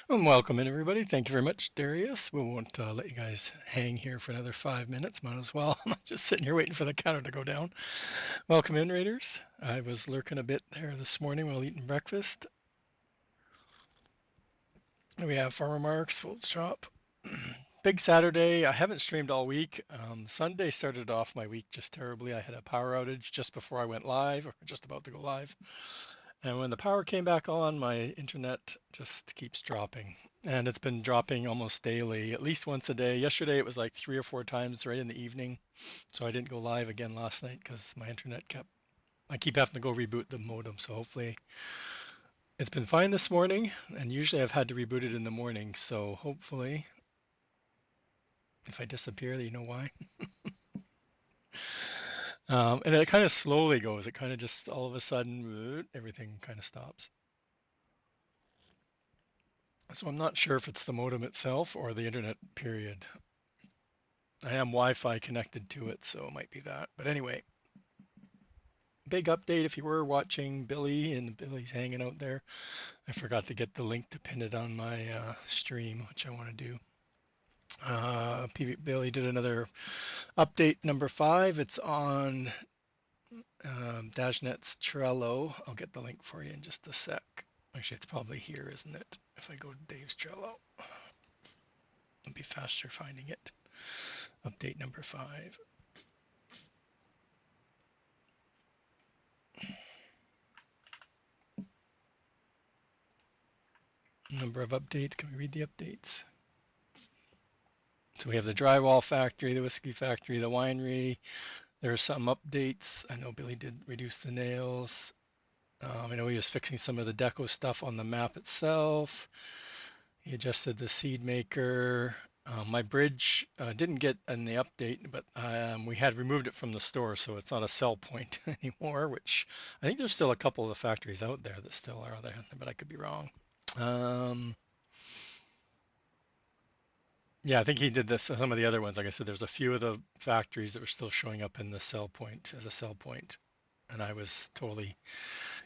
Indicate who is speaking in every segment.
Speaker 1: Welcome in, everybody. Thank you very much, Darius. We won't let you guys hang here for another 5 minutes. Might as well. I'm just sitting here waiting for the counter to go down. Welcome in, Raiders. I was lurking a bit there this morning while eating breakfast. We have Farmer Mark's Full Shop. Big Saturday. I haven't streamed all week. Sunday started off my week just terribly. I had a power outage just before I went live, or just about to go live. And when the power came back on, my internet just keeps dropping. And it's been dropping almost daily, at least once a day. Yesterday it was like 3 or 4 times right in the evening. So I didn't go live again last night because my internet I keep having to go reboot the modem. So hopefully it's been fine this morning. And usually I've had to reboot it in the morning. So hopefully if I disappear, you know why. And it kind of slowly goes. It kind of just all of a sudden, everything kind of stops. So I'm not sure if it's the modem itself or the internet period. I am Wi-Fi connected to it, so it might be that. But anyway, big update if you were watching Billy and Billy's hanging out there. I forgot to get the link to pin it on my stream, which I want to do. Billy did another update number 5. It's on Dashnet's Trello. I'll get the link for you in just a sec. Actually, it's probably here, isn't it? If I go to Dave's Trello, it'll be faster finding it. Update number 5. Number of updates. Can we read the updates? So we have the drywall factory, the whiskey factory, the winery. There are some updates. I know Billy did reduce the nails. I know he was fixing some of the deco stuff on the map itself. He adjusted the seed maker. My bridge didn't get in the update, but we had removed it from the store, so it's not a sell point anymore, which I think there's still a couple of the factories out there that still are there, but I could be wrong. Um, Yeah, I think he did this. Some of the other ones, like I said, there's a few of the factories that were still showing up in the sell point as a sell point, and I was totally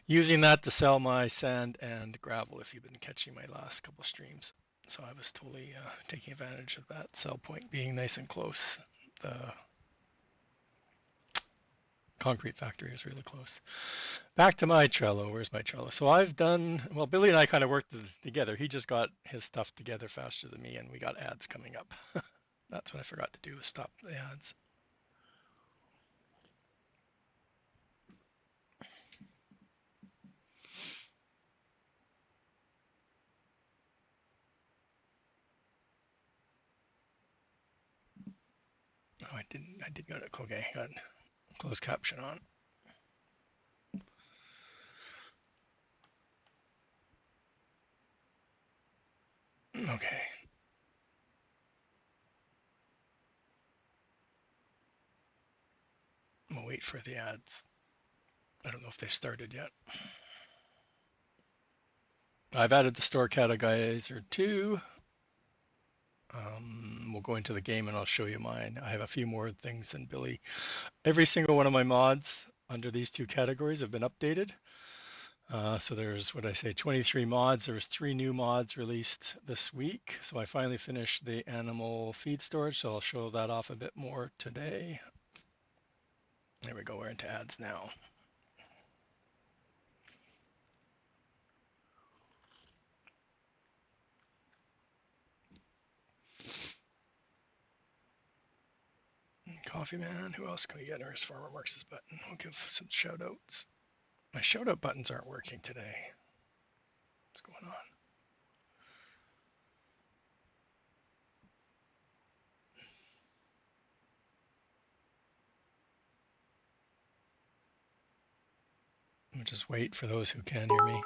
Speaker 1: using that to sell my sand and gravel. If you've been catching my last couple streams, so I was totally taking advantage of that sell point being nice and close. The concrete factory is really close. Back to my Trello. Where's my Trello? So I've done well. Billy and I kind of worked together. He just got his stuff together faster than me, and we got ads coming up. That's what I forgot to do, was stop the ads. Oh, I didn't. I did got it. Okay, got closed caption on. Okay. I'm gonna wait for the ads. I don't know if they've started yet. I've added the store categorizer too. We'll go into the game and I'll show you mine. I have a few more things than Billy. Every single one of my mods under these two categories have been updated. So there's, what I say, 23 mods. There's 3 new mods released this week. So I finally finished the animal feed storage, so I'll show that off a bit more today. There we go, we're into ads now. Coffee Man, who else can we get? Here's Farmer Marx's button. We'll give some shout outs. My shout out buttons aren't working today. What's going on? We'll just wait for those who can hear me.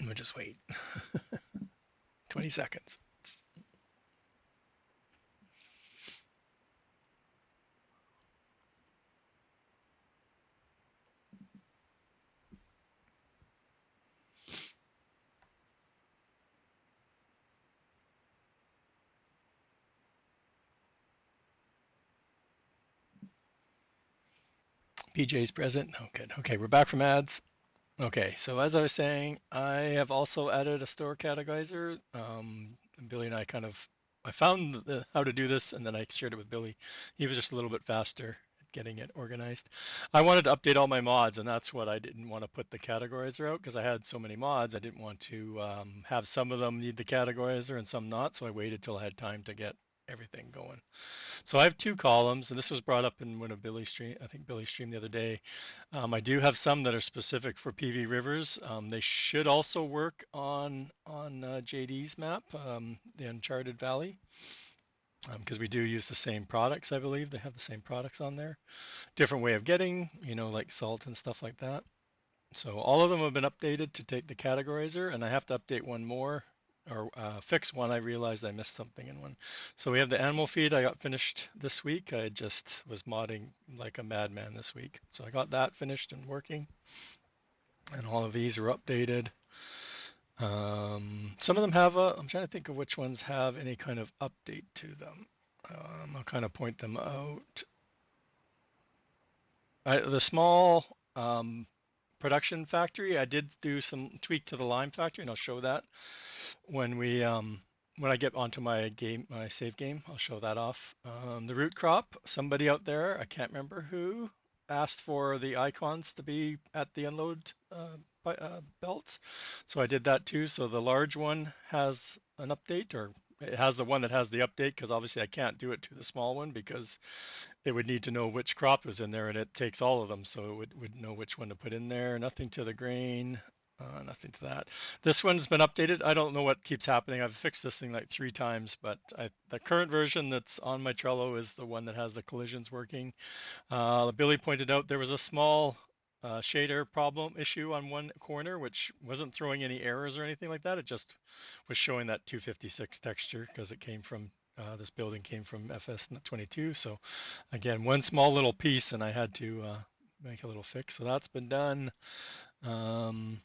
Speaker 1: We'll just wait. 20 seconds. PJ's present. Oh, good. Okay, we're back from ads. Okay, so as I was saying, I have also added a store categorizer. Billy and I found how to do this, and then I shared it with Billy. He was just a little bit faster at getting it organized. I wanted to update all my mods, and that's what I didn't want to put the categorizer out because I had so many mods. I didn't want to have some of them need the categorizer and some not, so I waited till I had time to get everything going. So I have two columns, and this was brought up in one of Billy's stream. I think Billy streamed the other day. I do have some that are specific for PV Rivers. They should also work on JD's map, the Uncharted Valley, because we do use the same products. I believe they have the same products on there. Different way of getting, like salt and stuff like that. So all of them have been updated to take the categorizer, and I have to update one more or fix one. I realized I missed something in one. So we have the animal feed I got finished this week. I just was modding like a madman this week. So I got that finished and working, and all of these are updated. Some of them have I'm trying to think of which ones have any kind of update to them. I'll kind of point them out. The small production factory, I did do some tweak to the lime factory, and I'll show that when we when I get onto my save game. I'll show that off. The root crop, somebody out there, I can't remember who, asked for the icons to be at the unload belts, so I did that too. So the large one has an update, or it has the one that has the update, because obviously I can't do it to the small one because it would need to know which crop was in there, and it takes all of them, so it would know which one to put in there. Nothing to the grain, nothing to that. This one's been updated. I don't know what keeps happening. I've fixed this thing like 3 times, but the current version that's on my Trello is the one that has the collisions working. Billy pointed out there was a small shader problem issue on one corner, which wasn't throwing any errors or anything like that. It just was showing that 256 texture because it came from this building came from FS22. So again, one small little piece, and I had to make a little fix. So that's been done. Um,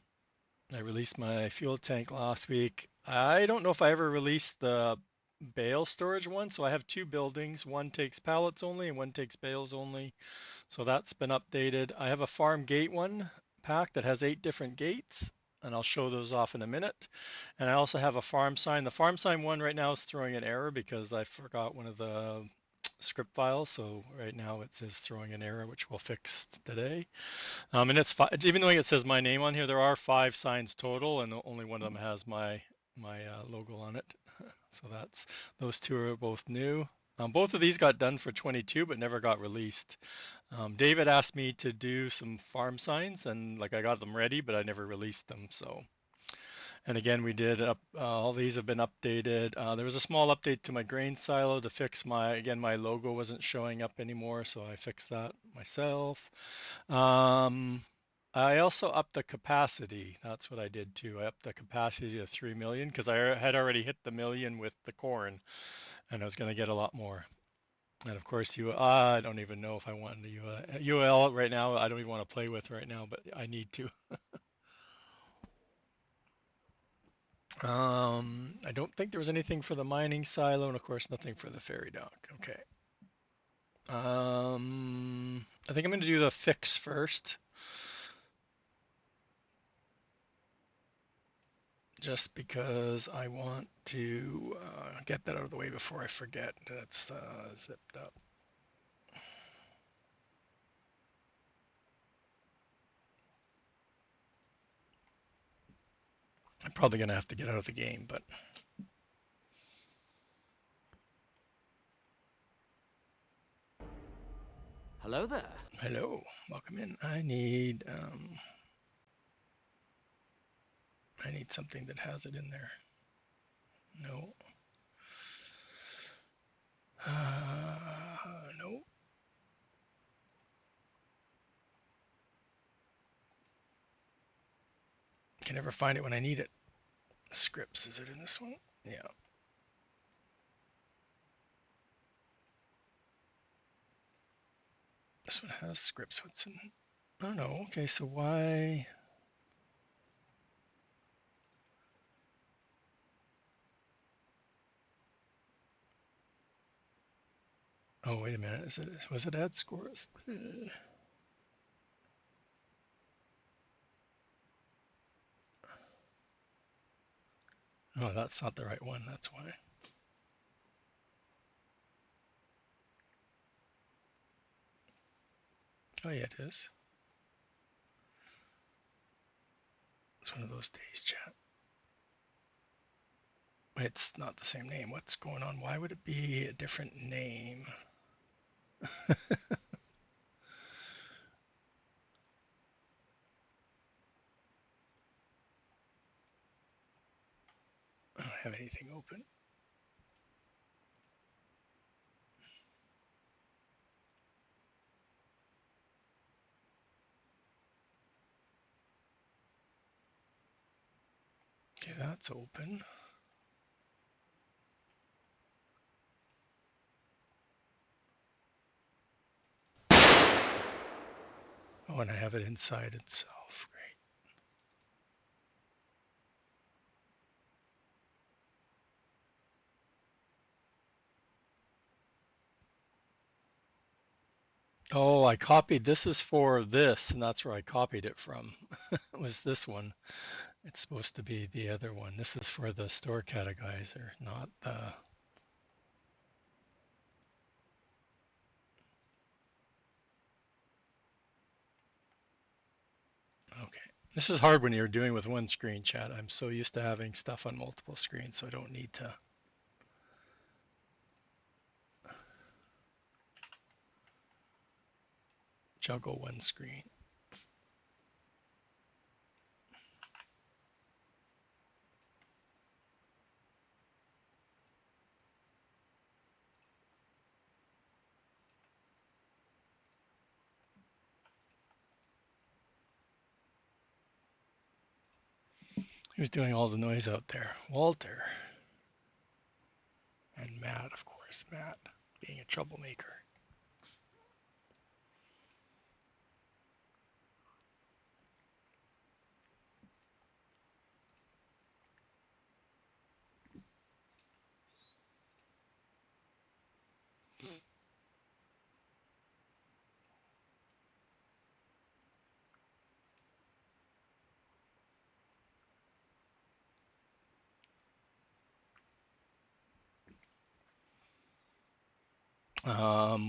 Speaker 1: I released my fuel tank last week. I don't know if I ever released the bale storage one. So I have two buildings. One takes pallets only, and one takes bales only. So that's been updated. I have a farm gate one pack that has 8 different gates, and I'll show those off in a minute. And I also have a farm sign. The farm sign one right now is throwing an error because I forgot one of the script files. So right now it says throwing an error, which we'll fix today. And it's even though it says my name on here, there are 5 signs total, and only one of them has my logo on it. So that's those two are both new. Both of these got done for 22, but never got released. David asked me to do some farm signs, and like I got them ready, but I never released them. So, and again, we did all these have been updated. There was a small update to my grain silo to fix my logo wasn't showing up anymore, so I fixed that myself. I also upped the capacity. That's what I did too. I upped the capacity to 3 million because I had already hit the million with the corn, and I was going to get a lot more. And of course, I don't even know if I want the UL right now. I don't even want to play with right now, but I need to. I don't think there was anything for the mining silo, and of course, nothing for the ferry dock. Okay. I think I'm going to do the fix first, just because I want to get that out of the way before I forget. That's zipped up. I'm probably going to have to get out of the game, but
Speaker 2: Hello there.
Speaker 1: hello, welcome in. I need something that has it in there. No. No. Can never find it when I need it. Scripts, is it in this one? Yeah. This one has scripts. What's in? Oh no. Okay, so why? Oh wait a minute. Was it add scores? Oh, that's not the right one. That's why. Oh, yeah, it is. It's one of those days, chat. It's not the same name. What's going on? Why would it be a different name? I don't have anything open. Okay, that's open. Oh, and I have it inside itself. Great. Oh, I copied. This is for this, and that's where I copied it from. It was this one. It's supposed to be the other one. This is for the store categorizer, not the. Okay. This is hard when you're doing with one screen, chat. I'm so used to having stuff on multiple screens, so I don't need to juggle one screen. Who's doing all the noise out there? Walter. And Matt, of course. Matt being a troublemaker.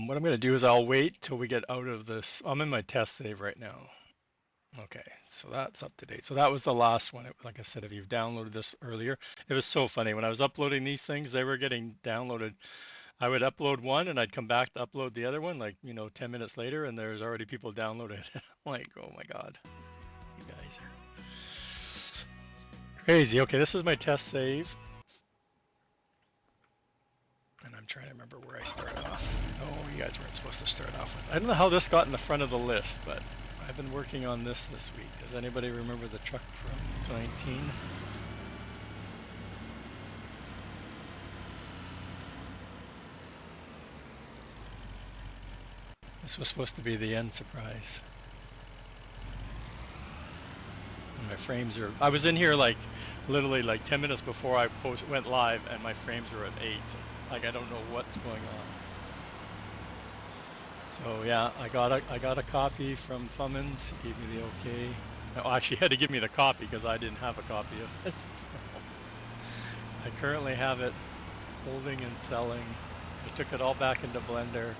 Speaker 1: What I'm going to do is I'll wait till we get out of this. I'm in my test save right now. Okay, so that's up to date. So that was the last one. Like I said, if you've downloaded this earlier, it was so funny. When I was uploading these things, they were getting downloaded. I would upload one and I'd come back to upload the other one, like, 10 minutes later, and there's already people downloaded. Like, oh my God, you guys are crazy. Okay, this is my test save. And I'm trying to remember where I started off. Oh, you guys weren't supposed to start off with. I don't know how this got in the front of the list, but I've been working on this week. Does anybody remember the truck from 19? This was supposed to be the end surprise. And my frames are. I was in here like literally like 10 minutes before I went live, and my frames were at 8. Like I don't know what's going on. So yeah, I got a copy from Fummins. He gave me the okay. No, actually, he had to give me the copy because I didn't have a copy of it. So I currently have it holding and selling. I took it all back into Blender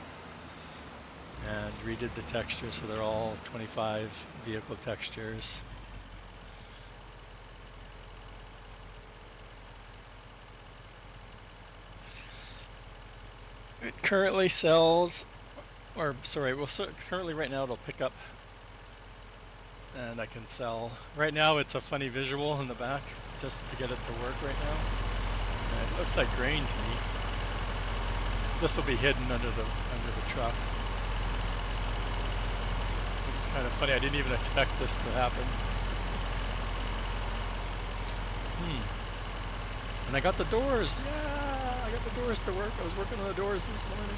Speaker 1: and redid the textures, so they're all 25 vehicle textures. It currently sells, or sorry, well, so currently right now it'll pick up and I can sell. Right now it's a funny visual in the back just to get it to work right now. And it looks like grain to me. This will be hidden under the truck. It's kind of funny. I didn't even expect this to happen. And I got the doors. Yeah, I got the doors to work. I was working on the doors this morning.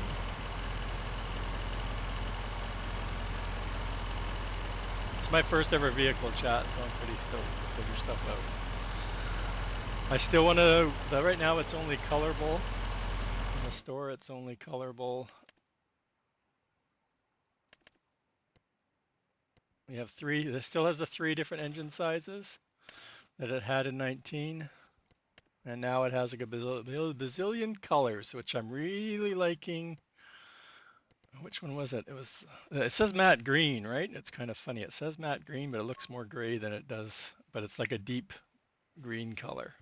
Speaker 1: It's my first ever vehicle, chat, so I'm pretty stoked to figure stuff out. I still want to. Right now, it's only colorable. In the store, it's only colorable. We have 3. It still has the 3 different engine sizes that it had in 19. and now it has like a bazillion colors, which I'm really liking. Which one was it? It says matte green, right? It's kind of funny. It says matte green, but it looks more gray than it does, but it's like a deep green color.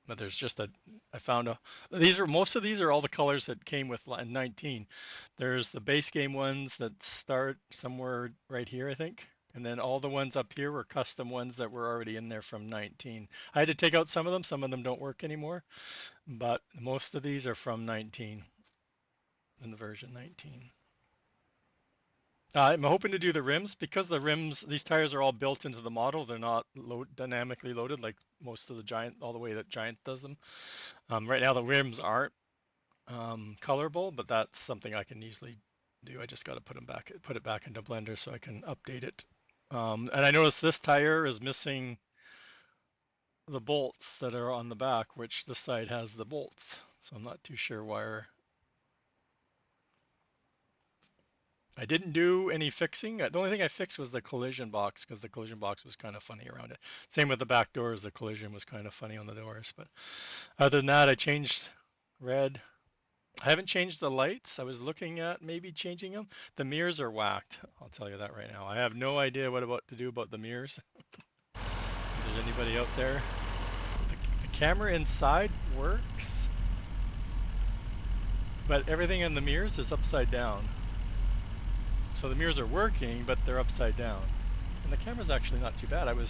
Speaker 1: But there's just a, I found a, most of these are all the colors that came with 19. There's the base game ones that start somewhere right here, I think. And then all the ones up here were custom ones that were already in there from 19. I had to take out some of them don't work anymore, but most of these are from 19, in the version 19. I'm hoping to do the rims because the rims, these tires are all built into the model. They're not dynamically loaded like most of the Giant, all the way that Giant does them. Right now the rims aren't colorable, but that's something I can easily do. I just got to put it back into Blender so I can update it. And I noticed this tire is missing the bolts that are on the back, which this side has the bolts. So I'm not too sure why. I didn't do any fixing. The only thing I fixed was the collision box because the collision box was kind of funny around it. Same with the back doors. The collision was kind of funny on the doors. But other than that, I changed red. I haven't changed the lights. I was looking at maybe changing them. The mirrors are whacked. I'll tell you that right now. I have no idea what to do about the mirrors. If there's anybody out there. The camera inside works, but everything in the mirrors is upside down. So the mirrors are working, but they're upside down. And the camera's actually not too bad. You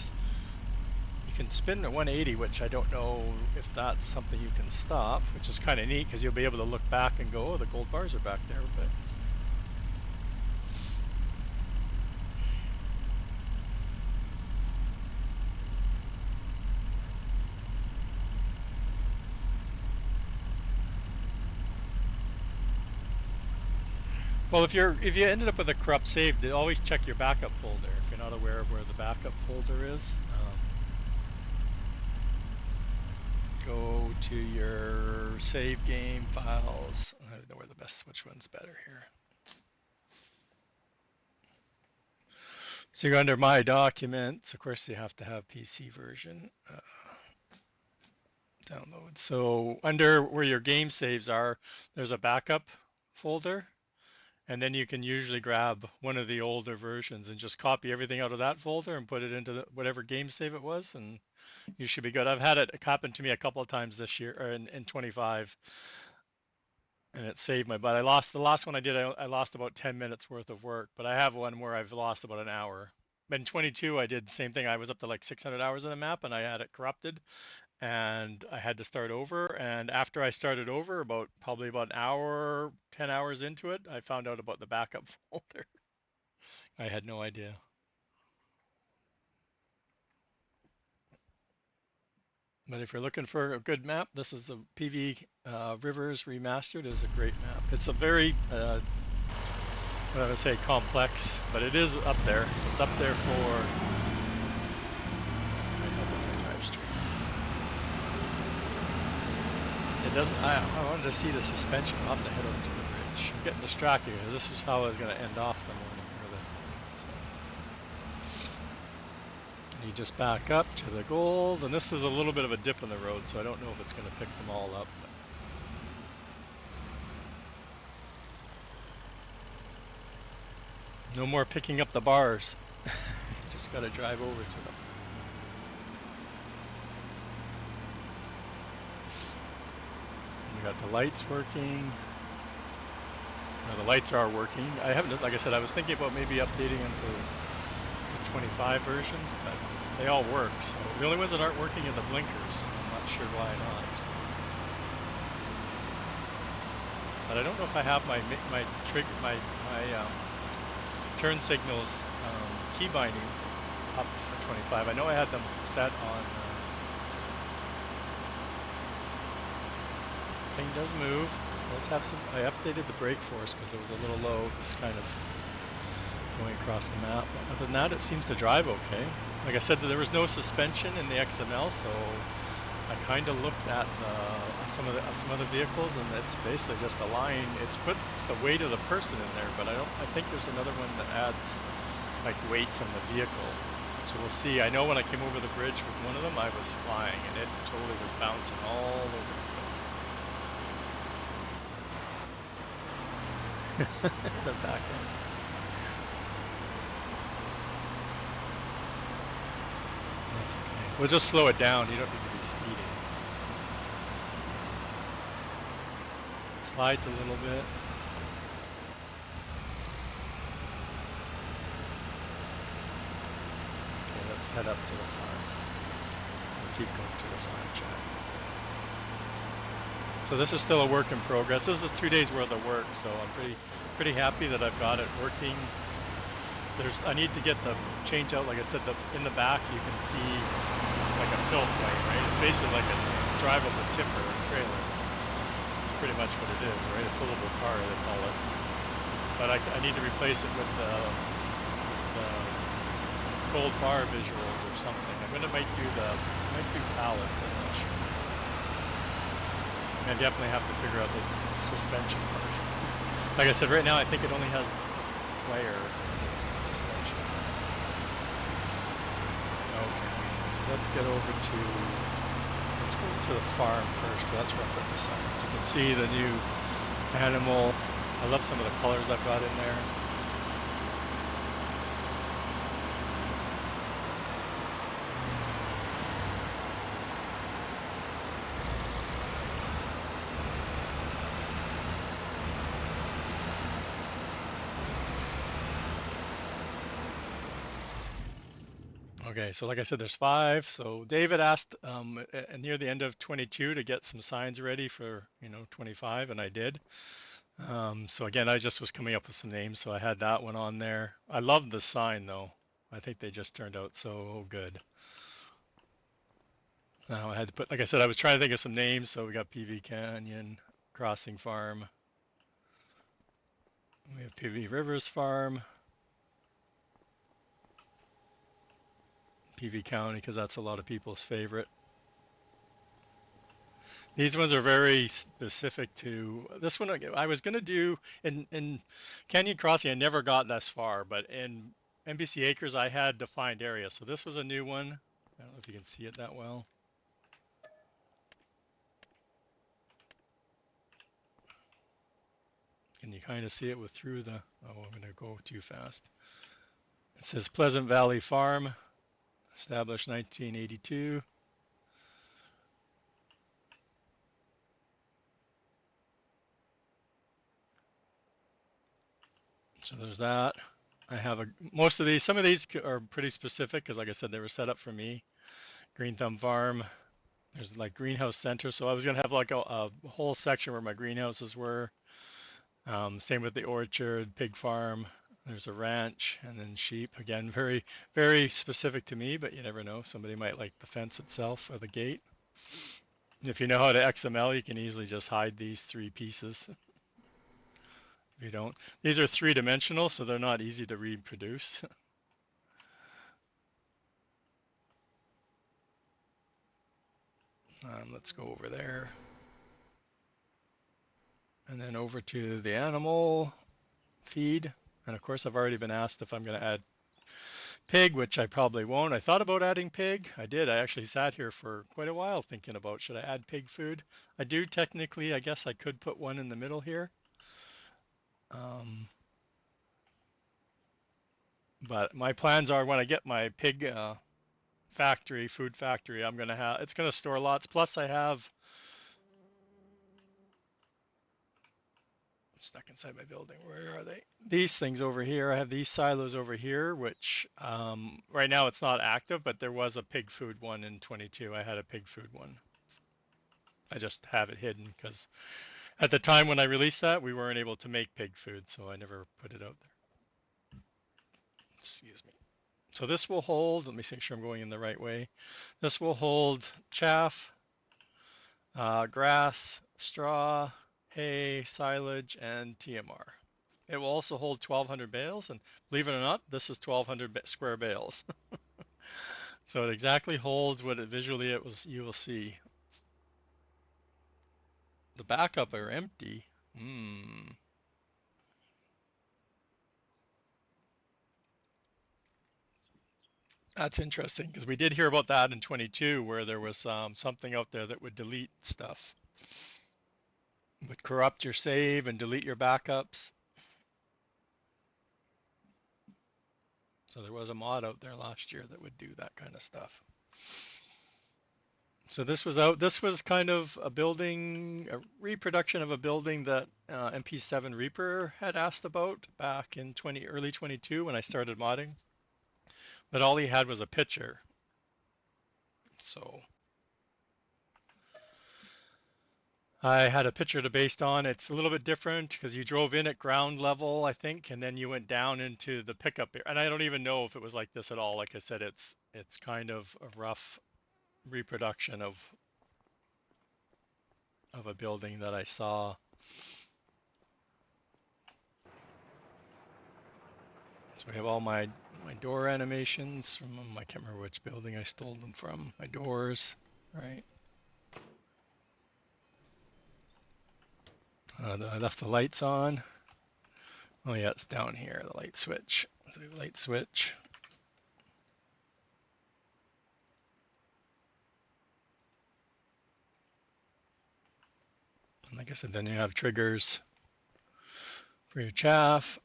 Speaker 1: can spin at 180, which I don't know if that's something you can stop, which is kind of neat because you'll be able to look back and go, oh, the gold bars are back there. But well, if you ended up with a corrupt save, always check your backup folder if you're not aware of where the backup folder is. Go to your save game files. I don't know which one's better here. So you go under My Documents. Of course, you have to have PC version. Download. So under where your game saves are, there's a backup folder. And then you can usually grab one of the older versions and just copy everything out of that folder and put it into whatever game save it was, and you should be good. I've had it happen to me a couple of times this year, or in 25, and it saved my butt. I lost the last one I did. I lost about 10 minutes worth of work, but I have one where I've lost about an hour. In 22, I did the same thing. I was up to like 600 hours in the map, and I had it corrupted, and I had to start over. And after I started over, probably about an hour, 10 hours into it, I found out about the backup folder. I had no idea. But if you're looking for a good map, this is a PV Rivers Remastered. Is a great map. It's a very, what I would say, complex, but it is up there. It's up there for. It doesn't. I wanted to see the suspension. I'll have to head over to the bridge. I'm getting distracted because this is how I was going to end off the morning. So. You just back up to the gold, and this is a little bit of a dip in the road, so I don't know if it's going to pick them all up. No more picking up the bars. You just got to drive over to them. We got the lights working. Now the lights are working. I haven't, like I said, I was thinking about maybe updating them to 25 versions, but they all work. So the only ones that aren't working are the blinkers. I'm not sure why not. But I don't know if I have my turn signals key binding up for 25. I know I had them set on. Thing does move. Does have some. I updated the brake force because it was a little low. It was kind of going across the map. But other than that, it seems to drive okay. Like I said, there was no suspension in the XML, so I kind of looked at some other vehicles, and it's basically just a line. It's the weight of the person in there, but I think there's another one that adds like weight from the vehicle. So we'll see. I know when I came over the bridge with one of them, I was flying, and it totally was bouncing all over the place. The back end. That's okay. We'll just slow it down. You don't need to be speeding. It slides a little bit. Okay, let's head up to the farm. We'll keep going to the farm chat. So this is still a work in progress. This is 2 days worth of work, so I'm pretty happy that I've got it working. I need to get the change out. Like I said, in the back you can see like a fill plane, right? It's basically like a drivable tipper or trailer. It's pretty much what it is, right? A fillable car, they call it. But I need to replace it with the cold bar visuals or something. Might do pallets. I'm not sure. I definitely have to figure out the suspension part. Like I said, right now I think it only has player suspension. Okay, so let's go to the farm first. That's where I'm putting the signs. You can see the new animal. I love some of the colors I've got in there. Okay, so like I said, there's 5. So David asked near the end of 22 to get some signs ready for 25, and I did. So again, I just was coming up with some names, so I had that one on there. I love the sign though. I think they just turned out so good. Now I had to put, like I said, I was trying to think of some names. So we got PV Canyon, Crossing Farm. We have PV Rivers Farm, PV County, because that's a lot of people's favorite. These ones are very specific to this one. I was going to do in Canyon Crossing. I never got this far, but in NBC Acres, I had defined areas. So this was a new one. I don't know if you can see it that well. Can you kind of see it through the, oh, I'm going to go too fast. It says Pleasant Valley Farm, established 1982. So there's that. I have some of these are pretty specific because like I said, they were set up for me. Green Thumb Farm, there's like greenhouse center. So I was gonna have like a whole section where my greenhouses were. Same with the orchard, pig farm. There's a ranch and then sheep. Again, very, very specific to me, but you never know. Somebody might like the fence itself or the gate. If you know how to XML, you can easily just hide these 3 pieces. If you don't, these are 3-dimensional, so they're not easy to reproduce. Let's go over there. And then over to the animal feed. And of course, I've already been asked if I'm going to add pig, which I probably won't. I thought about adding pig. I did. I actually sat here for quite a while thinking about should I add pig food. I do technically, I guess I could put one in the middle here. But my plans are when I get my pig food factory, it's going to store lots. Plus I have stuck inside my building. Where are they? These things over here. I have these silos over here, which right now it's not active, but there was a pig food one in 22. I had a pig food one. I just have it hidden because at the time when I released that, we weren't able to make pig food, so I never put it out there. Excuse me. So this will hold, let me make sure I'm going in the right way. This will hold chaff, grass, straw, hay, silage, and TMR. It will also hold 1,200 bales, and believe it or not, this is 1,200 square bales. So it exactly holds what you will see. The backup are empty. That's interesting because we did hear about that in 22 where there was something out there that would delete stuff, would corrupt your save and delete your backups. So there was a mod out there last year that would do that kind of stuff. So this was out. This was kind of a building, a reproduction of a building that MP7 Reaper had asked about back in early 22 when I started modding. But all he had was a picture. So I had a picture to based on. It's a little bit different because you drove in at ground level, I think, and then you went down into the pickup area. And I don't even know if it was like this at all. Like I said, it's kind of a rough reproduction of a building that I saw. So we have all my door animations from I can't remember which building I stole them from. My doors, right? I left the lights on. Oh yeah, it's down here, the light switch. The light switch. And like I said, then you have triggers for your chaff.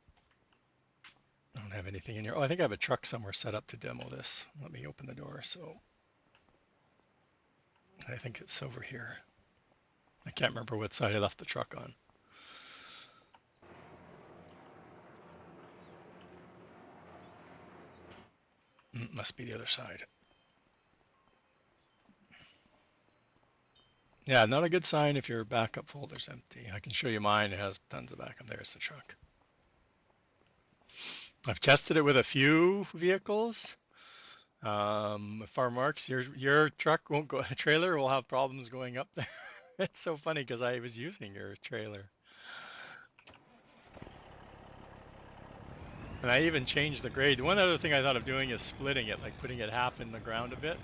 Speaker 1: I don't have anything in here. Oh, I think I have a truck somewhere set up to demo this. Let me open the door. So I think it's over here. I can't remember what side I left the truck on. Must be the other side. Yeah, not a good sign if your backup folder's empty. I can show you mine. It has tons of backup. There's the truck. I've tested it with a few vehicles. Farm Marks, your truck won't go. Trailer will have problems going up there. It's so funny because I was using your trailer, and I even changed the grade. One other thing I thought of doing is splitting it, like putting it half in the ground a bit,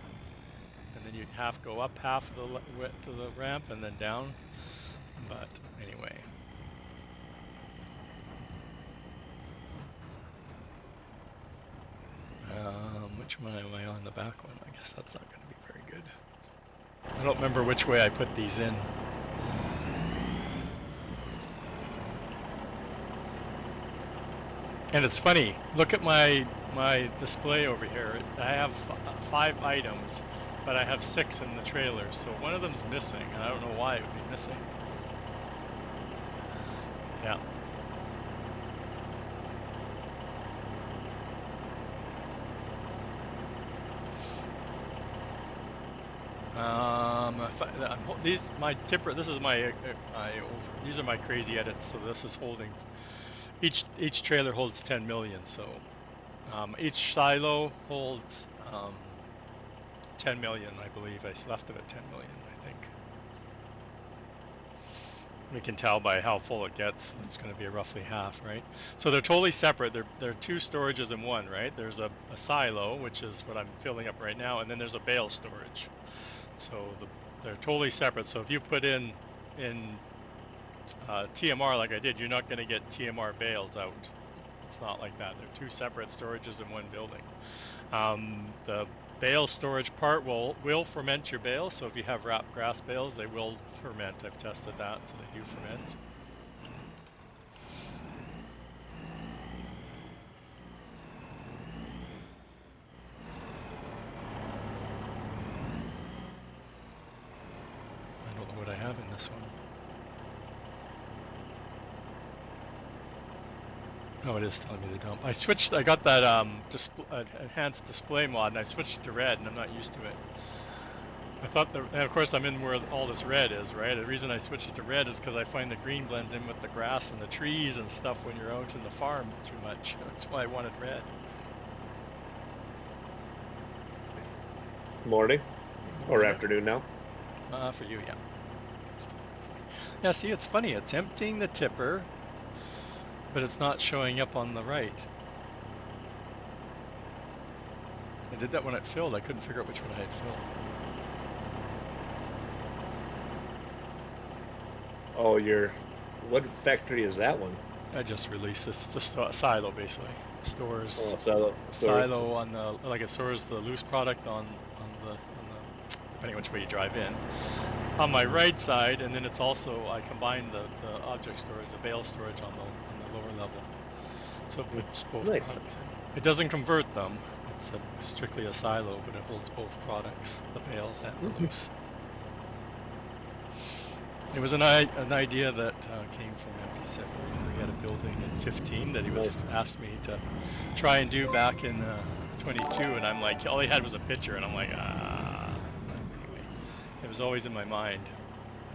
Speaker 1: and then you'd half go up half the width of the ramp and then down. But anyway. Which one am I on? The back one? I guess that's not going to be very good. I don't remember which way I put these in. And it's funny. Look at my display over here. I have 5 items, but I have 6 in the trailer. So one of them's missing, and I don't know why it would be missing. Yeah. These my tipper. This is my over. These are my crazy edits. So this is holding. Each trailer holds 10 million. So each silo holds 10 million. I believe I left it at 10 million. I think. We can tell by how full it gets. It's going to be roughly half, right? So they're totally separate. They're 2 storages in one, right? There's a silo, which is what I'm filling up right now, and then there's a bale storage. So they're totally separate. So if you put in TMR like I did, you're not going to get TMR bales out. It's not like that. They're 2 separate storages in one building. The bale storage part will ferment your bales. So if you have wrapped grass bales, they will ferment. I've tested that, so they do ferment. I don't know what I have in this one. Oh, it is telling me to dump. I got that enhanced display mod, and I switched to red, and I'm not used to it. I thought and of course I'm in where all this red is, right? The reason I switched it to red is because I find the green blends in with the grass and the trees and stuff when you're out in the farm too much. That's why I wanted red.
Speaker 2: Morning. Or
Speaker 1: Morning.
Speaker 2: afternoon now.
Speaker 1: For you, yeah. Still morning for me. Yeah, see, it's funny. It's emptying the tipper, but it's not showing up on the right. I did that when it filled. I couldn't figure out which one I had filled.
Speaker 2: Oh, what factory is that one?
Speaker 1: I just released this. It's a silo basically. It stores
Speaker 2: Oh, silo storage.
Speaker 1: silo on the like it stores the loose product on the depending which way you drive in on my right side, and then it's also I combine the object storage, the bale storage on the lower level. So it puts both
Speaker 2: Nice.
Speaker 1: products in. It doesn't convert them. It's strictly a silo, but it holds both products, the bales and the loose. It was an idea that came from MP7 Reaper. He had a building in 15 that he was
Speaker 2: Nice.
Speaker 1: asked me to try and do back in 22, and I'm like, all he had was a picture, and I'm like, ah. But anyway, it was always in my mind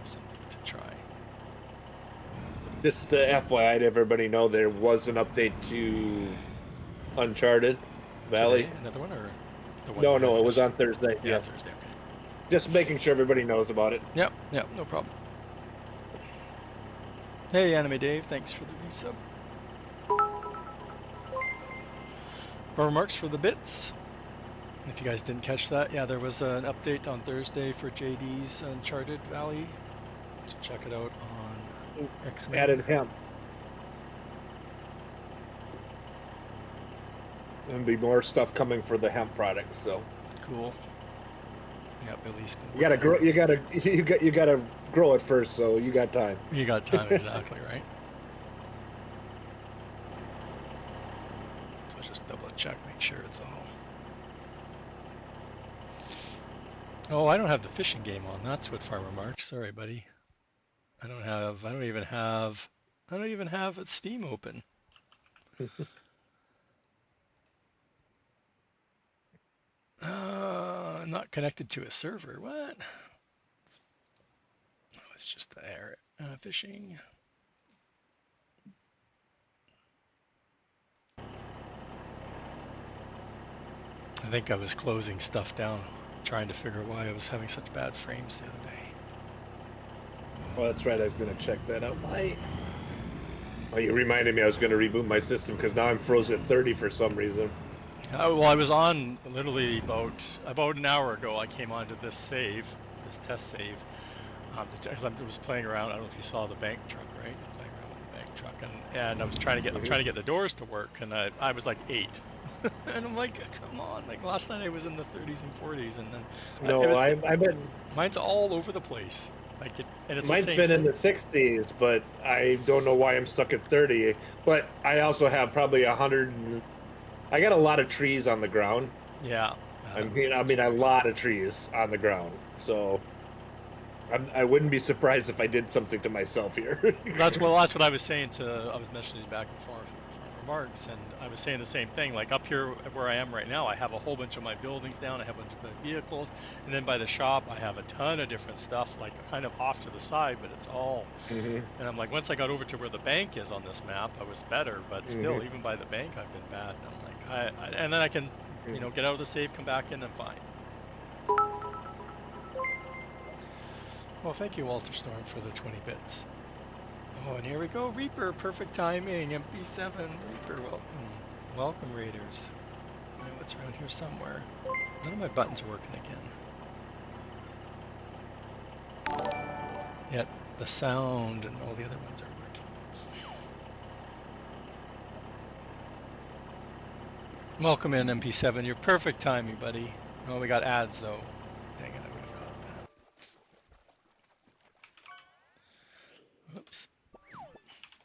Speaker 1: of something to try.
Speaker 2: Just the FYI to everybody know, there was an update to Uncharted Valley.
Speaker 1: Today, another one, or the one
Speaker 2: No,
Speaker 1: you
Speaker 2: no,
Speaker 1: had
Speaker 2: it was
Speaker 1: yesterday?
Speaker 2: on Thursday.
Speaker 1: Yeah,
Speaker 2: Yeah,
Speaker 1: Thursday. Okay.
Speaker 2: just making sure everybody knows about it.
Speaker 1: Yep, yep, no problem. Hey, Anime Dave, thanks for the resub. Remarks for the bits. If you guys didn't catch that, yeah, there was an update on Thursday for JD's Uncharted Valley. So check it out on X-Wing.
Speaker 2: Added hemp and be more stuff coming for the hemp products. So
Speaker 1: Cool. Yeah, Billy's been
Speaker 2: you gotta
Speaker 1: working on
Speaker 2: grow.
Speaker 1: those.
Speaker 2: You gotta grow it first. So you got time.
Speaker 1: You got time, exactly, right? So just double check, make sure it's all. Oh, I don't have the fishing game on. That's what Farmer Marks. Sorry, buddy. I don't even have it Steam open. Not connected to a server. What? Oh, it's just the air fishing. I think I was closing stuff down, trying to figure why I was having such bad frames the other day.
Speaker 2: Oh, that's right. I was gonna check that out. Why? Oh, you reminded me I was gonna reboot my system because now I'm frozen at 30 for some reason.
Speaker 1: Well, I was on literally about an hour ago. I came onto this test save, because I was playing around. I don't know if you saw the bank truck, right? I'm playing around with the bank truck, and I'm
Speaker 2: Hmm.
Speaker 1: trying to get the doors to work, and I was like 8, and I'm like, come on! Like last night I was in the 30s and 40s, and then
Speaker 2: No, I've been
Speaker 1: mine's all over the place. And it's the
Speaker 2: mine's
Speaker 1: same
Speaker 2: been in
Speaker 1: thing.
Speaker 2: the 60s, but I don't know why I'm stuck at 30. But I also have probably 100. I got a lot of trees on the ground.
Speaker 1: Yeah,
Speaker 2: I
Speaker 1: that
Speaker 2: mean, I
Speaker 1: makes
Speaker 2: mean,
Speaker 1: you
Speaker 2: a
Speaker 1: crazy.
Speaker 2: lot of trees on the ground. So I wouldn't be surprised if I did something to myself here.
Speaker 1: That's what I was saying I was mentioning back and forth with Farmer Marks, and I was saying the same thing. Like up here where I am right now, I have a whole bunch of my buildings down, I have a bunch of my vehicles, and then by the shop, I have a ton of different stuff, like kind of off to the side, but it's all.
Speaker 2: Hmm.
Speaker 1: And I'm like, once I got over to where the bank is on this map, I was better, but
Speaker 2: Hmm.
Speaker 1: still, even by the bank, I've been bad. And I'm like, and then I can, get out of the save, come back in, I'm fine. Well, thank you, Walter Storm, for the 20 bits. Oh, and here we go. Reaper, perfect timing. MP7, Reaper, welcome. Welcome, Raiders. I know it's around here somewhere. None of my buttons are working again. Yet the sound and all the other ones are working. Welcome in, MP7. You're perfect timing, buddy. Oh, we got ads, though. Dang it, I would have caught that. Oops.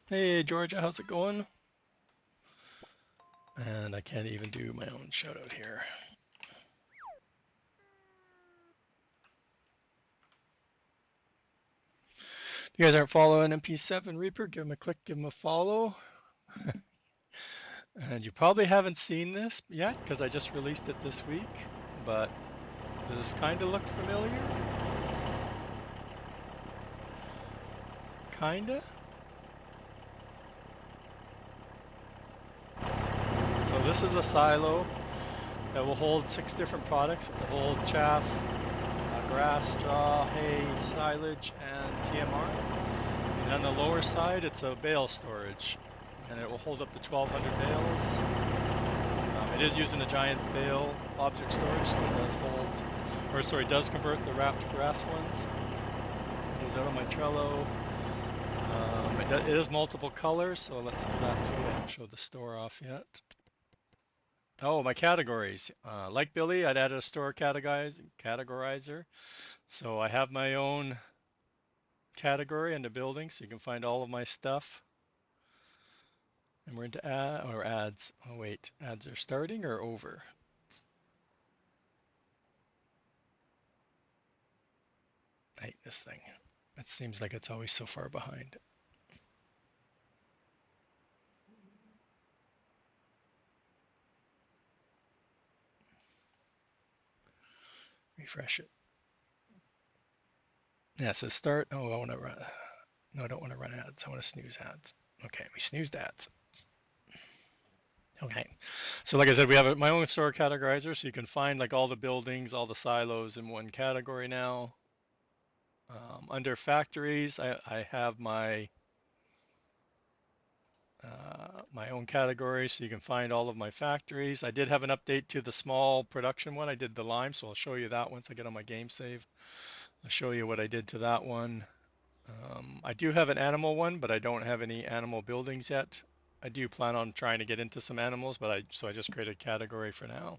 Speaker 1: Hey, Georgia, how's it going? And I can't even do my own shout out here. If you guys aren't following MP7 Reaper, give him a click, give him a follow. And you probably haven't seen this yet because I just released it this week, but does this kind of look familiar? Kinda? So this is a silo that will hold 6 different products. It will hold chaff, grass, straw, hay, silage, and TMR. And on the lower side, it's a bale storage, and it will hold up to 1,200 bales. It is using a Giant's bale object storage, so it does does convert the wrapped grass ones. It is out on my Trello. It is multiple colors, so let's do that too. I haven't showed the store off yet. Oh, my categories. Like Billy, I'd added a store categorizer. So I have my own category in the building, so you can find all of my stuff. And we're into ads. Oh wait, ads are starting or over? I hate this thing. It seems like it's always so far behind. Refresh it. Yeah, it says start. Oh, I want to run. No, I don't want to run ads. I want to snooze ads. Okay, we snoozed ads. Okay. So like I said, we have my own store categorizer, so you can find like all the buildings, all the silos in one category now. Under factories, I have my own category, so you can find all of my factories. I did have an update to the small production one. I did the lime, so I'll show you that once I get on my game save. I'll show you what I did to that one. I do have an animal one, but I don't have any animal buildings yet. I do plan on trying to get into some animals, but I just created a category for now.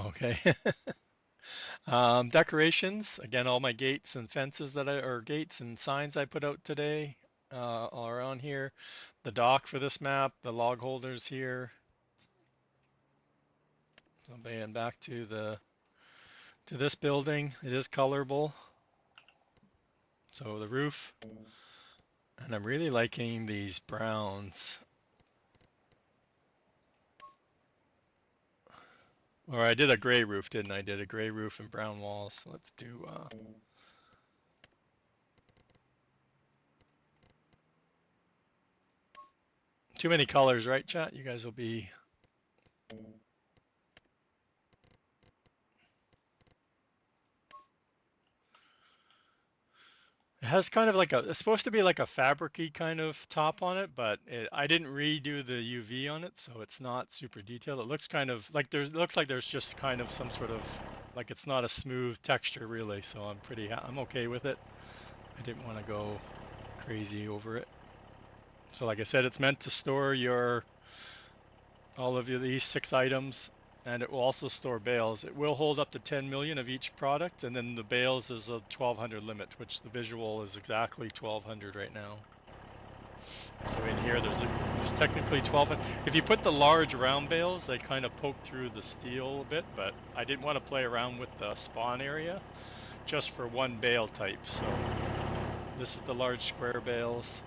Speaker 1: Okay. Decorations, again, all my gates and fences or gates and signs I put out today, are on here. The dock for this map, the log holders here. So back to this building. It is colorable. So the roof, and I'm really liking these browns. Or I did a gray roof, didn't I? I did a gray roof and brown walls. Let's do too many colors, right, chat? You guys will be. It has kind of like it's supposed to be like a fabricy kind of top on it, but I didn't redo the UV on it, so it's not super detailed. It looks kind of like looks like there's just kind of some sort of, like it's not a smooth texture really, so I'm okay with it. I didn't want to go crazy over it. So like I said, it's meant to store all of these 6 items, and it will also store bales. It will hold up to 10 million of each product, and then the bales is a 1200 limit, which the visual is exactly 1200 right now. So in here, there's technically 1200. If you put the large round bales, they kind of poke through the steel a bit, but I didn't want to play around with the spawn area just for one bale type. So this is the large square bales.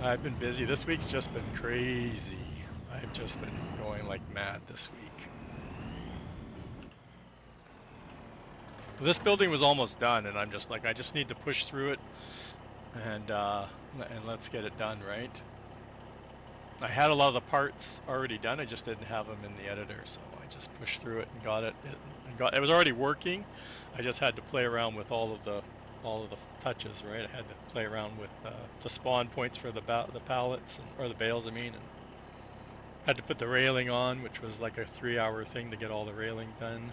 Speaker 1: I've been busy. This week's just been crazy. I've just been going like mad this week. This building was almost done, and I'm just like, I just need to push through it, and let's get it done, right? I had a lot of the parts already done. I just didn't have them in the editor, so I just pushed through it and got it. It was already working. I just had to play around with all of the touches, right? I had to play around with the spawn points for the pallets or the bales, I mean, and had to put the railing on, which was like a 3-hour thing to get all the railing done.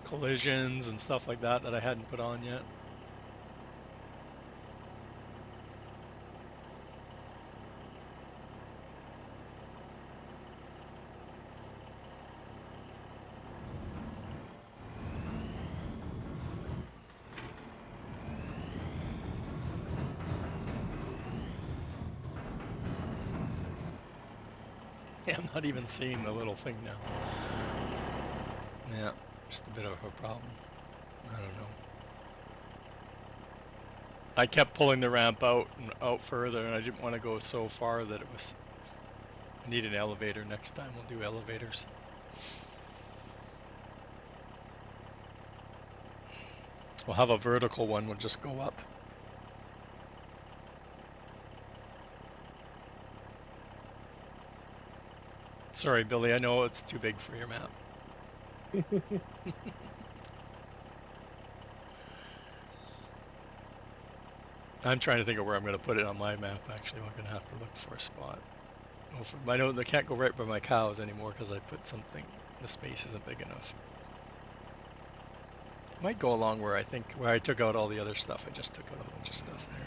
Speaker 1: Collisions and stuff like that I hadn't put on yet. Yeah, I'm not even seeing the little thing now. Yeah, just a bit of a problem. I don't know. I kept pulling the ramp out and out further, and I didn't want to go so far that I need an elevator next time. We'll do elevators. We'll have a vertical one. We'll just go up. Sorry, Billy, I know it's too big for your map. I'm trying to think of where I'm going to put it on my map, actually. I'm going to have to look for a spot. I know they can't go right by my cows anymore because I put something, the space isn't big enough. Might go along where where I took out all the other stuff. I just took out a bunch of stuff there.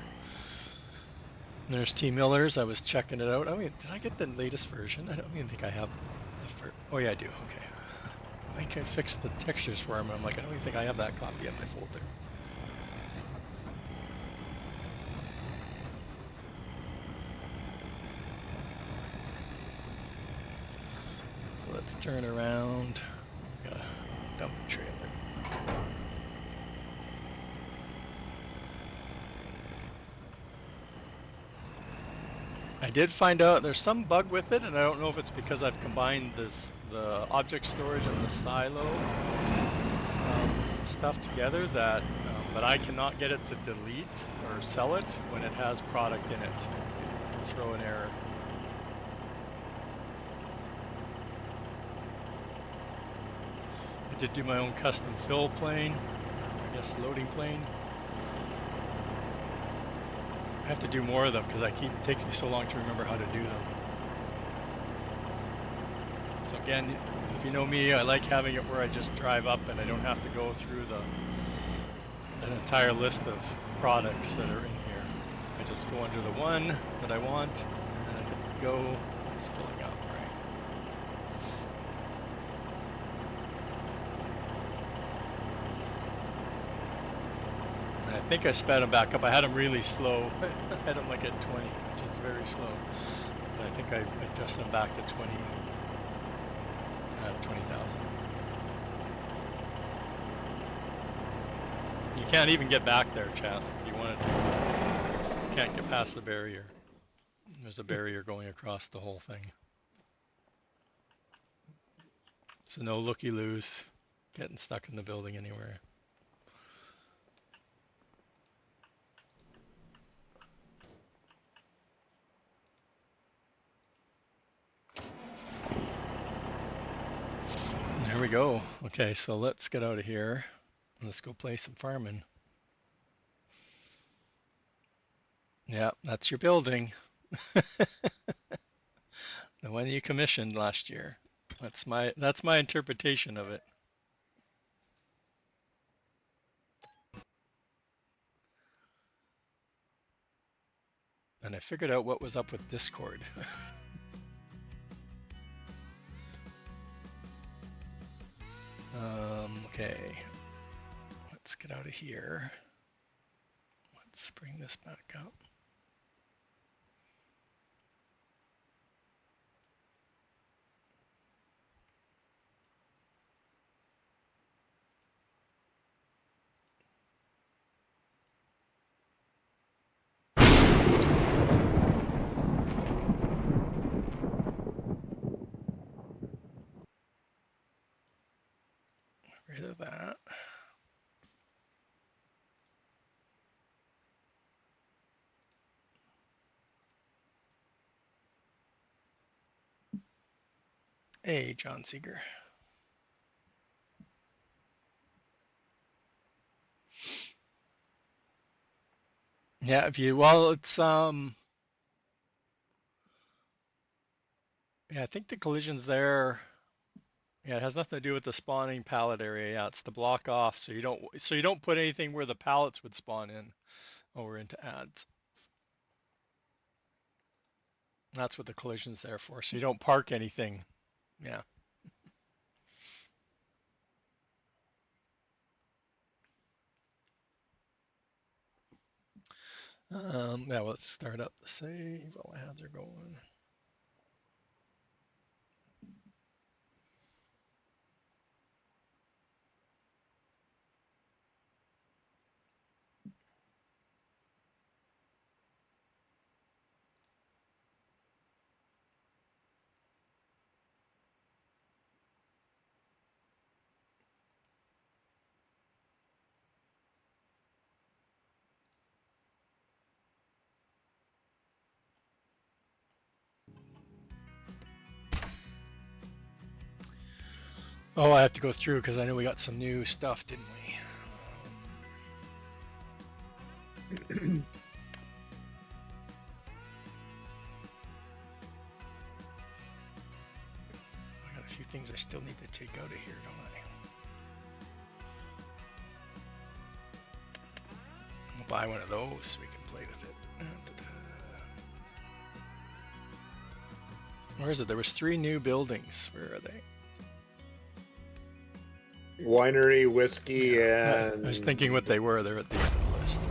Speaker 1: And there's T. Miller's. I was checking it out. I mean, did I get the latest version? I don't even think I have the first. Oh yeah, I do. Okay. I think I fixed the textures for him. I'm like, I don't even think I have that copy in my folder. So let's turn around. We got a dump trailer. I did find out there's some bug with it, and I don't know if it's because I've combined the object storage and the silo stuff together but I cannot get it to delete or sell it when it has product in it. It'll throw an error. I did do my own custom fill plane, or I guess loading plane. I have to do more of them because it takes me so long to remember how to do them. So again, if you know me, I like having it where I just drive up and I don't have to go through an entire list of products that are in here. I just go under the one that I want, and then I hit go. It's filling up, right? And I think I sped them back up. I had them really slow. I had them like at 20, which is very slow. But I think I adjusted them back to 20,000. You can't even get back there, chat. Like if you wanted to, you can't get past the barrier. There's a barrier going across the whole thing. So no looky-loos getting stuck in the building anywhere. There we go. Okay, so let's get out of here. Let's go play some farming. Yeah, that's your building. The one you commissioned last year. That's my interpretation of it. And I figured out what was up with Discord. Okay, let's get out of here. Let's bring this back up. Rid of that. Hey, John Seeger. Yeah, it's yeah, I think the collision's there. Yeah, it has nothing to do with the spawning pallet area. Yeah, it's to block off so you don't put anything where the pallets would spawn in over into ads. That's what the collision's there for. So you don't park anything. Yeah. Yeah, let's start up the save while ads are going. Oh, I have to go through because I know we got some new stuff, didn't we? I got a few things I still need to take out of here, don't I? We'll buy one of those so we can play with it. Where is it? There was 3 new buildings. Where are they?
Speaker 2: Winery, whiskey,
Speaker 1: Yeah, I was thinking what
Speaker 2: and
Speaker 1: they were. They're at the end of the list.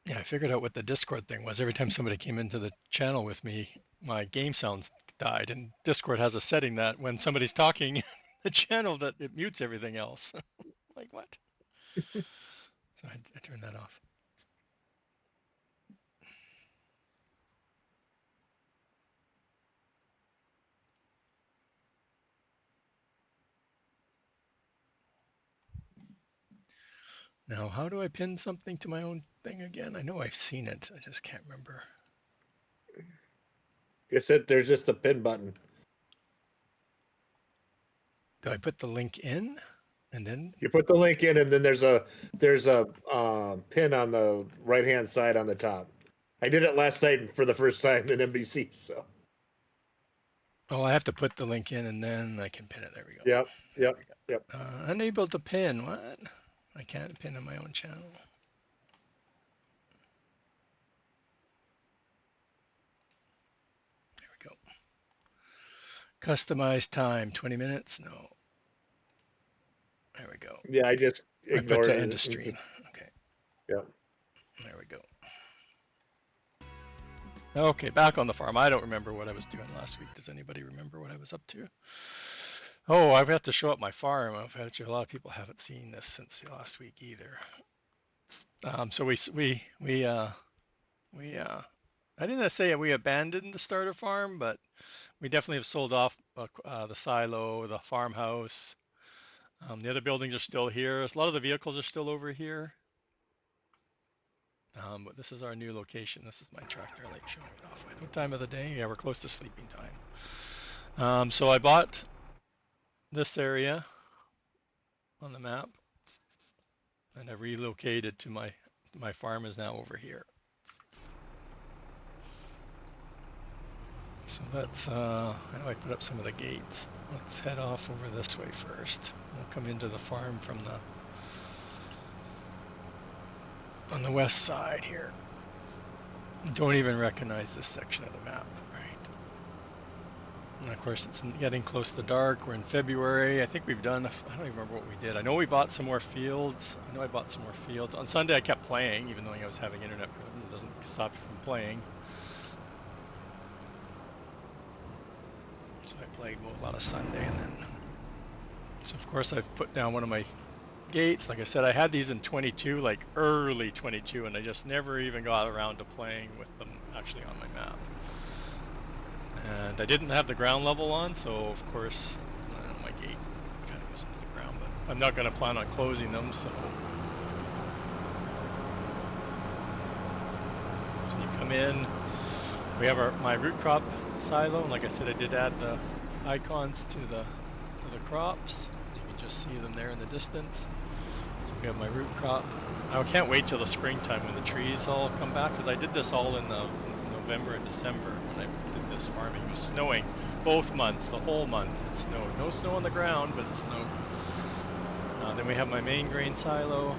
Speaker 1: Yeah, I figured out what the Discord thing was. Every time somebody came into the channel with me, my game sounds died. And Discord has a setting that when somebody's talking, the channel that it mutes everything else. Like what? So I turned that off. Now, how do I pin something to my own thing again? I know I've seen it. I just can't remember.
Speaker 2: there's just a pin button.
Speaker 1: Do I put the link in and then?
Speaker 2: You put the link in, and then there's a pin on the right hand side on the top. I did it last night for the first time in NBC. So
Speaker 1: Oh, I have to put the link in and then I can pin it. There we go.
Speaker 2: yep,
Speaker 1: There
Speaker 2: yep,
Speaker 1: we
Speaker 2: yep.
Speaker 1: go. Unable to pin. What? I can't pin on my own channel. There we go. Customize time, 20 minutes? No. There we go.
Speaker 2: Yeah, I just
Speaker 1: I put to
Speaker 2: ignored
Speaker 1: end of
Speaker 2: it.
Speaker 1: stream. Okay,
Speaker 2: Yep.
Speaker 1: there we go. Okay, back on the farm. I don't remember what I was doing last week. Does anybody remember what I was up to? Oh, I have to show up my farm. Actually, a lot of people haven't seen this since last week either. So I didn't say we abandoned the starter farm, but we definitely have sold off the silo, the farmhouse. The other buildings are still here. A lot of the vehicles are still over here. But this is our new location. This is my tractor light showing it off. What time of the day? Yeah, we're close to sleeping time. So I bought this area on the map, and I relocated to my farm is now over here. So that's how do I put up some of the gates? Let's head off over this way first. We'll come into the farm from on the west side here. Don't even recognize this section of the map, right? And of course, it's getting close to dark. We're in February. I think we've done, I don't even remember what we did. I know we bought some more fields. I know I bought some more fields. On Sunday, I kept playing, even though I was having internet problems. It doesn't stop you from playing. So I played a lot of Sunday, and then, so of course, I've put down one of my gates. Like I said, I had these in 22, like early 22, and I just never even got around to playing with them actually on my map. And I didn't have the ground level on, so of course, my gate kind of goes into the ground, but I'm not going to plan on closing them, so you come in. We have my root crop silo, and like I said, I did add the icons to the crops. You can just see them there in the distance. So we have my root crop. I can't wait till the springtime when the trees all come back, because I did this all in November and December when I did this farming. It was snowing both months, the whole month it snowed. No snow on the ground, but it snowed. Then we have my main grain silo.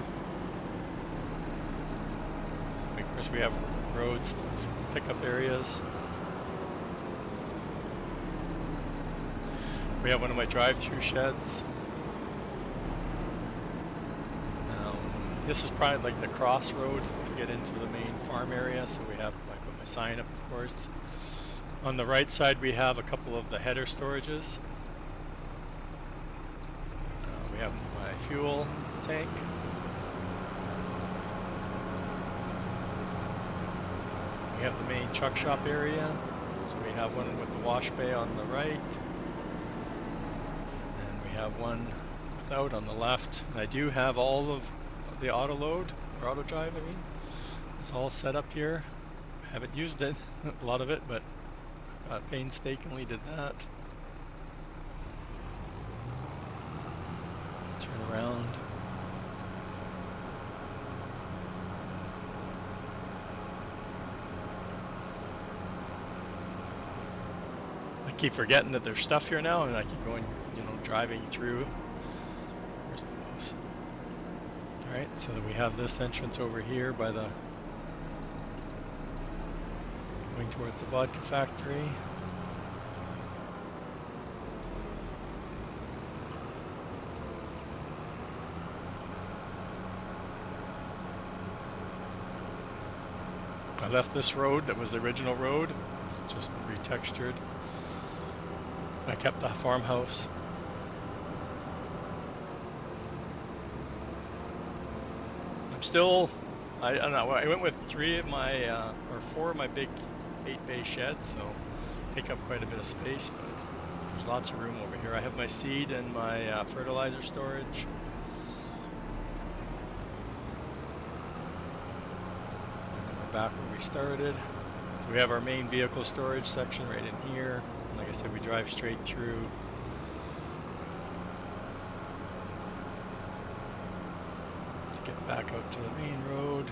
Speaker 1: Of course, we have roads, pickup areas. We have one of my drive-through sheds. This is probably like the crossroad to get into the main farm area. So I put my sign up, of course. On the right side, we have a couple of the header storages. We have my fuel tank. We have the main truck shop area. So we have one with the wash bay on the right. And we have one without on the left. And I do have all of the auto load, or auto drive, I mean. It's all set up here. I haven't used it, a lot of it, but painstakingly did that. Turn around. I keep forgetting that there's stuff here now, and I keep going, driving through. Where's my mouse? All right, so then we have this entrance over here by the going towards the vodka factory. I left this road that was the original road. It's just retextured. I kept the farmhouse. I'm still, I don't know, I went with 4 of my big 8-bay sheds, so take up quite a bit of space, but there's lots of room over here. I have my seed and my fertilizer storage. And then we're back where we started. So we have our main vehicle storage section right in here. And like I said, we drive straight through. To get back out to the main road.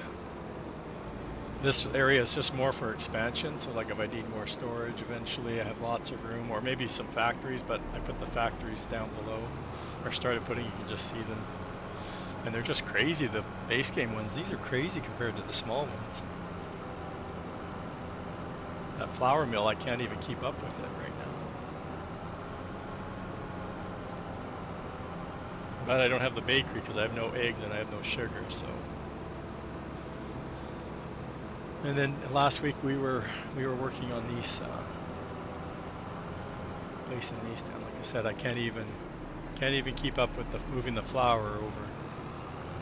Speaker 1: This area is just more for expansion, so like if I need more storage eventually, I have lots of room, or maybe some factories, but I put the factories down below, or started putting, you can just see them. And they're just crazy, the base game ones, these are crazy compared to the small ones. That flour mill, I can't even keep up with it right now. But I don't have the bakery because I have no eggs and I have no sugar, so. And then last week we were working on these, placing these down. Like I said, I can't even keep up with the moving the flour over.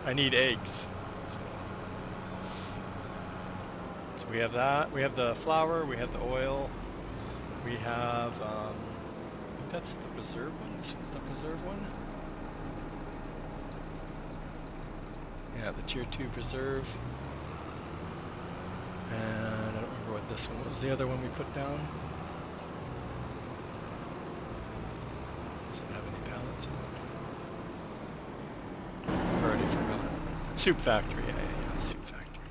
Speaker 1: I need eggs. So we have that. We have the flour. We have the oil. We have. I think that's the preserve one. This one's the preserve one. Yeah, the tier 2 preserve. And I don't remember what this one was. The other one we put down. Doesn't have any pallets in it. I've already forgot. Soup factory. Yeah, soup factory.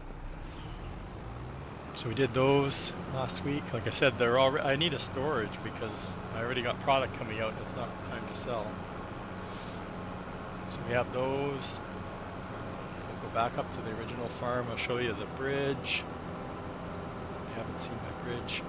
Speaker 1: So we did those last week. Like I said, they're all. I need a storage because I already got product coming out and it's not time to sell. So we have those. We'll go back up to the original farm. I'll show you the bridge. If you haven't seen my bridge.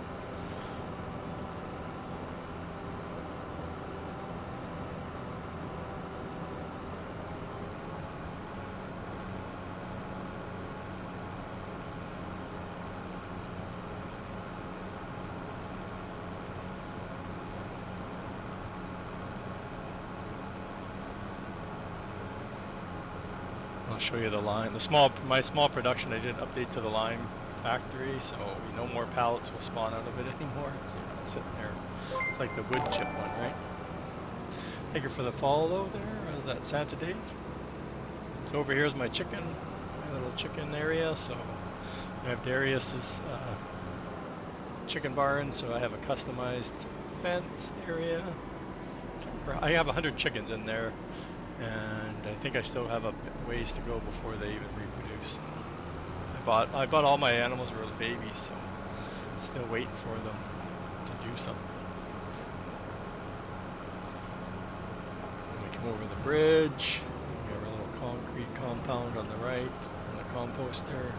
Speaker 1: I'll show you the line. My small production, I did an update to the lime factory, so no more pallets will spawn out of it anymore. So you're not sitting there. It's like the wood chip one, right? Thank you for the follow there. Is that Santa Dave? So over here is my little chicken area. So I have Darius's chicken barn, so I have a customized fenced area. I have 100 chickens in there. And I think I still have a ways to go before they even reproduce. So I bought all my animals were babies, so I'm still waiting for them to do something. And we come over the bridge. We have our little concrete compound on the right, and the composter.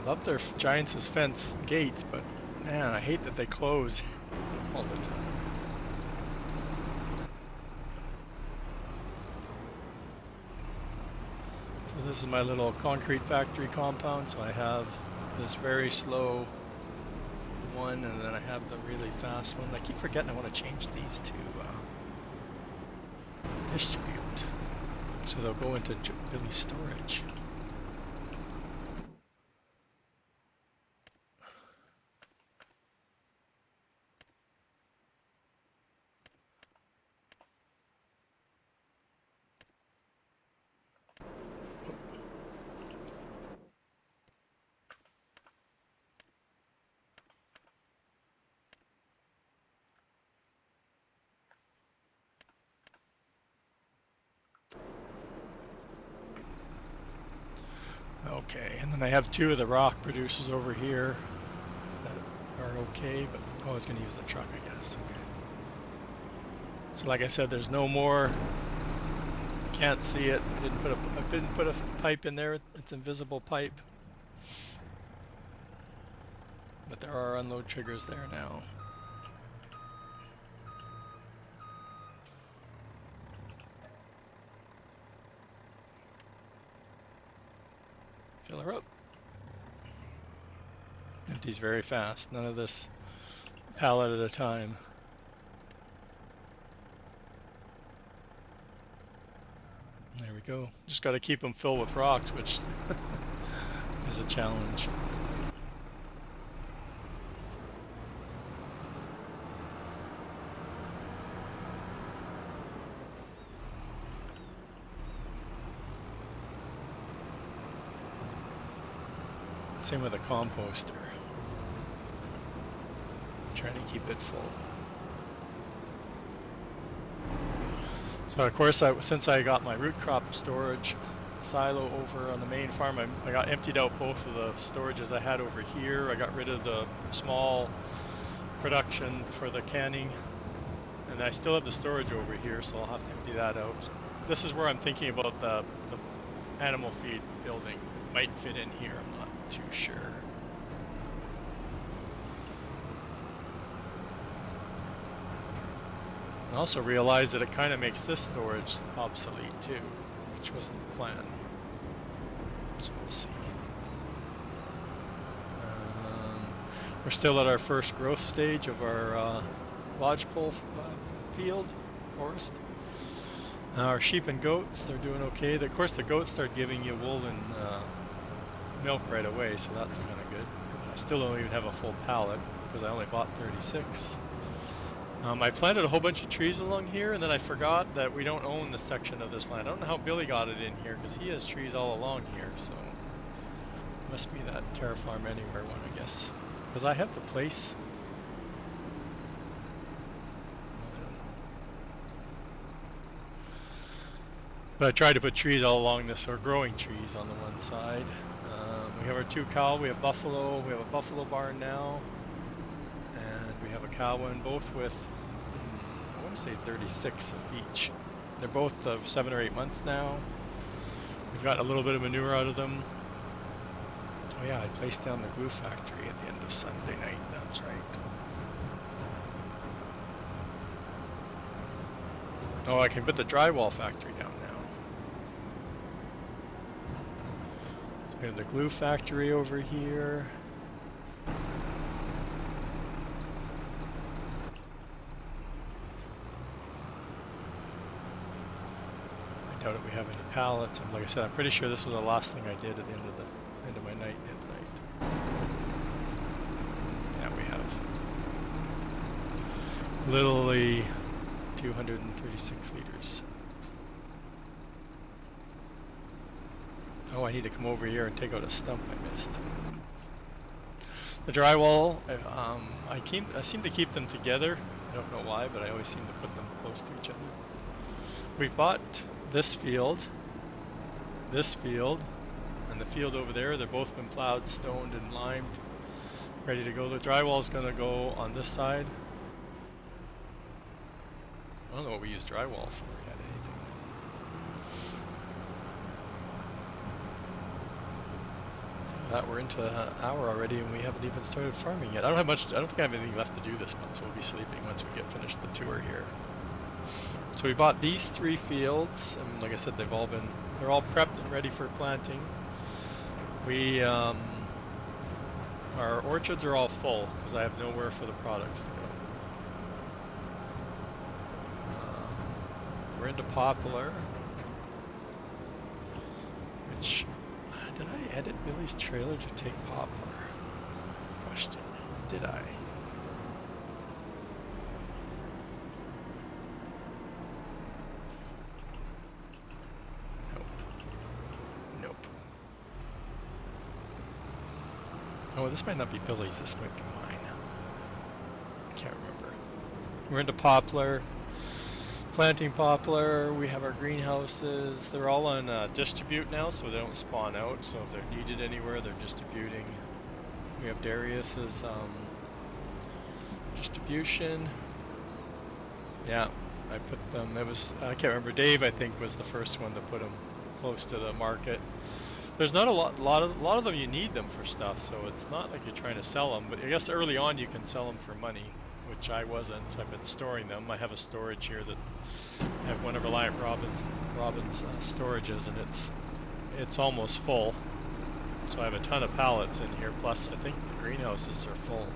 Speaker 1: Love their Giants' fence gates, but man, I hate that they close all the time. So this is my little concrete factory compound. So I have this very slow one, and then I have the really fast one. I keep forgetting I want to change these to distribute. So they'll go into Billy's storage. Okay, and then I have two of the rock producers over here that are okay, but I was going to use the truck, I guess. Okay. So like I said, there's no more. Can't see it. I didn't put a pipe in there. It's invisible pipe, but there are unload triggers there now. Fill her up. Empties very fast. None of this pallet at a time. There we go. Just got to keep them filled with rocks, which is a challenge. Same with a composter. Trying to keep it full. So of course, since I got my root crop storage silo over on the main farm, I got emptied out both of the storages I had over here. I got rid of the small production for the canning, and I still have the storage over here, so I'll have to empty that out. This is where I'm thinking about the animal feed building. It might fit in here, I'm not too sure. I also realized that it kind of makes this storage obsolete too, which wasn't the plan. So we'll see. We're still at our first growth stage of our lodgepole field, forest. Our sheep and goats, they're doing okay. Of course, the goats start giving you wool and milk right away, so that's kind of good. I still don't even have a full pallet because I only bought 36. I planted a whole bunch of trees along here, and then I forgot that we don't own this section of this land. I don't know how Billy got it in here because he has trees all along here, so it must be that Terra Farm Anywhere one, I guess. Because I have the place. I don't know. But I tried to put trees all along this, or growing trees on the one side. We have our two cow. We have buffalo. We have a buffalo barn now, and we have a cow one, both with I want to say 36 of each. They're both 7 or 8 months now. We've got a little bit of manure out of them. Oh yeah, I placed down the glue factory at the end of Sunday night. That's right. Oh, I can put the drywall factory down now. So we have the glue factory over here. I doubt if we have any pallets. And like I said, I'm pretty sure this was the last thing I did at the end of my night the other night. Yeah, we have literally 236 liters. Oh, I need to come over here and take out a stump I missed. The drywall, I seem to keep them together. I don't know why, but I always seem to put them close to each other. We've bought this field, and the field over there. They've both been plowed, stoned, and limed, ready to go. The drywall is going to go on this side. I don't know what we use drywall for yet, anything. That we're into an hour already, and we haven't even started farming yet. I don't think I have anything left to do this month, so we'll be sleeping once we get finished the tour here. So we bought these 3 fields, and like I said, they're all prepped and ready for planting. Our orchards are all full because I have nowhere for the products to go. we're into Poplar, which, did I edit Billy's trailer to take Poplar? Question. Did I? Nope. Nope. Oh, this might not be Billy's, this might be mine. I can't remember. We're into Poplar. Planting poplar, we have our greenhouses. They're all on distribute now, so they don't spawn out. So if they're needed anywhere, they're distributing. We have Darius's distribution. Yeah, I put them. It was I can't remember. Dave, I think, was the first one to put them close to the market. There's not a lot of them. You need them for stuff, so it's not like you're trying to sell them. But I guess early on you can sell them for money, which I wasn't. I've been storing them. I have a storage here that I have one of Reliant Robin's storages, and it's almost full. So I have a ton of pallets in here. Plus, I think the greenhouses are full,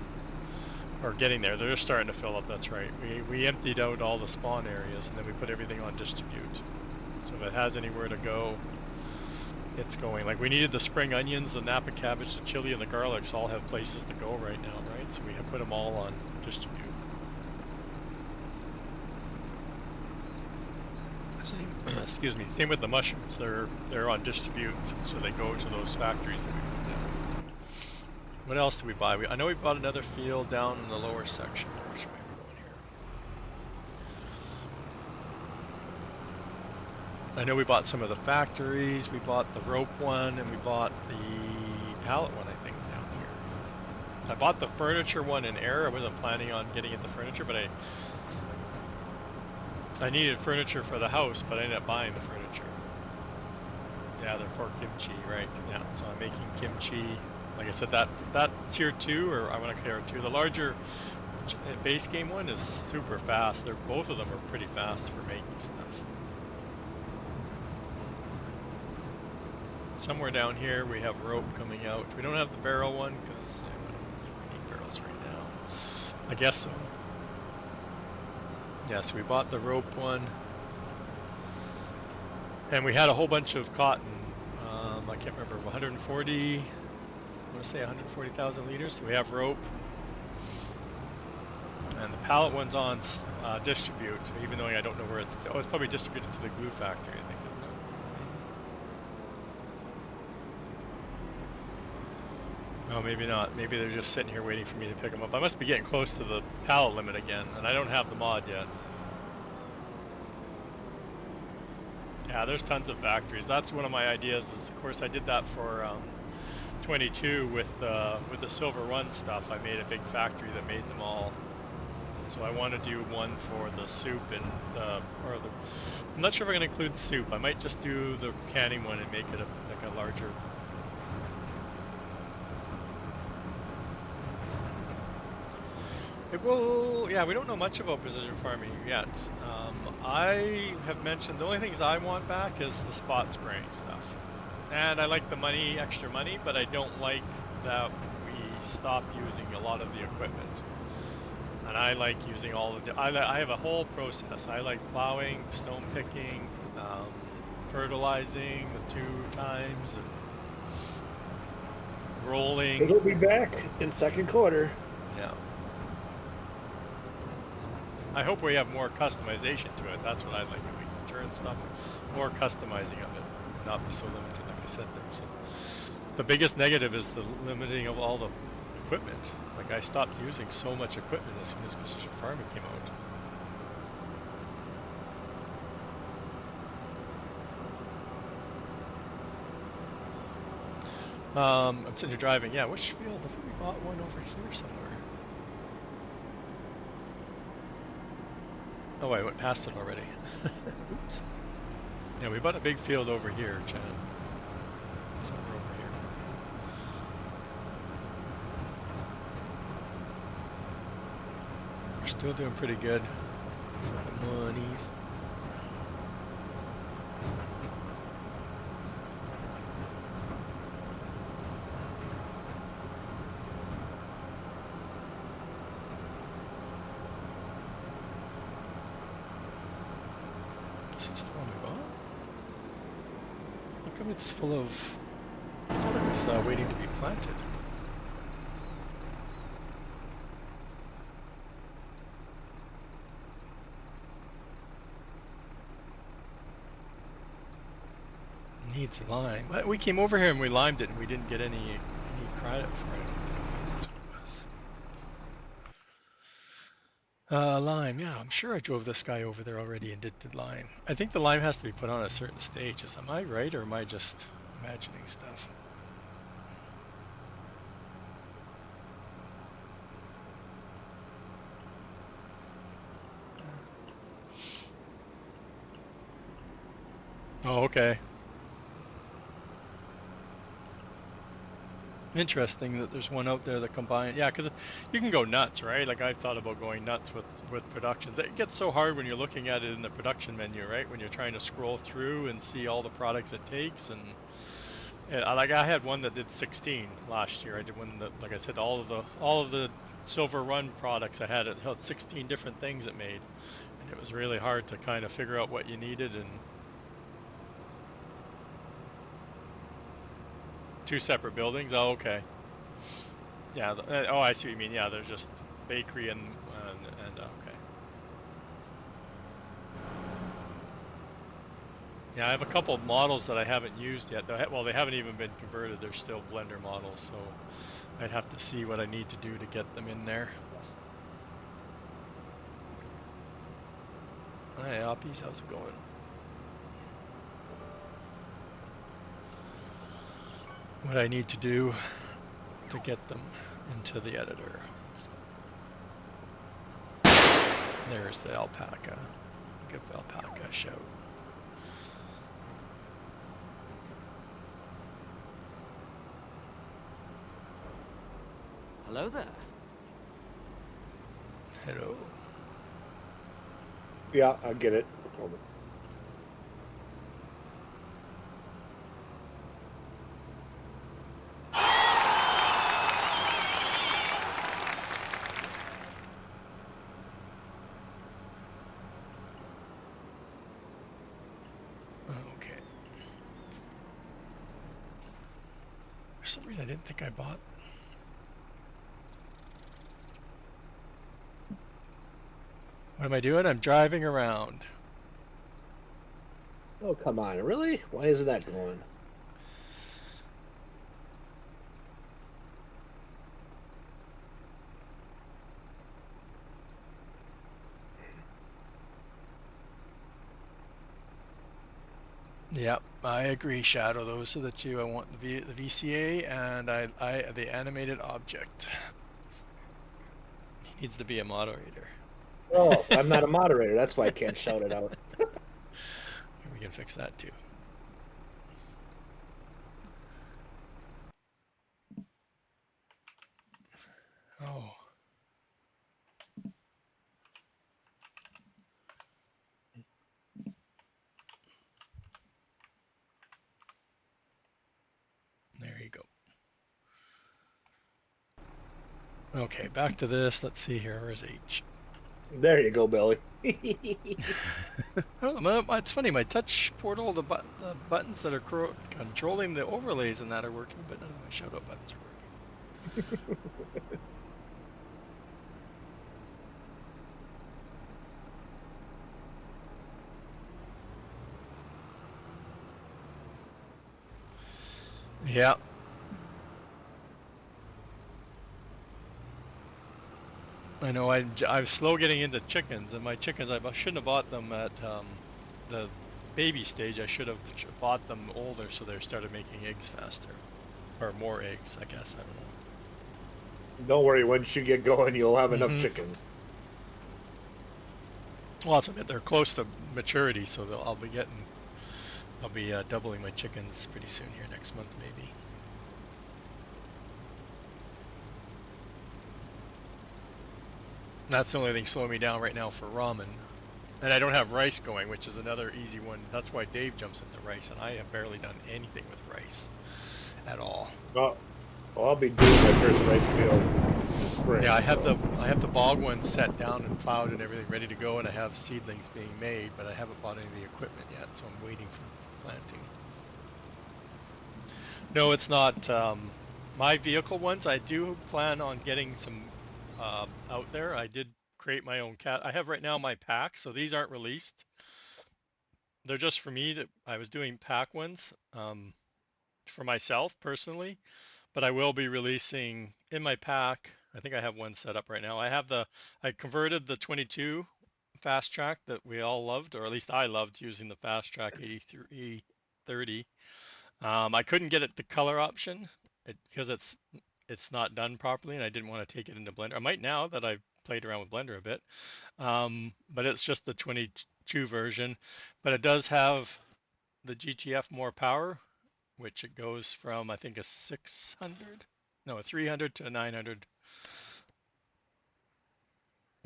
Speaker 1: or getting there. They're just starting to fill up. That's right. We emptied out all the spawn areas, and then we put everything on distribute. So if it has anywhere to go, it's going. Like we needed the spring onions, the Napa cabbage, the chili, and the garlics all have places to go right now, right? So we have put them all on distribute. Same, excuse me. Same with the mushrooms. They're on distribute, so they go to those factories that we put down. What else did we buy? I know we bought another field down in the lower section. Which way are we going here? I know we bought some of the factories. We bought the rope one, and we bought the pallet one, I think, down here. I bought the furniture one in air. I wasn't planning on getting into furniture, but I needed furniture for the house, but I ended up buying the furniture. Yeah, they're for kimchi, right? Yeah, so I'm making kimchi. Like I said, that tier 2, or I want to tier 2, the larger base game one is super fast. Both of them are pretty fast for making stuff. Somewhere down here we have rope coming out. We don't have the barrel one because we don't need barrels right now. I guess so. Yeah, so we bought the rope one. And we had a whole bunch of cotton. I can't remember, 140, I want to say 140,000 liters. So we have rope. And the pallet one's on distribute, even though I don't know where it's probably distributed to the glue factory, I think, isn't it? Oh, maybe not. Maybe they're just sitting here waiting for me to pick them up. I must be getting close to the pallet limit again, and I don't have the mod yet. Yeah, there's tons of factories. That's one of my ideas. Is of course I did that for 22 with the Silver Run stuff. I made a big factory that made them all. So I want to do one for the soup and I'm not sure if I'm going to include soup. I might just do the canning one and make it like a larger. It will, yeah, we don't know much about precision farming yet. I have mentioned the only things I want back is the spot spraying stuff. And I like the extra money, but I don't like that we stop using a lot of the equipment. And I like using all of the, I have a whole process. I like plowing, stone picking, fertilizing the 2 times, and rolling.
Speaker 2: It'll be back in second quarter.
Speaker 1: Yeah. I hope we have more customization to it. That's what I'd like. If we can turn stuff, more customizing of it, not be so limited. Like I said, the biggest negative is the limiting of all the equipment. Like I stopped using so much equipment as soon as precision farming came out. I'm sitting here driving. Yeah, which field? I think we bought one over here somewhere. Oh, I went past it already. Oops. Yeah, we bought a big field over here, Chad. Somewhere over here. We're still doing pretty good for the monies. Is this the one we bought? How come it's full of... I thought it was waiting to be planted. Needs lime. We came over here and we limed it and we didn't get any credit for it. I don't think. That's what it was. Lime, yeah, I'm sure I drove this guy over there already and did the lime. I think the lime has to be put on a certain stage. Am I right or am I just imagining stuff? Oh, okay. Interesting that there's one out there that combine. Yeah, because you can go nuts, right? Like I've thought about going nuts with production. It gets so hard when you're looking at it in the production menu, right? When you're trying to scroll through and see all the products it takes, and like I had one that did 16 last year. I did one that, like I said, all of the Silver Run products I had, it had 16 different things it made, and it was really hard to kind of figure out what you needed. And two separate buildings. Oh, okay. Yeah. Oh, I see what you mean. Yeah, there's just bakery and okay. Yeah, I have a couple of models that I haven't used yet. Well, they haven't even been converted. They're still Blender models, so I'd have to see what I need to do to get them in there. Hi, Oppies, how's it going? What I need to do to get them into the editor. There's the alpaca. Give the alpaca a shout.
Speaker 3: Hello there.
Speaker 1: Hello.
Speaker 2: Yeah, I get it. Hold on.
Speaker 1: Okay. For some reason I didn't think I bought. What am I doing? I'm driving around.
Speaker 2: Oh, come on. Really? Why isn't that going?
Speaker 1: Yep, I agree, Shadow. Those are the two I want: the VCA and the animated object. He needs to be a moderator.
Speaker 2: Oh, I'm not a moderator. That's why I can't shout it out.
Speaker 1: We can fix that too. Oh, there you go. Okay, back to this. Let's see here. Where's H?
Speaker 2: There you go, Billy.
Speaker 1: Oh, it's funny. My touch portal, the buttons that are controlling the overlays and that are working, but none of my shout out buttons are working. Yeah. I know I'm slow getting into chickens, and my chickens, I shouldn't have bought them at the baby stage. I should have bought them older so they started making eggs faster, or more eggs, I guess. I don't
Speaker 2: Don't worry. Once you get going, you'll have
Speaker 1: know.
Speaker 2: enough chickens.
Speaker 1: Well, that's what they're close to maturity, so I'll be doubling my chickens pretty soon here next month, maybe. That's the only thing slowing me down right now for ramen. And I don't have rice going, which is another easy one. That's why Dave jumps into rice, and I have barely done anything with rice at all.
Speaker 2: Well, I'll be doing my first rice meal the
Speaker 1: Yeah,
Speaker 2: spring.
Speaker 1: I have the bog one set down and plowed and everything ready to go, and I have seedlings being made, but I haven't bought any of the equipment yet, so I'm waiting for planting. No, it's not. My vehicle ones, I do plan on getting some out there. I did create my own cat. I have right now my packs, so these aren't released. They're just for me. I was doing pack ones for myself personally, but I will be releasing in my pack. I think I have one set up right now. I converted the 22 fast track that we all loved, or at least I loved using the fast track 8330. I couldn't get it the color option because it's not done properly, and I didn't want to take it into Blender. I might now that I've played around with Blender a bit, but it's just the 22 version. But it does have the GTF more power, which it goes from I think a 600, no, a 300 to a 900,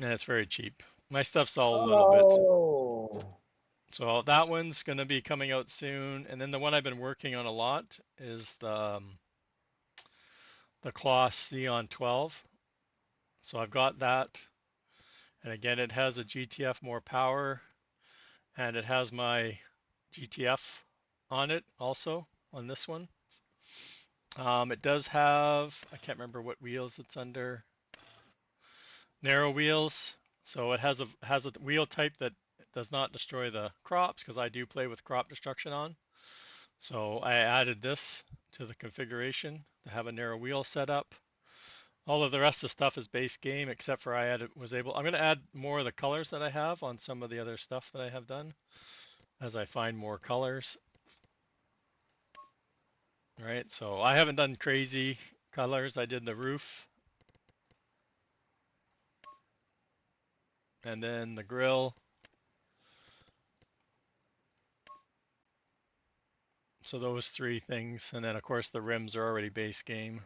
Speaker 1: and it's very cheap. My stuff's all a little bit.
Speaker 2: Oh.
Speaker 1: So that one's going to be coming out soon, and then the one I've been working on a lot is the Kloss Xeon 12. So I've got that, and again, it has a GTF more power, and it has my GTF on it also on this one. It does have, I can't remember what wheels it's under, narrow wheels. So it has a wheel type that does not destroy the crops because I do play with crop destruction on. So I added this to the configuration to have a narrow wheel setup. All of the rest of the stuff is base game except for I'm going to add more of the colors that I have on some of the other stuff that I have done as I find more colors. Right, so I haven't done crazy colors. I did the roof and then the grill. So those three things, and then of course the rims are already base game.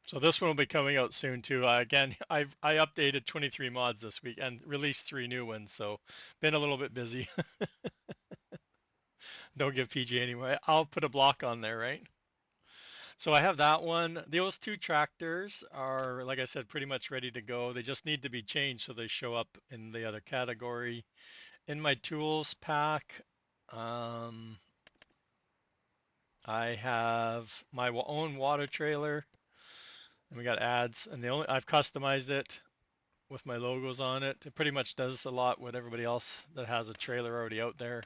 Speaker 1: So this one will be coming out soon too. Again, I updated 23 mods this week and released 3 new ones, so been a little bit busy. Don't give PG anyway. I'll put a block on there, right? So I have that one. Those 2 tractors are, like I said, pretty much ready to go. They just need to be changed so they show up in the other category. In my tools pack, um, I have my own water trailer, and we got ads, and I've customized it with my logos on it. It pretty much does a lot what everybody else that has a trailer already out there.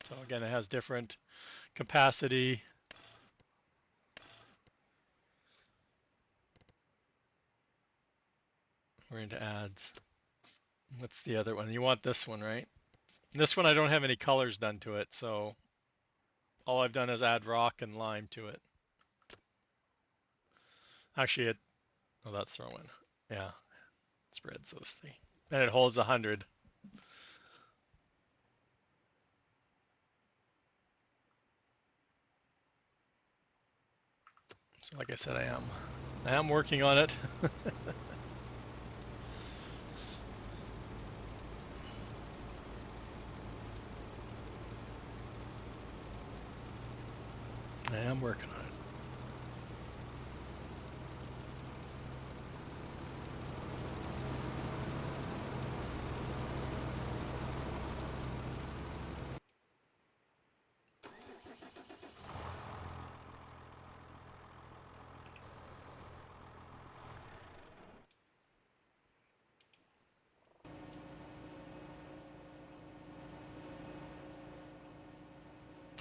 Speaker 1: So again, it has different capacity. We're into ads. What's the other one? You want this one, right? This one I don't have any colors done to it, so all I've done is add rock and lime to it. Actually, oh, that's the wrong one. Yeah, it spreads those three. And it holds 100. So like I said, I am working on it. I am working on it.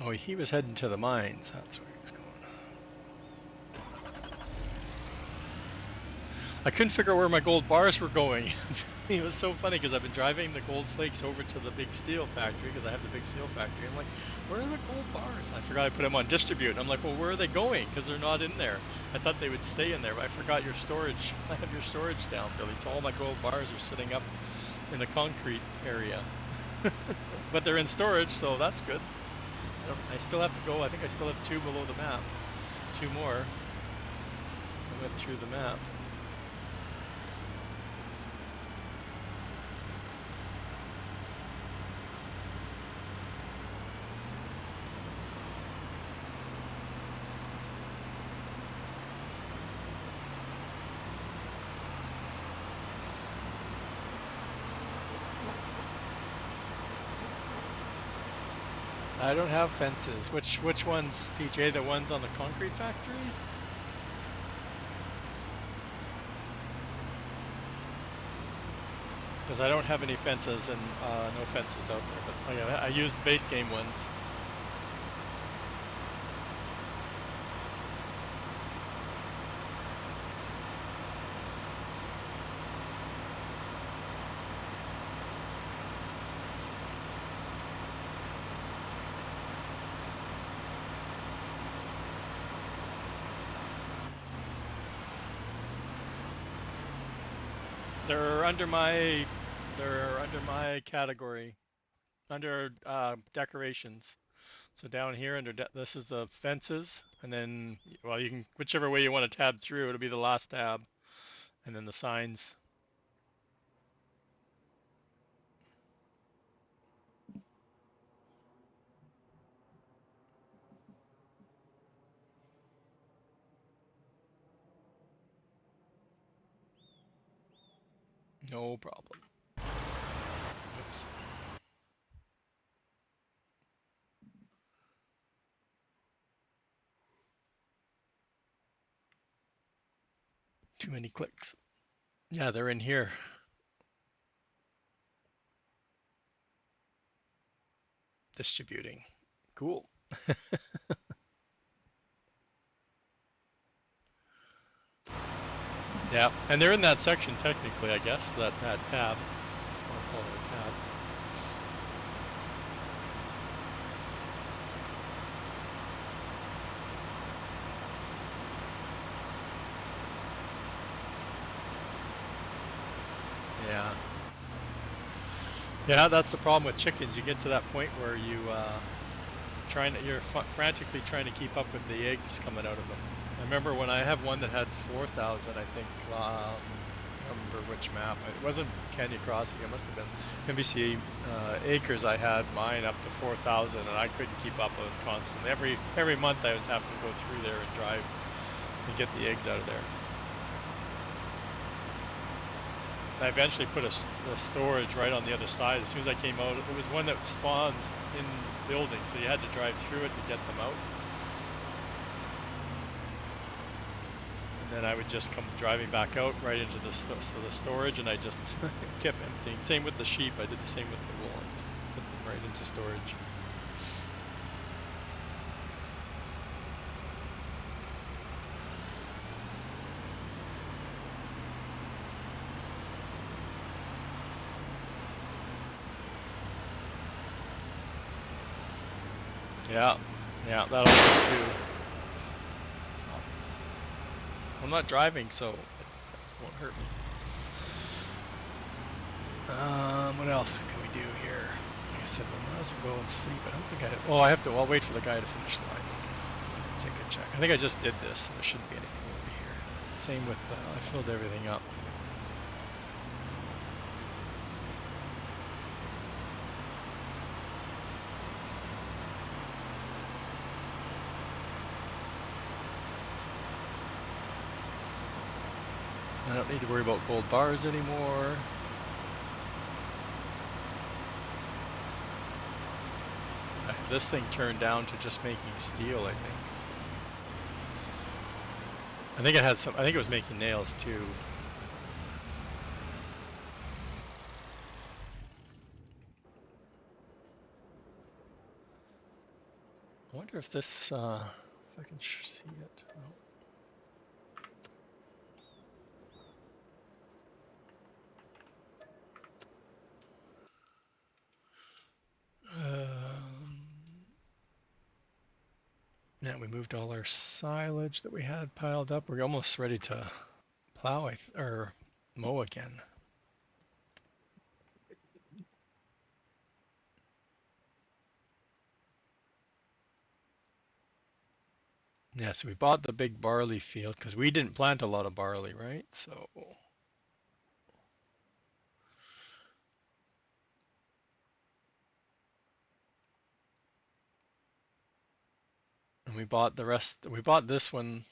Speaker 1: Oh, he was heading to the mines. That's where he was going. I couldn't figure out where my gold bars were going. It was so funny because I've been driving the gold flakes over to the big steel factory because I have the big steel factory. I'm like, where are the gold bars? And I forgot I put them on distribute. And I'm like, well, where are they going? Because they're not in there. I thought they would stay in there, but I forgot your storage. I have your storage down, Billy. So all my gold bars are sitting up in the concrete area. But they're in storage, so that's good. I still have to go. I think I still have 2 below the map. 2 more. I went through the map. I don't have fences. Which ones, PJ? The ones on the concrete factory? Because I don't have any fences and no fences out there. But I use the base game ones. They're under my they're under my category, under decorations. So down here under this is the fences, and then well you can whichever way you want to tab through, it'll be the last tab, and then the signs. No problem. Oops. Too many clicks. Yeah, they're in here. Distributing. Cool. Yeah, and they're in that section technically, I guess, that tab. I'll call it a tab. Yeah. Yeah, that's the problem with chickens. You get to that point where you're frantically trying to keep up with the eggs coming out of them. I remember when I have one that had 4,000, I think. I don't remember which map. It wasn't Canyon Crossing. It must have been NBC Acres. I had mine up to 4,000, and I couldn't keep up. I was constantly every month I was having to go through there and drive and get the eggs out of there. I eventually put a storage right on the other side. As soon as I came out, it was one that spawns in buildings, so you had to drive through it to get them out. And then I would just come driving back out right into the storage, and I just kept emptying. Same with the sheep. I did the same with the wool. I just put them right into storage. Yeah, yeah, that'll work too. I'm not driving, so it won't hurt me. What else can we do here? Like I said, we might as well go and sleep. I don't think I. Oh, I have to. I'll wait for the guy to finish lining. Take a check. I think I just did this, so there shouldn't be anything over here. Same with. I filled everything up. I don't need to worry about gold bars anymore. I have this thing turned down to just making steel, I think. I think it has some. I think it was making nails too. I wonder if this. If I can see it. No. Now we moved all our silage that we had piled up. We're almost ready to plow or mow again. Yeah, so we bought the big barley field because we didn't plant a lot of barley, right? So, and we bought the rest. We bought this one.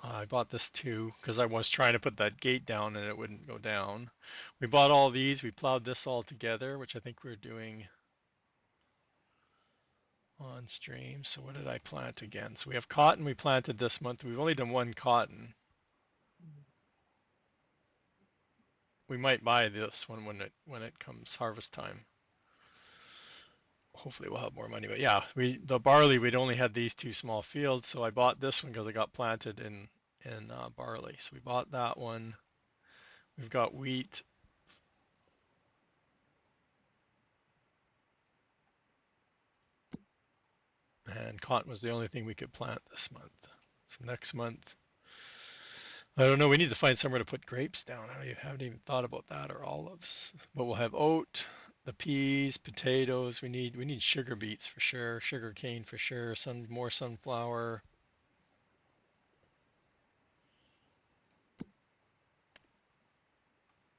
Speaker 1: I bought this too because I was trying to put that gate down and it wouldn't go down. We bought all these. We plowed this all together, which I think we're doing on stream. So what did I plant again? So we have cotton we planted this month. We've only done one cotton. We might buy this one when it comes harvest time. Hopefully we'll have more money. But yeah, the barley we'd only had these two small fields, so I bought this one because it got planted in barley. So we bought that one. We've got wheat. And cotton was the only thing we could plant this month. So next month, I don't know. We need to find somewhere to put grapes down. I haven't even thought about that, or olives. But we'll have oat, the peas, potatoes. We need sugar beets for sure, sugar cane for sure, more sunflower.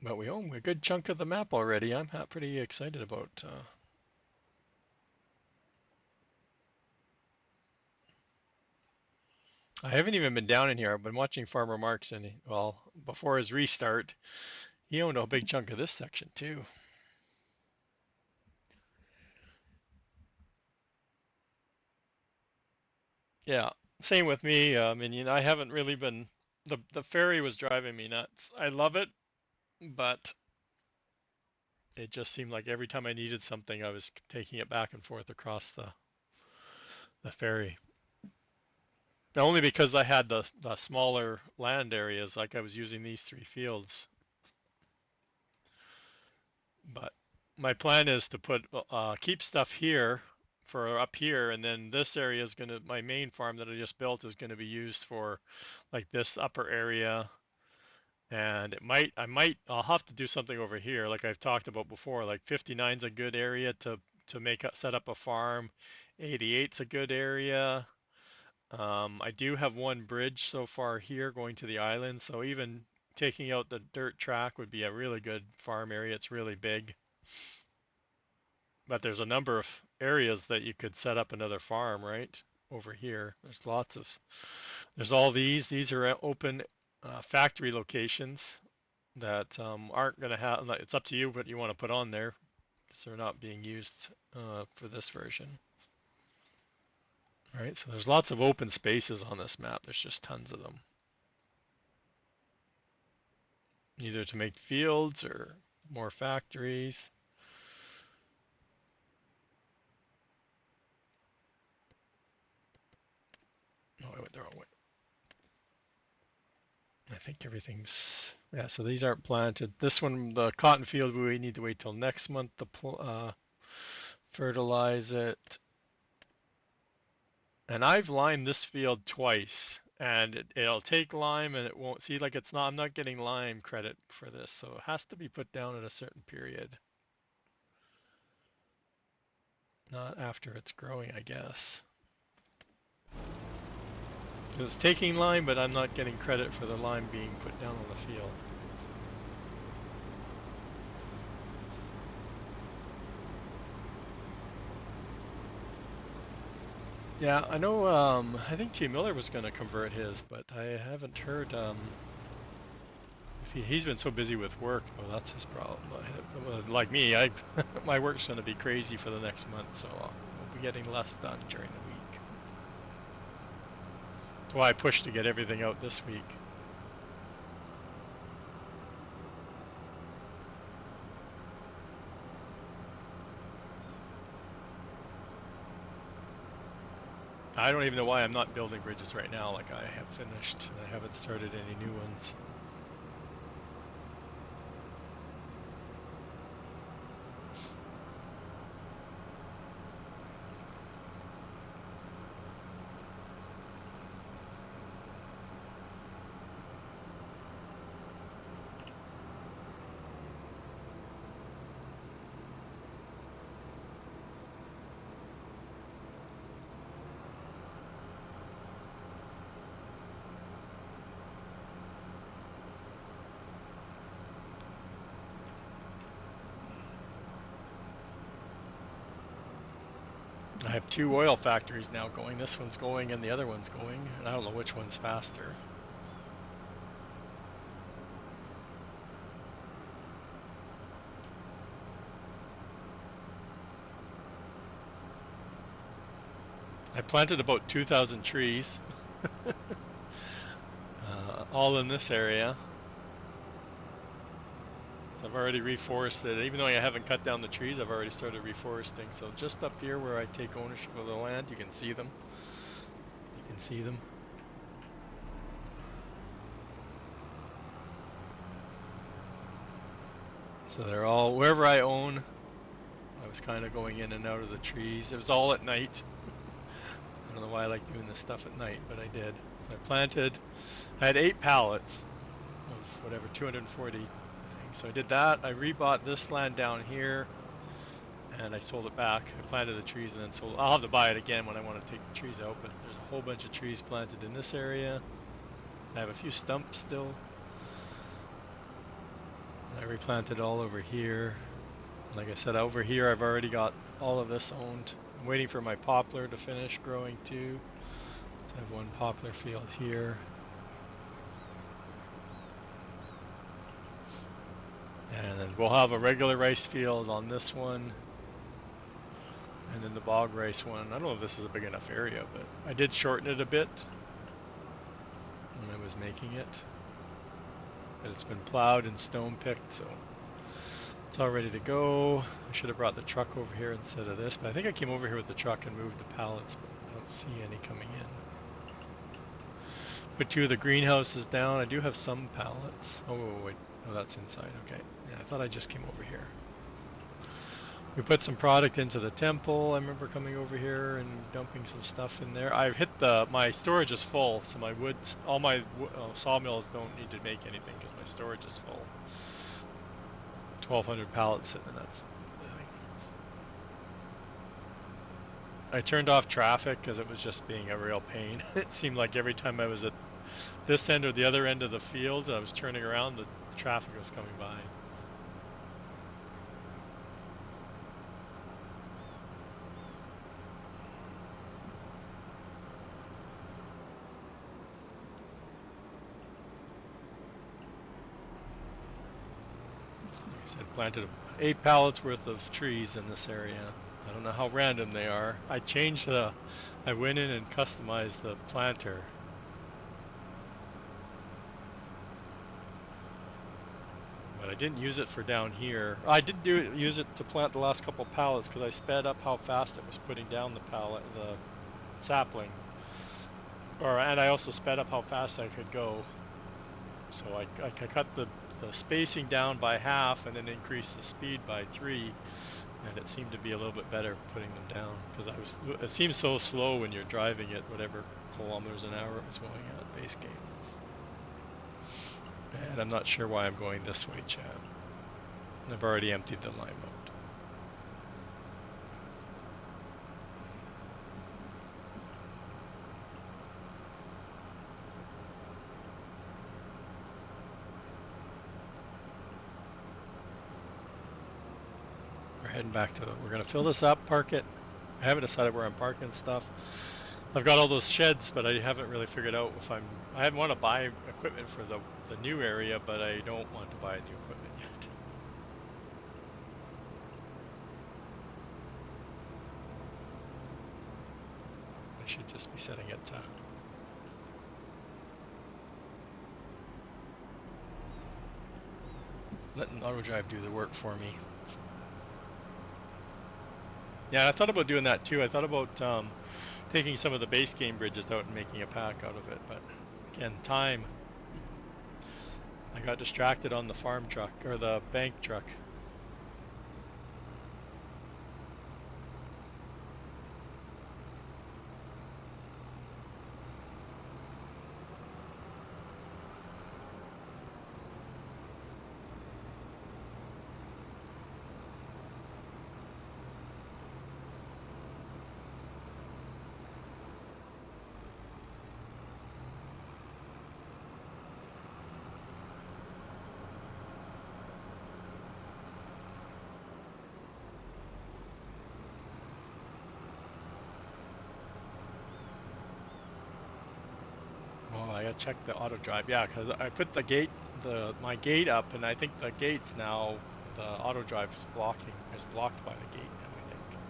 Speaker 1: But we own a good chunk of the map already. I'm pretty excited about. I haven't even been down in here. I've been watching Farmer Marks, and well, before his restart, he owned a big chunk of this section too. Yeah, same with me. I mean, I haven't really been. The ferry was driving me nuts. I love it, but it just seemed like every time I needed something, I was taking it back and forth across the ferry. Only because I had the smaller land areas, like I was using these three fields. But my plan is to keep stuff here for up here, and then this area is my main farm that I just built is gonna be used for like this upper area. And I'll have to do something over here, like I've talked about before. Like 59's a good area to set up a farm. 88's a good area. I do have one bridge so far here going to the island, so even taking out the dirt track would be a really good farm area. It's really big, but there's a number of areas that you could set up another farm right over here. There's all these are open factory locations that aren't going to have, it's up to you what you want to put on there because they're not being used for this version. All right, so there's lots of open spaces on this map. There's just tons of them, either to make fields or more factories. Oh, I went the wrong way. I think everything's, yeah, so these aren't planted. This one, the cotton field, we need to wait till next month to fertilize it. And I've limed this field twice, and it'll take lime and it won't, see, like I'm not getting lime credit for this, so it has to be put down at a certain period. Not after it's growing, I guess. It's taking lime, but I'm not getting credit for the lime being put down on the field. Yeah, I know, I think T. Miller was going to convert his, but I haven't heard, if he's been so busy with work. Well, that's his problem. Like me, my work's going to be crazy for the next month, so I'll be getting less done during the week. That's why I pushed to get everything out this week. I don't even know why I'm not building bridges right now. Like I have finished, I haven't started any new ones. I have two oil factories now going. This one's going and the other one's going, and I don't know which one's faster. I planted about 2,000 trees, all in this area. So I've already reforested. Even though I haven't cut down the trees, I've already started reforesting. So just up here where I take ownership of the land, you can see them. You can see them. So they're all, wherever I own, I was kind of going in and out of the trees. It was all at night. I don't know why I like doing this stuff at night, but I did. So I had 8 pallets of whatever, 240 things. So I did that. I rebought this land down here and I sold it back. I planted the trees and then sold it. I'll have to buy it again when I want to take the trees out, but there's a whole bunch of trees planted in this area. I have a few stumps still. I replanted all over here. Like I said, over here I've already got all of this owned. I'm waiting for my poplar to finish growing too. So I have one poplar field here. And then we'll have a regular rice field on this one. And then the bog rice one. I don't know if this is a big enough area, but I did shorten it a bit when I was making it. But it's been plowed and stone picked, so it's all ready to go. I should have brought the truck over here instead of this, but I think I came over here with the truck and moved the pallets, but I don't see any coming in. Put 2 of the greenhouses down. I do have some pallets. Oh, wait. Oh, that's inside. Okay. Yeah, I thought I just came over here. We put some product into the temple. I remember coming over here and dumping some stuff in there. I've hit my storage is full, so my wood, all my sawmills don't need to make anything because my storage is full. 1,200 pallets sitting in that thing. I turned off traffic because it was just being a real pain. It seemed like every time I was at this end or the other end of the field, I was turning around, the traffic was coming by. Like I said, planted 8 pallets worth of trees in this area. I don't know how random they are. I went in and customized the planter. But I didn't use it for down here. I did use it to plant the last couple pallets because I sped up how fast it was putting down the sapling. And I also sped up how fast I could go. So I cut the spacing down by half and then increased the speed by 3, and it seemed to be a little bit better putting them down because it seems so slow when you're driving at whatever kilometers an hour it was going at base game. And I'm not sure why I'm going this way, Chad. I've already emptied the lime out. We're heading back to we're gonna fill this up, park it. I haven't decided where I'm parking stuff. I've got all those sheds, but I haven't really figured out if I haven't want to buy equipment for the new area, but I don't want to buy new equipment yet. I should just be setting it to letting auto drive do the work for me. Yeah, I thought about doing that too. I thought about taking some of the base game bridges out and making a pack out of it, but again, time. I got distracted on the farm truck or the bank truck. Oh, I gotta check the auto drive. Yeah, because I put my gate up, and I think the gate's now the auto drive is blocked by the gate now. I think.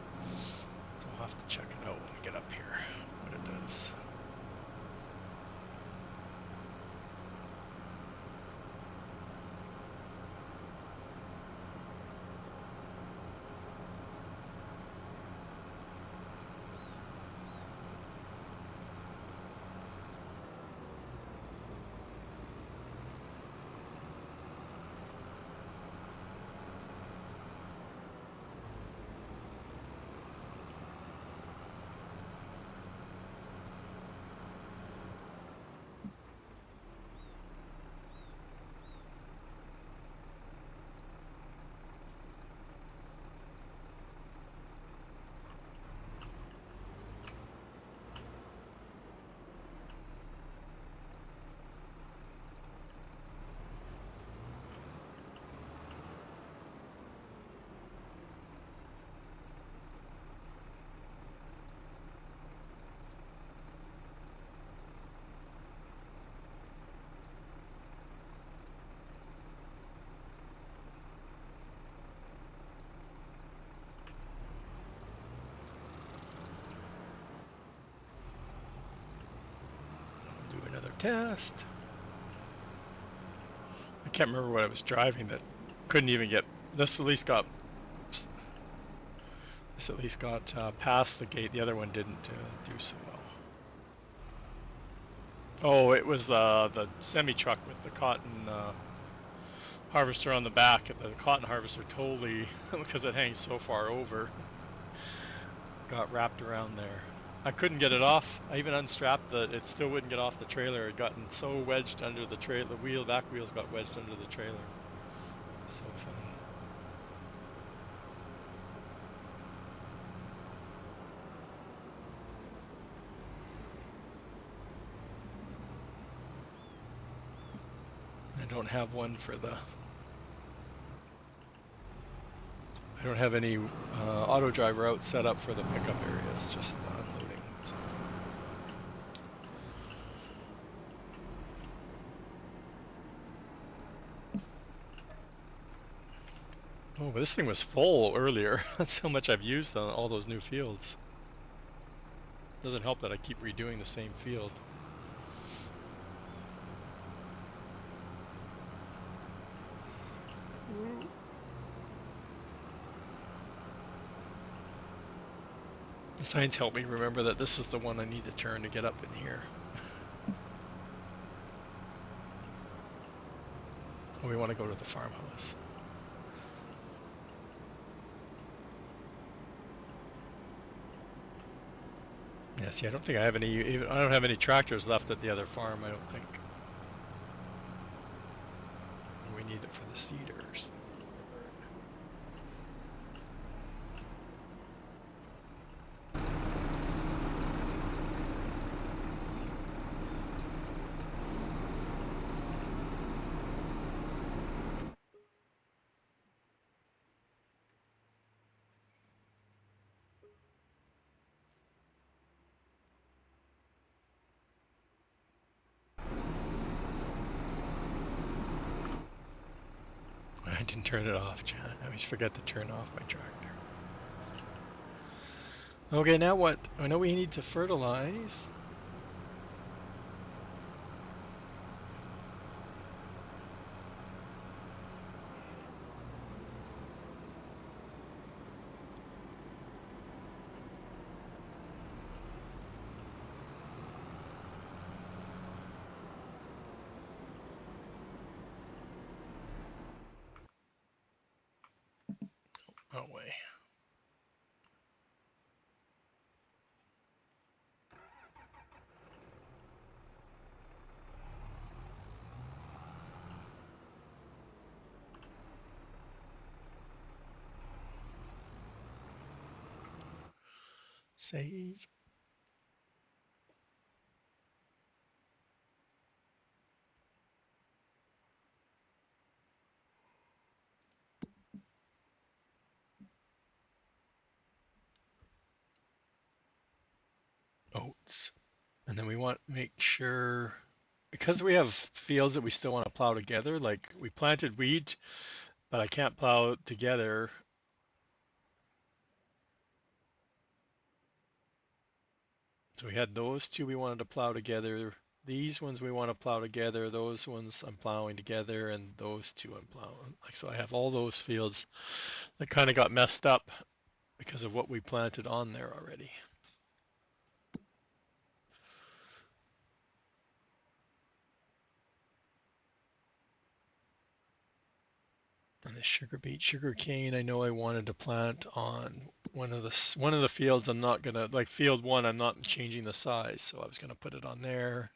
Speaker 1: So I'll have to check it out when we get up here, what it does. We'll do another test. I can't remember what I was driving that couldn't even get, this at least got, past the gate. The other one didn't do so well. Oh, it was the semi truck with the cotton harvester on the back. The cotton harvester totally, because it hangs so far over, got wrapped around there. I couldn't get it off. I even unstrapped it still wouldn't get off the trailer. It had gotten so wedged under the trailer. The back wheels got wedged under the trailer. So funny. I don't have one for the. I don't have any auto drive routes set up for the pickup areas. Just unloading. So. Oh, but this thing was full earlier. That's how much I've used on all those new fields. Doesn't help that I keep redoing the same field. The signs help me remember that this is the one I need to turn to get up in here. Oh, we want to go to the farmhouse. Yeah, see, I don't think I have any. I don't have any tractors left at the other farm. I don't think. We need it for the cedars. I didn't turn it off, John. I always forget to turn off my tractor. Okay, now what? I know we need to fertilize. Oh, way. Save. Oats. And then we want to make sure, because we have fields that we still want to plow together, like we planted wheat, but I can't plow together. So we had those two we wanted to plow together. These ones we want to plow together. Those ones I'm plowing together, and those two I'm plowing. Like so, I have all those fields that kind of got messed up because of what we planted on there already. And the sugar beet, sugar cane, I know I wanted to plant on one of the fields. I'm not gonna like field one. I'm not changing the size, so I was gonna put it on there.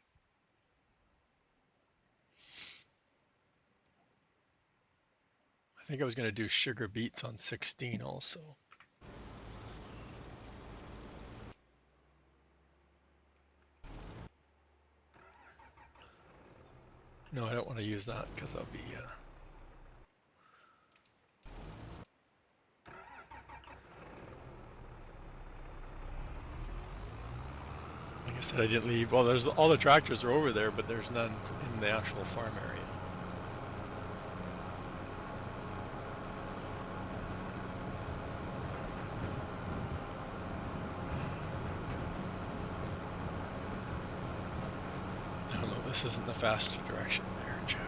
Speaker 1: I think I was gonna do sugar beets on 16 also. No, I don't want to use that because I'll be like I said, I didn't leave. Well, there's all the tractors are over there, but there's none in the actual farm area. I don't know. This isn't the faster direction there, Chad.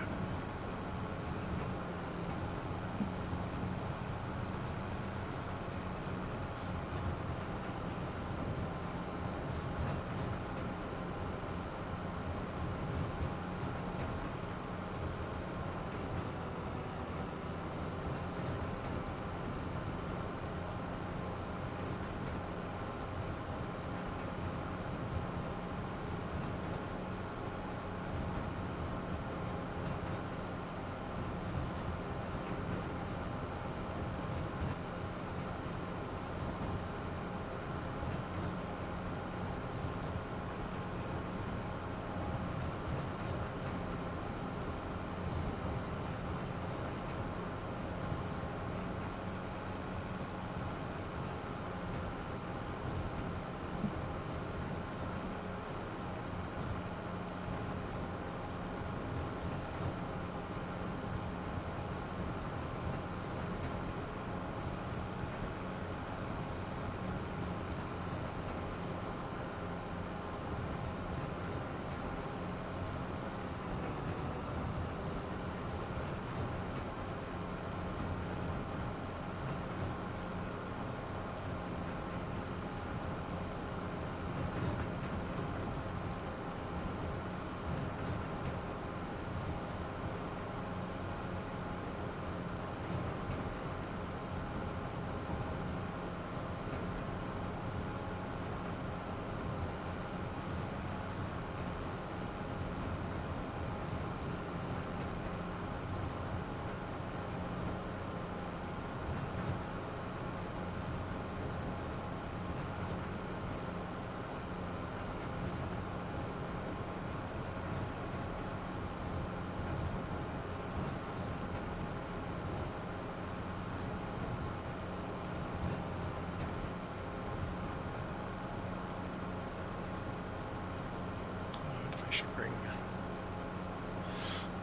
Speaker 1: If I should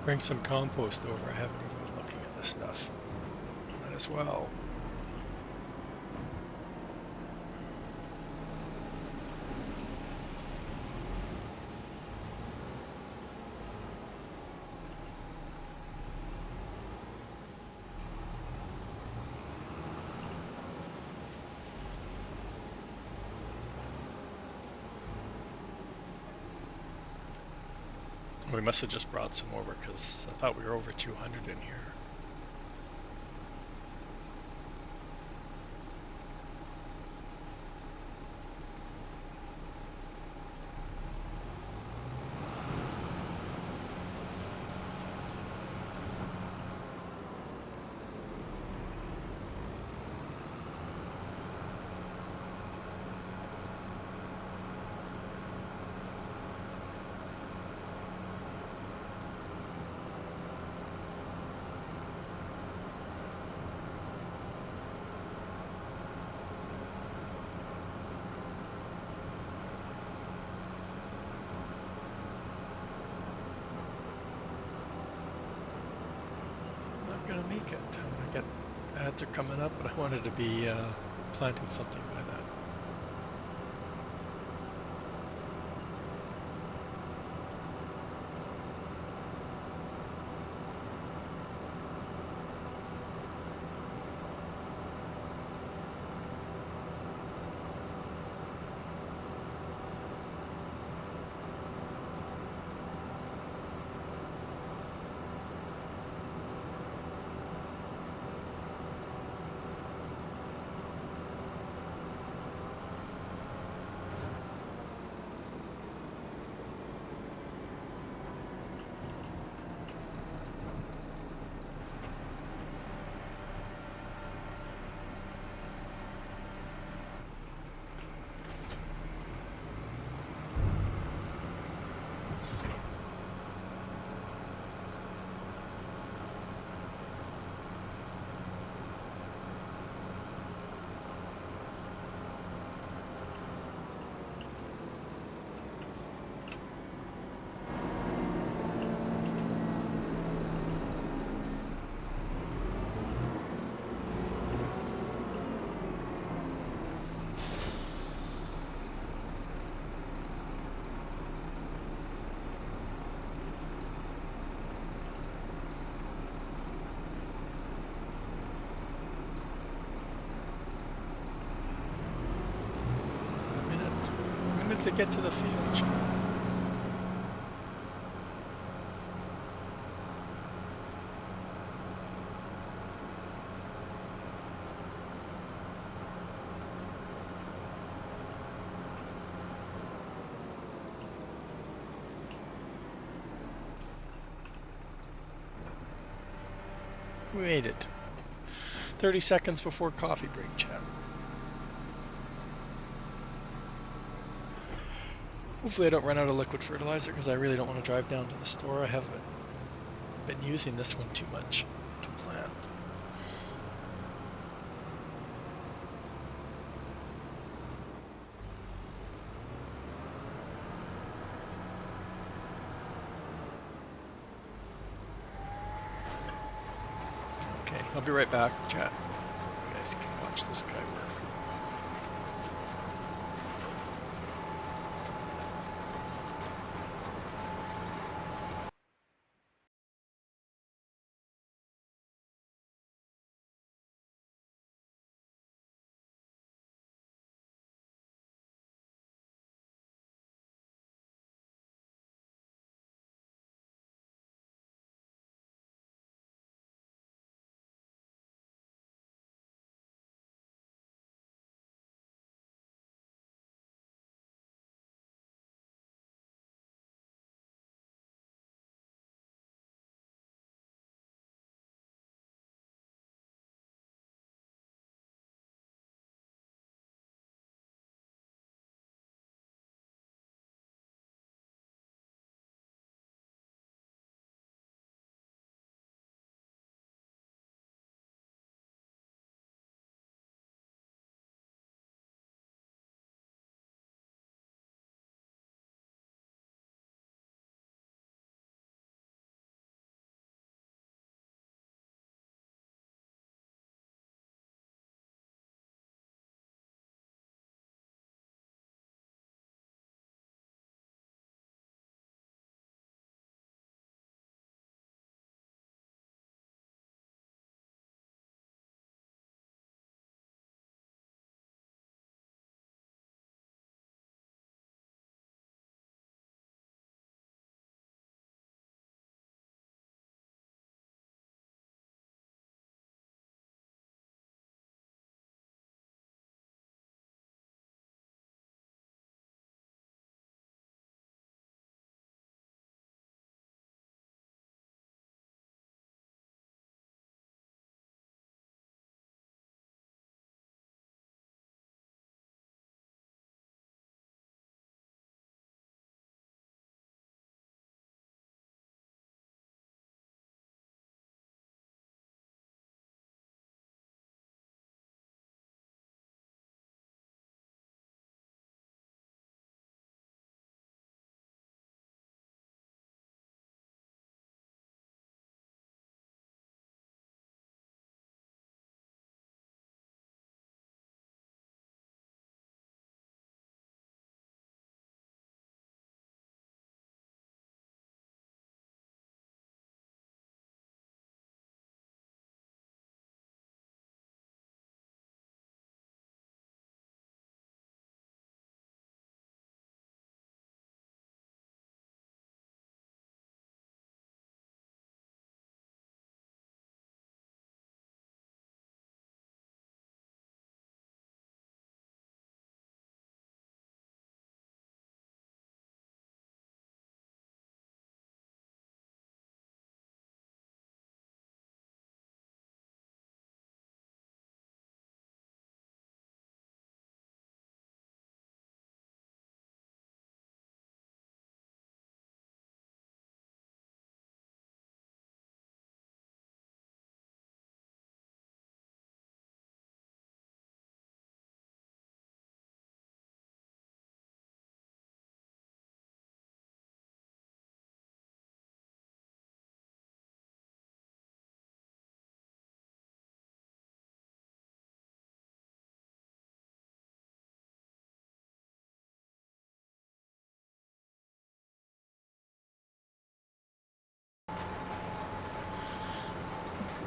Speaker 1: bring some compost over. I haven't even been looking at this stuff. Might as well. We must have just brought some over because I thought we were over 200 in here. Not gonna make it. I got ads are coming up, but I wanted to be planting something by then. truck to get to the field, Chad. We made it. 30 seconds before coffee break, Chad. Hopefully I don't run out of liquid fertilizer because I really don't want to drive down to the store. I haven't been using this one too much to plant. Okay, I'll be right back, chat. You guys can watch this guy work.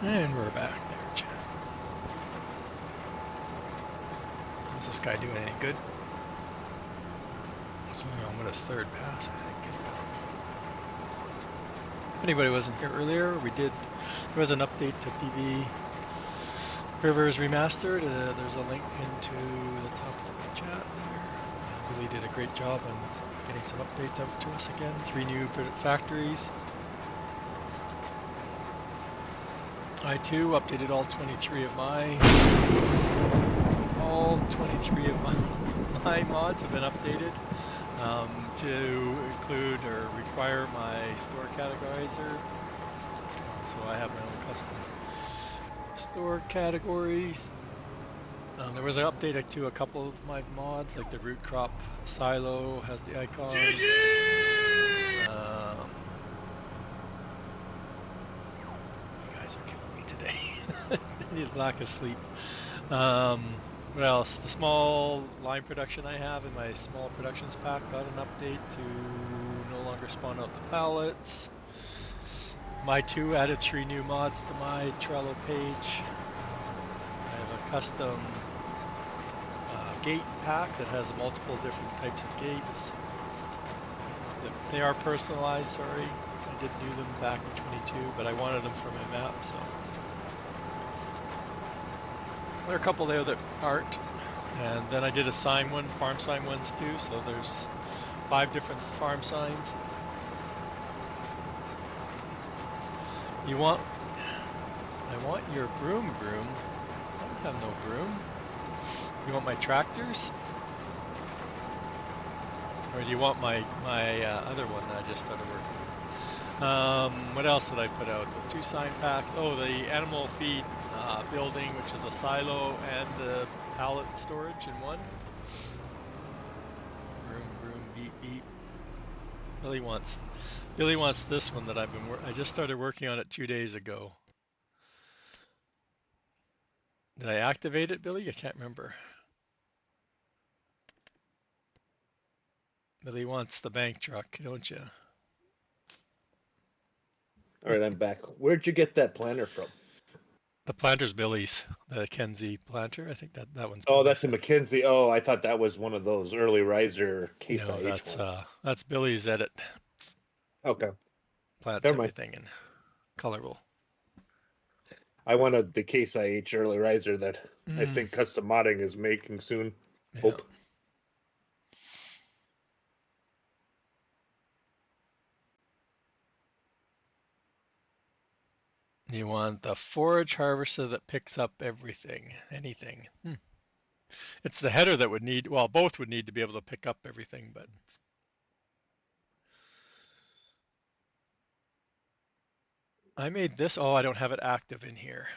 Speaker 1: And we're back there, chat. Is this guy doing any good? about his third pass, I think. If anybody wasn't here earlier, there was an update to PV Rivers Remastered. There's a link into the top of the chat there. Billy did a great job on getting some updates out to us again. 3 new factories. I too updated all 23 of my mods have been updated to include or require my store categorizer. So I have my own custom store categories. There was an update to a couple of my mods, like the root crop silo has the icons. You guys are killing me today. I need lack of sleep. What else? The small line production I have in my small productions pack got an update to no longer spawn out the pallets. My 2 added 3 new mods to my Trello page. I have a custom gate pack that has multiple different types of gates. They are personalized, sorry. I did do them back in 22, but I wanted them for my map, so. There are a couple there that aren't. And then I did a sign one, farm sign ones too, so there's 5 different farm signs. I want your broom. I don't have no broom. You want my tractors? Or do you want my other one that I just started working on? What else did I put out? The 2 sign packs. Oh, the animal feed building, which is a silo and the pallet storage in one. Broom, beep, beep. Billy wants this one that I just started working on it 2 days ago. Did I activate it, Billy? I can't remember. Billy wants the bank truck, don't you?
Speaker 2: All right, I'm back. Where'd you get that planter from?
Speaker 1: The planter's Billy's, the Kenzie planter. I think that one's
Speaker 2: Oh,
Speaker 1: Billy's.
Speaker 2: that's a McKinsey. Oh, I thought that was one of those early riser Case
Speaker 1: No,
Speaker 2: IH ones.
Speaker 1: that's Billy's edit.
Speaker 2: Okay,
Speaker 1: Plants
Speaker 2: never mind.
Speaker 1: everything in colorable.
Speaker 2: I wanted the Case IH early riser that I think custom modding is making soon.
Speaker 1: Yeah.
Speaker 2: Hope.
Speaker 1: You want the forage harvester that picks up everything, anything. It's the header that would need, well, both would need to be able to pick up everything, but. I made this, oh, I don't have it active in here.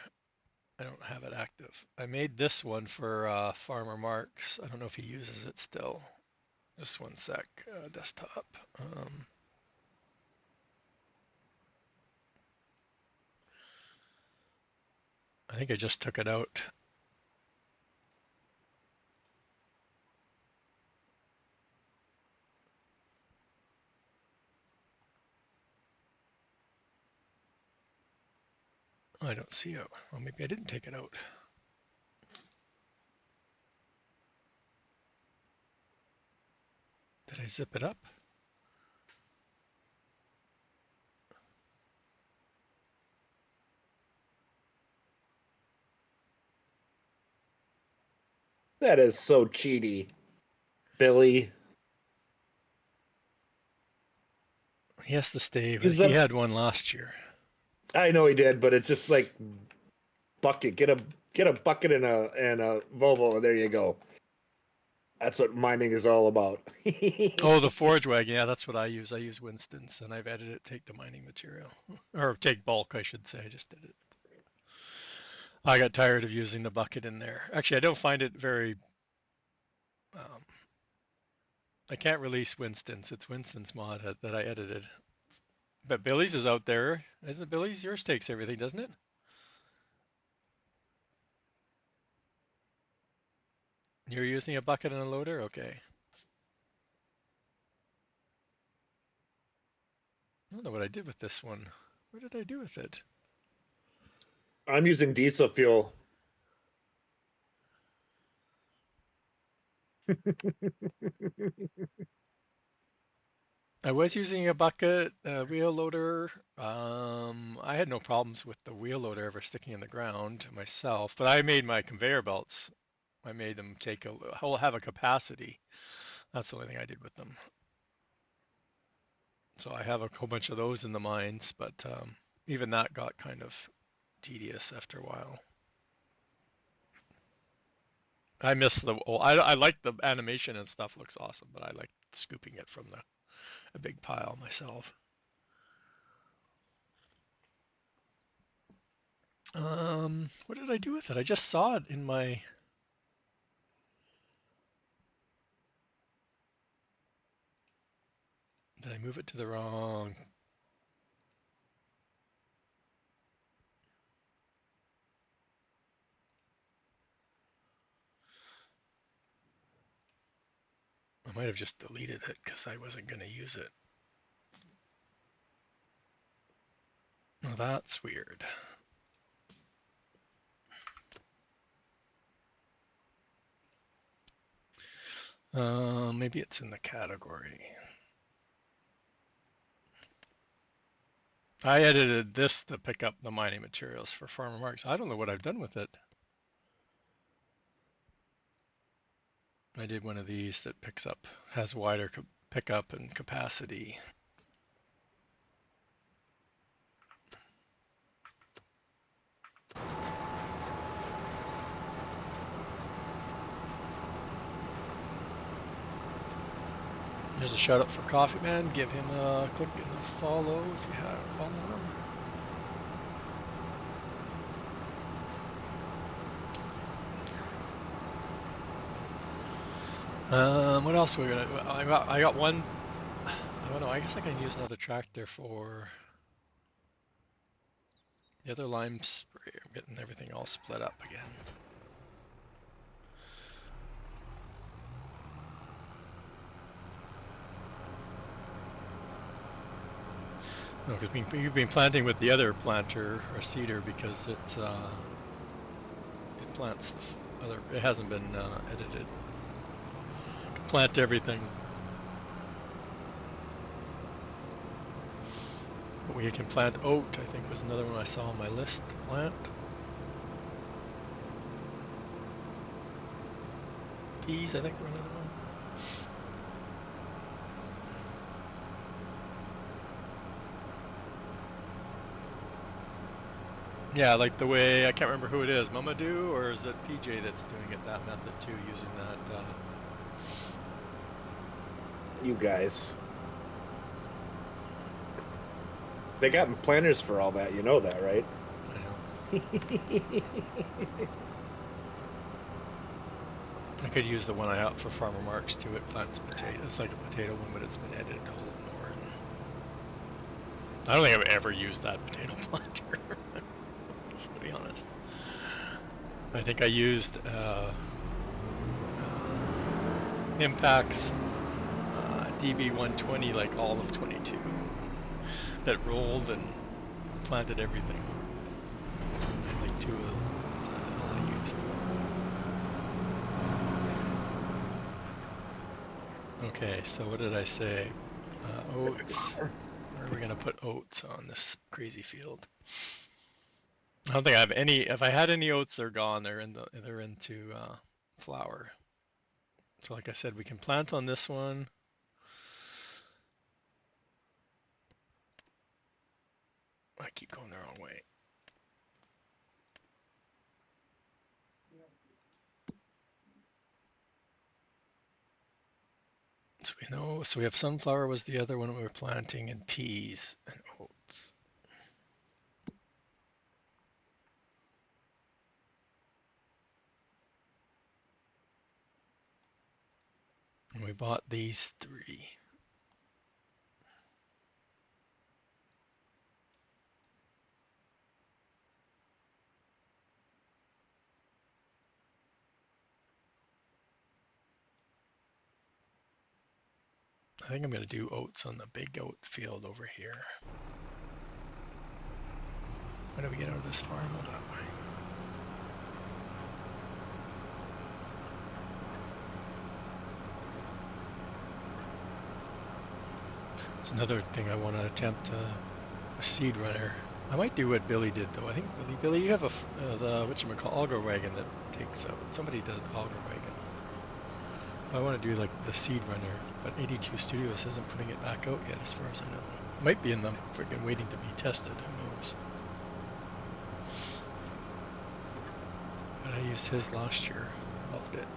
Speaker 1: I don't have it active. I made this one for Farmer Marks. I don't know if he uses it still. Just one sec, desktop. I think I just took it out. I don't see it. Well, maybe I didn't take it out. Did I zip it up?
Speaker 2: That is so cheaty, Billy.
Speaker 1: He has to stay, but
Speaker 2: Use
Speaker 1: he
Speaker 2: them.
Speaker 1: had one last year.
Speaker 2: I know he did, but it's just like bucket. Get a bucket and a Volvo. There you go. That's what mining is all about.
Speaker 1: Oh, the forage wagon. Yeah, that's what I use. I use Winston's, and I've edited it take the mining material. Or take bulk, I should say. I just did it. I got tired of using the bucket in there. Actually, I don't find it very. I can't release Winston's. It's Winston's mod that I edited. But Billy's is out there. Isn't it Billy's? Yours takes everything, doesn't it? You're using a bucket and a loader? Okay. I don't know what I did with this one. What did I do with it?
Speaker 2: I'm using diesel fuel.
Speaker 1: I was using a bucket, a wheel loader. I had no problems with the wheel loader ever sticking in the ground myself, but I made my conveyor belts. I made them take have a capacity. That's the only thing I did with them. So I have a whole bunch of those in the mines, but even that got kind of tedious after a while. I miss the. Oh, I like the animation and stuff. Looks awesome, but I like scooping it from a big pile myself. What did I do with it? I just saw it in my. Did I move it to the wrong? I might have just deleted it because I wasn't going to use it. Oh, that's weird. Maybe it's in the category. I edited this to pick up the mining materials for Farmer Marks. I don't know what I've done with it. I did one of these that has wider pickup and capacity. There's a shout out for Coffee Man. Give him a click and a follow if you haven't followed him. What else are we gonna? I got one. I don't know. I guess I can use another tractor for the other lime spray. I'm getting everything all split up again. No, because you've been planting with the other planter or seeder because it plants the other. It hasn't been edited. Plant everything. But we can plant oat. I think was another one I saw on my list to plant. Peas, I think, were another one. Yeah, like the way, I can't remember who it is, Mamadou, or is it PJ that's doing it that method too, using that?
Speaker 2: You guys. They got planners for all that. You know that, right?
Speaker 1: I know. I could use the one I got for Farmer Marks too. It plants potatoes. It's like a potato one, but it's been edited to hold more. And I don't think I've ever used that potato planter, just to be honest. I think I used Impact's DB120 like all of 22 that rolled and planted everything. Like two of them. That's all I used. Okay, so what did I say? Oats. Where are we going to put oats on this crazy field? I don't think I have any. If I had any oats, they're gone. They're into flower. So like I said, we can plant on this one. I keep going the wrong way. So we know. So we have sunflower was the other one we were planting, and peas and oats. And we bought these three. I think I'm going to do oats on the big oat field over here. How do we get out of this farm? Oh, that way. It's another thing I want to attempt, a seed runner. I might do what Billy did though. I think Billy, you have the whatchamacall auger wagon that takes out. Somebody did an auger wagon. I want to do like the seed runner, but 82 Studios isn't putting it back out yet, as far as I know. It might be in the friggin' waiting to be tested. Who knows? But I used his last year. Loved it.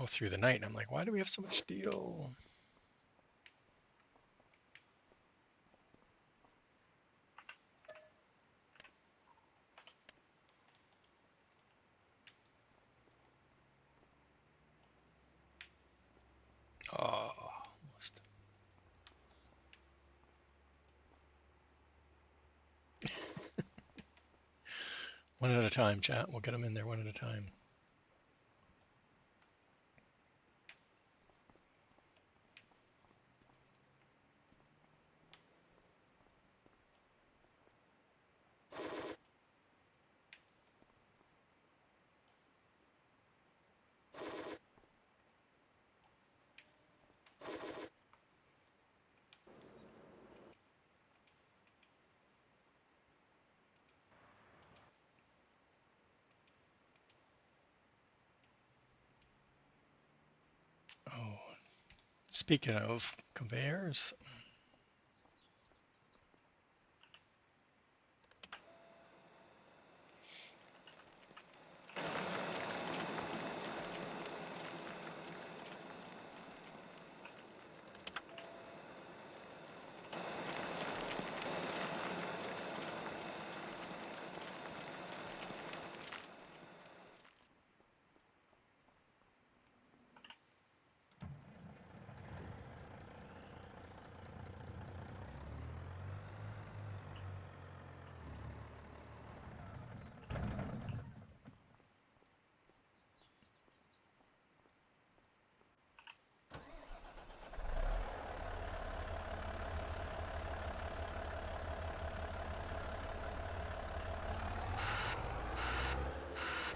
Speaker 1: Oh, through the night, and I'm like, why do we have so much steel? Oh, almost. One at a time, chat. We'll get them in there one at a time. Oh, speaking of conveyors,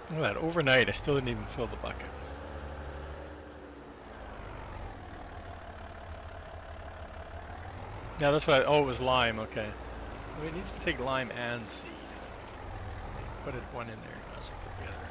Speaker 1: look at that. Overnight, I still didn't even fill the bucket. Yeah, that's what. Oh, it was lime. Okay. Well, it needs to take lime and seed. Put it one in there. Might as well put the other.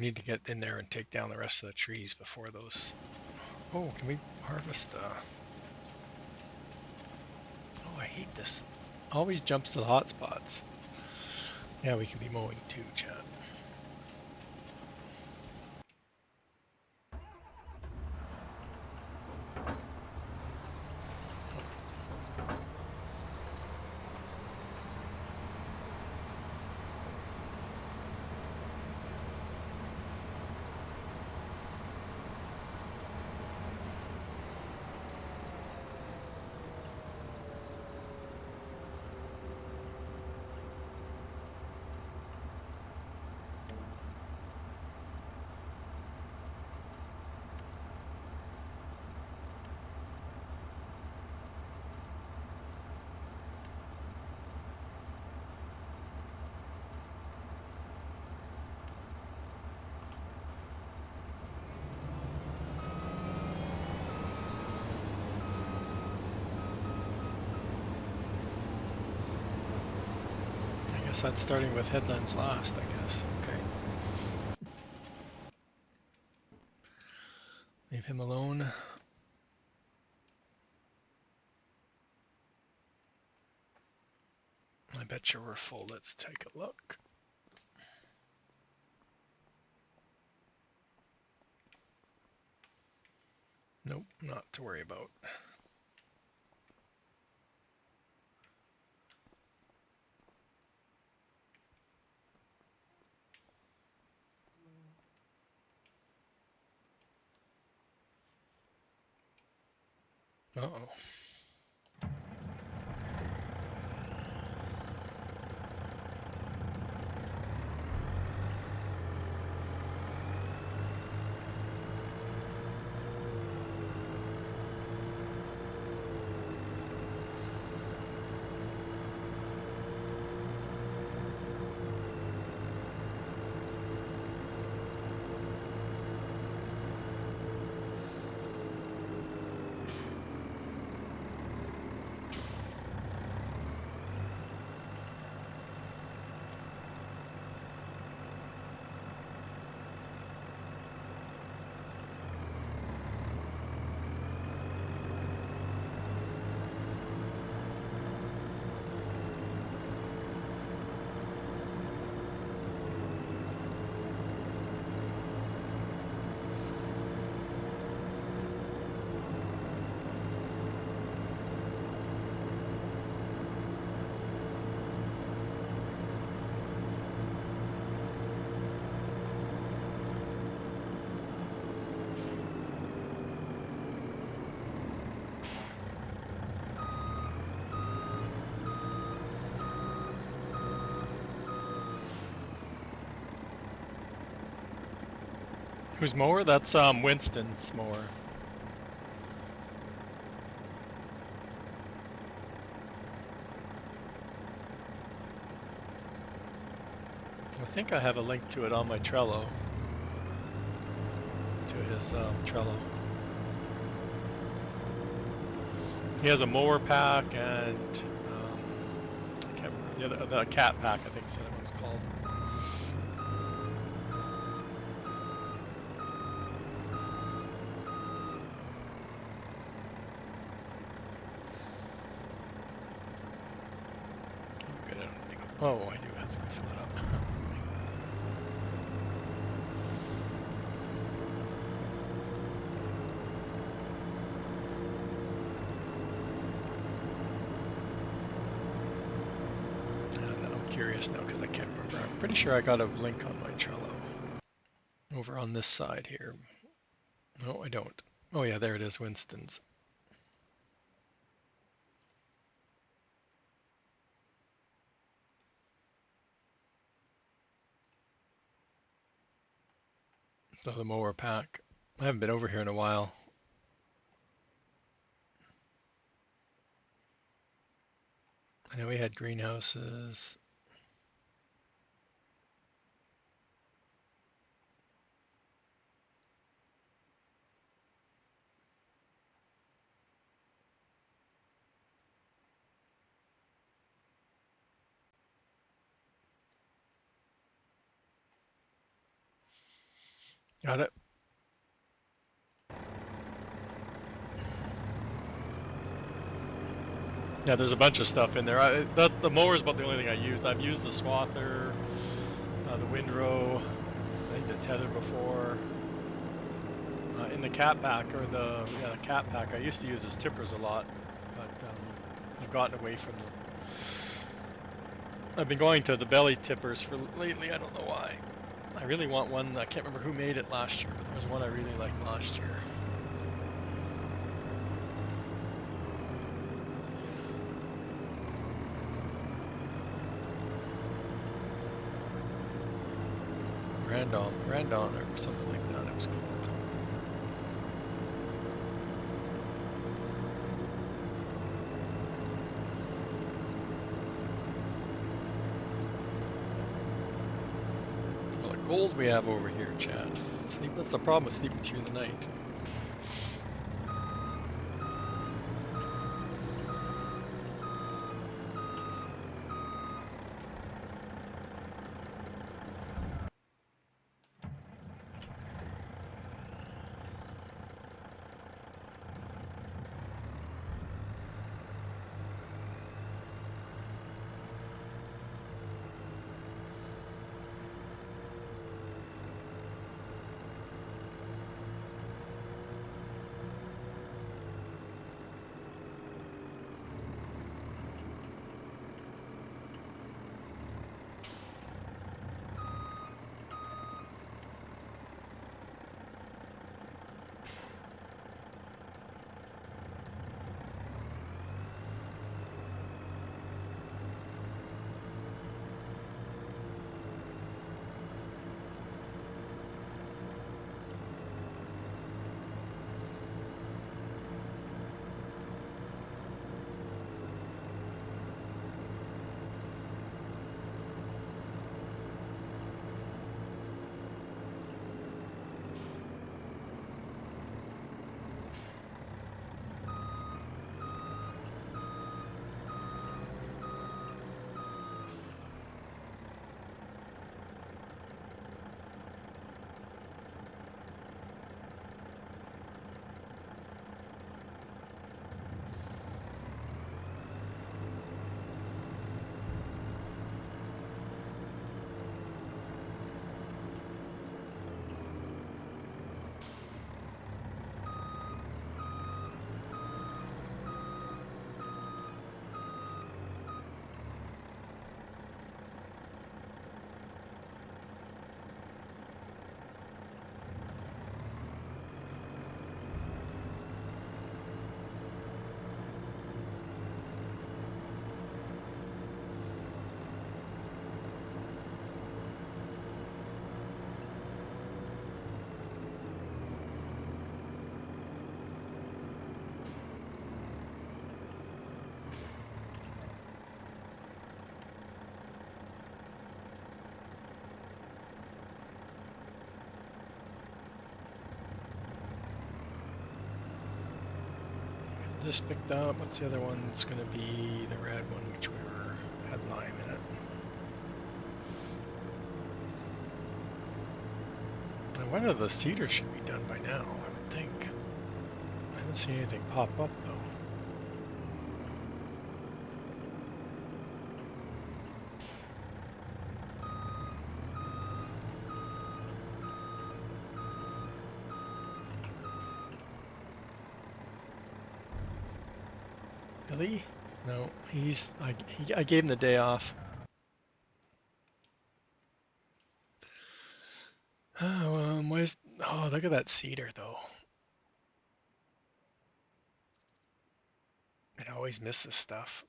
Speaker 1: need to get in there and take down the rest of the trees before those. Oh, can we harvest? Oh, I hate this. Always jumps to the hot spots. Yeah, we can be mowing too, chat. I guess that's starting with headlands last, I guess. Okay. Leave him alone. I bet you we're full. Let's take a look. Nope, not to worry about. Uh-oh. Who's mower? That's Winston's mower. I think I have a link to it on my Trello. To his Trello. He has a mower pack and I can't remember the cat pack. I think the other one's called. Oh, good. I don't need to go. Oh, I do have to go fill it up. And I'm curious now because I can't remember. I'm pretty sure I got a link on my Trello. Over on this side here. No, I don't. Oh yeah, there it is, Winston's. So the mower pack. I haven't been over here in a while. I know we had greenhouses. Got it. Yeah, there's a bunch of stuff in there. The mower is about the only thing I used. I've used the swather, the windrow, I think the tether before. In the cat pack or the cat pack, I used to use as tippers a lot, but I've gotten away from them. I've been going to the belly tippers for lately. I don't know why. I really want one. I can't remember who made it last year, but there was one I really liked last year. Randon, or something like that it was called. Well, the cold we have over here, Chad. That's the problem with sleeping through the night. This picked up. What's the other one? It's going to be the red one, which had lime in it. I wonder the cedar should be done by now, I would think. I haven't seen anything pop up though. Billy? No, I gave him the day off. Oh, look at that cedar though. It always misses stuff.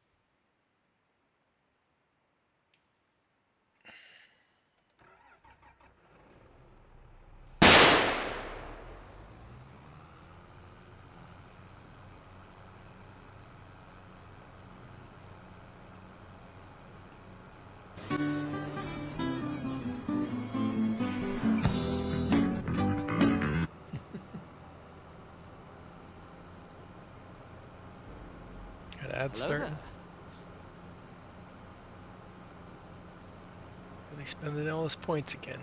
Speaker 1: Got ads
Speaker 3: Hello
Speaker 1: starting.
Speaker 3: there.
Speaker 1: Billy spending all his points again.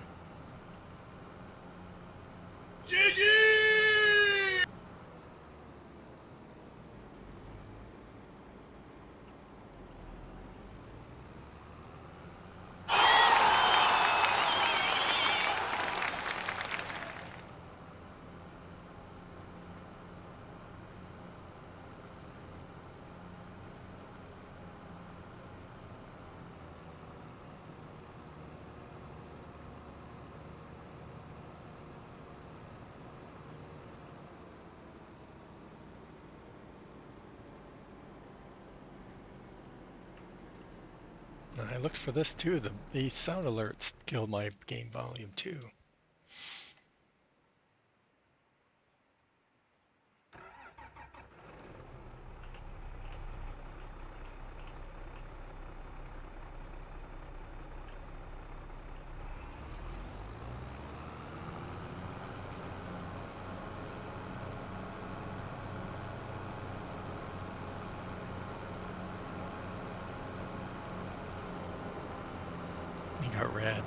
Speaker 1: And I looked for this too. The sound alerts killed my game volume too. You got red.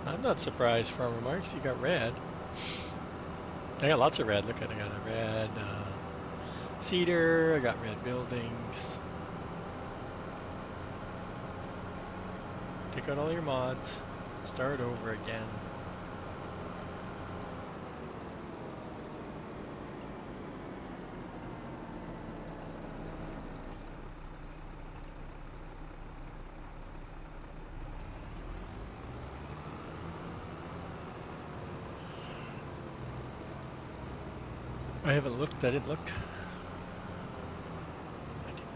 Speaker 1: I'm not surprised, Farmer Marks. You got red. I got lots of red. Look at it. I got a red cedar. I got red buildings. Take out all your mods. Start over again. I haven't looked. I didn't look. I didn't.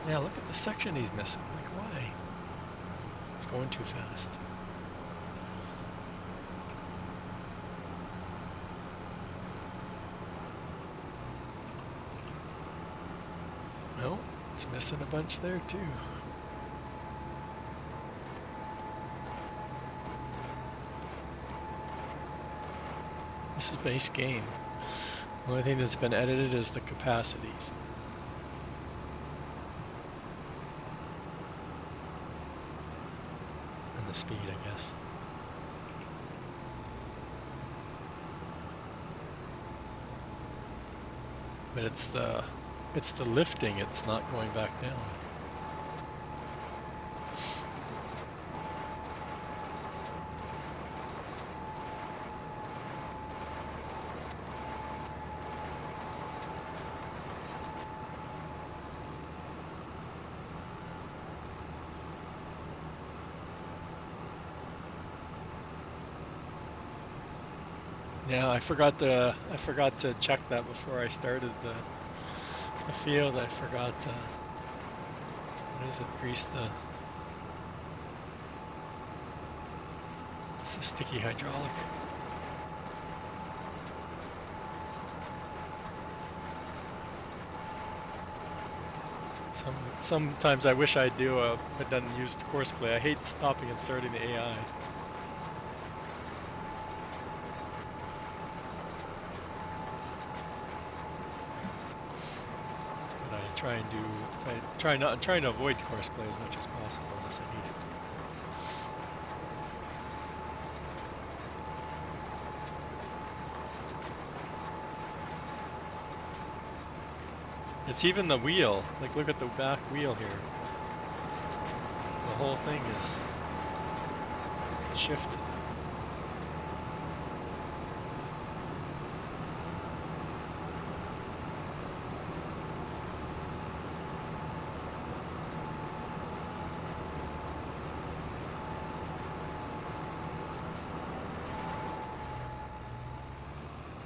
Speaker 1: Yeah, look at the section he's missing. Like, why? It's going too fast. No, it's missing a bunch there too. This is base game. The only thing that's been edited is the capacities and the speed, I guess. But it's the lifting, it's not going back down. Yeah, I forgot to check that before I started the field. I forgot to, what is it, grease it's the sticky hydraulic. Sometimes I wish I'd had done used course play. I hate stopping and starting the AI. But I try and do, I try not, I'm trying to avoid course play as much as possible unless I need it. It's even the wheel. Like, look at the back wheel here. The whole thing is shifted.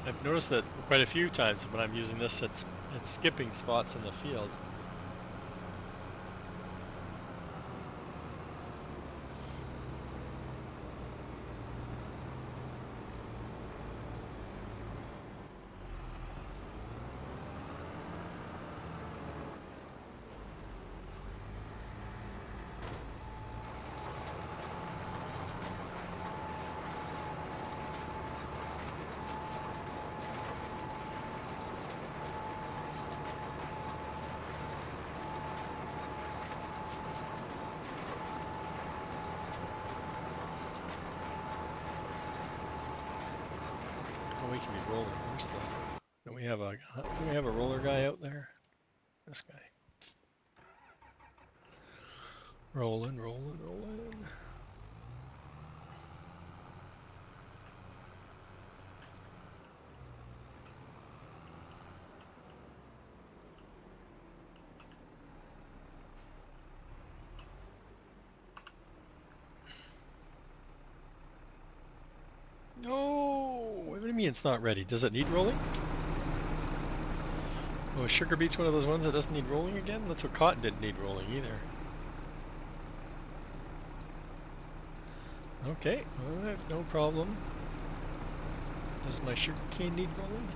Speaker 1: I've noticed that quite a few times when I'm using this, it's skipping spots in the field. Oh, we can be rolling. Where's the? Do we have a roller guy out there? This guy. Rolling, rolling, rolling. No! What do you mean it's not ready? Does it need rolling? Oh, sugar beet's one of those ones that doesn't need rolling again? That's what cotton didn't need rolling either. Okay, I have no problem. Does my sugar cane need rolling?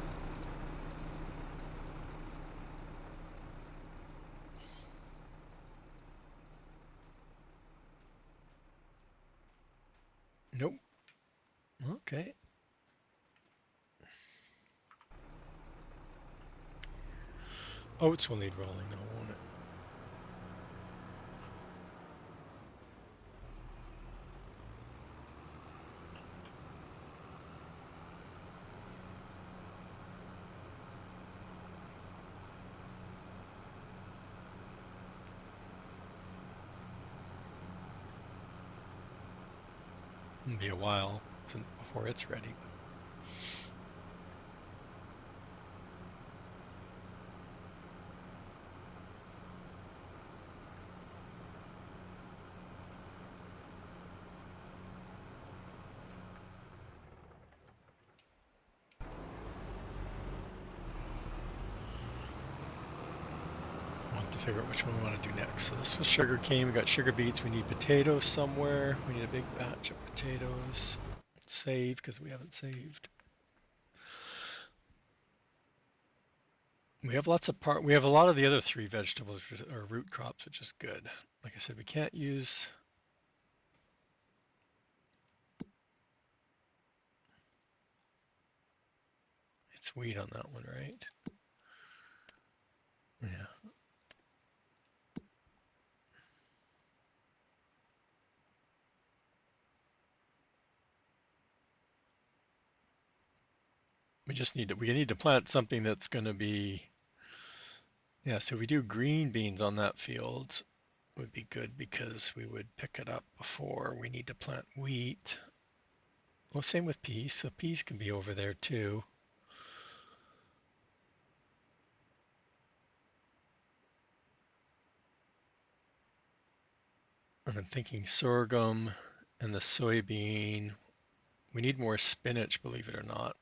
Speaker 1: Nope. Okay. Oats will need rolling though, won't it? It'll be a while before it's ready. We'll have to figure out which one we want to do next. So this was sugar cane. We got sugar beets. We need potatoes somewhere. We need a big batch of potatoes. Save because we haven't saved. We have we have a lot of the other three vegetables or root crops, which is good. Like I said, we can't use. It's wheat on that one, right? Yeah. We need to plant something that's going to be. Yeah, so if we do green beans on that field, would be good because we would pick it up before we need to plant wheat. Well, same with peas. So peas can be over there too. And I'm thinking sorghum and the soybean. We need more spinach, believe it or not.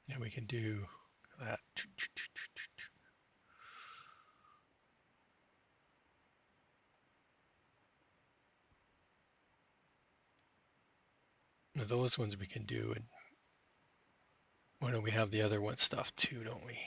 Speaker 1: Yeah, we can do that. Those ones we can do. And why don't we have the other one stuff too, don't we?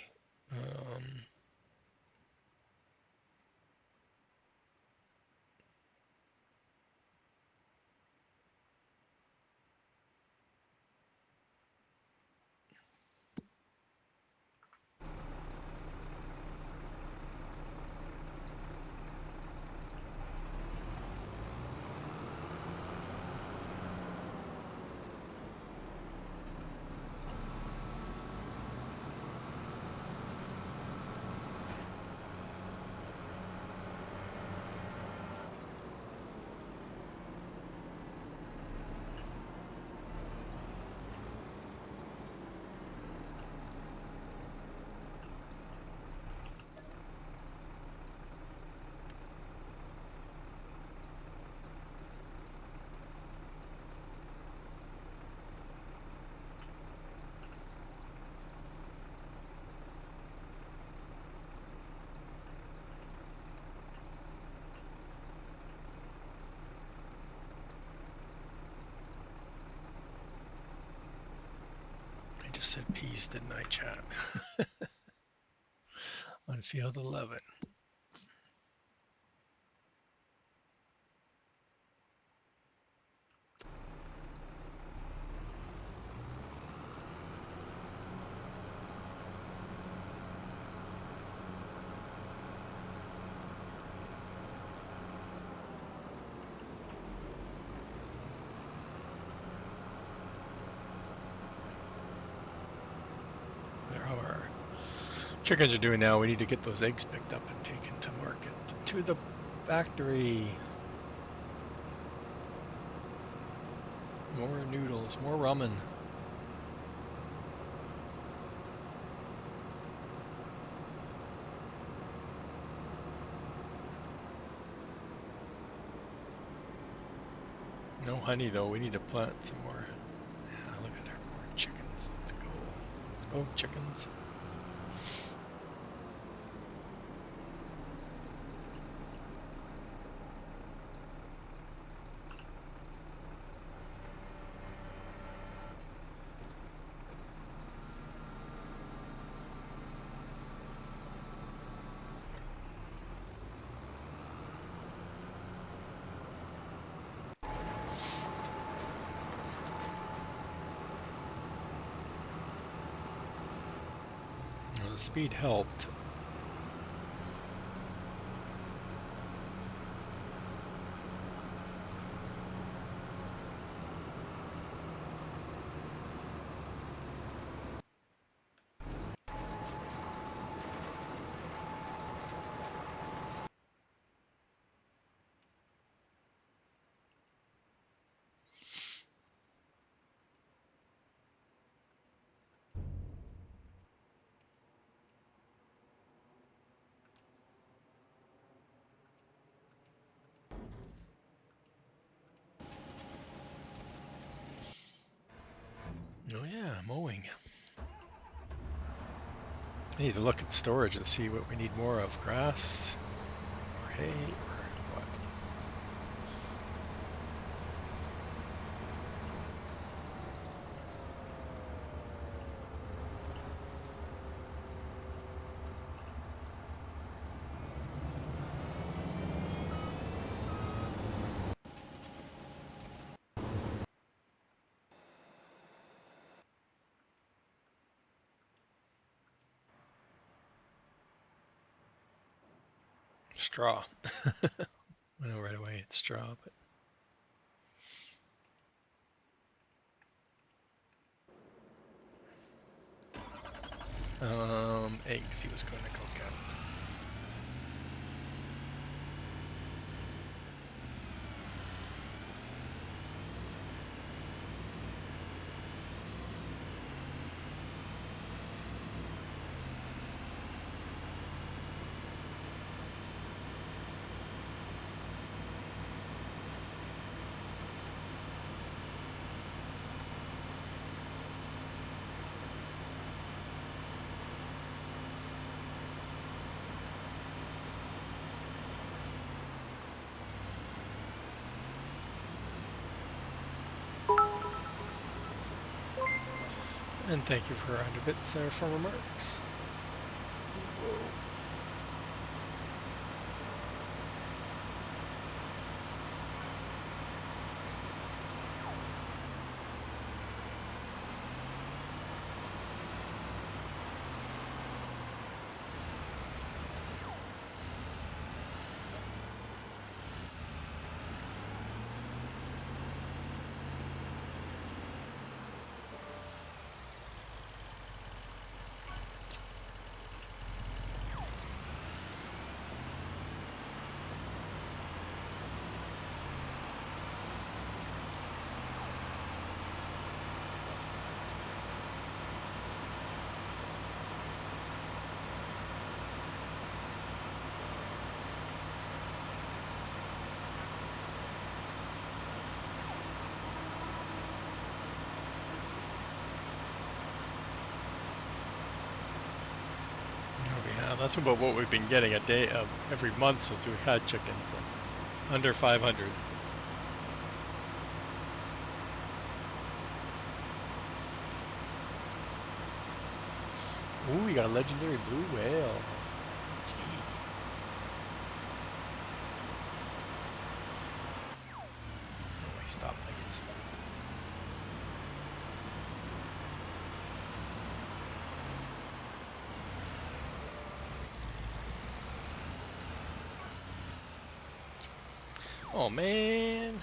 Speaker 1: I just said peas, didn't I, chat? On field 11. Chickens are doing now. We need to get those eggs picked up and taken to market. To the factory. More noodles, more ramen. No honey though. We need to plant some more. Yeah, look at her. More chickens. Let's go. Let's go, chickens. Well, the speed helped. Oh yeah, mowing. I need to look at storage and see what we need more of. Grass or hay or what? Straw. I know right away it's straw, but eggs he was going to go get. And thank you for 100 bits there for remarks. Whoa. Oh yeah, that's about what we've been getting a day every month since we had chickens, like under 500. Ooh, we got a legendary blue whale. Gee. Oh, he stopped making slow. Oh man.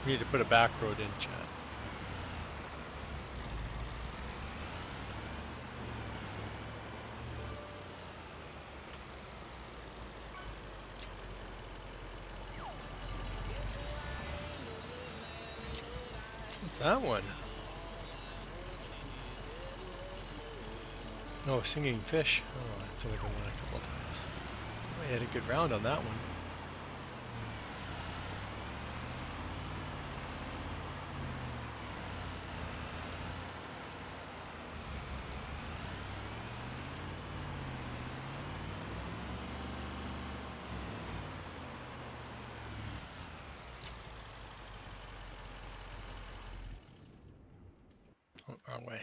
Speaker 1: We need to put a back road in, chat. What's that one? Oh, singing fish. Oh, that's only been on a couple of times. I had a good round on that one. Oh, wrong way.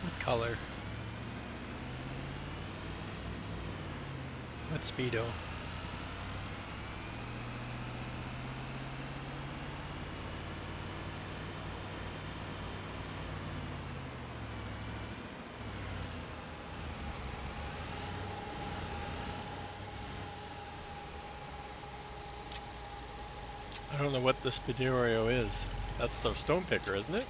Speaker 1: What color? What speedo? I don't know what the Speedo is. That's the stone picker, isn't it?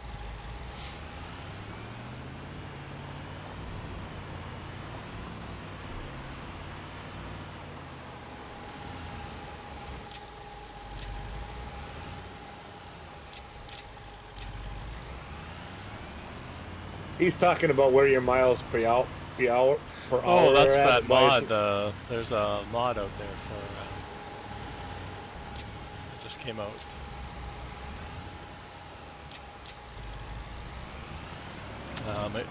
Speaker 2: He's talking about where your miles per
Speaker 1: Oh,
Speaker 2: hour are
Speaker 1: that's
Speaker 2: at.
Speaker 1: that
Speaker 2: And why
Speaker 1: mod. There's a mod out there for it just came out.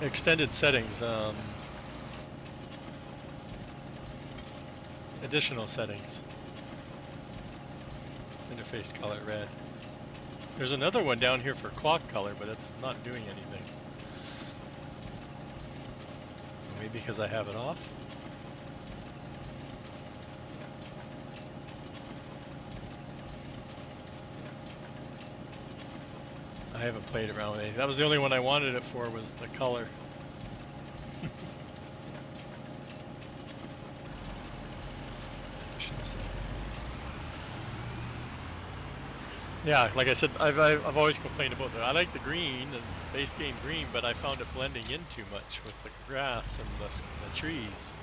Speaker 1: Extended settings. Additional settings. Interface color red. There's another one down here for clock color, but it's not doing anything. Maybe because I have it off. I haven't played around with it. That was the only one I wanted it for, was the color. Yeah, like I said, I've always complained about that. I like the green and base game green, but I found it blending in too much with the grass and the trees.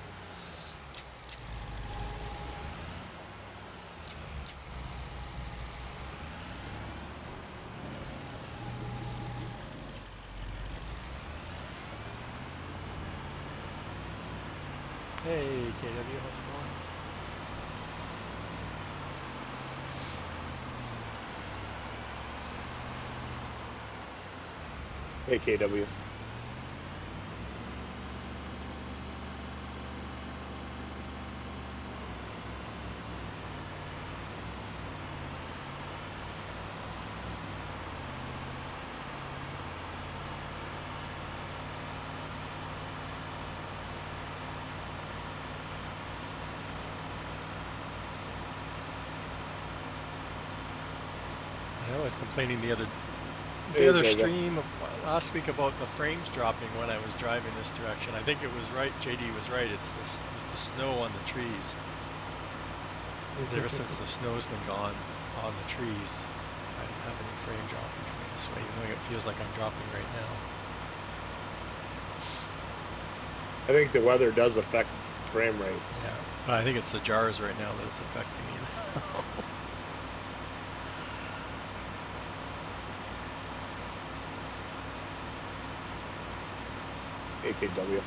Speaker 1: Hey, KW, how's it going?
Speaker 2: Hey, KW.
Speaker 1: I was complaining the
Speaker 2: Hey,
Speaker 1: other
Speaker 2: Jacob.
Speaker 1: stream last week about the frames dropping when I was driving this direction. I think it was right. JD was right. It's the snow on the trees. Ever since the snow's been gone on the trees, I don't have any frame dropping coming this way, even though it feels like I'm dropping right now.
Speaker 2: I think the weather does affect frame rates.
Speaker 1: Yeah, but I think it's the jars right now that it's affecting me.
Speaker 2: AKW.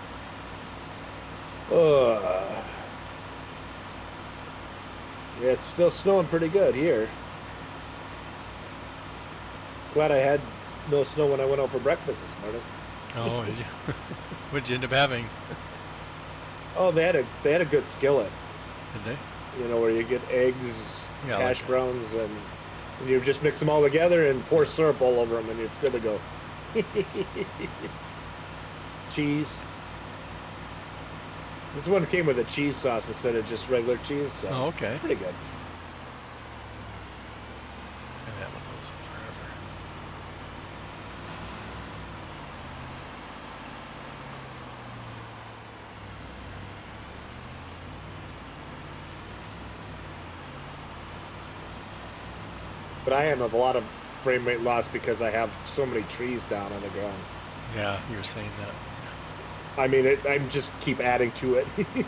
Speaker 2: Yeah, it's still snowing pretty good here. Glad I had no snow when I went out for breakfast this morning.
Speaker 1: Oh, did you? What'd you end up having?
Speaker 2: Oh, they had a good skillet.
Speaker 1: Did they?
Speaker 2: You know, where you get eggs,
Speaker 1: Yeah,
Speaker 2: hash
Speaker 1: like
Speaker 2: browns, and you just mix them all together and pour syrup all over them, and it's good to go. Cheese. This one came with a cheese sauce instead of just regular cheese, so
Speaker 1: Oh, okay.
Speaker 2: pretty good.
Speaker 1: I haven't had one of those in forever.
Speaker 2: but I have a lot of frame rate loss because I have so many trees down on the ground.
Speaker 1: Yeah, you were saying that.
Speaker 2: I mean, I'm just keep adding to it.
Speaker 1: Yeah.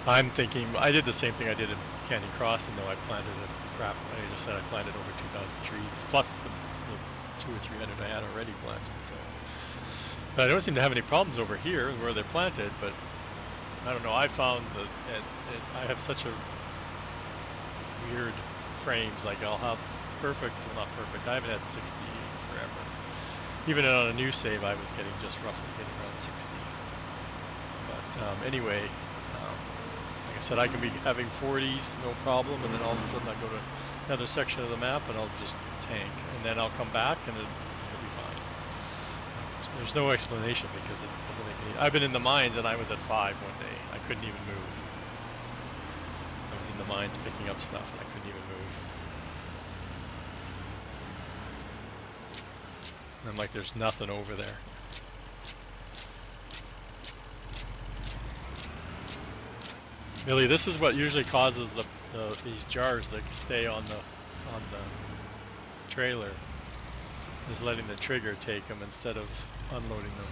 Speaker 1: I'm thinking, I did the same thing I did in Canyon Crossing, though. I planted I just said I planted over 2,000 trees, plus the 200 or 300 I had already planted, so. But I don't seem to have any problems over here where they're planted, but I don't know, I found that I have such a weird frames, like I'll have perfect, well not perfect, I haven't had 60 forever. Even on a new save, I was roughly getting around 60. But anyway, like I said, I can be having 40s, no problem, and then all of a sudden I go to another section of the map and I'll just tank, and then I'll come back and it'll be fine. There's no explanation because it doesn't make any. I've been in the mines and I was at 5 one day. I couldn't even move. I was in the mines picking up stuff and I couldn't even move. And I'm like, there's nothing over there. Billy, this is what usually causes these jars that stay on the trailer, is letting the trigger take them instead of unloading them.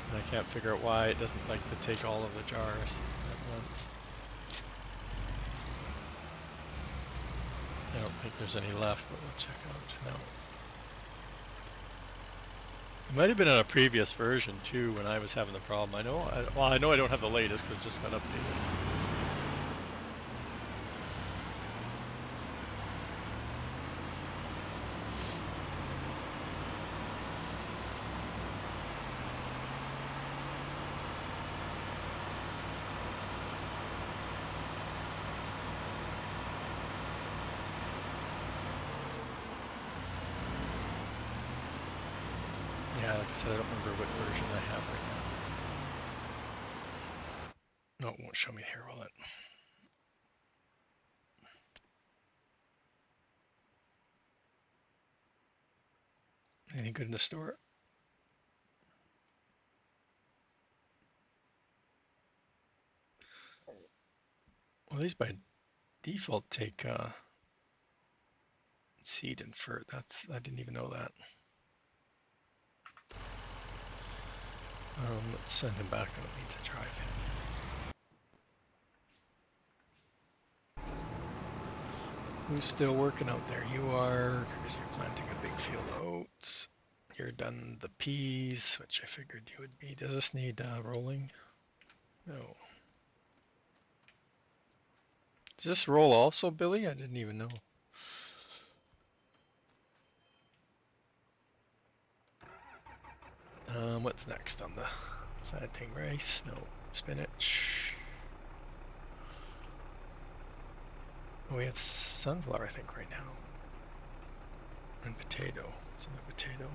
Speaker 1: And I can't figure out why it doesn't like to take all of the jars at once. I don't think there's any left, but we'll check out. No. It might have been on a previous version too when I was having the problem. I know I don't have the latest because it just got updated. Yeah, like I said, I don't remember what version I have right now. No, it won't show me here, will it? Anything good in the store? Well, these by default take seed and fur. I didn't even know that. Let's send him back. I don't need to drive him. Who's still working out there? You are, because you're planting a big field of oats. You're done the peas, which I figured you would be. Does this need rolling? No. Does this roll also, Billy? I didn't even know. What's next on the planting? Rice? No. Spinach. Oh, we have sunflower, I think, right now. And potato. Some potato.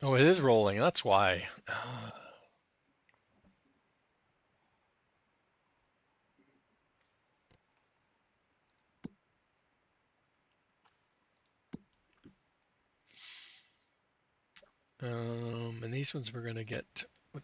Speaker 1: Oh, it is rolling. That's why. And these ones we're gonna get what?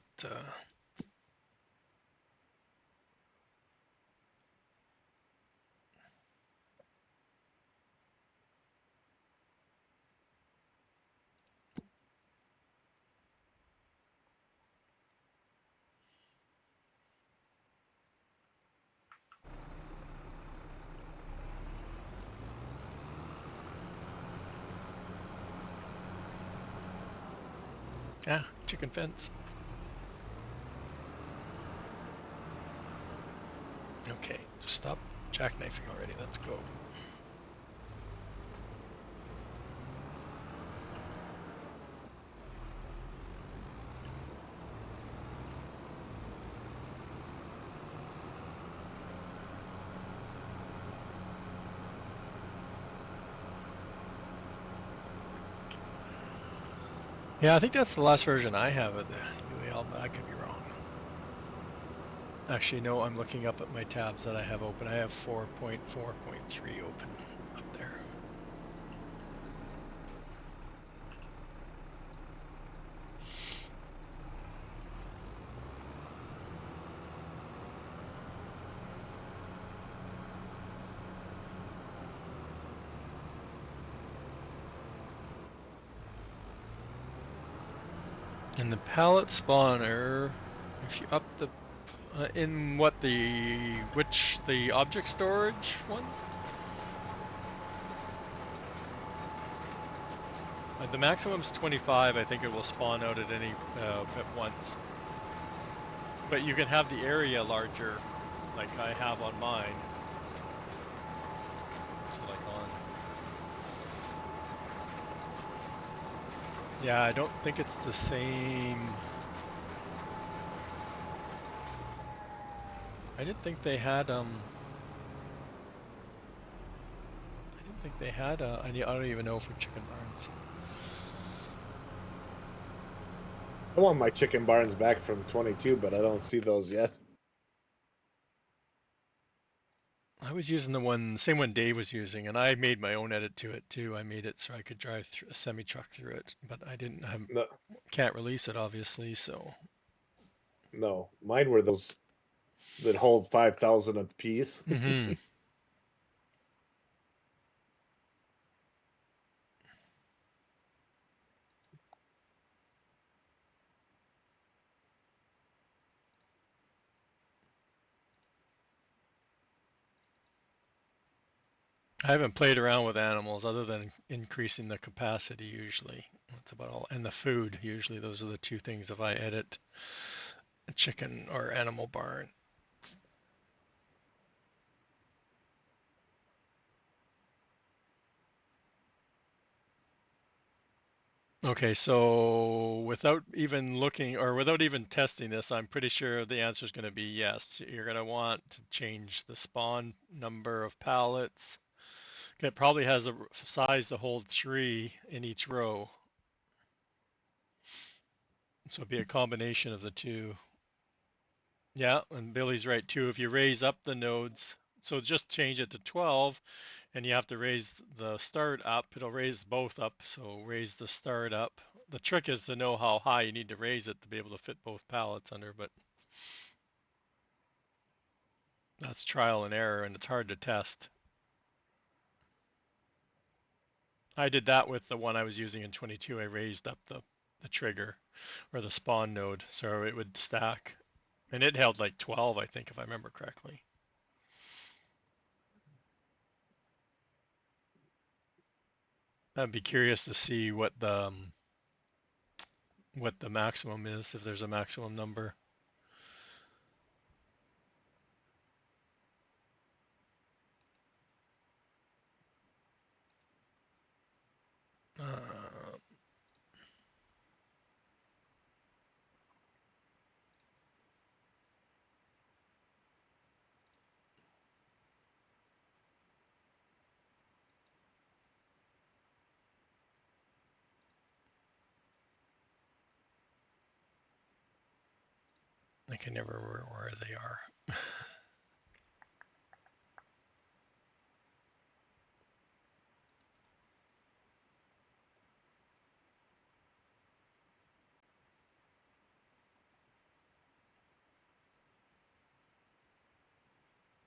Speaker 1: Chicken fence. Okay, just stop jackknifing already. Let's go. Yeah, I think that's the last version I have of the UAL, but I could be wrong. Actually, no, I'm looking up at my tabs that I have open. I have 4.4.3 open up there. And the pallet spawner, if you up the in what the object storage one? The maximum's 25. I think it will spawn out at any at once. But you can have the area larger, like I have on mine. So like on. Yeah, I don't think it's the same. I didn't think they had I didn't think they had I don't even know for chicken barns.
Speaker 2: I want my chicken barns back from 22, but I don't see those yet.
Speaker 1: I was using the same one Dave was using, and I made my own edit to it too. I made it so I could drive through a semi truck through it, but I didn't have
Speaker 2: No,
Speaker 1: can't release it obviously. So
Speaker 2: no, mine were those that hold 5,000 a piece.
Speaker 1: hmm I haven't played around with animals other than increasing the capacity usually. That's about all. And the food usually those are the two things if I edit a chicken or animal barn. Okay, so without even looking or without even testing this, I'm pretty sure the answer is going to be yes. You're going to want to change the spawn number of pallets. It probably has a size to hold 3 in each row. So it'd be a combination of the two. Yeah, and Billy's right too. If you raise up the nodes, so just change it to 12 and you have to raise the start up. It'll raise both up, so raise the start up. The trick is to know how high you need to raise it to be able to fit both pallets under, but that's trial and error and it's hard to test. I did that with the one I was using in 22. I raised up the trigger or the spawn node so it would stack. And it held like 12, I think, if I remember correctly. I'd be curious to see what the maximum is, if there's a maximum number. Uh, I can never remember where they are.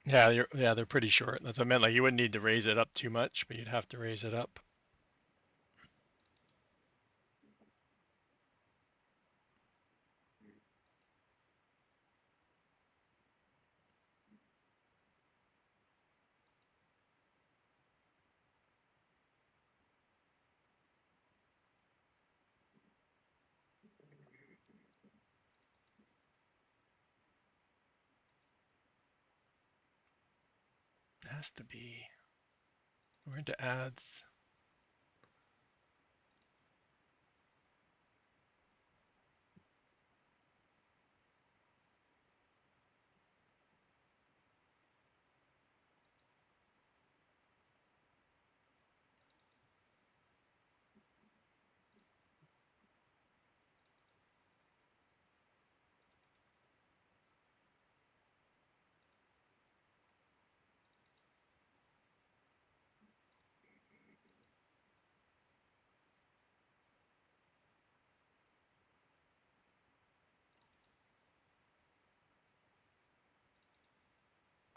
Speaker 1: Yeah, they're pretty short. That's what I meant. Like you wouldn't need to raise it up too much, but you'd have to raise it up. It has to be. We're into ads.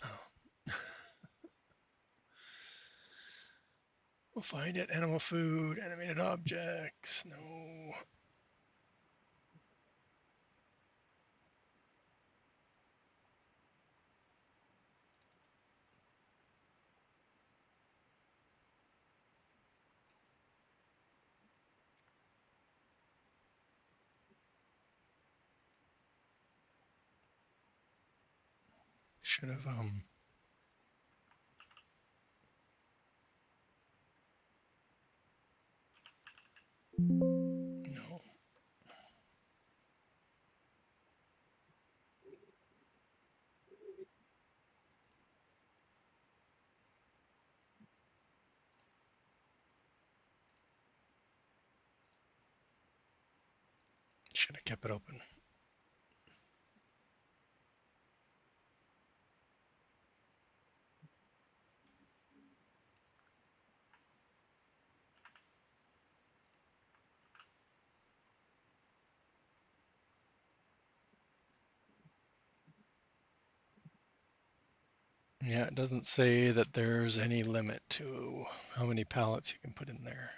Speaker 1: Oh. We'll find it. Animal food, animated objects. No. should have no. Should have kept it open. Yeah, it doesn't say that there's any limit to how many pallets you can put in there.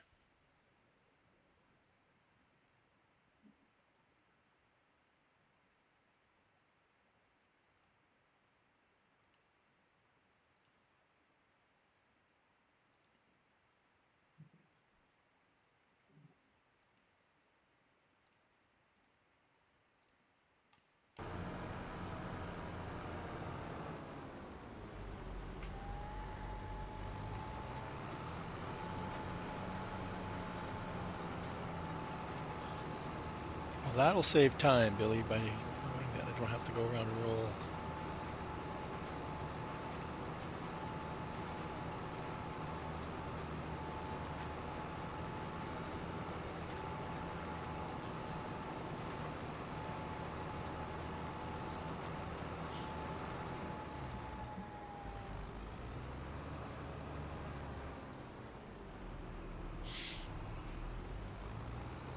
Speaker 1: Well, that'll save time, Billy, by knowing that I don't have to go around and roll.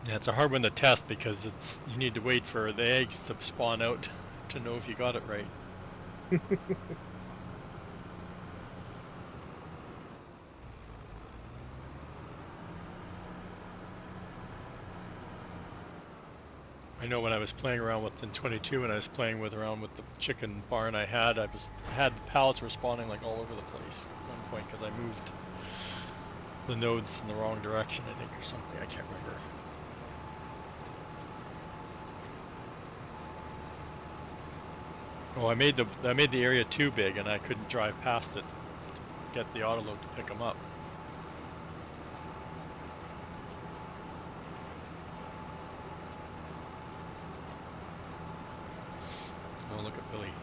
Speaker 1: Yeah, it's a hard one to test because it's you need to wait for the eggs to spawn out to know if you got it right. I know when I was playing around with in 22 and I was playing with around with the chicken barn I had had the pallets were spawning like all over the place at one point because I moved the nodes in the wrong direction, I think, or something. I can't remember. Oh, I made the area too big and I couldn't drive past it to get the autoload to pick them up. Oh, look at Billy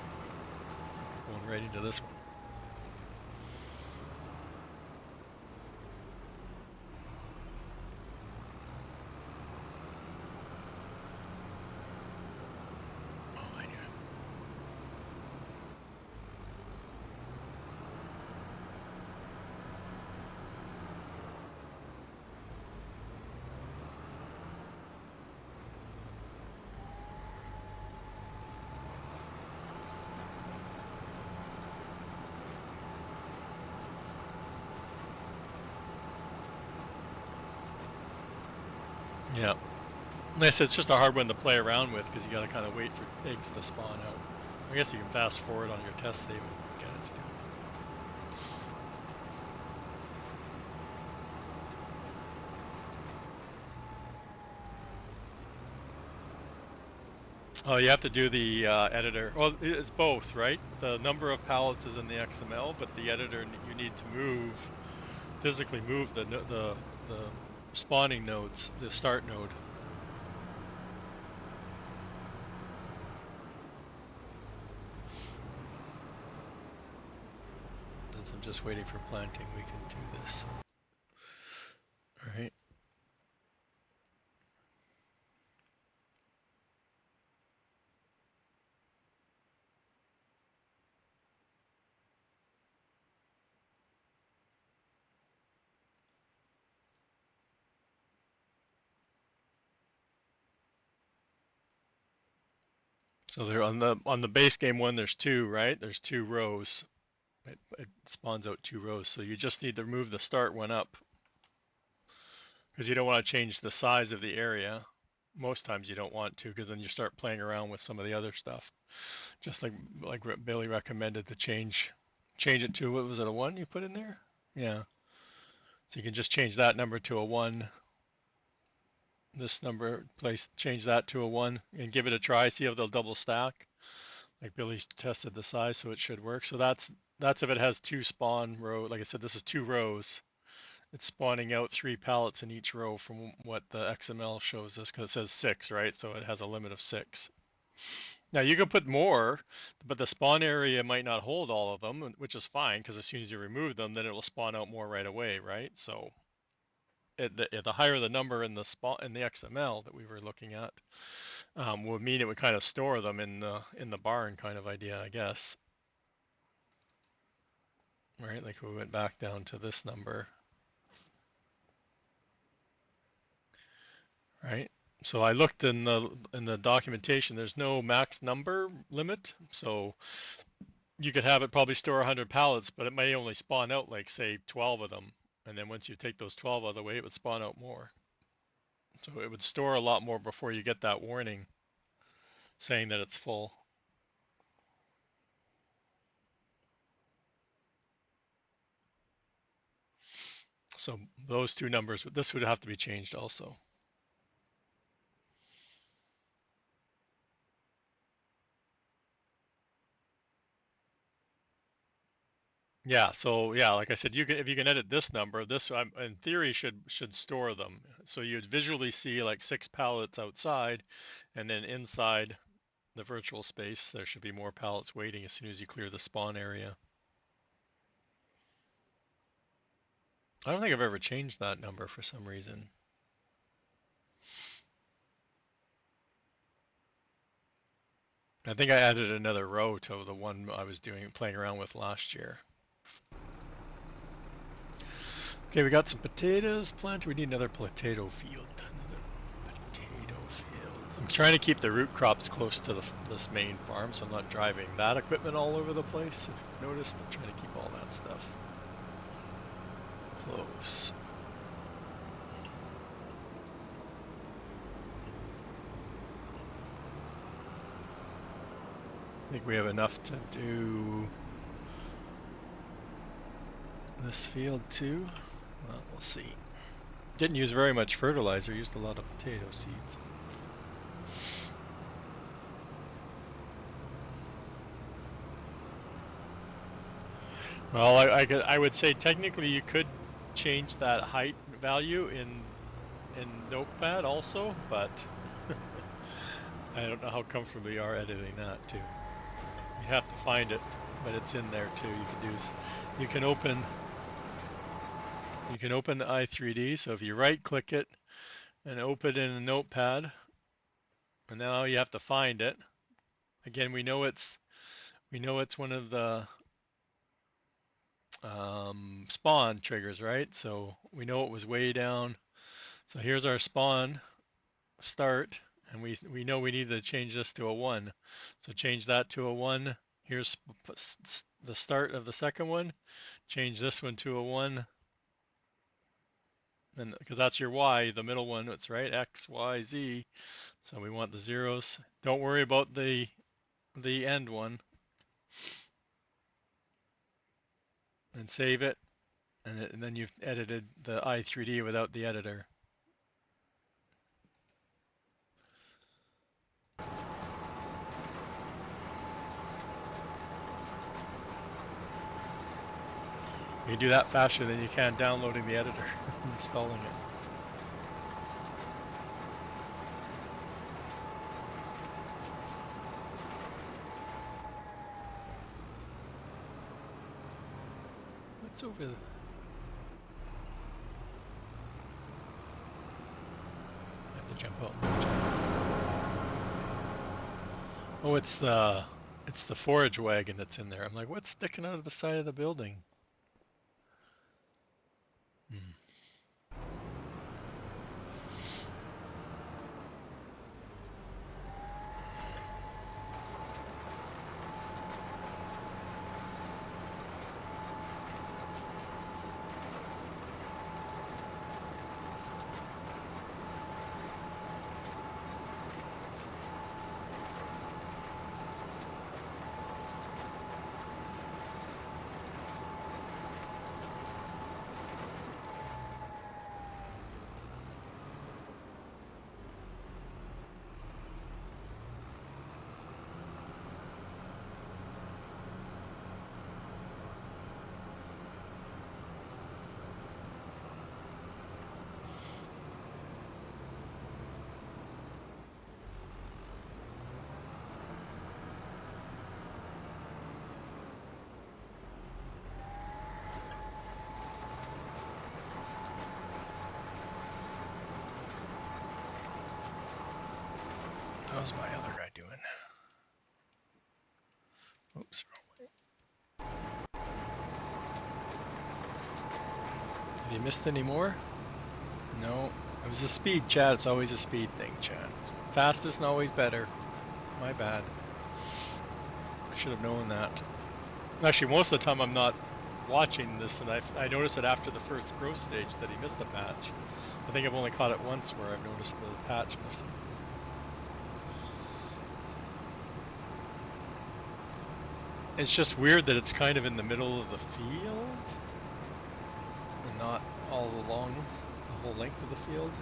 Speaker 1: going right into this one. Oh, I knew him. Yeah. Nice. It's just a hard one to play around with because you got to kind of wait for eggs to spawn out. I guess you can fast forward on your test save and get it to do it. Oh, you have to do the editor. Well, it's both, right? The number of pallets is in the XML, but the editor you need to physically move the spawning nodes, the start node. Since I'm just waiting for planting, we can do this. All right. So there on the base game one, there's two, right? There's two rows. It spawns out two rows. So you just need to move the start one up because you don't want to change the size of the area. Most times you don't want to because then you start playing around with some of the other stuff. Just like Billy recommended to change it to, what was it, a one you put in there? Yeah. So you can just change that number to a one. This number, change that to a one and give it a try. See if they'll double stack. Like Billy's tested the size, so it should work. So that's if it has two spawn row. Like I said, this is 2 rows. It's spawning out 3 pallets in each row from what the XML shows us, because it says 6, right? So it has a limit of 6. Now you can put more, but the spawn area might not hold all of them, which is fine, because as soon as you remove them, then it will spawn out more right away, right? So the higher the number in the XML that we were looking at, would mean it would kind of store them in the barn kind of idea, I guess. Right, like we went back down to this number, right? So I looked in the documentation. There's no max number limit, so you could have it probably store 100 pallets, but it may only spawn out like say 12 of them, and then once you take those 12 out of the way, it would spawn out more. So it would store a lot more before you get that warning saying that it's full. So those two numbers, this would have to be changed also. Yeah, so yeah, like I said, you can if you can edit this number, this in theory should store them. So you'd visually see like 6 pallets outside, and then inside the virtual space, there should be more pallets waiting as soon as you clear the spawn area. I don't think I've ever changed that number for some reason. I think I added another row to the one I was playing around with last year. Okay, we got some potatoes planted. We need another potato field. Another potato field. I'm trying to keep the root crops close to this main farm, so I'm not driving that equipment all over the place. If you've noticed, I'm trying to keep all that stuff close. I think we have enough to do this field too. Well, we'll see. Didn't use very much fertilizer, used a lot of potato seeds. Well, I would say technically you could change that height value in Notepad also, but I don't know how comfortable you are editing that too. You have to find it, but it's in there too. You can open the i3D. So if you right click it and open it in a Notepad, and now you have to find it. Again, we know it's one of the spawn triggers, right? So we know it was way down. So here's our spawn start, and we know we need to change this to a 1. So change that to a 1. Here's the start of the second one. Change this one to a 1. And because that's your Y, the middle one, it's right, X, Y, Z. So we want the zeros. Don't worry about the end one. And save it. And then you've edited the i3D without the editor. You can do that faster than you can downloading the editor and installing it. What's over the... I have to jump out. Oh, it's the forage wagon that's in there. I'm like, what's sticking out of the side of the building? Hmm. How's my other guy doing? Oops. Have you missed any more? No. It was a speed, chat. It's always a speed thing, chat. Fast isn't always better. My bad. I should have known that. Actually, most of the time I'm not watching this, and I noticed it after the first growth stage that he missed the patch. I think I've only caught it once where I've noticed the patch missing. It's just weird that it's kind of in the middle of the field and not all along the whole length of the field.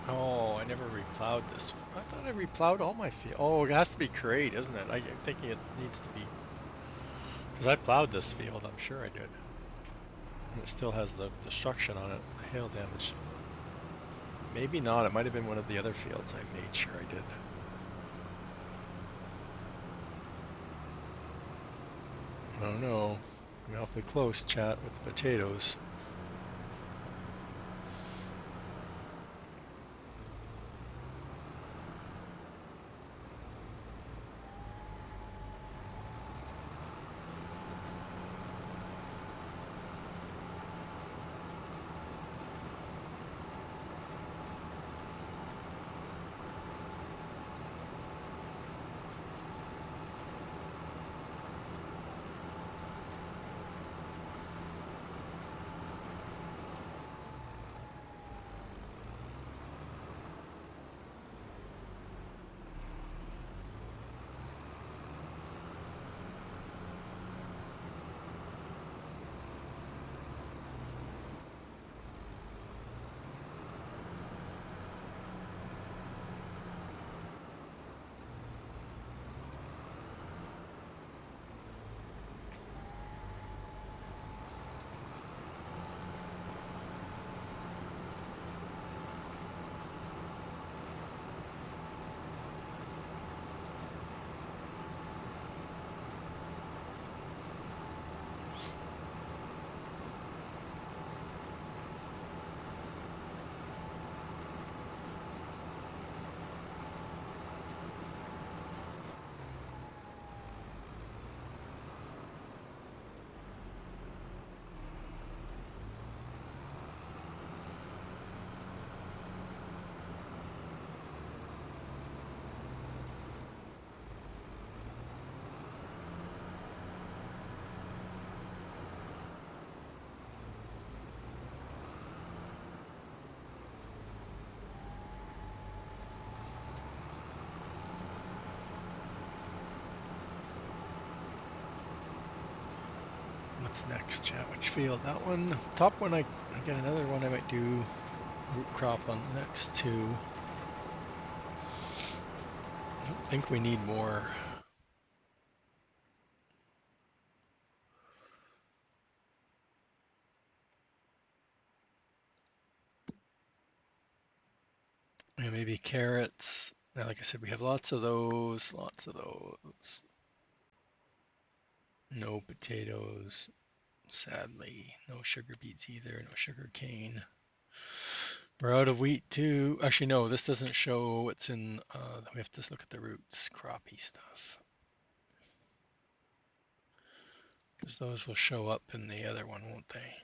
Speaker 1: Oh, I never replowed this. I thought I replowed all my field. Oh, it has to be crate, isn't it? I'm thinking it needs to be, because I plowed this field, I'm sure I did. And it still has the destruction on it, the hail damage. Maybe not, it might have been one of the other fields I made sure I did. Oh no, I'm awfully close, chat, with the potatoes. What's next, chat? Which field? That one. Top one, I got another one I might do root crop on the next two. I don't think we need more. Yeah, maybe carrots. Now, like I said, we have lots of those, lots of those. No potatoes, sadly. No sugar beets either, no sugar cane. We're out of wheat too. Actually, no, this doesn't show what's in, we have to look at the roots, croppy stuff. Because those will show up in the other one, won't they?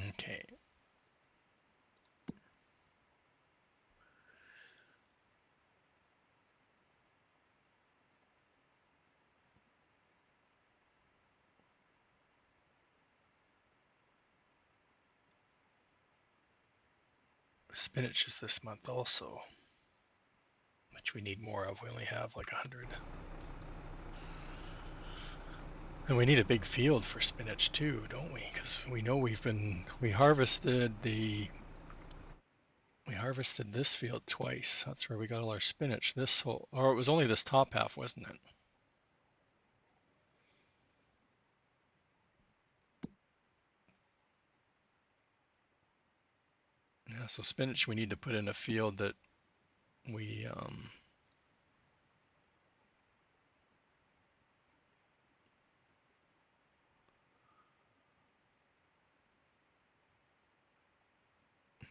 Speaker 1: Okay. Spinach is this month also, which we need more of. We only have like 100. And we need a big field for spinach too, don't we? Because we know we harvested this field twice. That's where we got all our spinach. This whole, or it was only this top half, wasn't it? Yeah, so spinach we need to put in a field that we,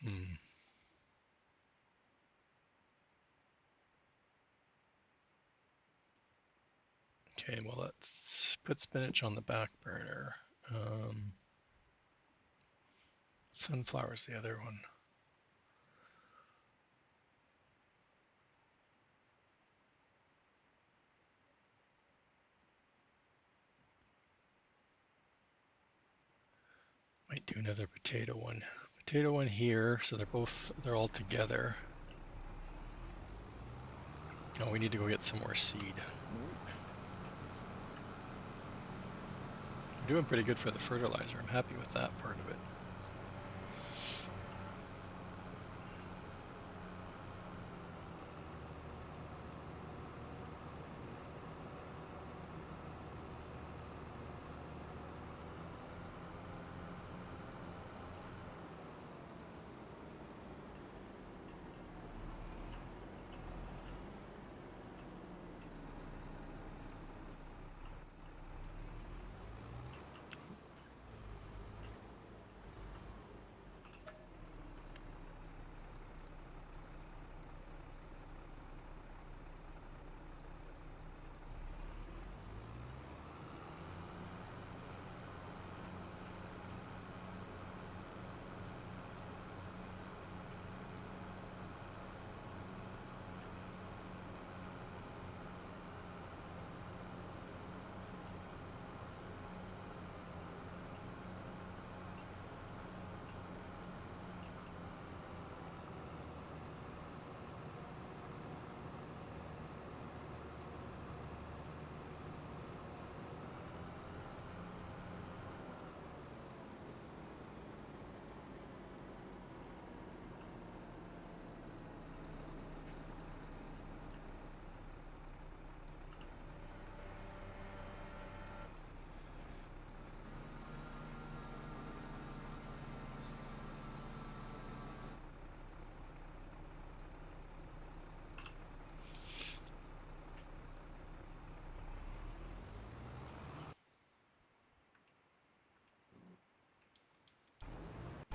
Speaker 1: hmm. Okay, well, let's put spinach on the back burner. Um, Sunflower's the other one. Might do another potato one. Potato one here, so they're all together. Oh, we need to go get some more seed. We're doing pretty good for the fertilizer. I'm happy with that part of it.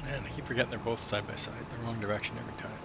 Speaker 1: Man, I keep forgetting they're both side by side. The wrong direction every time.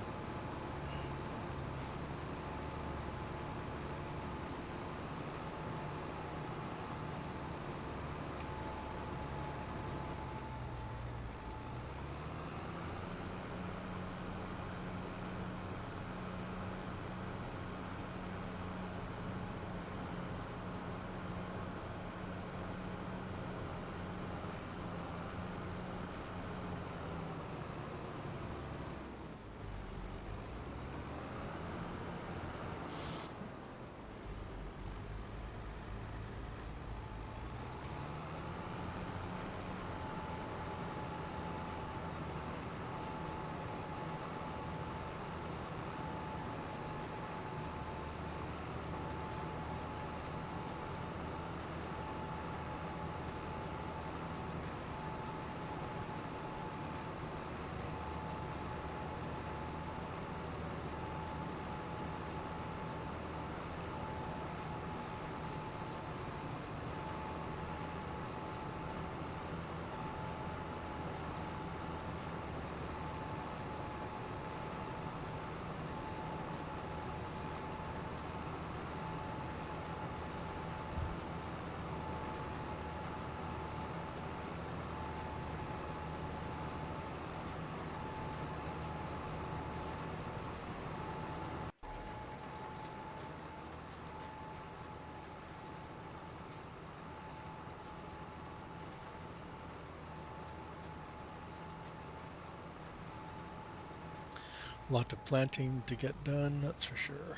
Speaker 1: A lot of planting to get done, that's for sure.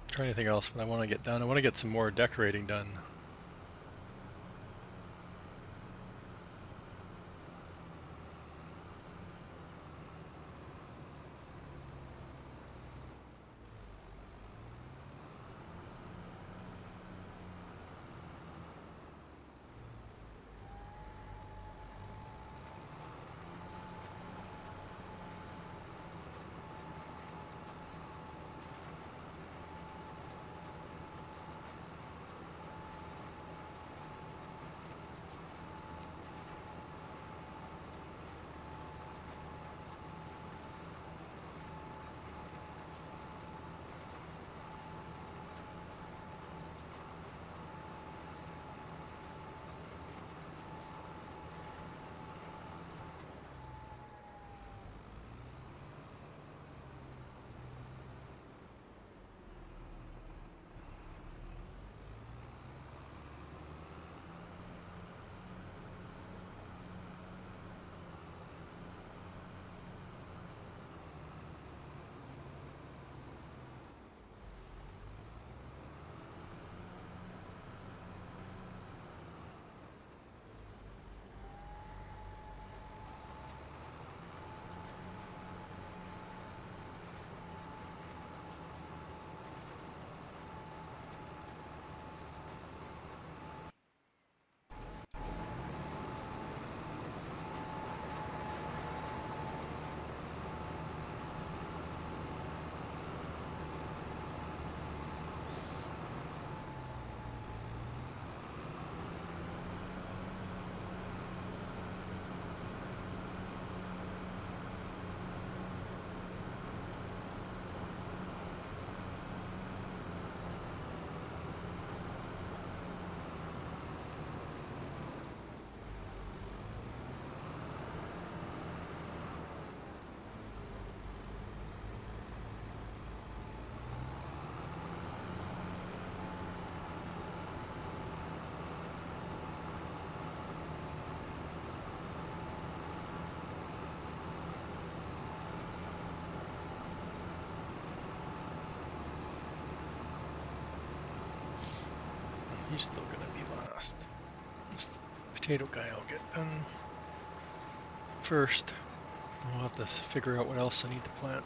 Speaker 1: Trying anything else what I want to get done. I want to get some more decorating done. He's still gonna be last. This potato guy I'll get done first. I'll have to figure out what else I need to plant.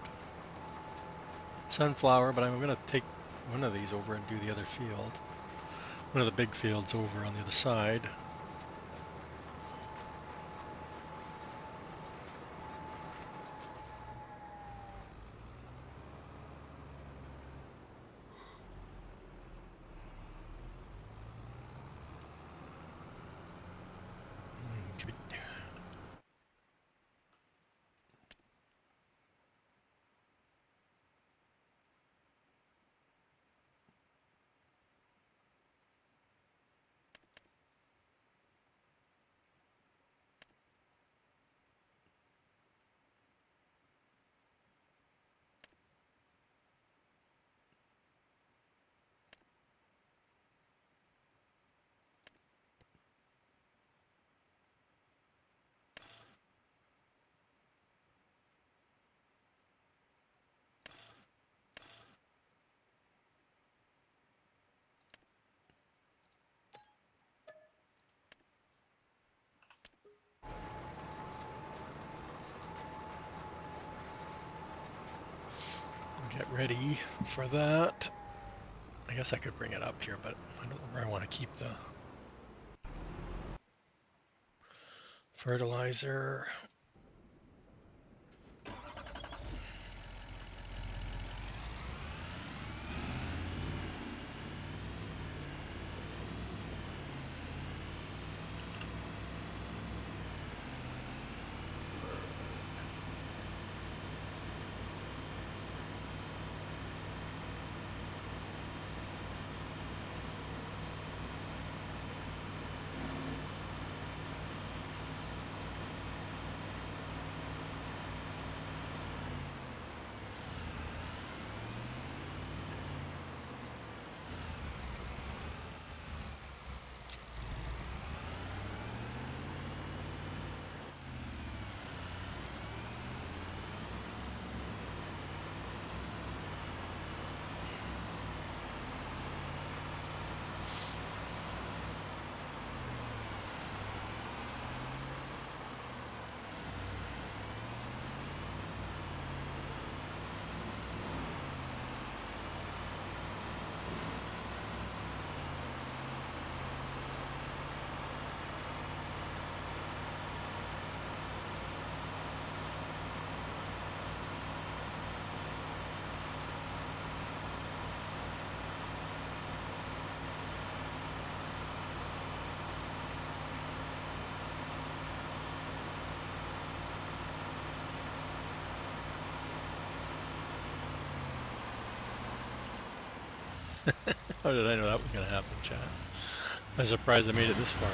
Speaker 1: Sunflower, but I'm gonna take one of these over and do the other field. One of the big fields over on the other side. Okay. Get ready for that. I guess I could bring it up here, but I don't know where I want to keep the fertilizer. How did I know that was going to happen, chat? I'm surprised I made it this far.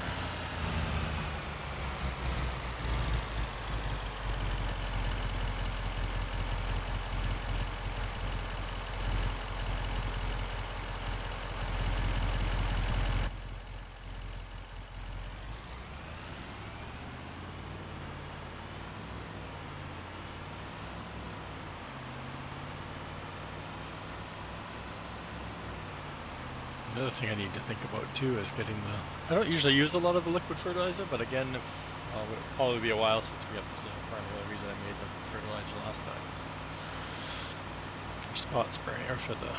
Speaker 1: Another thing I need to think about too is getting the. I don't usually use a lot of the liquid fertilizer, but again, if it'll probably be a while since we have precision farming. The reason I made the fertilizer last time is for spot spraying or for the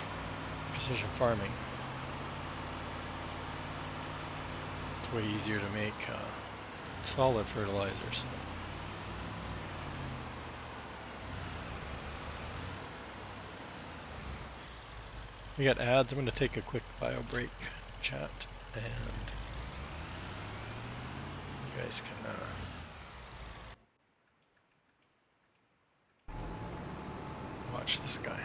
Speaker 1: precision farming. It's way easier to make solid fertilizer. So. We got ads. I'm going to take a quick bio break, chat, and you guys can watch this guy.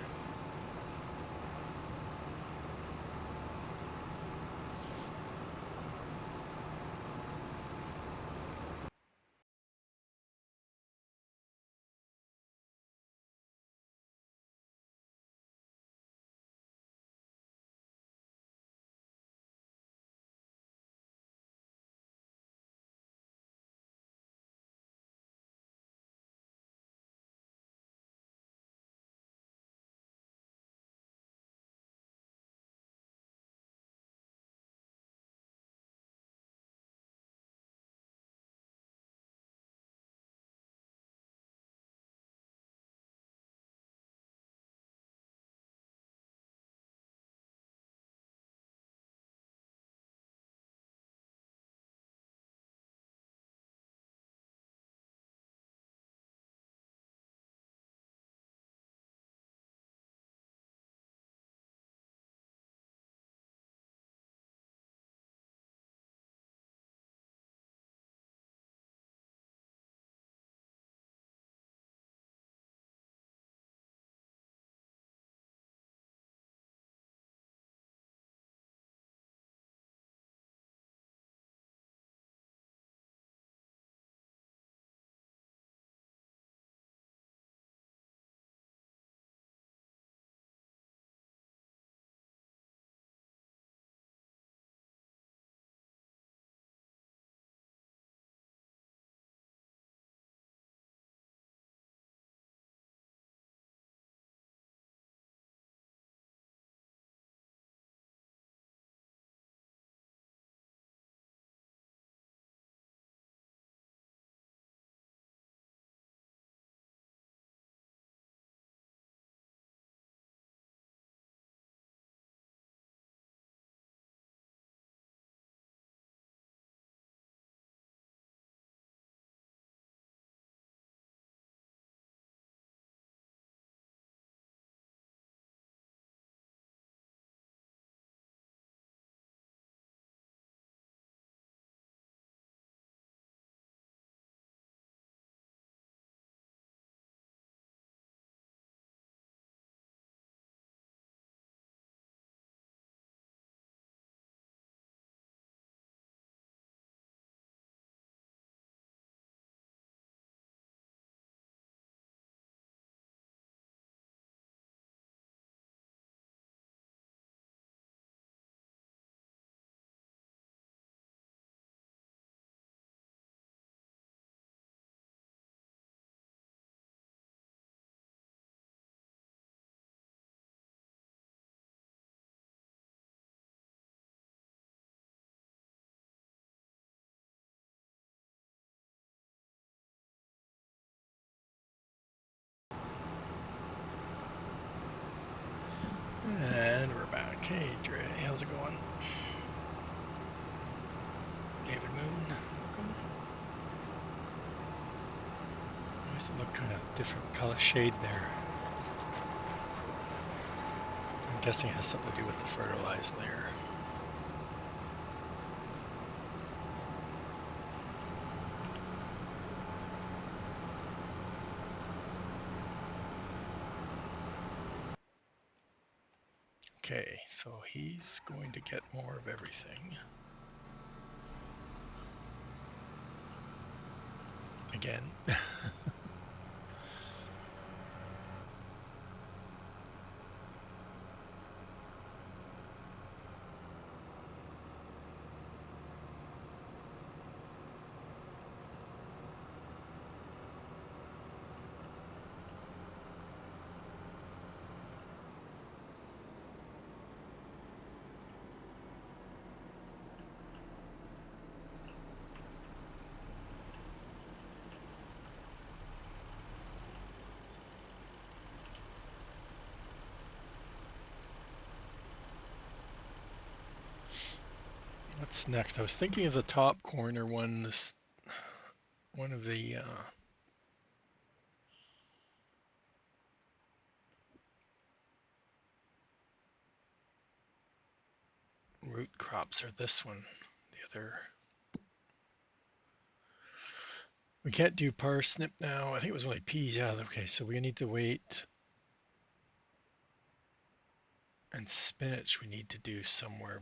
Speaker 1: And we're back. Hey, Dre, how's it going? David Moon, welcome. Nice to look kind of different color shade there. I'm guessing it has something to do with the fertilized layer. Okay, so he's going to get more of everything. Again. What's next? I was thinking of the top corner one, this one of the root crops, or this one, the other. We can't do parsnip now. I think it was only peas. Yeah, okay, so we need to wait. And spinach we need to do somewhere.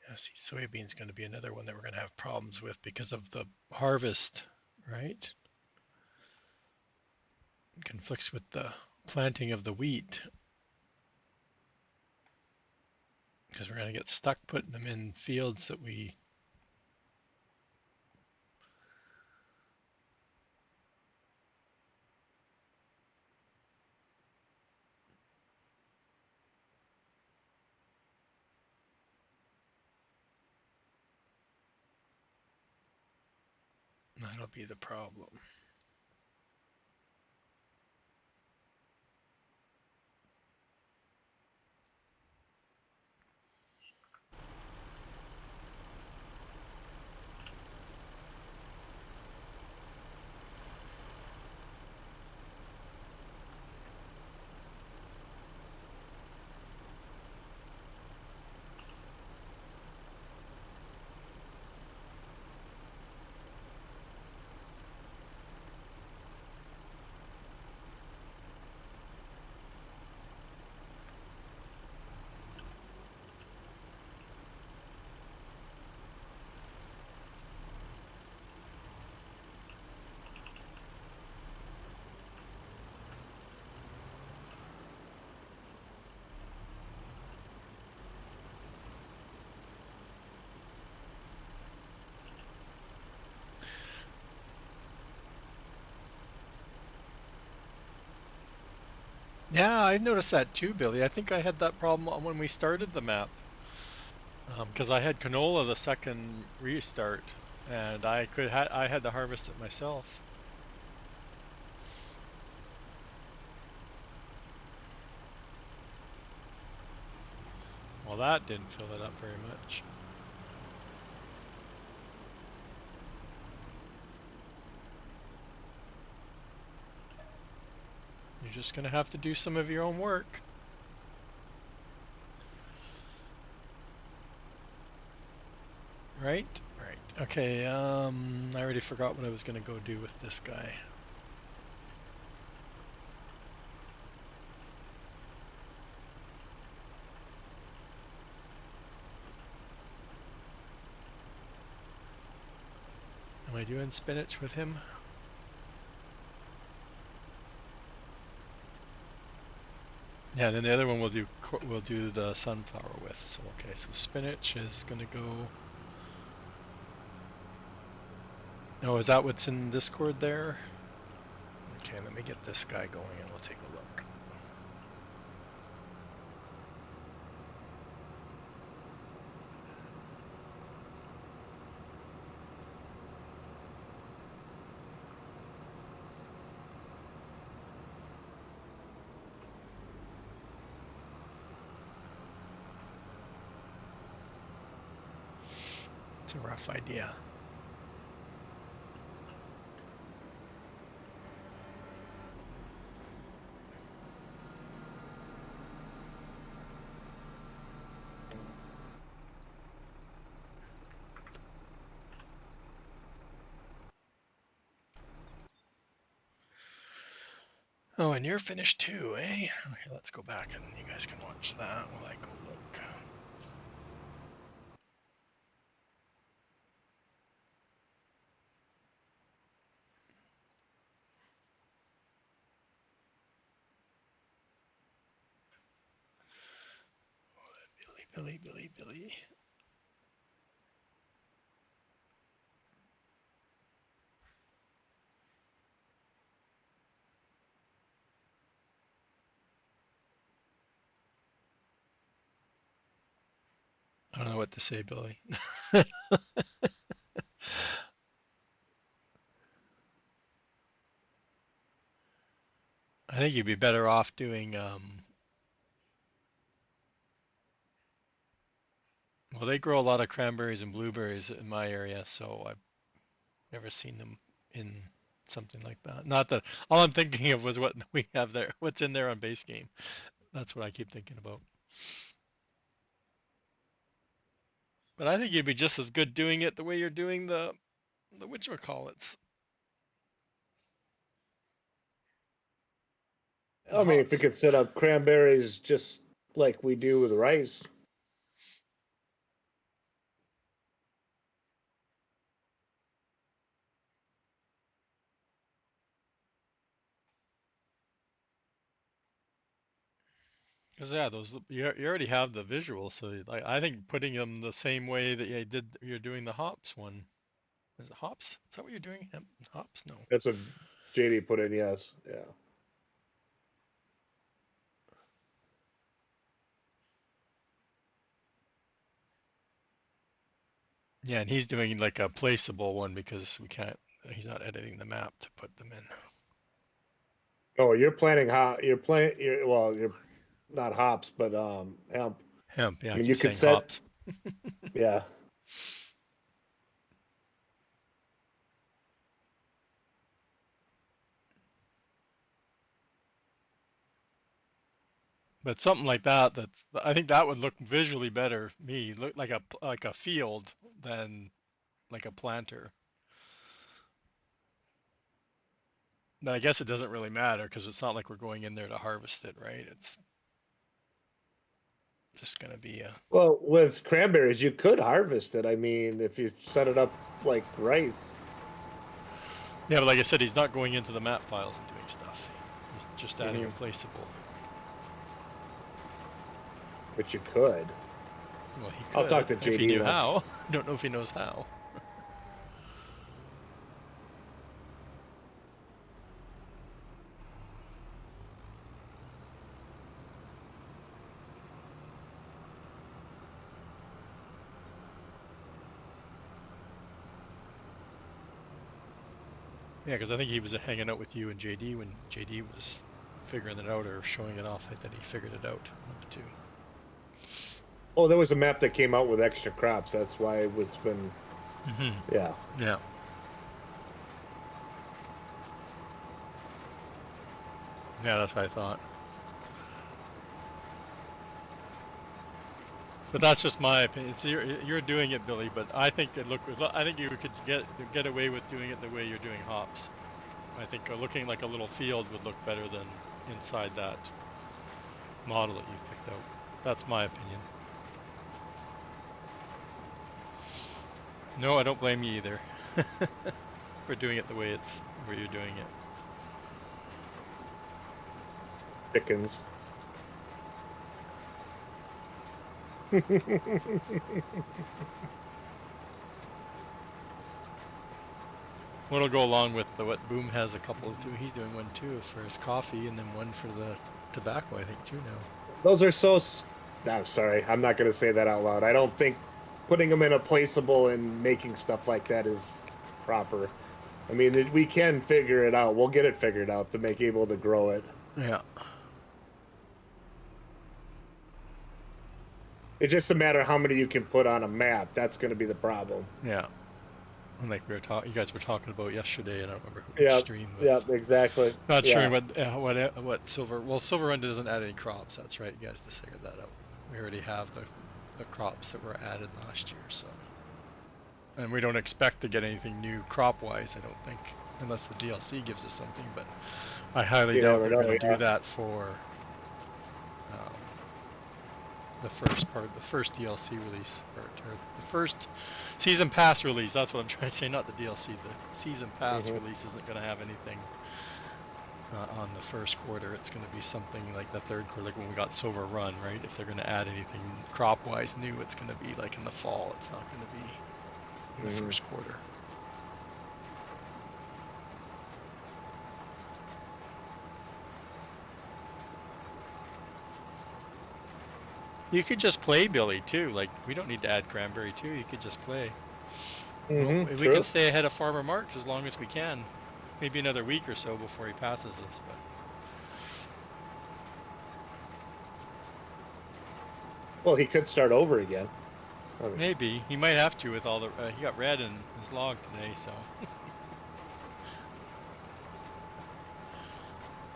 Speaker 1: Yeah, see, soybean's going to be another one that we're going to have problems with because of the harvest, right? It conflicts with the planting of the wheat because we're going to get stuck putting them in fields that that'll be the problem. Yeah, I noticed that too, Billy. I think I had that problem when we started the map because I had canola the second restart, and I had to harvest it myself. Well, that didn't fill it up very much. You're just going to have to do some of your own work. Right? Right. Okay, I already forgot what I was going to go do with this guy. Am I doing spinach with him? Yeah, then the other one we'll do the sunflower with. So okay, so spinach is going to go. Oh, is that what's in Discord there? Okay, let me get this guy going and we'll take a look. It's a rough idea. Oh, and you're finished too, eh? Okay, let's go back and you guys can watch that while I go look. Billy. I don't know what to say, Billy. I think you'd be better off doing, well, they grow a lot of cranberries and blueberries in my area, so I've never seen them in something like that. Not that, all I'm thinking of was what we have there, what's in there on base game. That's what I keep thinking about. But I think you'd be just as good doing it the way you're doing the whatchamacallits, the
Speaker 2: I mean, if you
Speaker 1: hops.
Speaker 2: could set up cranberries just like we do with rice.
Speaker 1: Because yeah, those you already have the visual, so like I think putting them the same way that you did you're doing the hops one. Is it hops? Is that what you're doing? Hops? No.
Speaker 2: That's what JD put in. Yes, yeah.
Speaker 1: Yeah, and he's doing like a placeable one because we can't. He's not editing the map to put them in.
Speaker 2: Oh, you're planting hop. You're playing. You're well. You're not hops, but hemp.
Speaker 1: Hemp. Yeah,
Speaker 2: I
Speaker 1: I
Speaker 2: mean,
Speaker 1: keep
Speaker 2: you could
Speaker 1: saying
Speaker 2: set.
Speaker 1: hops.
Speaker 2: Yeah.
Speaker 1: But something like that, that's I think that would look visually better. Me look like a field than like a planter. But I guess it doesn't really matter because it's not like we're going in there to harvest it, right? It's just gonna be a
Speaker 2: Well, with cranberries, you could harvest it. I mean, if you set it up like rice,
Speaker 1: yeah. But like I said, he's not going into the map files and doing stuff. He's just adding a
Speaker 2: hmm
Speaker 1: placeable.
Speaker 2: which you could.
Speaker 1: Well, he
Speaker 2: I'll talk
Speaker 1: could
Speaker 2: to
Speaker 1: if he
Speaker 2: JD
Speaker 1: knew
Speaker 2: once.
Speaker 1: how. I don't know if he knows how. Yeah, because I think he was hanging out with you and JD when JD was figuring it out or showing it off. I think he figured it out. One of the two.
Speaker 2: Oh, there was a map that came out with extra crops. That's why it was been. Yeah.
Speaker 1: Yeah. Yeah, that's what I thought. But that's just my opinion. It's, you're doing it, Billy. But I think it look. I think you could get away with doing it the way you're doing hops. I think looking like a little field would look better than inside that model that you've picked out. That's my opinion. No, I don't blame you either for doing it the way it's where you're doing it.
Speaker 2: Chickens.
Speaker 1: What'll go along with the what Boom has a couple of two. He's doing one too for his coffee, and then one for the tobacco. I think too now.
Speaker 2: Those are so. I'm sorry. I'm not going to say that out loud. I don't think putting them in a placeable and making stuff like that is proper. I mean, we can figure it out. We'll get it figured out to make able to grow it.
Speaker 1: Yeah.
Speaker 2: It's just a matter of how many you can put on a map. That's going to be the problem.
Speaker 1: Yeah. And like we were talking, you guys were talking about yesterday, and I don't remember which
Speaker 2: Yeah,
Speaker 1: stream of
Speaker 2: yeah, exactly.
Speaker 1: not sure
Speaker 2: Yeah.
Speaker 1: what silver. Well, Silver Run doesn't add any crops. That's right. You guys just figured that out. We already have the crops that were added last year, so and we don't expect to get anything new crop wise. I don't think. unless the DLC gives us something. But I highly
Speaker 2: You
Speaker 1: doubt
Speaker 2: never
Speaker 1: they're
Speaker 2: know.
Speaker 1: going to do
Speaker 2: Yeah.
Speaker 1: that for the first part, the first DLC release, or the first season pass release. That's what I'm trying to say, not the DLC. The season pass
Speaker 2: Hmm.
Speaker 1: release isn't going to have anything on the first quarter. It's going to be something like the third quarter, like when we got Silver Run, right? If they're going to add anything crop-wise new, it's going to be like in the fall. It's not going to be in the
Speaker 2: Hmm.
Speaker 1: first quarter. You could just play Billy too. Like we don't need to add Cranberry too. You could just play. Well,
Speaker 2: Hmm.
Speaker 1: we can
Speaker 2: True.
Speaker 1: stay ahead of Farmer Marks as long as we can. Maybe another week or so before he passes us, but
Speaker 2: Well, he could start over again. I mean,
Speaker 1: maybe he might have to with all the. He got red in his log today, so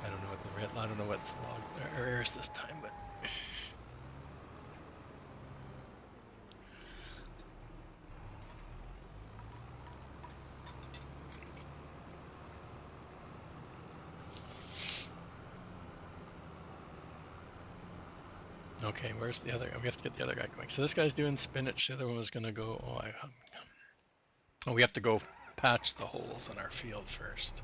Speaker 1: I don't know what the red. I don't know what's the log or errors this time, but okay. Where's the other? We have to get the other guy going. So this guy's doing spinach. The other one was gonna go. Oh, we have to go patch the holes in our field first.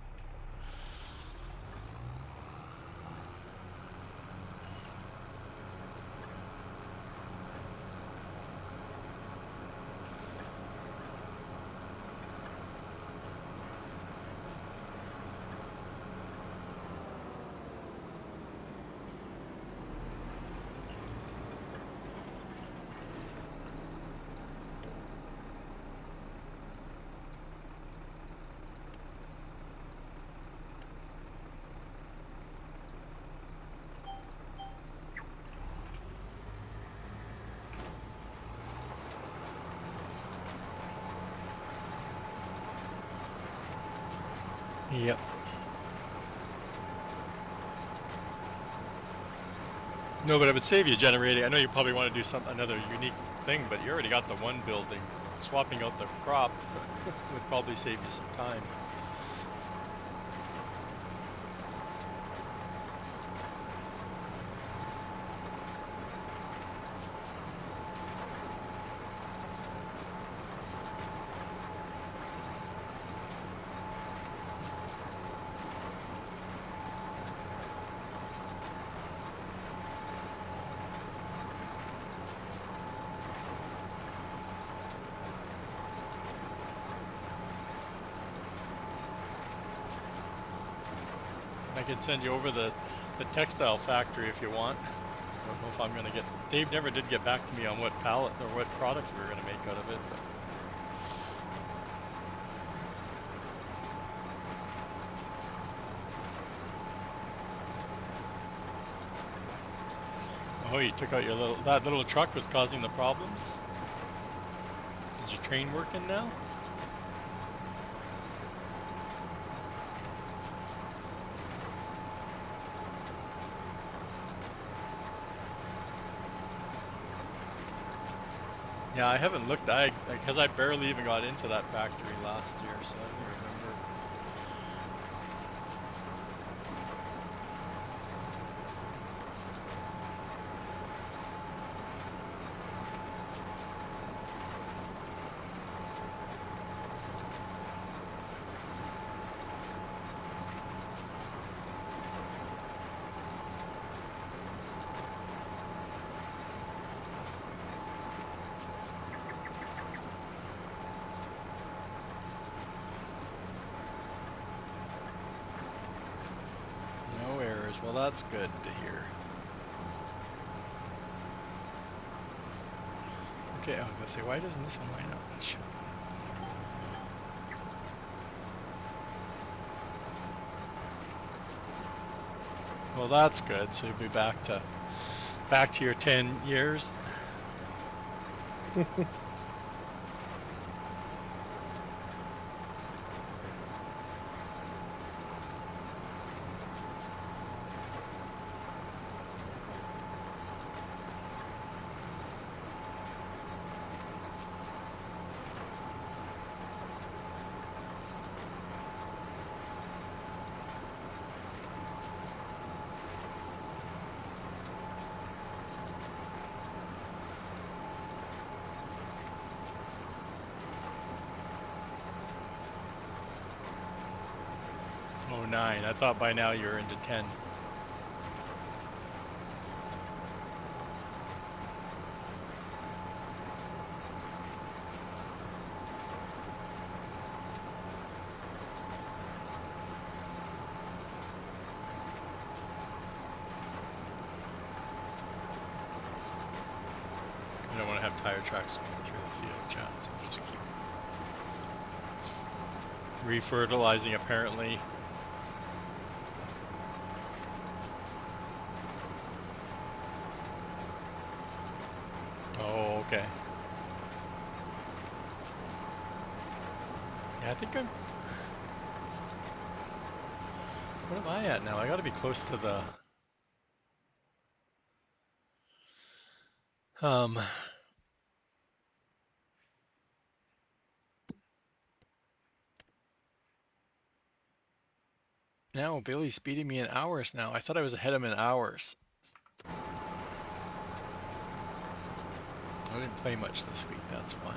Speaker 1: Yep. No, but it would save you generating. I know you probably want to do another unique thing, but you already got the one building. Swapping out the crop would probably save you some time. I can send you over the textile factory if you want. I don't know if I'm gonna get. Dave never did get back to me on what pallet or what products we were gonna make out of it, but oh, you took out your little. That little truck was causing the problems. Is your train working now? Yeah, I haven't looked. Because I barely even got into that factory last year, so I don't even remember. No errors. Well, that's good to hear. Okay, I was gonna say, why doesn't this one line up? That should. Well, that's good. So you'll be back to your 10 years. 9. I thought by now you were into 10. I don't want to have tire tracks going through the field, chat, so I'll just keep refertilizing apparently. Oh, okay. Yeah, I think I'm... What am I at now? I gotta be close to the... Now Billy's beating me in hours now. I thought I was ahead of him in hours. I didn't play much this week, that's why.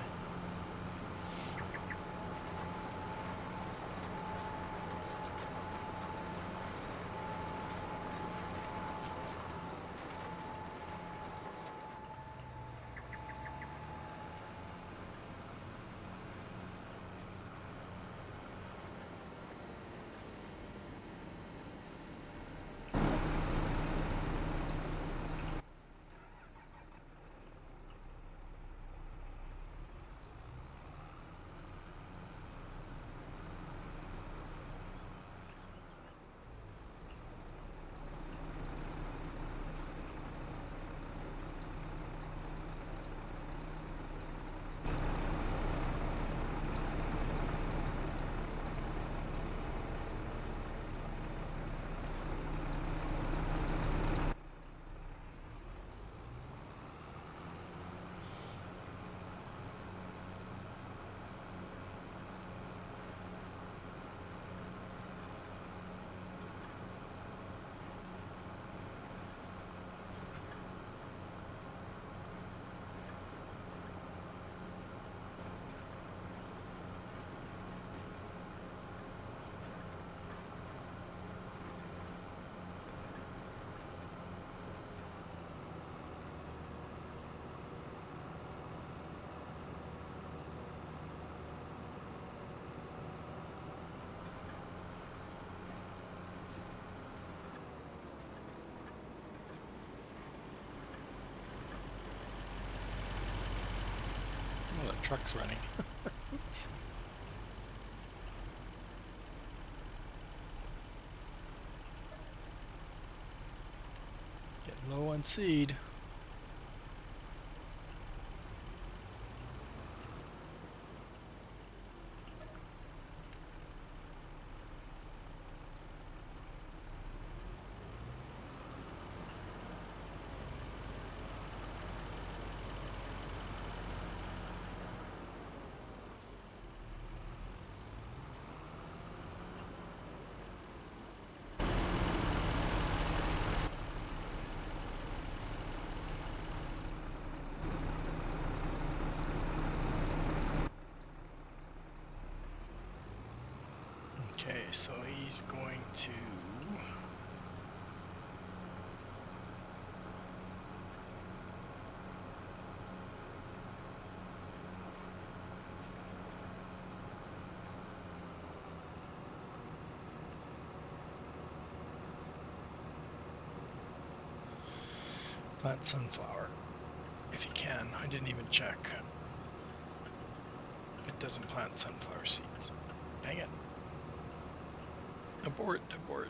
Speaker 1: Oh, that truck's running. Oops. Getting low on seed. Okay, so he's going to... plant sunflower, if he can. I didn't even check. It doesn't plant sunflower seeds. Dang it. Abort, abort.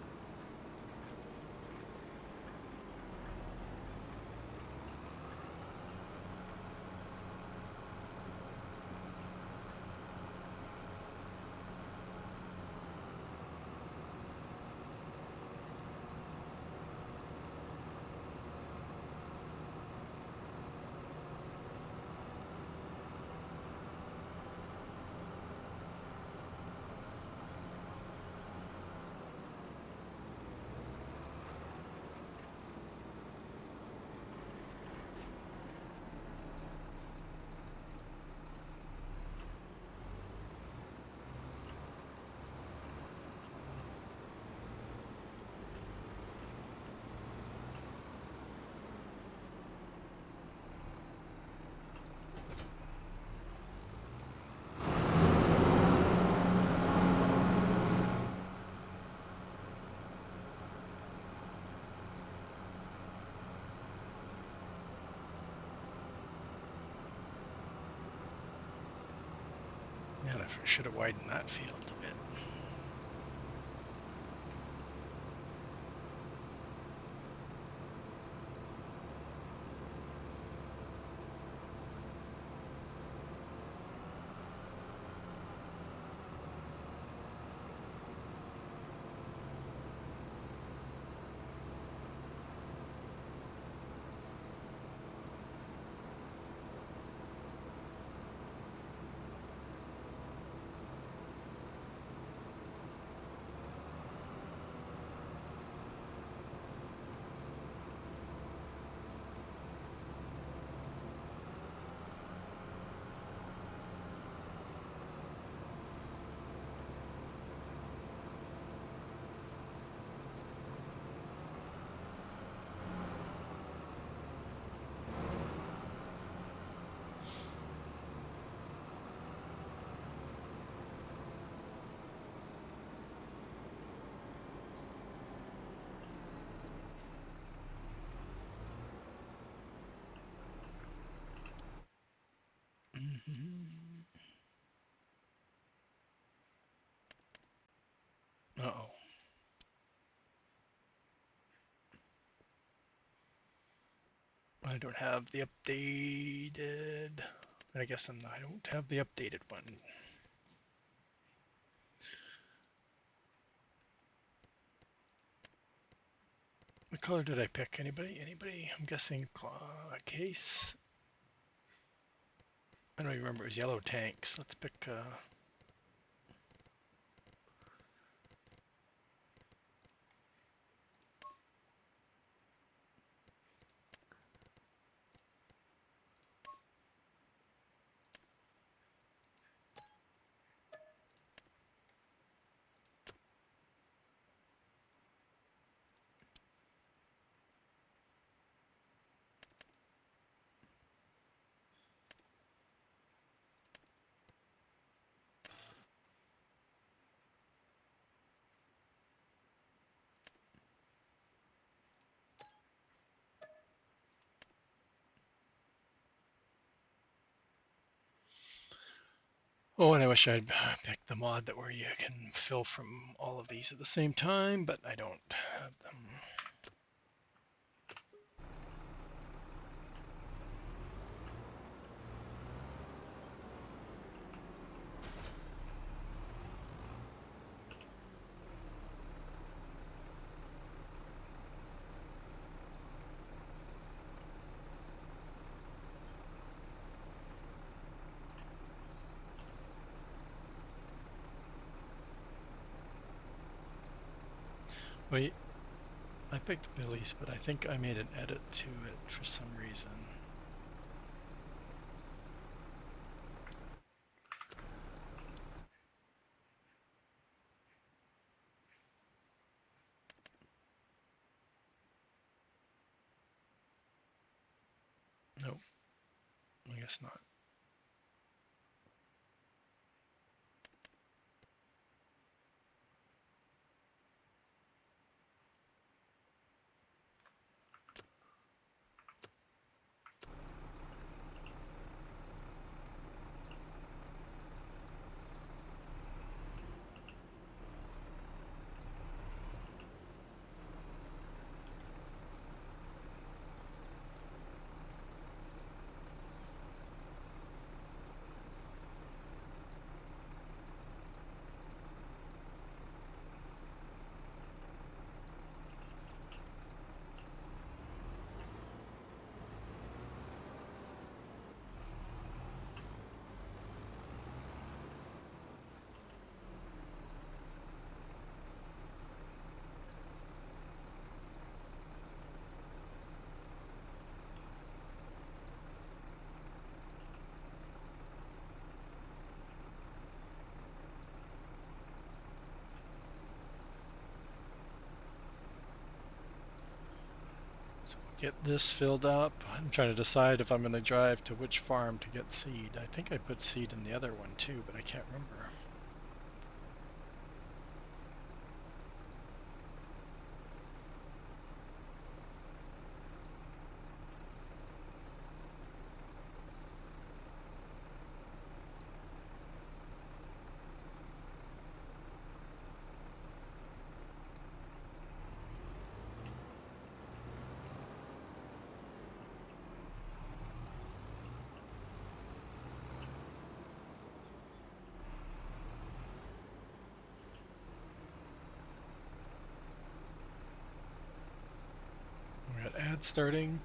Speaker 1: Man, I should have widened that field a bit. Uh-oh. I don't have the updated. I guess I don't have the updated one. What color did I pick? Anybody? Anybody? I'm guessing case. I don't even remember. It was yellow tanks. Let's pick. Oh, and I wish I'd picked the mod that where you can fill from all of these at the same time, but I don't have them. Wait, I picked Billy's, but I think I made an edit to it for some reason. Nope, I guess not. Get this filled up. I'm trying to decide if I'm going to drive to which farm to get seed. I think I put seed in the other one too, but I can't remember. It's starting.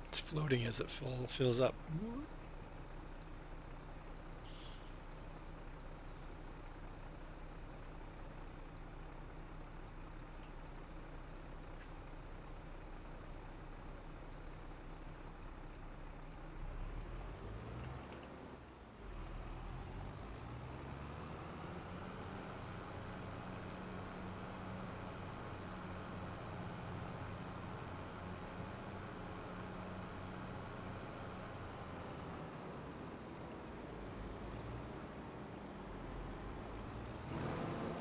Speaker 1: It's floating as it fills up.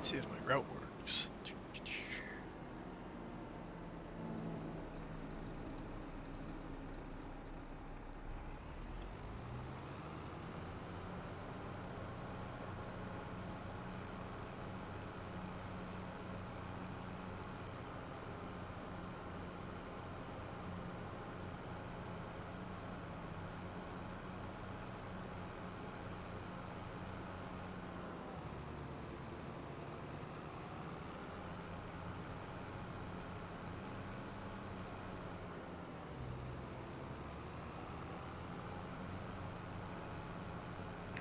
Speaker 1: See if my route works.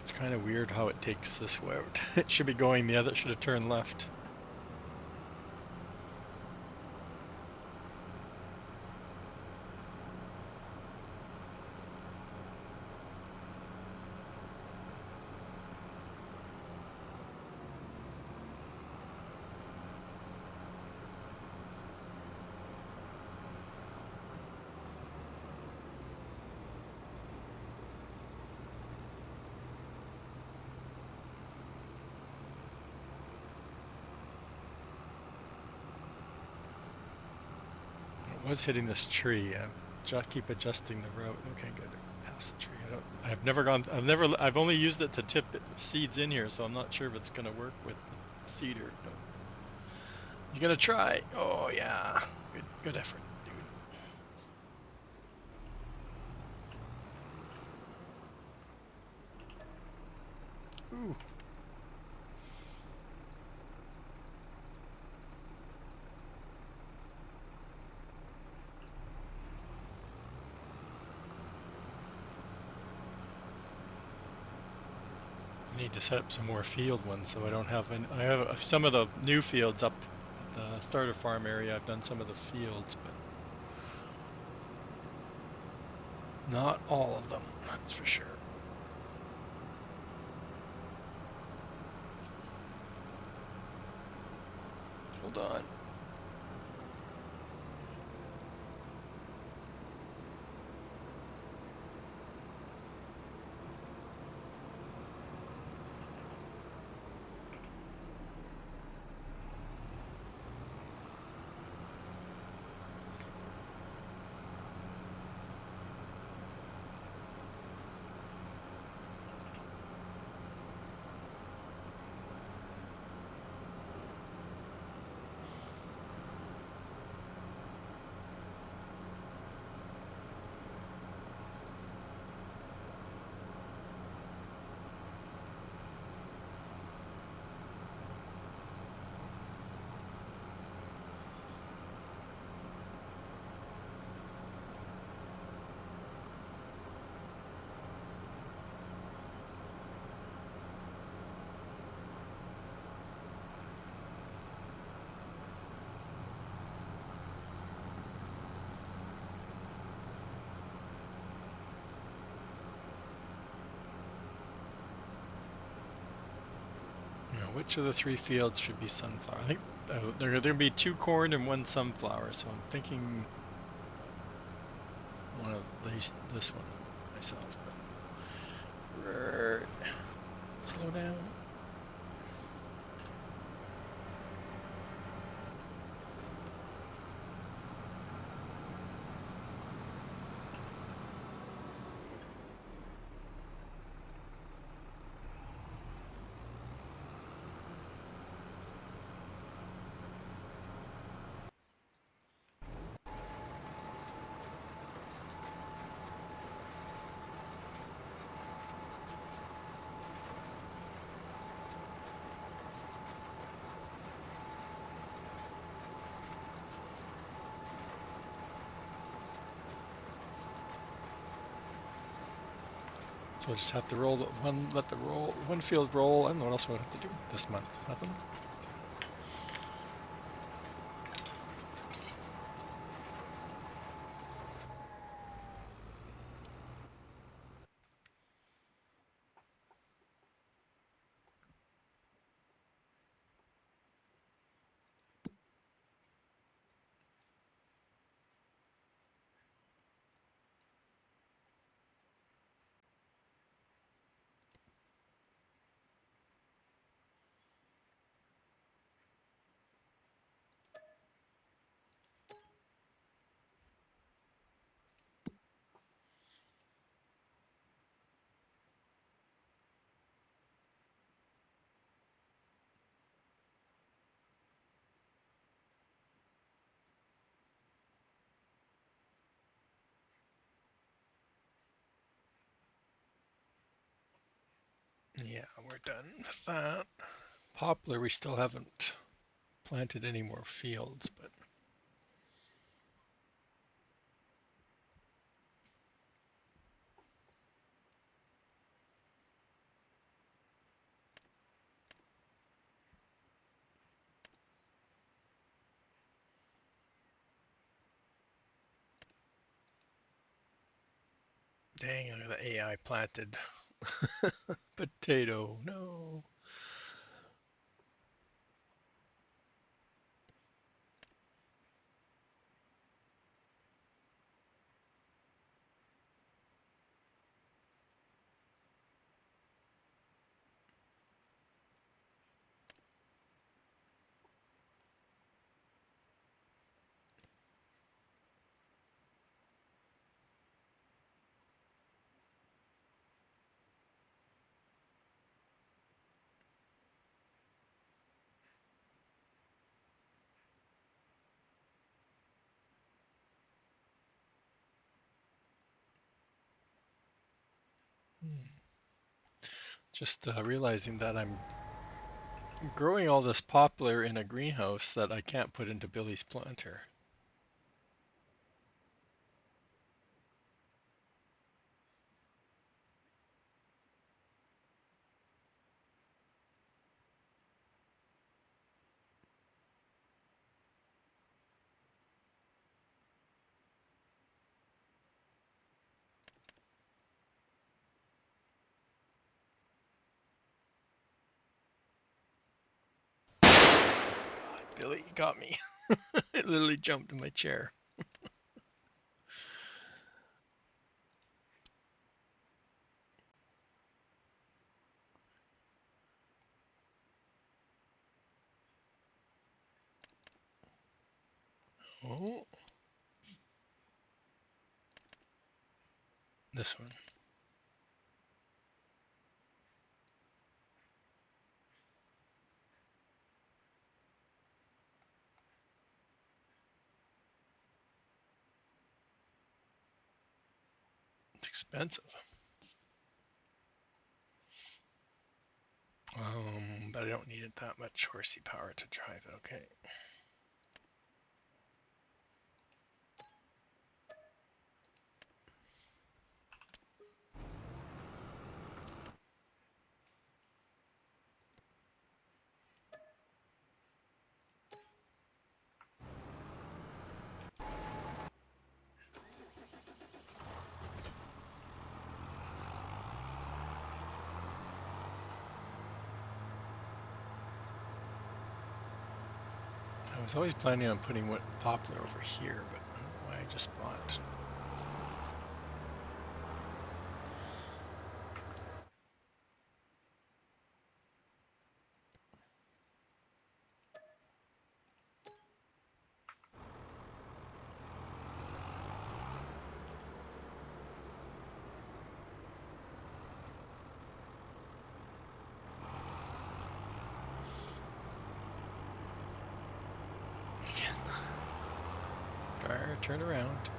Speaker 1: It's kind of weird how it takes this route. It should be going the other, it should have turned left. It was hitting this tree. Just keep adjusting the route. Okay, good. Past the tree. I've only used it to tip seeds in here, so I'm not sure if it's gonna work with the seeder. No. You gonna try? Oh yeah. Good effort, dude. Ooh. I need to set up some more field ones so I don't have any. I have some of the new fields up at the starter farm area. I've done some of the fields, but not all of them, that's for sure. Hold on. Which of the three fields should be sunflower? I think there are going to be 2 corn and 1 sunflower, so I'm thinking one of this one myself. But slow down. So we'll just have to roll the one, let the roll one field roll. I don't know what else we'll have to do this month. Nothing. Yeah, we're done with that. Poplar, we still haven't planted any more fields, but dang, the AI planted potato. No. Just realizing that I'm growing all this poplar in a greenhouse that I can't put into Billy's planter. Billy got me. It literally jumped in my chair. Oh, this one. It's expensive. But I don't need it that much horsey power to drive it. Okay. I was always planning on putting what poplar over here, but I don't know why I just bought. Dryer, turn around.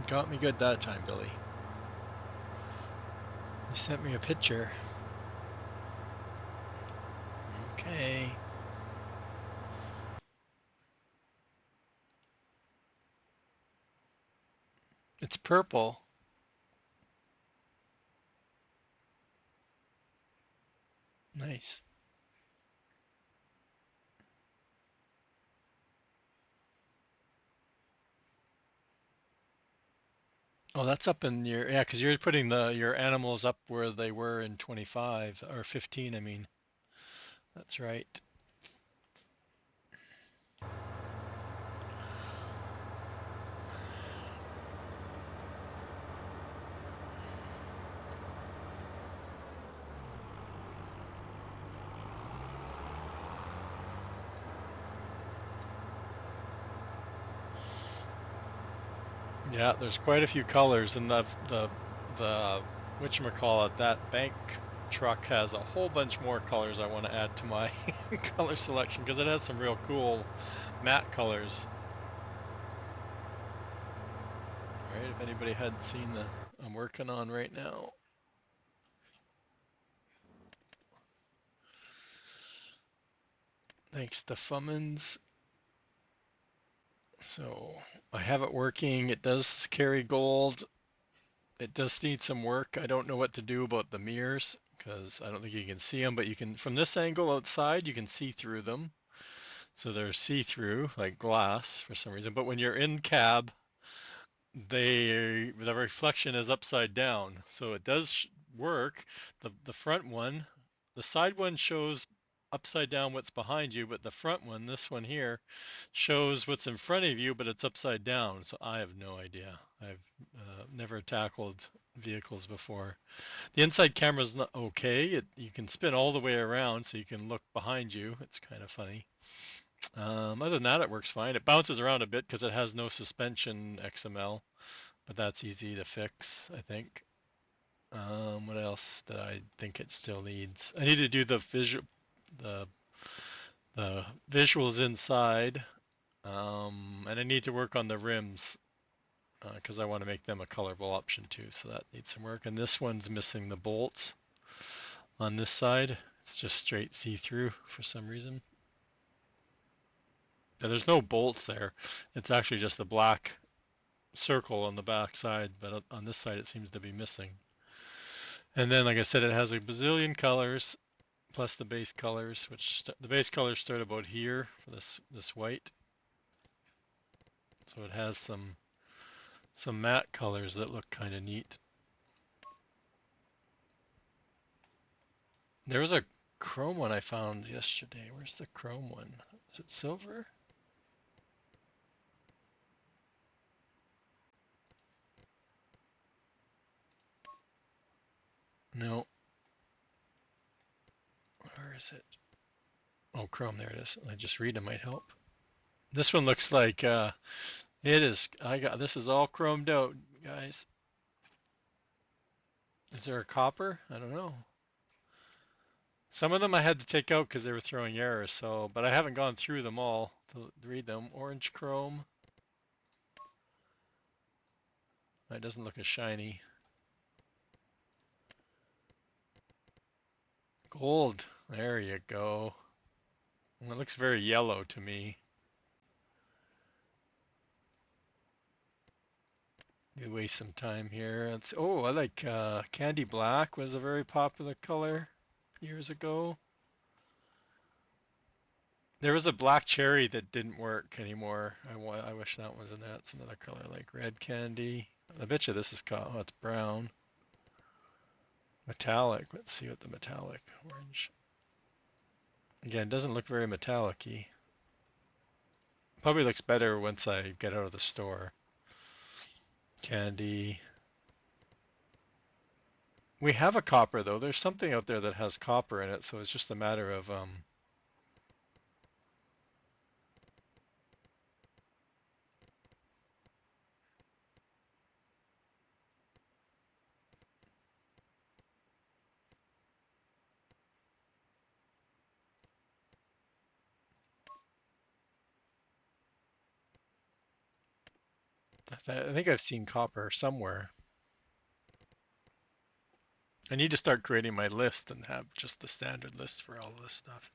Speaker 1: Got me good that time, Billy. You sent me a picture. Okay. It's purple. Nice. Oh, that's up in your, yeah, because you're putting your animals up where they were in 25 or 15, I mean. That's right. Yeah, there's quite a few colors, and the whatchamacallit, that bank truck has a whole bunch more colors I want to add to my color selection because it has some real cool matte colors. All right, if anybody hadn't seen the I'm working on right now. Thanks to Fummins. So I have it working. It does carry gold. It does need some work. I don't know what to do about the mirrors because I don't think you can see them, but you can, from this angle outside, you can see through them. So they're see-through, like glass for some reason. But when you're in cab, the reflection is upside down. So it does work. The front one, the side one shows upside down what's behind you, but the front one, this one here, shows what's in front of you, but it's upside down. So I have no idea. I've never tackled vehicles before. The inside camera's not okay. You can spin all the way around so you can look behind you. It's kind of funny. Other than that, it works fine. It bounces around a bit because it has no suspension XML, but that's easy to fix, I think. What else did I think it still needs? I need to do the the visuals inside, and I need to work on the rims because I want to make them a colorable option too. So that needs some work. And this one's missing the bolts on this side. It's just straight see-through for some reason. Yeah, there's no bolts there. It's actually just a black circle on the back side, but on this side it seems to be missing. And then, like I said, it has a bazillion colors plus the base colors, which the base colors start about here for this white. So it has some matte colors that look kind of neat. There was a chrome one I found yesterday. Where's the chrome one? Is it silver? No. Where is it? Oh, chrome. There it is. I just read it might help. This one looks like it is. I got this is all chromed out, guys. Is there a copper? I don't know. Some of them I had to take out because they were throwing errors, so, but I haven't gone through them all to read them. Orange chrome. That doesn't look as shiny. Gold. There you go. Well, it looks very yellow to me. You waste some time here. Oh, I like candy black was a very popular color years ago. There was a black cherry that didn't work anymore. I wish that was in that. It's another color like red candy. I bet you this is called, oh, it's brown. Metallic. Let's see what the metallic orange. Again, doesn't look very metallic-y. Probably looks better once I get out of the store. Candy. We have a copper though. There's something out there that has copper in it, so it's just a matter of I think I've seen copper somewhere. I need to start creating my list and have just the standard list for all of this stuff.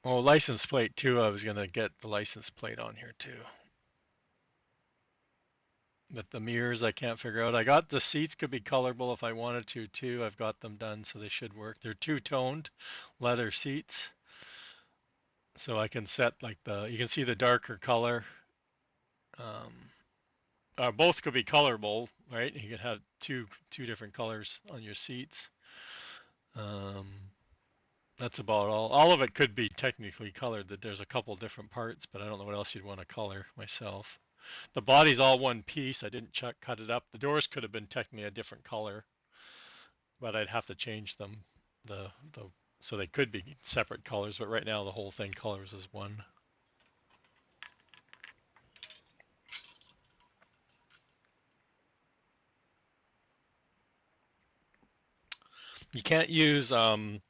Speaker 1: Oh, license plate too. I was gonna get the license plate on here too. But the mirrors I can't figure out. I got the seats could be colorable if I wanted to too. I've got them done so they should work. They're two-toned leather seats. So I can set like you can see the darker color. Um, both could be colorable, right? You could have two different colors on your seats. Um, that's about all. All of it could be technically colored. That there's a couple different parts, but I don't know what else you'd want to color myself. The body's all one piece. I didn't cut it up. The doors could have been technically a different color, but I'd have to change them. The so they could be separate colors, but right now the whole thing colors as one. You can't use they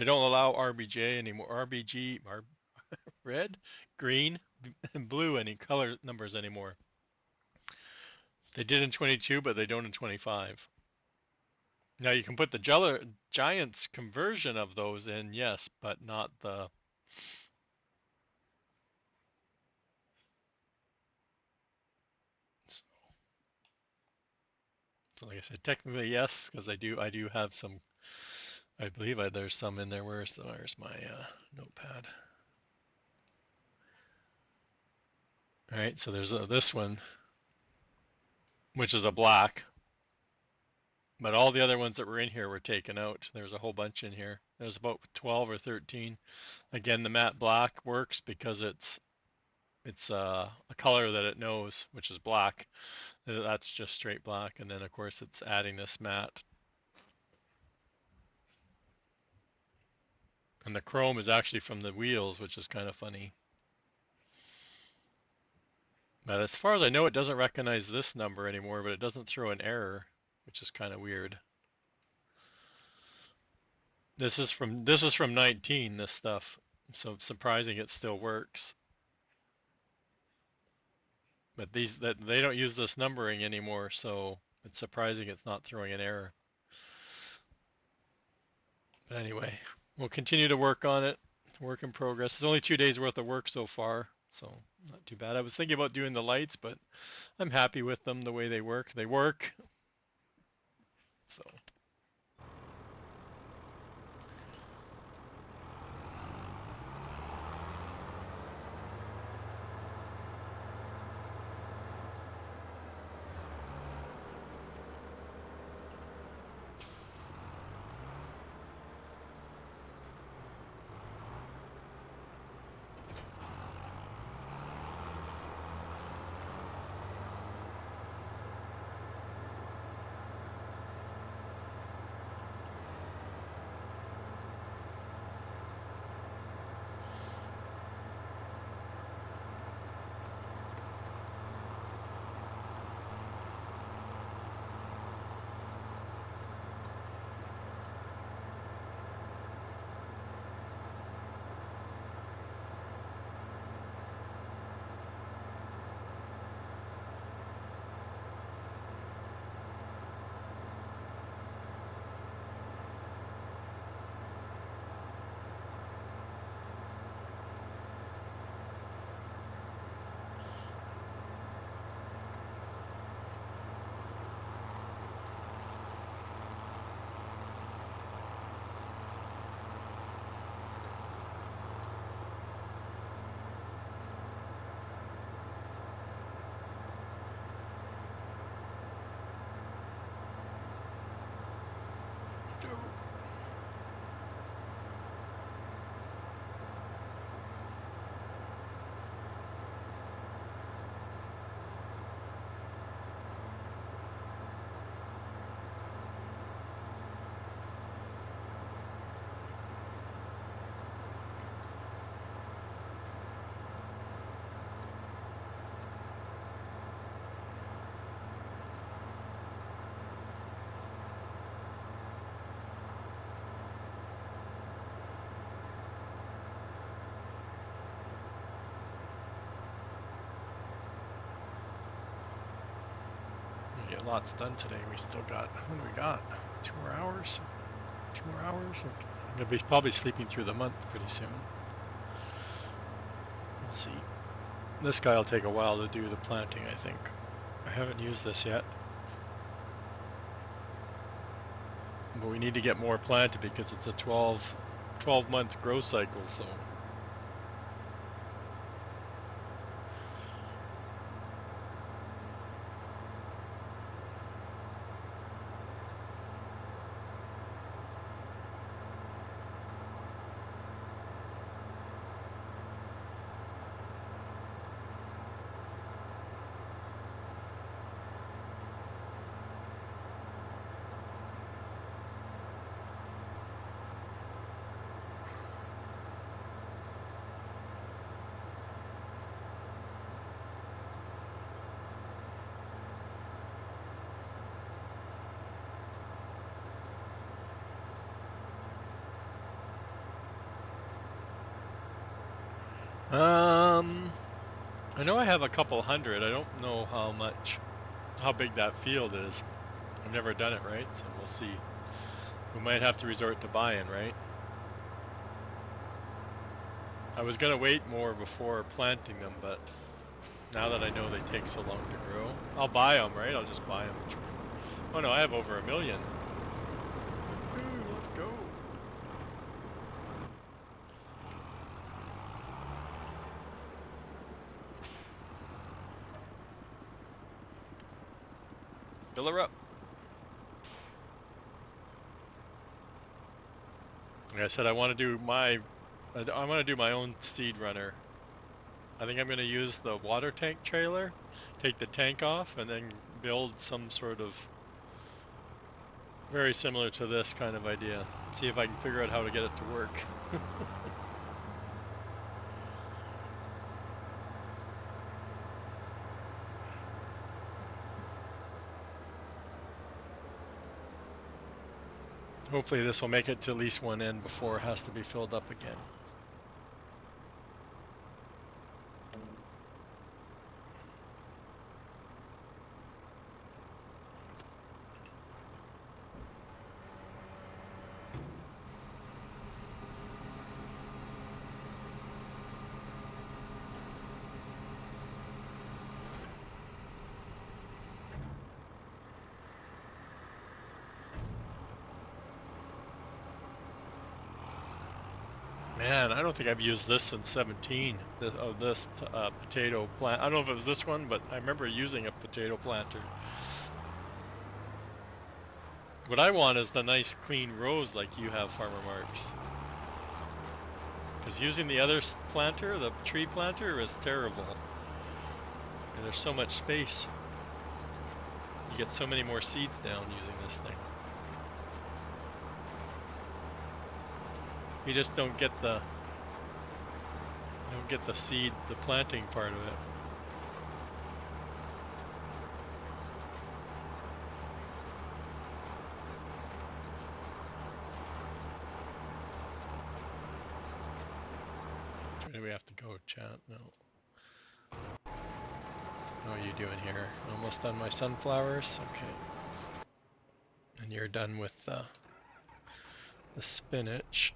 Speaker 1: don't allow RBJ anymore. Red, green, and blue any color numbers anymore. They did in 22, but they don't in 25. Now you can put the Giants conversion of those in, yes, but not the. So like I said, technically yes, because I do have some. I believe there's some in there. Where's my notepad? All right, so there's this one, which is a black, but all the other ones that were in here were taken out. There's a whole bunch in here. There's about 12 or 13. Again, the matte black works because it's a color that it knows, which is black. That's just straight black, and then of course it's adding this matte. And the chrome is actually from the wheels, which is kind of funny. But as far as I know, it doesn't recognize this number anymore, but it doesn't throw an error, which is kind of weird. This is from 19, this stuff. So surprising it still works. But that they don't use this numbering anymore, so it's surprising it's not throwing an error. But anyway, we'll continue to work on it. Work in progress. It's only 2 days worth of work so far, so not too bad. I was thinking about doing the lights, but I'm happy with them the way they work. They work. So lots done today. We still got, what do we got? 2 more hours? 2 more hours? I'm gonna be probably sleeping through the month pretty soon. Let's see. This guy will take a while to do the planting, I think. I haven't used this yet. But we need to get more planted because it's a 12-month grow cycle, so. I know I have a couple hundred. I don't know how big that field is. I've never done it, right? So we'll see. We might have to resort to buying, right? I was gonna wait more before planting them, but now that I know they take so long to grow, I'll buy them, right? I'll just buy them. Oh no, I have over 1 million. Woo, let's go. Fill her up. Like I said, I want to do my own seed runner. I think I'm going to use the water tank trailer, take the tank off, and then build some sort of very similar to this kind of idea. See if I can figure out how to get it to work. Hopefully this will make it to at least one end before it has to be filled up again. Man, I don't think I've used this since 17, this potato plant. I don't know if it was this one, but I remember using a potato planter. What I want is the nice clean rows like you have, Farmer Marks. Because using the other planter, the tree planter, is terrible. And there's so much space. You get so many more seeds down using this thing. You just don't get the seed, the planting part of it. Where do we have to go, chat? No. How are you doing here? Almost done my sunflowers? Okay. And you're done with the spinach.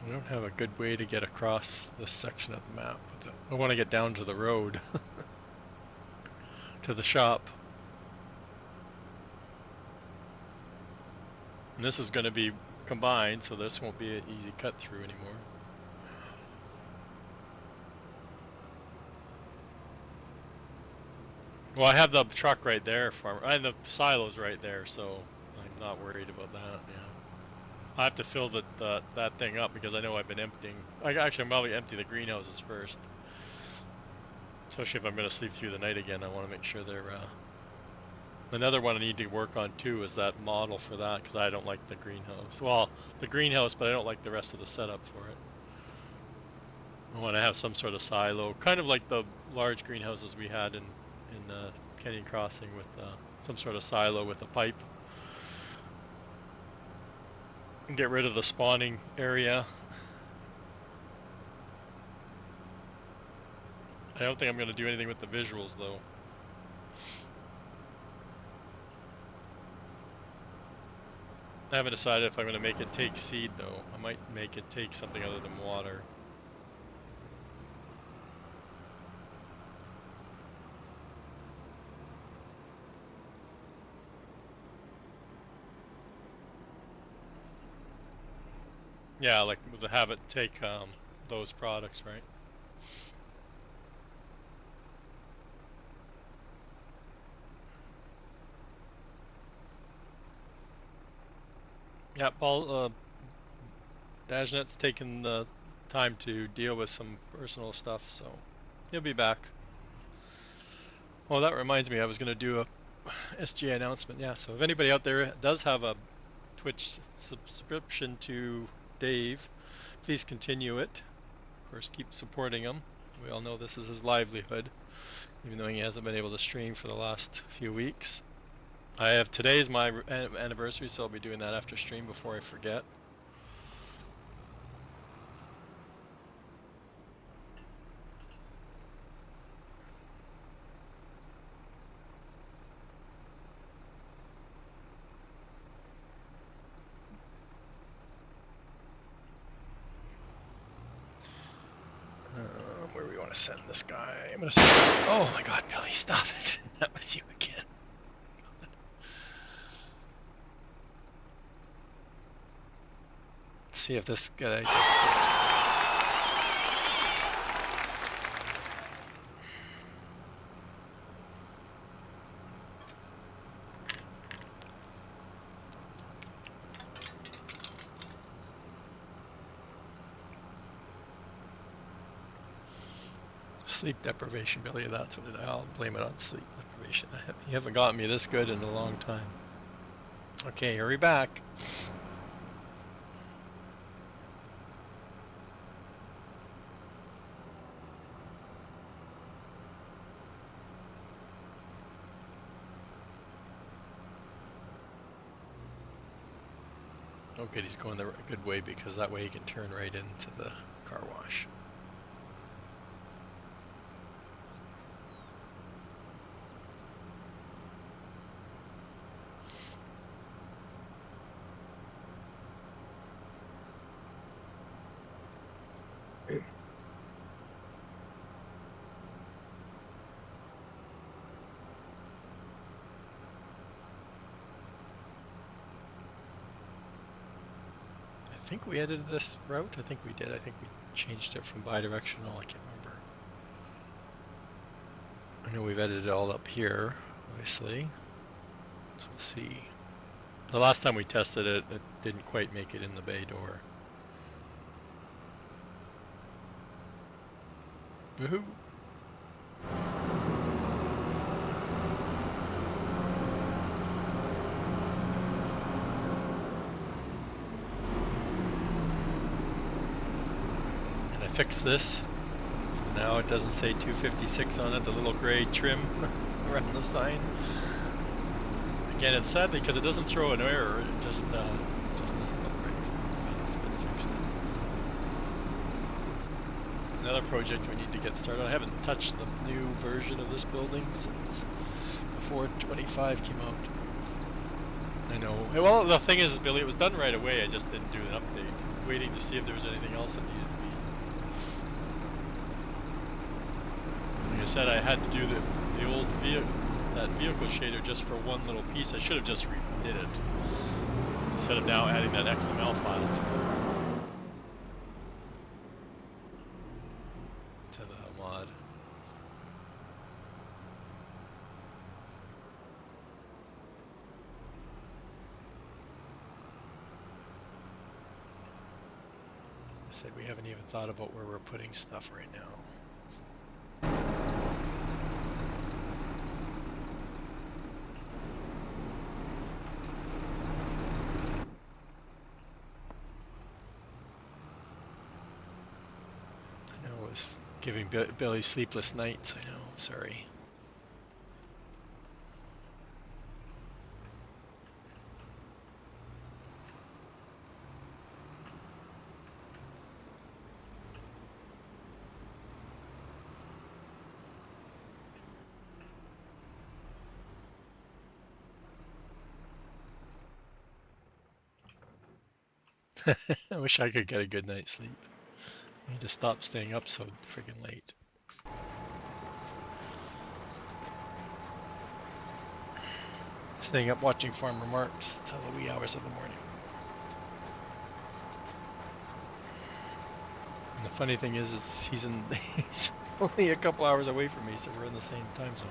Speaker 1: I don't have a good way to get across this section of the map. I want to get down to the road, to the shop. And this is going to be combined, so this won't be an easy cut through anymore. Well, I have the truck right there, farmer, and the silo's right there, so I'm not worried about that. Yeah, I have to fill that thing up because I know I've been emptying. Actually, I'm probably empty the greenhouses first. Especially if I'm going to sleep through the night again, I want to make sure they're. Another one I need to work on too is that model for that, because I don't like the greenhouse. Well, the greenhouse, but I don't like the rest of the setup for it. I want to have some sort of silo, kind of like the large greenhouses we had in Canyon Crossing, with some sort of silo with a pipe, and get rid of the spawning area. I don't think I'm going to do anything with the visuals though. I haven't decided if I'm going to make it take seed though. I might make it take something other than water. Yeah, like to have it take those products, right? Yeah, Paul, Dajnet's taken the time to deal with some personal stuff, so he'll be back. Oh, that reminds me, I was going to do a SGA announcement. Yeah, so if anybody out there does have a Twitch subscription to Dave, please continue it. Of course, keep supporting him. We all know this is his livelihood, even though he hasn't been able to stream for the last few weeks. Today's my anniversary, so I'll be doing that after stream before I forget. Where do we want to send this guy? I'm going to send. Oh my God, Billy, stop it! That was you again. Let's see if this guy gets it. Sleep deprivation, Billy. That's what I'll blame it on, sleep deprivation. You haven't gotten me this good in a long time. Okay, hurry back. Oh, good, he's going the good way, because that way he can turn right into the car wash. I think we edited this route. I think we did. I think we changed it from bi-directional. I can't remember. I know we've edited it all up here, obviously. So we'll see. The last time we tested it, it didn't quite make it in the bay door. Woohoo! And I fixed this. So now it doesn't say 256 on it, the little gray trim around the sign. Again, it's sadly because it doesn't throw an error, it just doesn't look right. It's been fixed now. Another project we need to get started. I haven't touched the new version of this building since before 25 came out. I know. Well, the thing is, Billy, it was done right away. I just didn't do an update, waiting to see if there was anything else that needed to be. Like I said, I had to do the old vehicle shader just for one little piece. I should have just redid it instead of now adding that XML file to the mod. I said we haven't even thought about where we're putting stuff right now. Giving Billy sleepless nights, I know, sorry. I wish I could get a good night's sleep. I need to stop staying up so friggin' late. Staying up watching Farmer Marks till the wee hours of the morning. And the funny thing is he's he's only a couple hours away from me, so we're in the same time zone.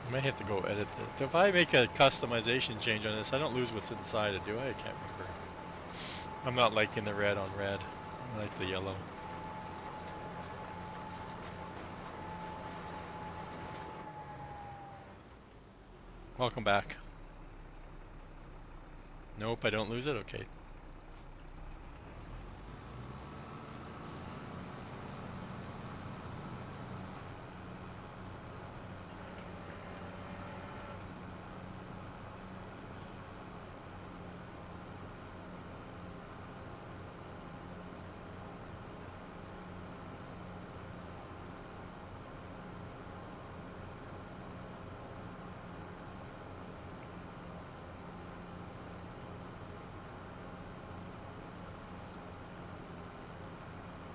Speaker 1: I might have to go edit it. If I make a customization change on this, I don't lose what's inside it, do I? I can't remember. I'm not liking the red on red. I like the yellow. Welcome back. Nope, I don't lose it? Okay.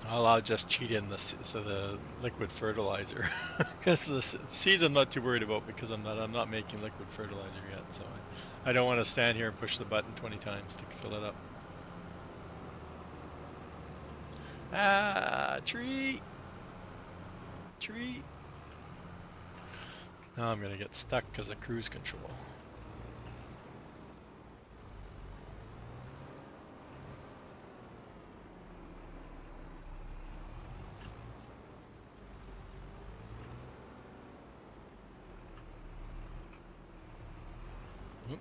Speaker 1: I'll just cheat in the liquid fertilizer because the seeds I'm not too worried about because I'm not making liquid fertilizer yet, so I don't want to stand here and push the button 20 times to fill it up. Ah, tree, tree. Now I'm gonna get stuck because of cruise control. Oop.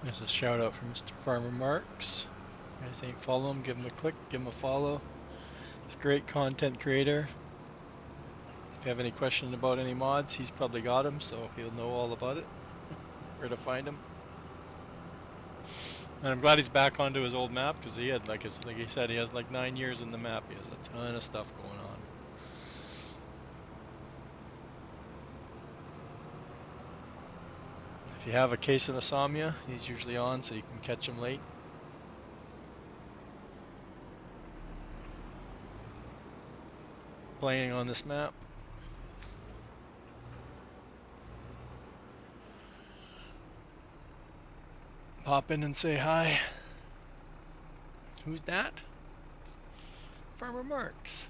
Speaker 1: There's a shout out from Mr. Farmer Marks. I think follow him, give him a click, give him a follow. He's a great content creator. If you have any question about any mods, he's probably got them, so he'll know all about it, where to find him. And I'm glad he's back onto his old map because he had, like he said, he has like 9 years in the map. He has a ton of stuff going on. If you have a case of insomnia, he's usually on, so you can catch him late. Playing on this map. Pop in and say hi. Who's that? Farmer Marks.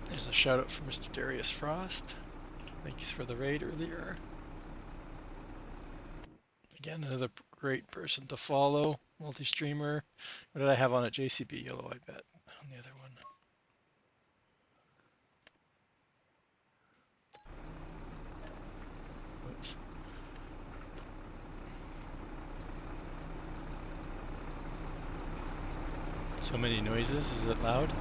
Speaker 1: There's a shout out for Mr. Darius Frost. Thanks for the raid earlier. Again, another great person to follow. Multi-streamer. What did I have on it? JCB Yellow, I bet. On the other one. Oops. So many noises. Is it loud?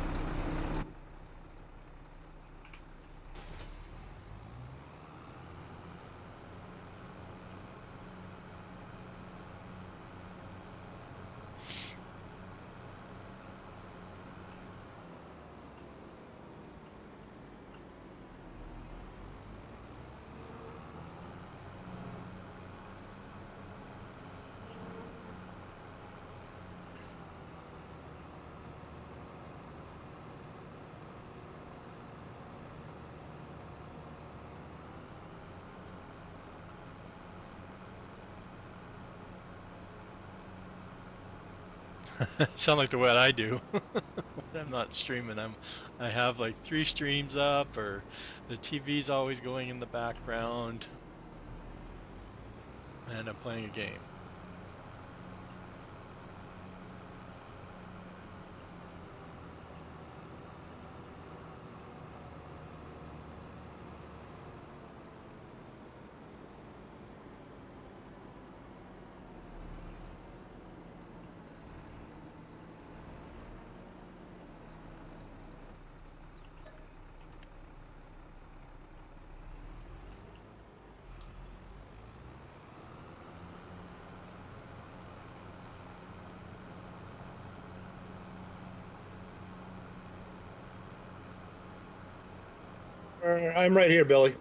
Speaker 1: Sound like the way I do. I'm not streaming. I have like 3 streams up, or the TV's always going in the background, and I'm playing a game.
Speaker 2: I'm right here, Billy.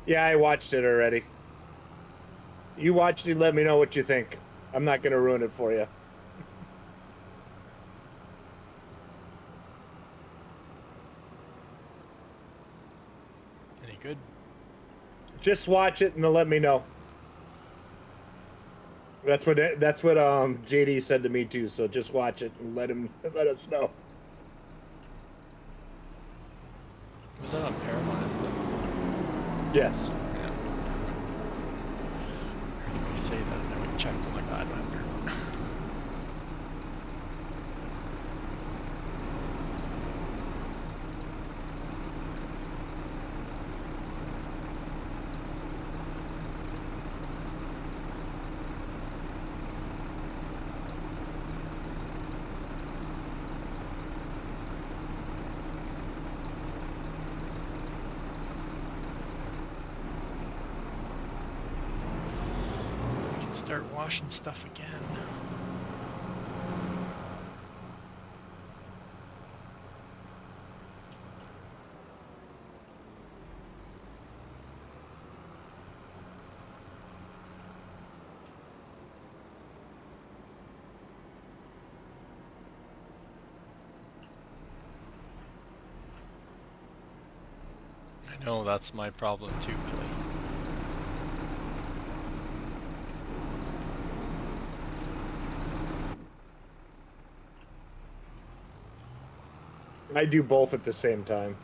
Speaker 2: Yeah, I watched it already. You watched it. Let me know what you think. I'm not going to ruin it for you.
Speaker 1: Any good?
Speaker 2: Just watch it and then let me know. That's what JD said to me too. So just watch it and let us know.
Speaker 1: Was that on Paramount? I thought.
Speaker 2: Yes.
Speaker 1: Yeah. I heard you say that, and I went and checked. I'm like, I don't have Paramount. We can start washing stuff again. I know that's my problem too, Clay.
Speaker 2: I do both at the same time.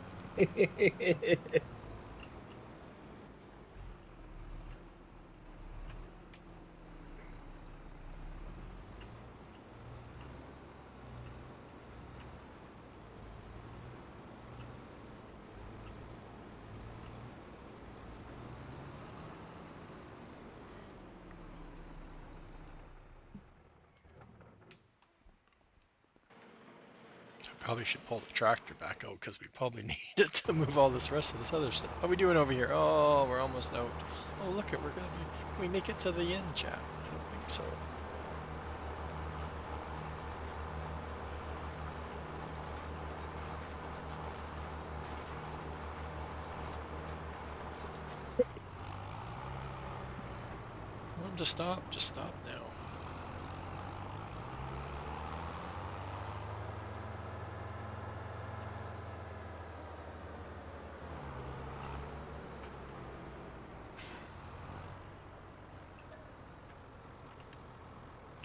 Speaker 1: Probably should pull the tractor back out because we probably need it to move all this rest of this other stuff. How are we doing over here? Oh, we're almost out. Oh, look it, we're gonna be. Can we make it to the end, chat? I don't think so. Want him to stop? Just stop now.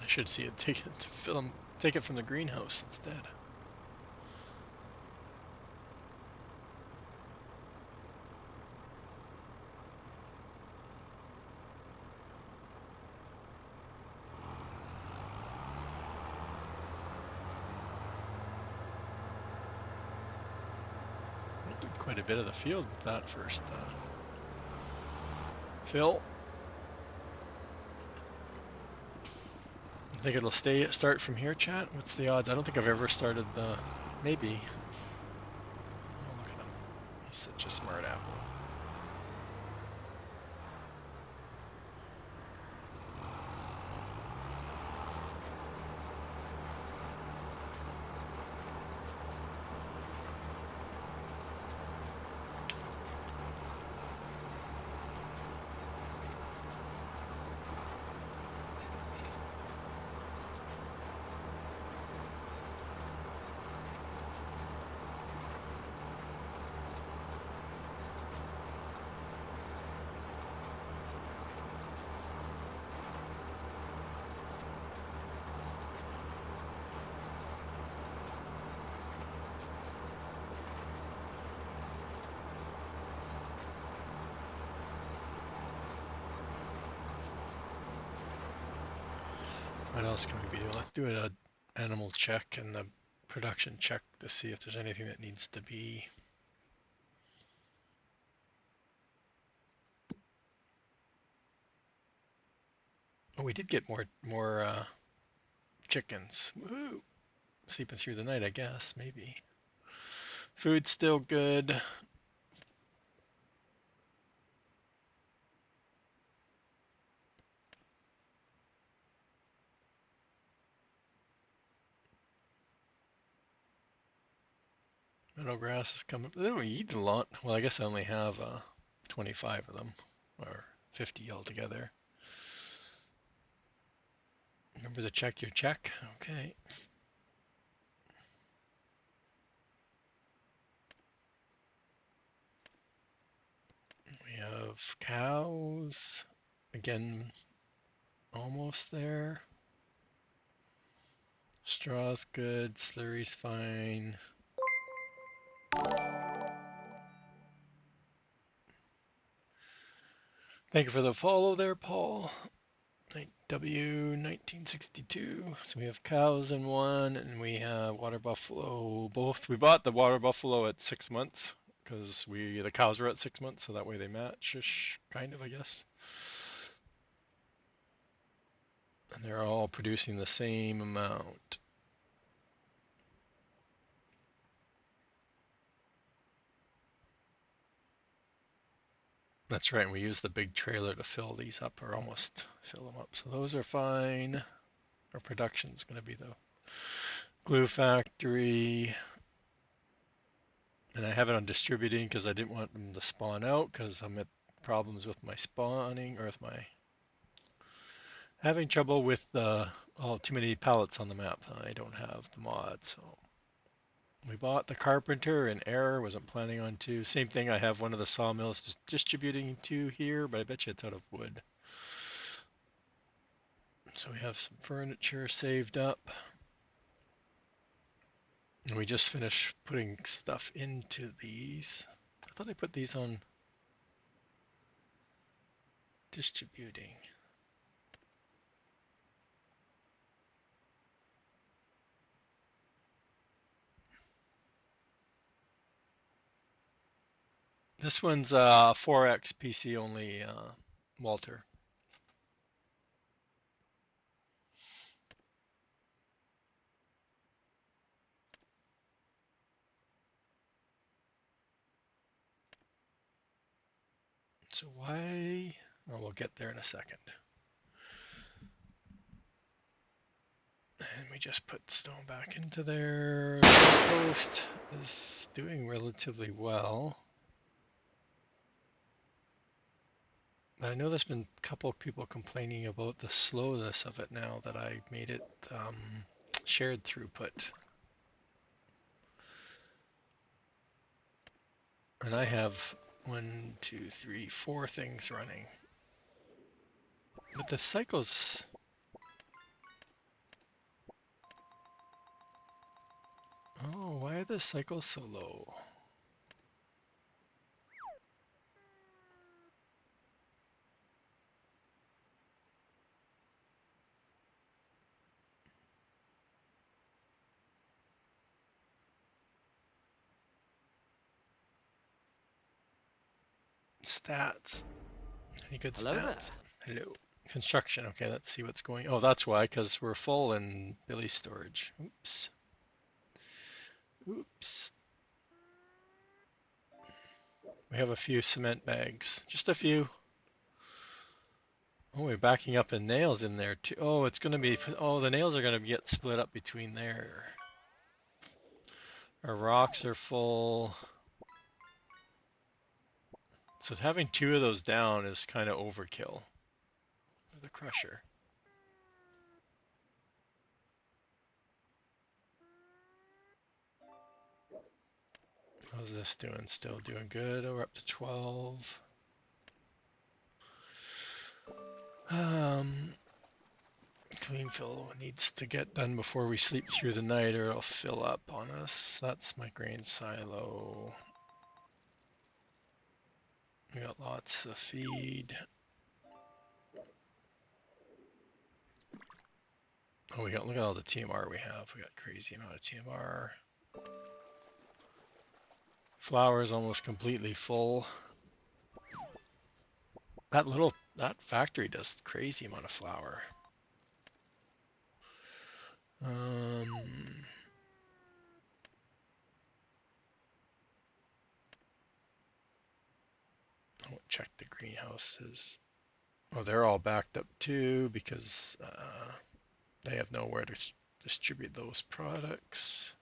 Speaker 1: I should see it. Take it to film. Take it from the greenhouse instead. We did quite a bit of the field with that first fill. I think it'll start from here, chat. What's the odds? I don't think I've ever started the. Maybe. Oh, look at him. He's such a smart apple. What else can we be doing? Let's do an animal check and a production check to see if there's anything that needs to be. Oh, we did get more chickens. Woohoo! Sleeping through the night, I guess, maybe. Food's still good. Meadow grass is coming. They don't eat a lot. Well, I guess I only have 25 of them, or 50 altogether. Remember to check your check. Okay. We have cows. Again, almost there. Straw's good. Slurry's fine. Thank you for the follow there, Paul. W1962. So we have cows in one, and we have water buffalo both. We bought the water buffalo at 6 months because the cows were at 6 months, so that way they match-ish, kind of, I guess. And they're all producing the same amount. That's right, and we use the big trailer to fill these up, or almost fill them up. So those are fine. Our production's going to be the glue factory. And I have it on distributing because I didn't want them to spawn out because I'm at problems with my spawning, or with my having trouble with too many pallets on the map. I don't have the mod, so we bought the carpenter in error. Wasn't planning on to. Same thing. I have one of the sawmills just distributing to here, but I bet you it's out of wood. So we have some furniture saved up. And we just finished putting stuff into these. I thought I put these on distributing. This one's 4X PC only, Walter. So why? Well, we'll get there in a second. And we just put stone back into there. The coast is doing relatively well. But I know there's been a couple of people complaining about the slowness of it now that I made it shared throughput. And I have 1, 2, 3, 4 things running. But the cycles. Oh, why are the cycles so low? Stats. Any good
Speaker 3: Hello there.
Speaker 1: stats? Hello. Construction. Okay, let's see what's going. Oh, that's why, because we're full in Billy's storage. Oops. Oops. We have a few cement bags. Just a few. Oh, we're backing up in nails in there too. Oh, it's going to be. Oh, the nails are going to get split up between there. Our rocks are full. So having 2 of those down is kind of overkill for the crusher. How's this doing? Still doing good. Oh, we're up to 12. Um, Clean fill needs to get done before we sleep through the night or it'll fill up on us. That's my grain silo. We got lots of feed. Oh, we got, look at all the TMR we have. We got crazy amount of TMR. Flour is almost completely full. That factory does crazy amount of flour. I won't check the greenhouses. Oh, they're all backed up too because they have nowhere to distribute those products.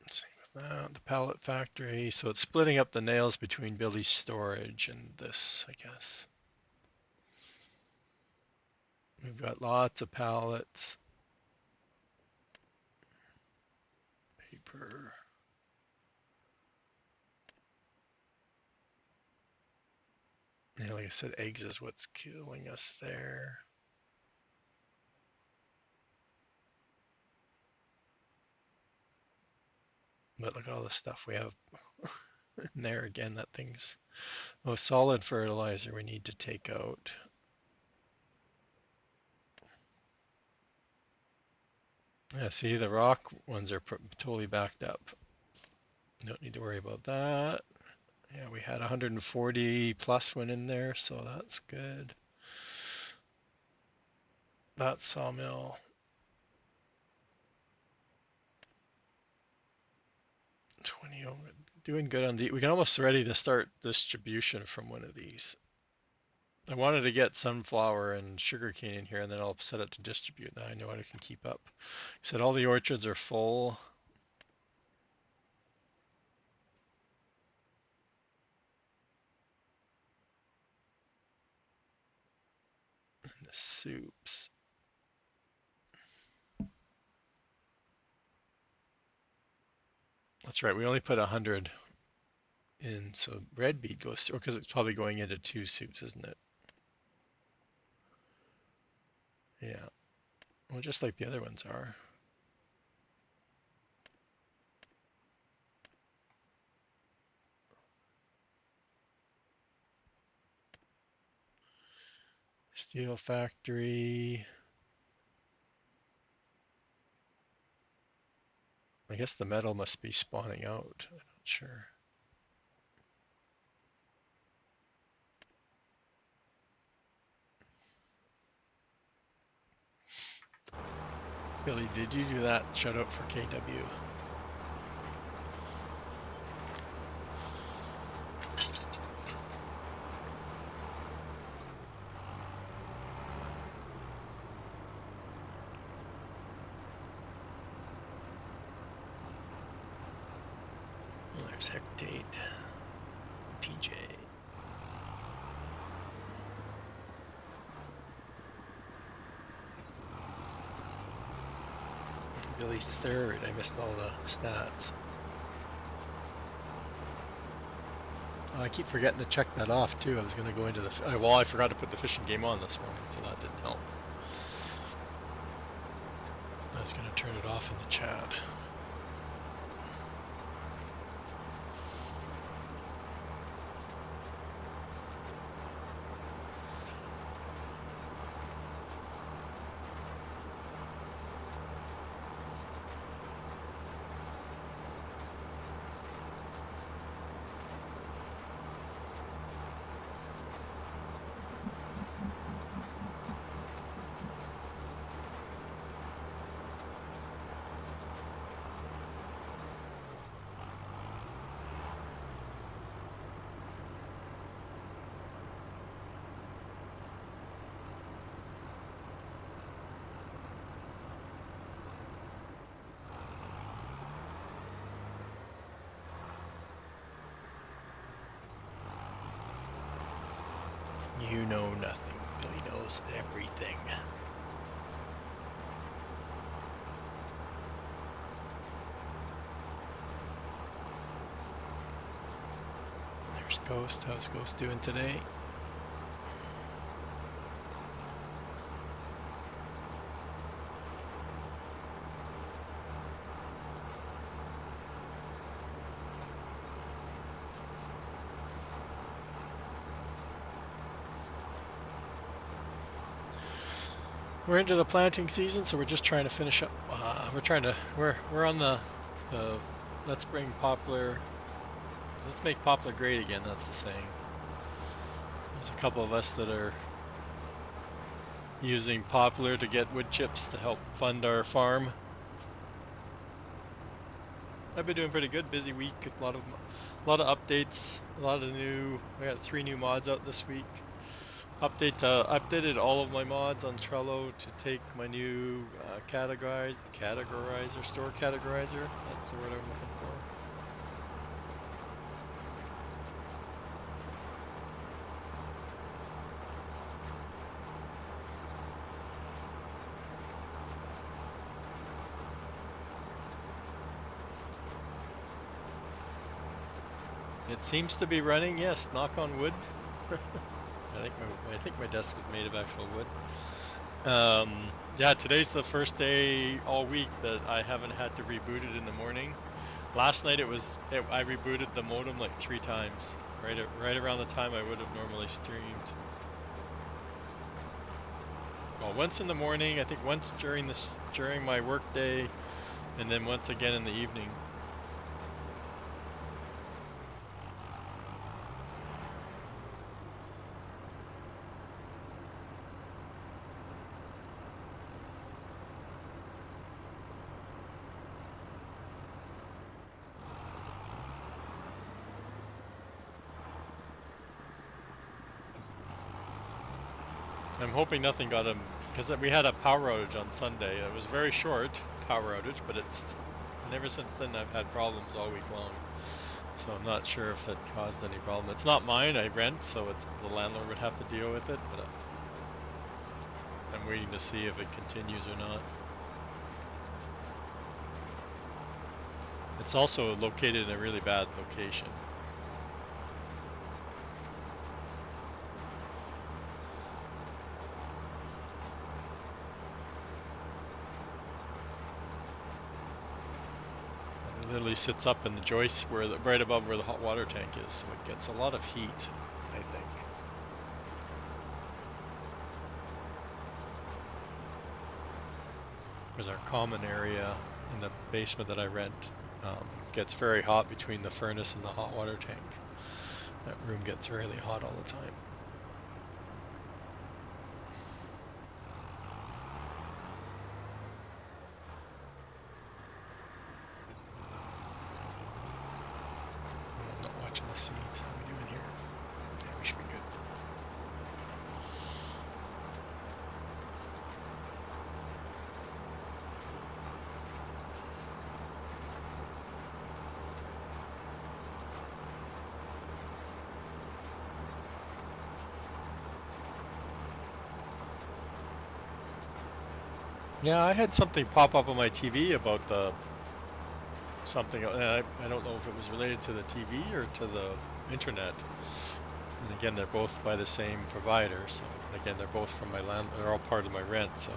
Speaker 1: Same with that, the pallet factory. So it's splitting up the nails between Billy's storage and this, I guess. We've got lots of pallets, paper. Yeah, like I said, eggs is what's killing us there. But look at all the stuff we have in there again. That thing's solid fertilizer we need to take out. Yeah, see, the rock ones are totally backed up. Don't need to worry about that. Yeah, we had 140 plus went in there, so that's good. That sawmill. 20 over. Doing good on the. We can almost ready to start distribution from one of these. I wanted to get sunflower and sugarcane in here, and then I'll set it to distribute. Now I know I can keep up. Said all the orchards are full. And the soups. That's right. We only put 100 in, so red beet goes through because it's probably going into 2 soups, isn't it? Yeah. Well, just like the other ones are. Steel factory. I guess the metal must be spawning out. I'm not sure. Billy, did you do that shout out for KW? Well, there's Hectate, PJ. Billy's third. I missed all the stats. Oh, I keep forgetting to check that off too. I was going to go into the. Well, I forgot to put the fishing game on this morning, so that didn't help. I was going to turn it off in the chat. You know nothing. Billy knows everything. There's Ghost. How's Ghost doing today? we're into the planting season, so we're just trying to finish up. We're on the let's bring poplar let's make poplar great again. That's the saying. There's a couple of us that are using poplar to get wood chips to help fund our farm. I've been doing pretty good. Busy week. A lot of updates. A lot of new. I got 3 new mods out this week. Updated all of my mods on Trello to take my new store categorizer. That's the word I'm looking for. It seems to be running. Yes, knock on wood. I think my desk is made of actual wood. Yeah, today's the first day all week that I haven't had to reboot it in the morning. Last night I rebooted the modem like 3 times, right around the time I would have normally streamed. Well, once in the morning, I think once during my work day, and then once again in the evening. I'm hoping nothing got him, because we had a power outage on Sunday. It was very short power outage, but and ever since then I've had problems all week long. So I'm not sure if it caused any problem. It's not mine, I rent, so the landlord would have to deal with it, but I'm waiting to see if it continues or not. It's also located in a really bad location. It literally sits up in the joist right above where the hot water tank is, so it gets a lot of heat, I think. There's our common area in the basement that I rent. Gets very hot between the furnace and the hot water tank. That room gets really hot all the time. Oh, I'm not watching the seeds. How are we doing here? Yeah, we should be good. Yeah, I had something pop up on my TV about something. I don't know if it was related to the TV or to the internet. And again, they're both by the same provider. So again, they're both from my land. They're all part of my rent. So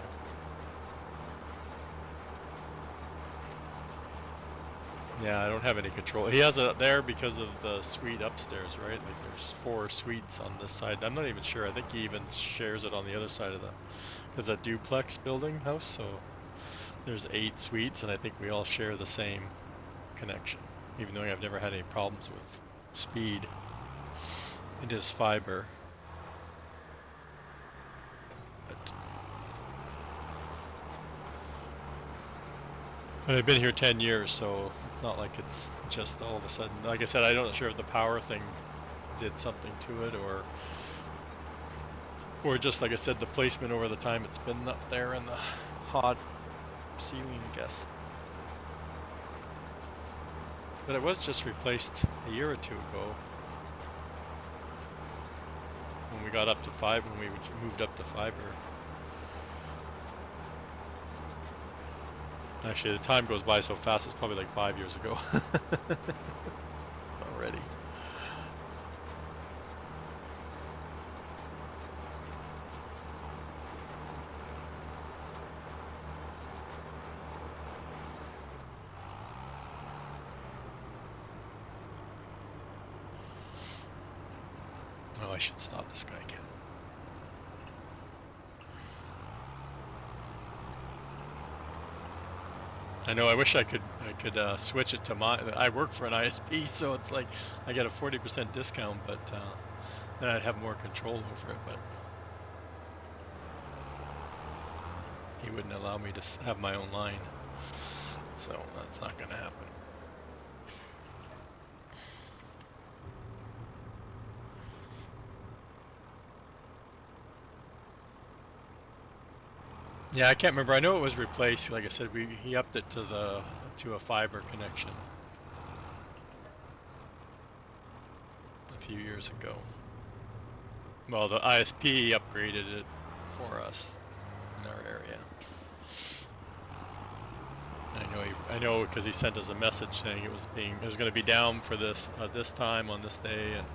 Speaker 1: yeah, I don't have any control. He has it there because of the suite upstairs, right? Like there's 4 suites on this side. I'm not even sure. I think he even shares it on the other side of because a duplex building house. So there's 8 suites, and I think we all share the same connection. Even though I've never had any problems with speed, it is fiber. But I've been here 10 years, so it's not like it's just all of a sudden. Like I said, I'm not sure if the power thing did something to it, or just like I said, the placement over the time it's been up there in the hot ceiling, I guess. But it was just replaced a year or 2 ago when we got up to when we moved up to fiber. Actually, the time goes by so fast, it's probably like 5 years ago already. Oh, I should stop this guy again. I know. I wish I could switch it to my. I work for an ISP, so it's like I get a 40% discount, but then I'd have more control over it. But he wouldn't allow me to have my own line, so that's not going to happen. Yeah, I can't remember. I know it was replaced. Like I said, he upped it to a fiber connection a few years ago. Well, the ISP upgraded it for us in our area. I know because he sent us a message saying it was going to be down for this time on this day, and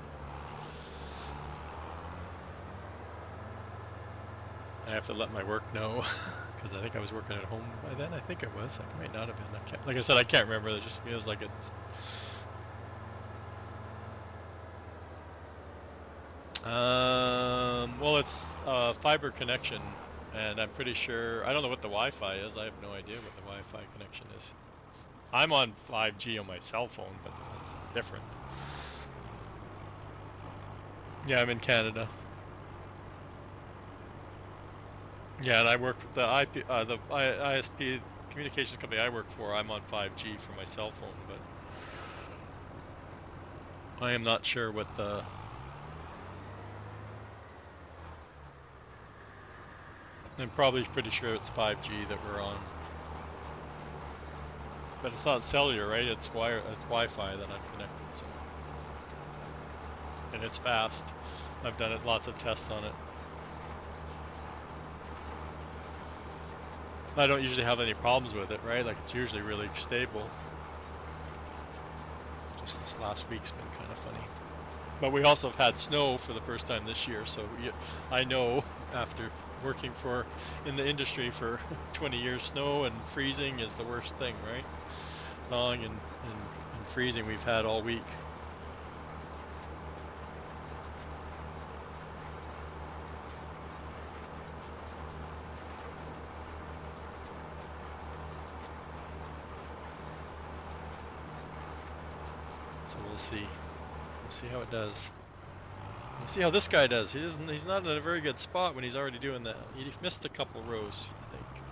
Speaker 1: I have to let my work know because I think I was working at home by then. I think it was. I might not have been. Like I said, I can't remember. It just feels like it's. Well, it's a fiber connection, and I'm pretty sure. I don't know what the Wi-Fi is. I have no idea what the Wi-Fi connection is. I'm on 5G on my cell phone, but that's different. Yeah, I'm in Canada. Yeah, and I work with the ISP communications company I work for. I'm on 5G for my cell phone, but I am not sure what the. I'm probably pretty sure it's 5G that we're on, but it's not cellular, right? It's Wi-Fi that I'm connected, so, and it's fast. I've done it lots of tests on it. I don't usually have any problems with it, right? Like it's usually really stable. Just this last week's been kind of funny. But we also have had snow for the first time this year, so I know after working in the industry for 20 years, snow and freezing is the worst thing, right? Thawing and freezing we've had all week. So we'll see. We'll see how it does. We'll see how this guy does. He's not in a very good spot when he's already doing that. He missed a couple rows, I think.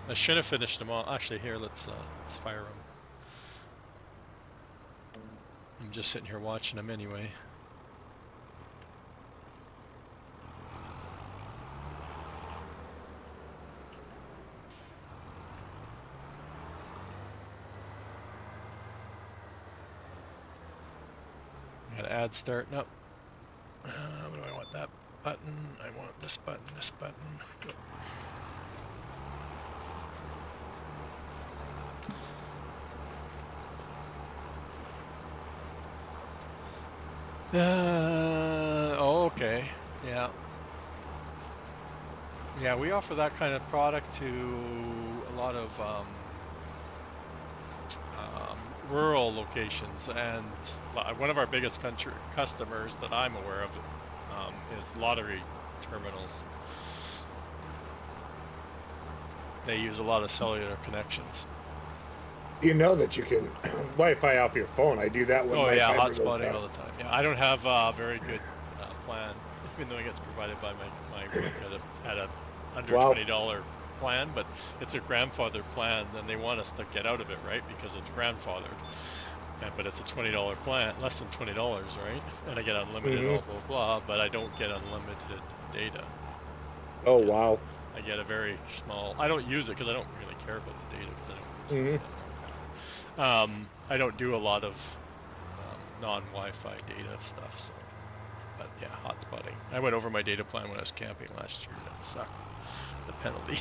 Speaker 1: I should have finished him all. Actually, here, let's fire him. I'm just sitting here watching him anyway. I got ad starting up. What do I want? That button. I want this button. This button. Go. Oh, okay. Yeah. Yeah, we offer that kind of product to a lot of rural locations, and one of our biggest customers that I'm aware of is lottery terminals. They use a lot of cellular connections.
Speaker 2: You know that you can Wi-Fi off your phone. I do that when
Speaker 1: Oh
Speaker 2: my
Speaker 1: yeah,
Speaker 2: fiber goes
Speaker 1: hotspotting
Speaker 2: down.
Speaker 1: all the time. Yeah, I don't have a very good plan, even though it gets provided by my work at a under
Speaker 2: Well,
Speaker 1: $20 plan, but it's a grandfather plan, and they want us to get out of it, right? Because it's grandfathered. But it's a $20 plan, less than $20, right? And I get unlimited,
Speaker 2: mm-hmm.
Speaker 1: all blah blah, but I don't get unlimited data. I
Speaker 2: Oh
Speaker 1: get
Speaker 2: wow.
Speaker 1: I get a very small. I don't use it because I don't really care about the data because I don't use the
Speaker 2: Mm-hmm.
Speaker 1: data. I don't do a lot of non-Wi-Fi data stuff, so. But yeah, hotspotting. I went over my data plan when I was camping last year. That sucked. The penalty,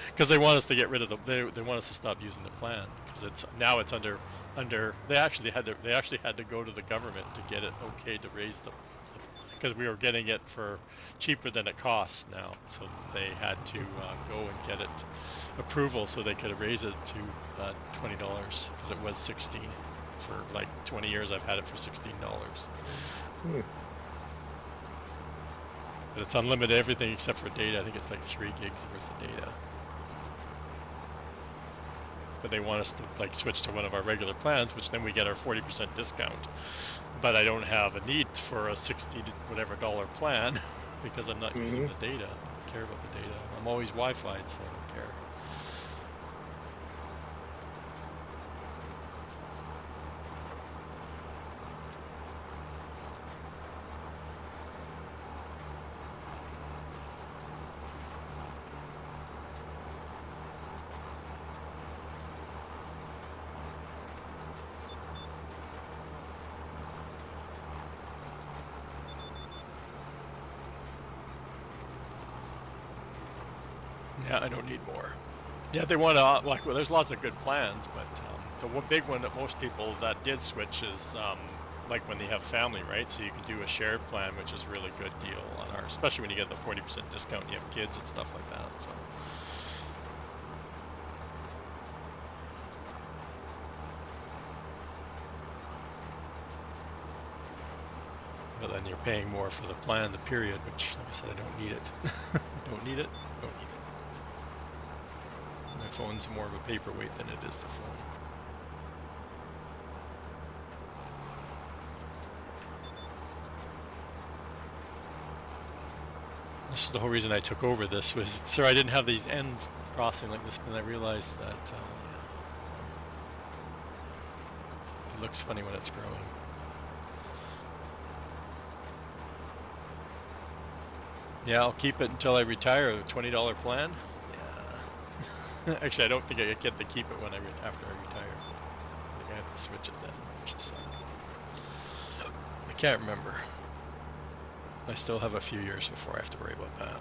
Speaker 1: because they want us to get rid of they want us to stop using the plan because it's under they actually had to go to the government to get it okay to raise the because we were getting it for cheaper than it costs now, so they had to go and get it approval so they could raise it to $20 because it was 16 for like 20 years. I've had it for $16.
Speaker 2: Hmm.
Speaker 1: But it's unlimited everything except for data. I think it's like 3 gigs worth of data. But they want us to like switch to one of our regular plans, which then we get our 40% discount. But I don't have a need for a 60 whatever dollar plan because I'm not using the data. I don't care about the data. I'm always Wi-Fi'd, so I don't care. Yeah, I don't need more. Yeah, they want to like. Well, there's lots of good plans, but the big one that most people that did switch is like when they have family, right? So you can do a shared plan, which is a really good deal on ours, especially when you get the 40% discount and you have kids and stuff like that. So. But then you're paying more for the plan, the period, which, like I said, I don't need it. Don't need it. Don't need it. My phone's more of a paperweight than it is the phone. This is the whole reason I took over this was so I didn't have these ends crossing like this, but I realized that it looks funny when it's growing. Yeah, I'll keep it until I retire. A $20 plan. Yeah. Actually, I don't think I get to keep it when after I retire. I think I have to switch it then, which is I can't remember. I still have a few years before I have to worry about that.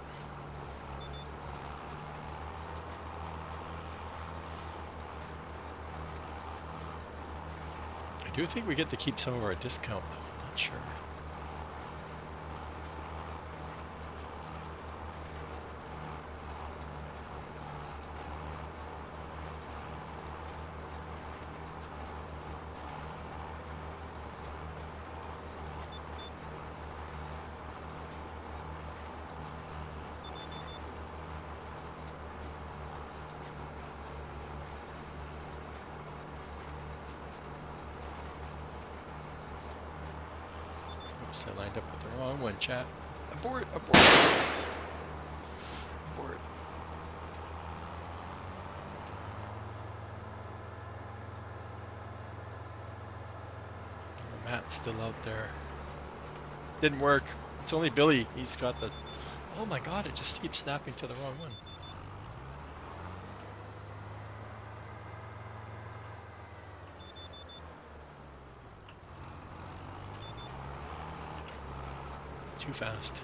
Speaker 1: I do think we get to keep some of our discount though. I'm not sure. Oops, I lined up with the wrong one, chat. Abort, abort, abort. Matt's still out there. Didn't work. It's only Billy. He's got the... Oh my god, it just keeps snapping to the wrong one. Too fast.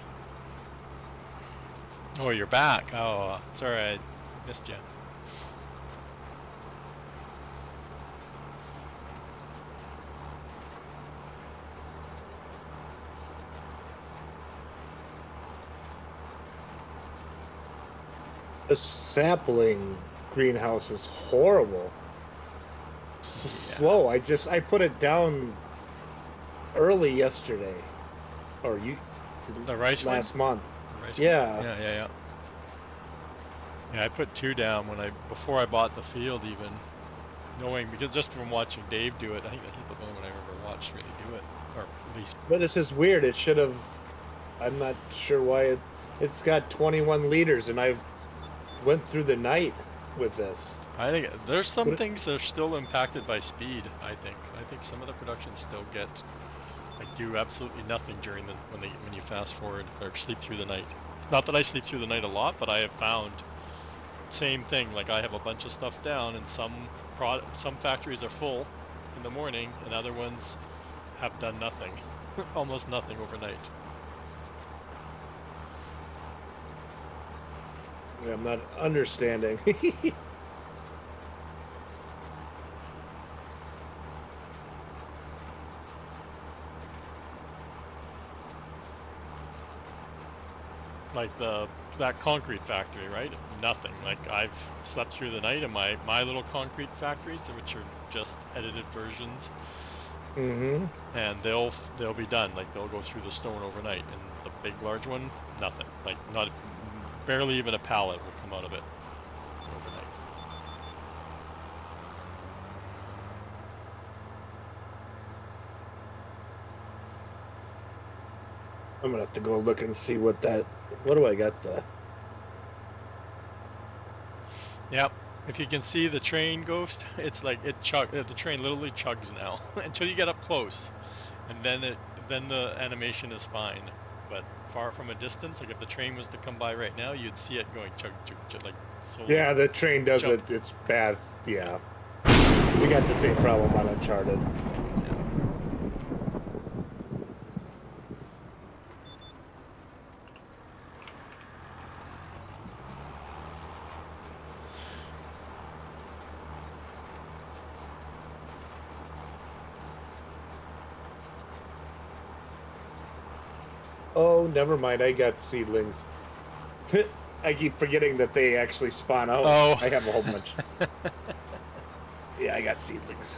Speaker 1: Oh, you're back. Oh, sorry, I missed you.
Speaker 2: The sapling greenhouse is horrible.
Speaker 1: Yeah.
Speaker 2: Slow. I put it down early yesterday, or
Speaker 1: The rice one?
Speaker 2: last month.
Speaker 1: The rice
Speaker 2: Yeah.
Speaker 1: one? Yeah. Yeah, I put 2 down before I bought the field even, knowing because just from watching Dave do it, I think he's the only one I've ever watched really do it, or at least.
Speaker 2: But this is weird. It should have. I'm not sure why it's got 21 liters, and I've went through the night with this.
Speaker 1: I think there's some things that are still impacted by speed. I think some of the productions still get like do absolutely nothing during when you fast forward or sleep through the night. Not that I sleep through the night a lot, but I have found same thing. Like I have a bunch of stuff down, and some factories are full in the morning, and other ones have done nothing, almost nothing overnight.
Speaker 2: I'm not understanding.
Speaker 1: Like that concrete factory, right? Nothing. Like I've slept through the night in my little concrete factories, which are just edited versions,
Speaker 2: Mm-hmm.
Speaker 1: and they'll be done. Like they'll go through the stone overnight, and the big large one, nothing. Like not barely even a pallet will come out of it overnight.
Speaker 2: I'm gonna have to go look and see what that. What do I got? The
Speaker 1: Yep. If you can see the train ghost, it's like the train literally chugs now until you get up close, and then the animation is fine. But far from a distance, like if the train was to come by right now, you'd see it going chug chug chug, like slowly
Speaker 2: yeah, the train does
Speaker 1: jump.
Speaker 2: it. It's bad.
Speaker 1: Yeah.
Speaker 2: Yeah, we got the same problem on Uncharted.
Speaker 1: Yeah.
Speaker 2: Oh, never mind. I got seedlings. I keep forgetting that they actually spawn out.
Speaker 1: Oh.
Speaker 2: I have a whole bunch. Yeah, I got seedlings.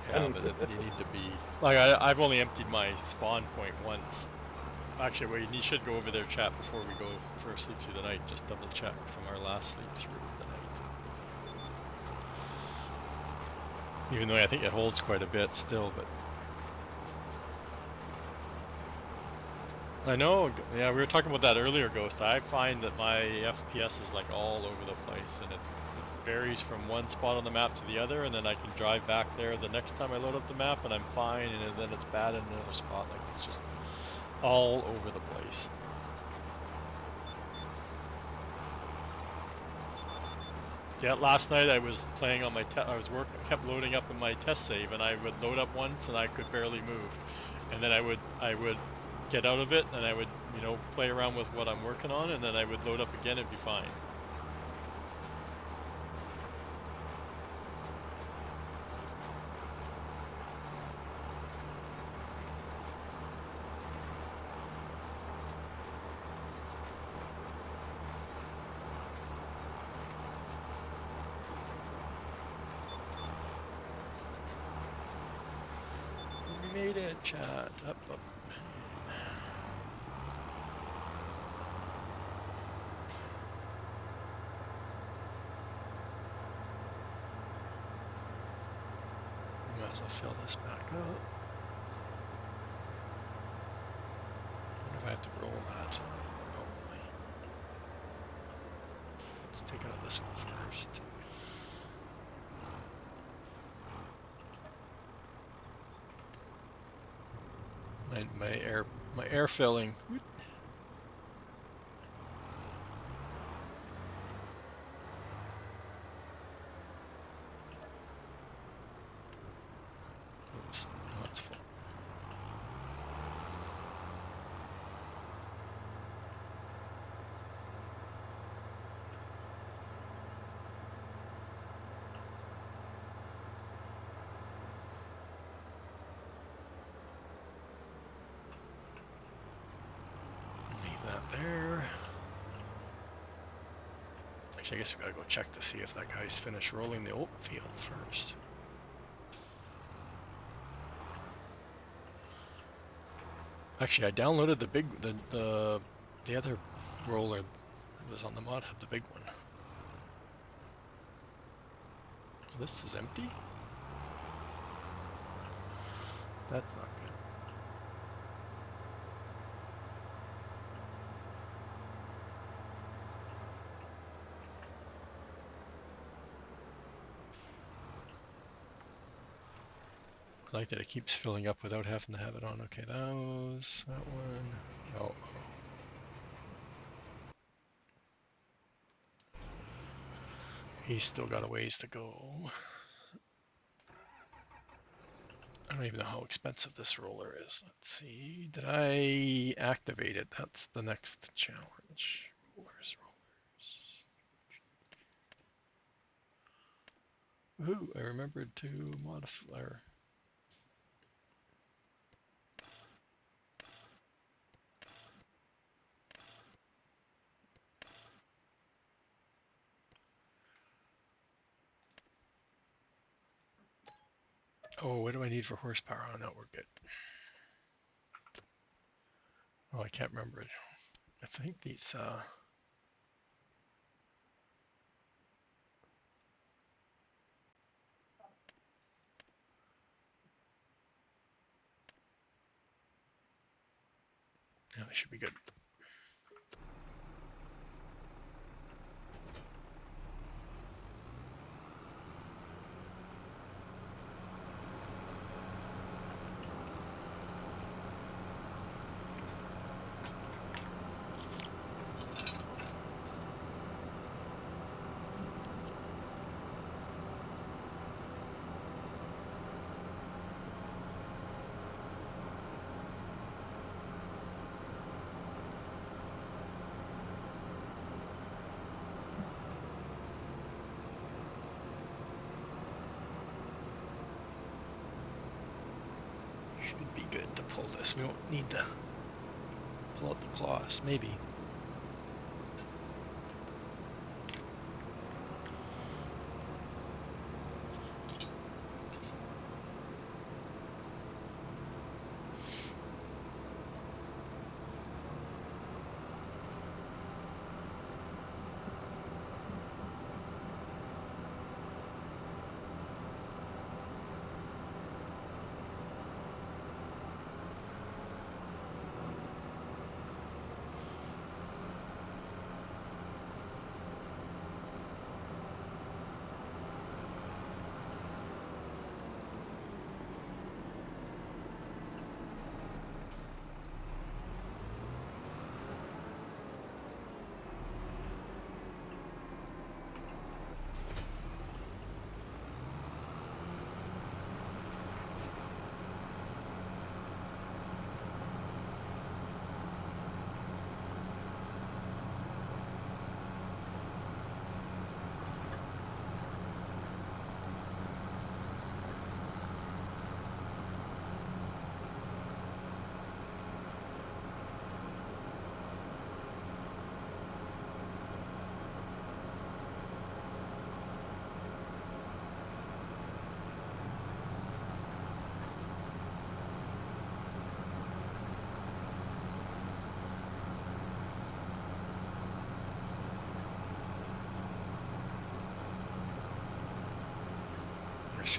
Speaker 1: Yeah, but you need to be like I've only emptied my spawn point once. Actually, wait, you should go over there, chat, before we go for a sleep through the night. Just double check from our last sleep through the night. Even though I think it holds quite a bit still, but I know. Yeah, we were talking about that earlier, Ghost. I find that my FPS is like all over the place, and it varies from one spot on the map to the other, and then I can drive back there the next time I load up the map, and I'm fine, and then it's bad in another spot. Like it's just all over the place. Yeah, last night I was playing on my I was working, kept loading up in my test save, and I would load up once and I could barely move, and then I would get out of it and I would play around with what I'm working on, and then I would load up again and be fine. We made it, chat. Up, up. We might as well fill this back up. I wonder if I have to roll that. Probably. Let's take out this one first. My air filling. Oops, no, it's full. Leave that there. Actually, I guess we gotta go check to see if that guy's finished rolling the oat field first. Actually, I downloaded the other roller that was on the mod hub, the big one. Oh, this is empty? That's not good. I like that it keeps filling up without having to have it on. Okay, that one. Oh, he's still got a ways to go. I don't even know how expensive this roller is. Let's see. Did I activate it? That's the next challenge. Rollers, rollers. Ooh, I remembered to modify. Oh, what do I need for horsepower? Oh, no, we're good. Oh, I can't remember it. I think these, yeah, they should be good. Should be good to pull this. We won't need to pull out the claws, maybe.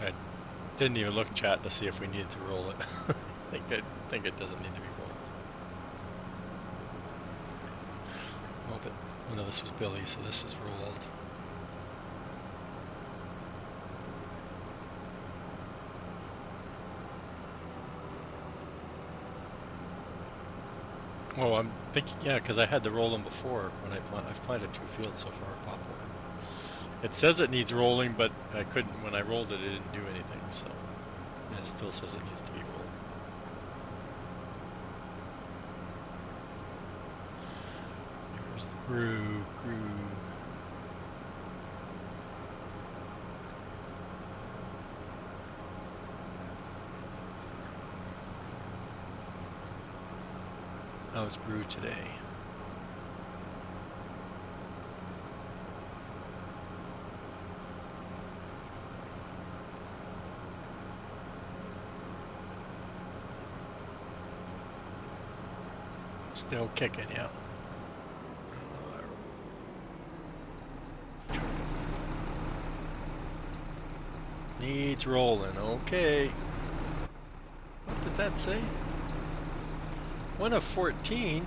Speaker 1: I didn't even look chat to see if we needed to roll it. I think it doesn't need to be rolled. Oh, but oh no, this was Billy, so this was rolled. Oh, I'm thinking, yeah, because I had to roll them before when I've planted 2 fields so far, popcorn. It says it needs rolling, but I couldn't, when I rolled it, it didn't do anything, so. And it still says it needs to be rolled. Here's the brew. How's brew today? Still kicking, yeah. Needs rolling, okay. What did that say? 1 of 14.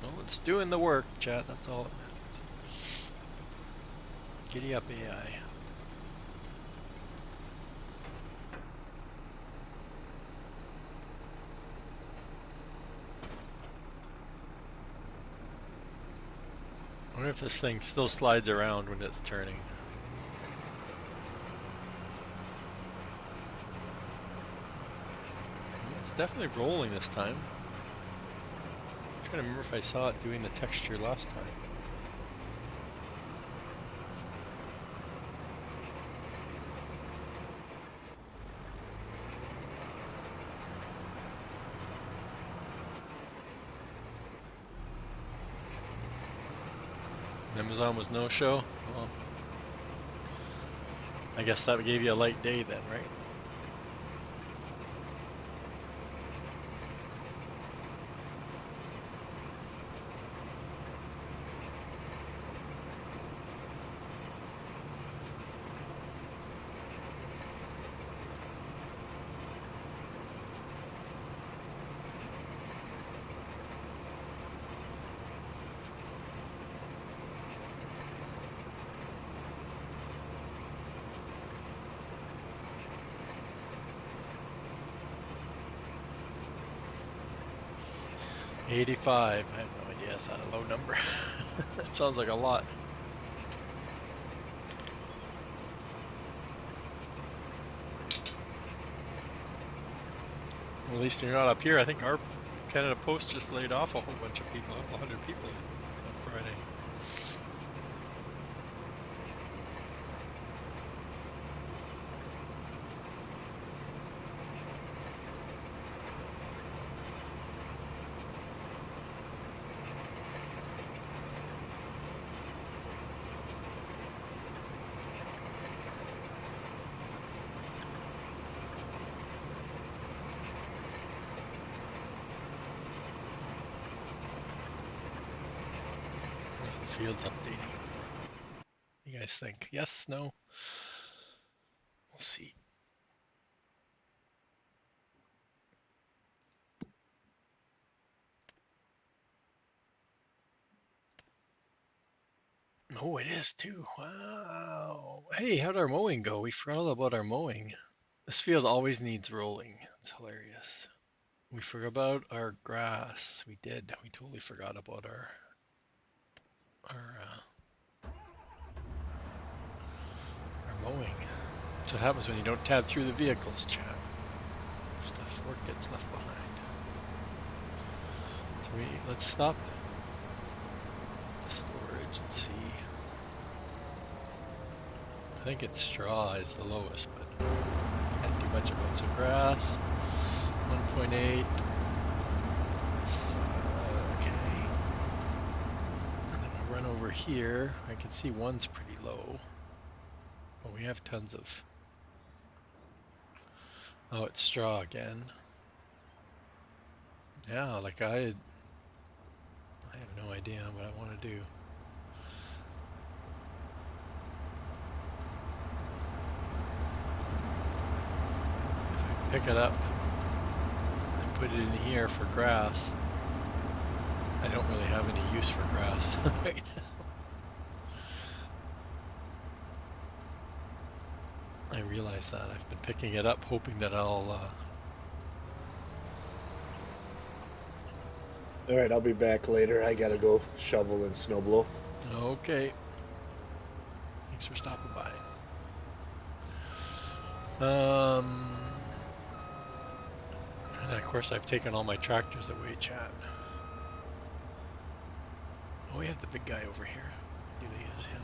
Speaker 1: Well, it's doing the work, chat, that's all. Giddy up, AI. I wonder if this thing still slides around when it's turning. It's definitely rolling this time. I'm trying to remember if I saw it doing the texture last time. Amazon was no show. Well, I guess that gave you a light day then, right? $85. I have no idea. Is that a low number? That sounds like a lot. Well, at least you're not up here. I think our Canada Post just laid off a whole bunch of people, 100 people on Friday. Where's the fields updating? What do you guys think? Yes? No? We'll see. Oh, it is too. Wow. Hey, how'd our mowing go? We forgot all about our mowing. This field always needs rolling. It's hilarious. We forgot about our grass. We did. We totally forgot about our our mowing. That's what happens when you don't tab through the vehicles, chat. Stuff work gets left behind. So let's stop the storage and see. I think it's straw is the lowest, but can't do much about some grass. 1.8. Okay. And then we run over here. I can see one's pretty low. But we have tons of. Oh, it's straw again. Yeah, like I have no idea what I want to do. If I pick it up and put it in here for grass, I don't really have any use for grass right now. I realize that. I've been picking it up hoping that I'll
Speaker 2: All right, I'll be back later. I gotta go shovel and snowblow.
Speaker 1: okay. Thanks for stopping by. And of course I've taken all my tractors away, chat. Oh, we have the big guy over here. Do they use him?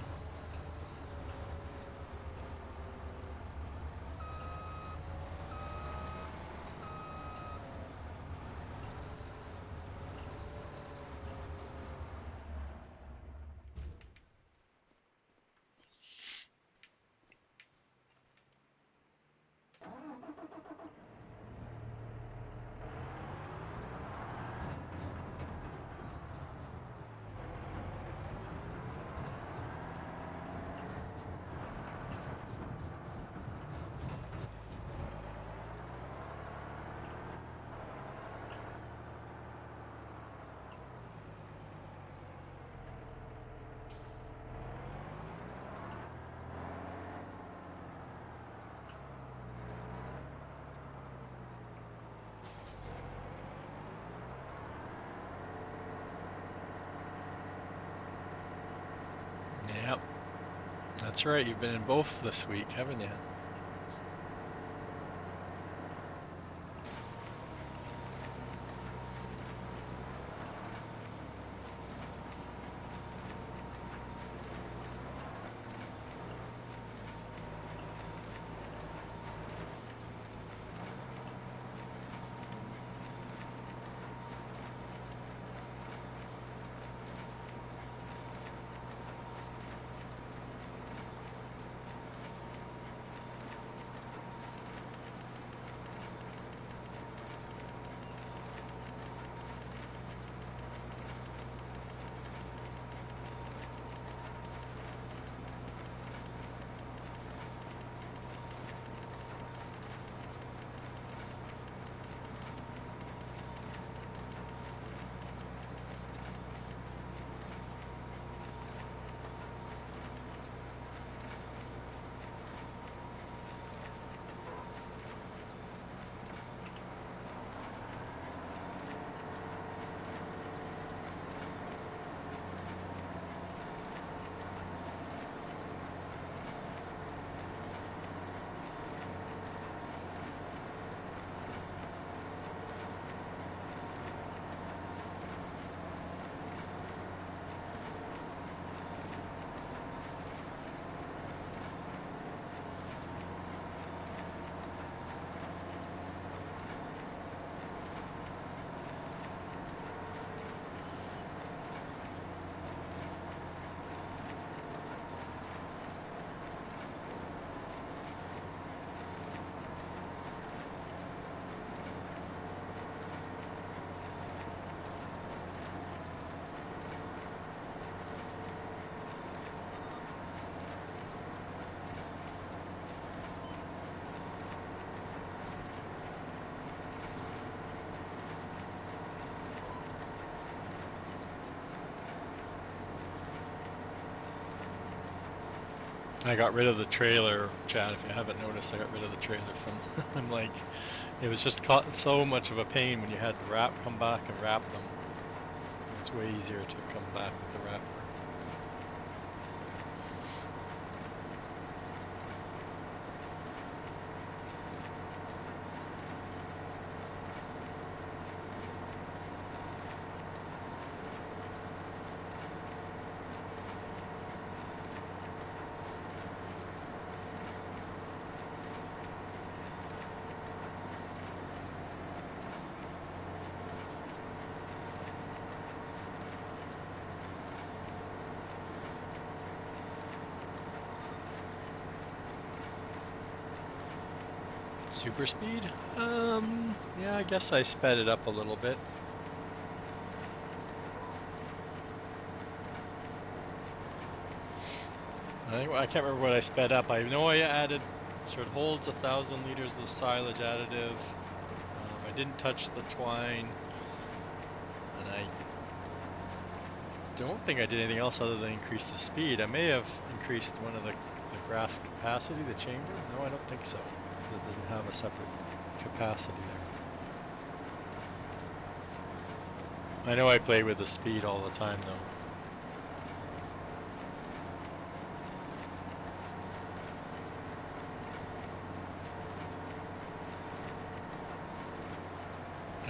Speaker 1: Yep, that's right. You've been in both this week, haven't you? I got rid of the trailer, Chad. If you haven't noticed, I got rid of the trailer from. I'm like, it was just so much of a pain when you had to come back and wrap them. It's way easier to come back with the wrapper. Super speed? Yeah, I guess I sped it up a little bit. I can't remember what I sped up. I know I added, so it holds 1,000 liters of silage additive. I didn't touch the twine, and I don't think I did anything else other than increase the speed. I may have increased one of the grass capacity, the chamber. No, I don't think so. It doesn't have a separate capacity there. I know I play with the speed all the time though.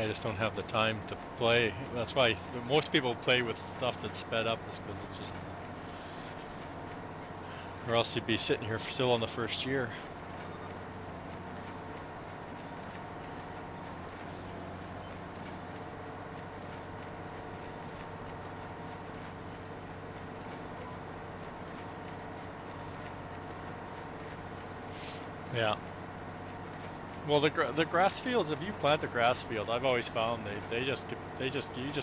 Speaker 1: I just don't have the time to play. That's why most people play with stuff that's sped up, is because it's just, or else you'd be sitting here still on the first year. Yeah. Well, the grass fields, if you plant a grass field, I've always found you just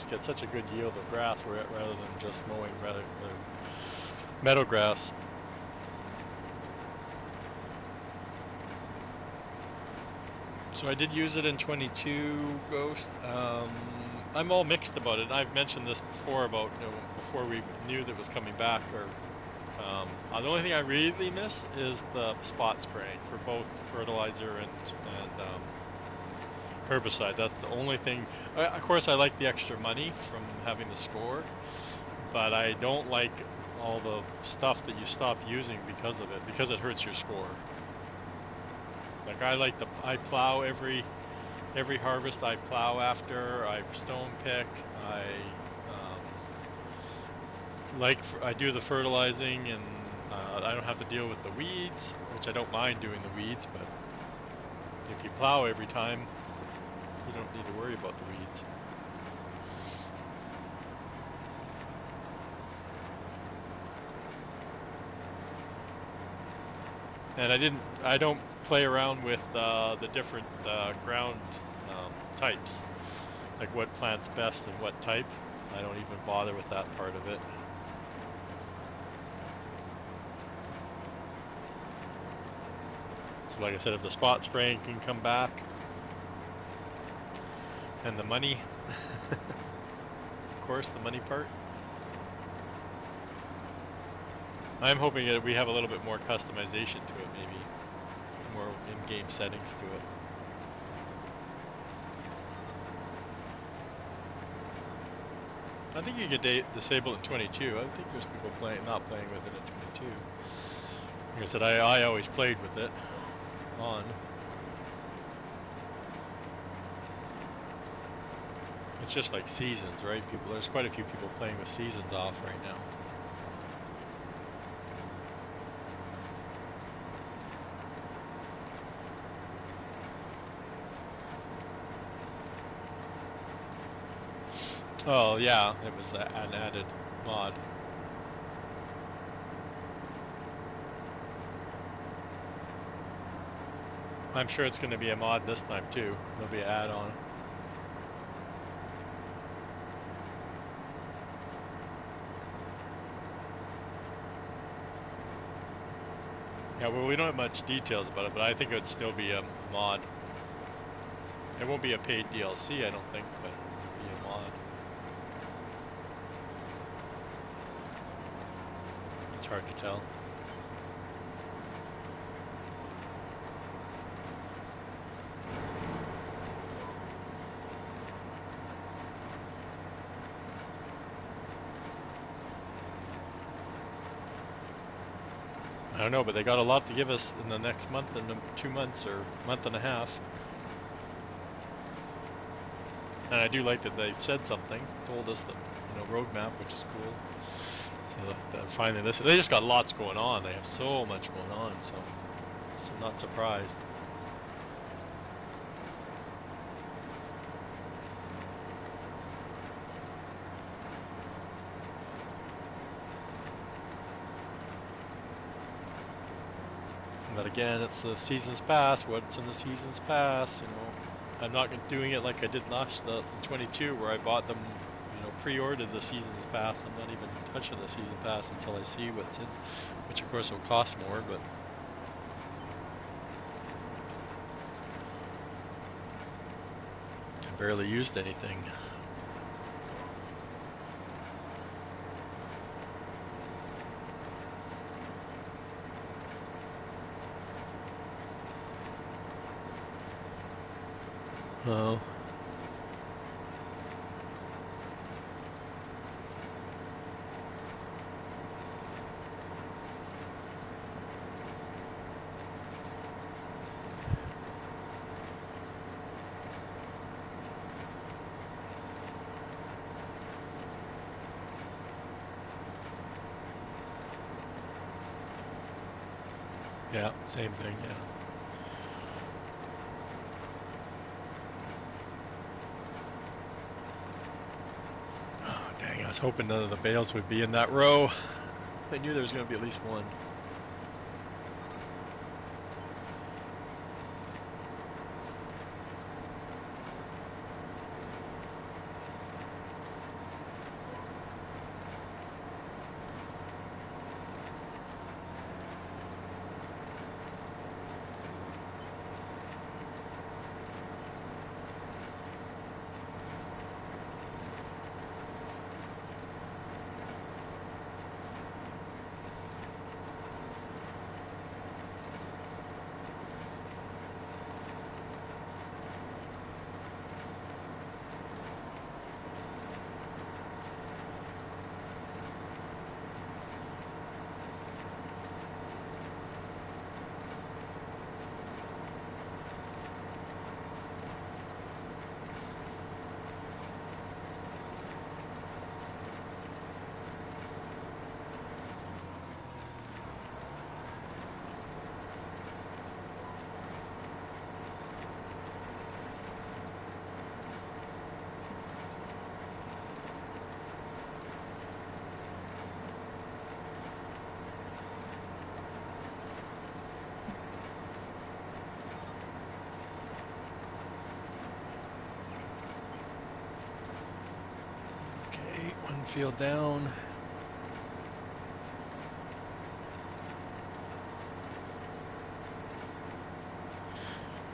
Speaker 1: get such a good yield of grass rather than just mowing meadow grass. So I did use it in 22 Ghost. I'm all mixed about it. I've mentioned this before about, before we knew that it was coming back, or the only thing I really miss is the spot spraying for both fertilizer and herbicide. That's the only thing. Of course, I like the extra money from having the score, but I don't like all the stuff that you stop using because of it, because it hurts your score. Like I plow every harvest. I plow after. I stone pick. I do the fertilizing, and I don't have to deal with the weeds, which I don't mind doing the weeds, but if you plow every time, you don't need to worry about the weeds. And I don't play around with the different ground types, like what plant's best and what type. I don't even bother with that part of it. So like I said, if the spot spraying can come back, and the money, of course, the money part. I'm hoping that we have a little bit more customization to it, maybe more in-game settings to it. I think you could disable it in 22. I think there's people not playing with it in 22. Like I said, I always played with it on. It's just like seasons, right? There's quite a few people playing with seasons off right now. Oh yeah, it was an added mod. I'm sure it's going to be a mod this time too. There'll be an add-on. Yeah, well, we don't have much details about it, but I think it would still be a mod. It won't be a paid DLC, I don't think, but it'll be a mod. It's hard to tell. don't know, but they got a lot to give us in the next month and 2 months or month and a half. And I do like that they said something, told us the roadmap, which is cool. So that finally they just got lots going on. They have so much going on, so I'm not surprised. But again, it's the season's pass. What's in the season's pass? I'm not doing it like I did last the 22, where I bought them, pre-ordered the season's pass. I'm not even touching the season pass until I see what's in, which of course will cost more, but I barely used anything. Oh. Yeah, same thing, yeah. Oh, dang, I was hoping none of the bales would be in that row. I knew there was going to be at least one. Okay, one field down.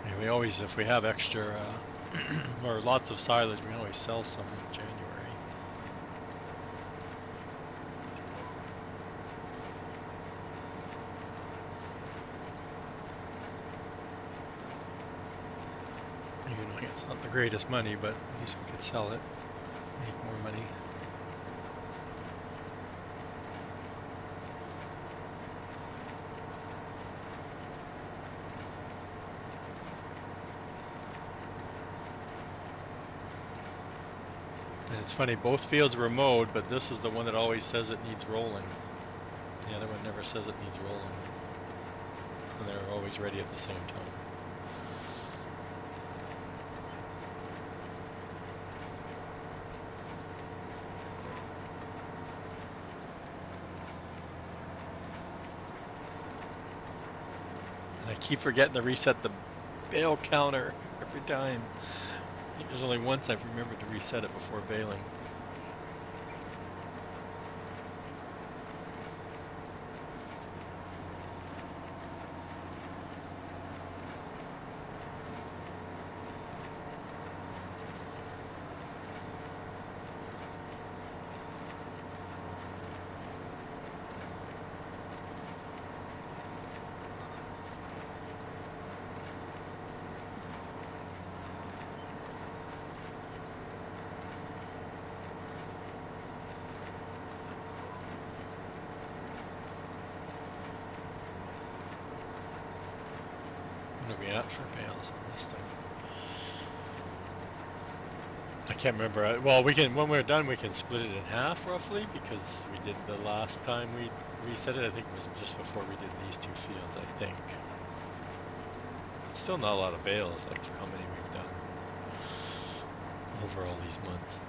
Speaker 1: And we always, if we have extra or lots of silage, we can always sell some in January. Even though it's not the greatest money, but at least we could sell it, make more money. And it's funny, both fields were mowed, but this is the one that always says it needs rolling. The other one never says it needs rolling. And they're always ready at the same time. And I keep forgetting to reset the bale counter every time. I think there's only once I've remembered to reset it before baling. we at for bales on this thing? I can't remember. Well, we can, when we're done, we can split it in half roughly, because we did the last time we reset it. I think it was just before we did these two fields, I think. It's still not a lot of bales, like for how many we've done over all these months.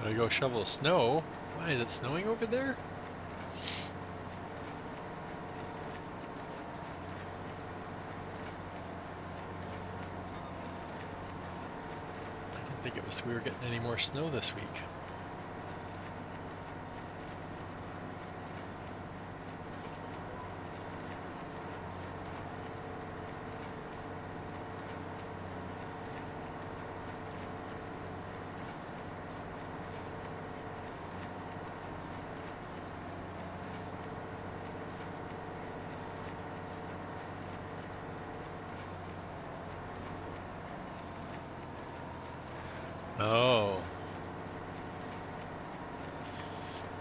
Speaker 1: Gotta go shovel snow. Why is it snowing over there? I didn't think it was we were getting any more snow this week. Oh,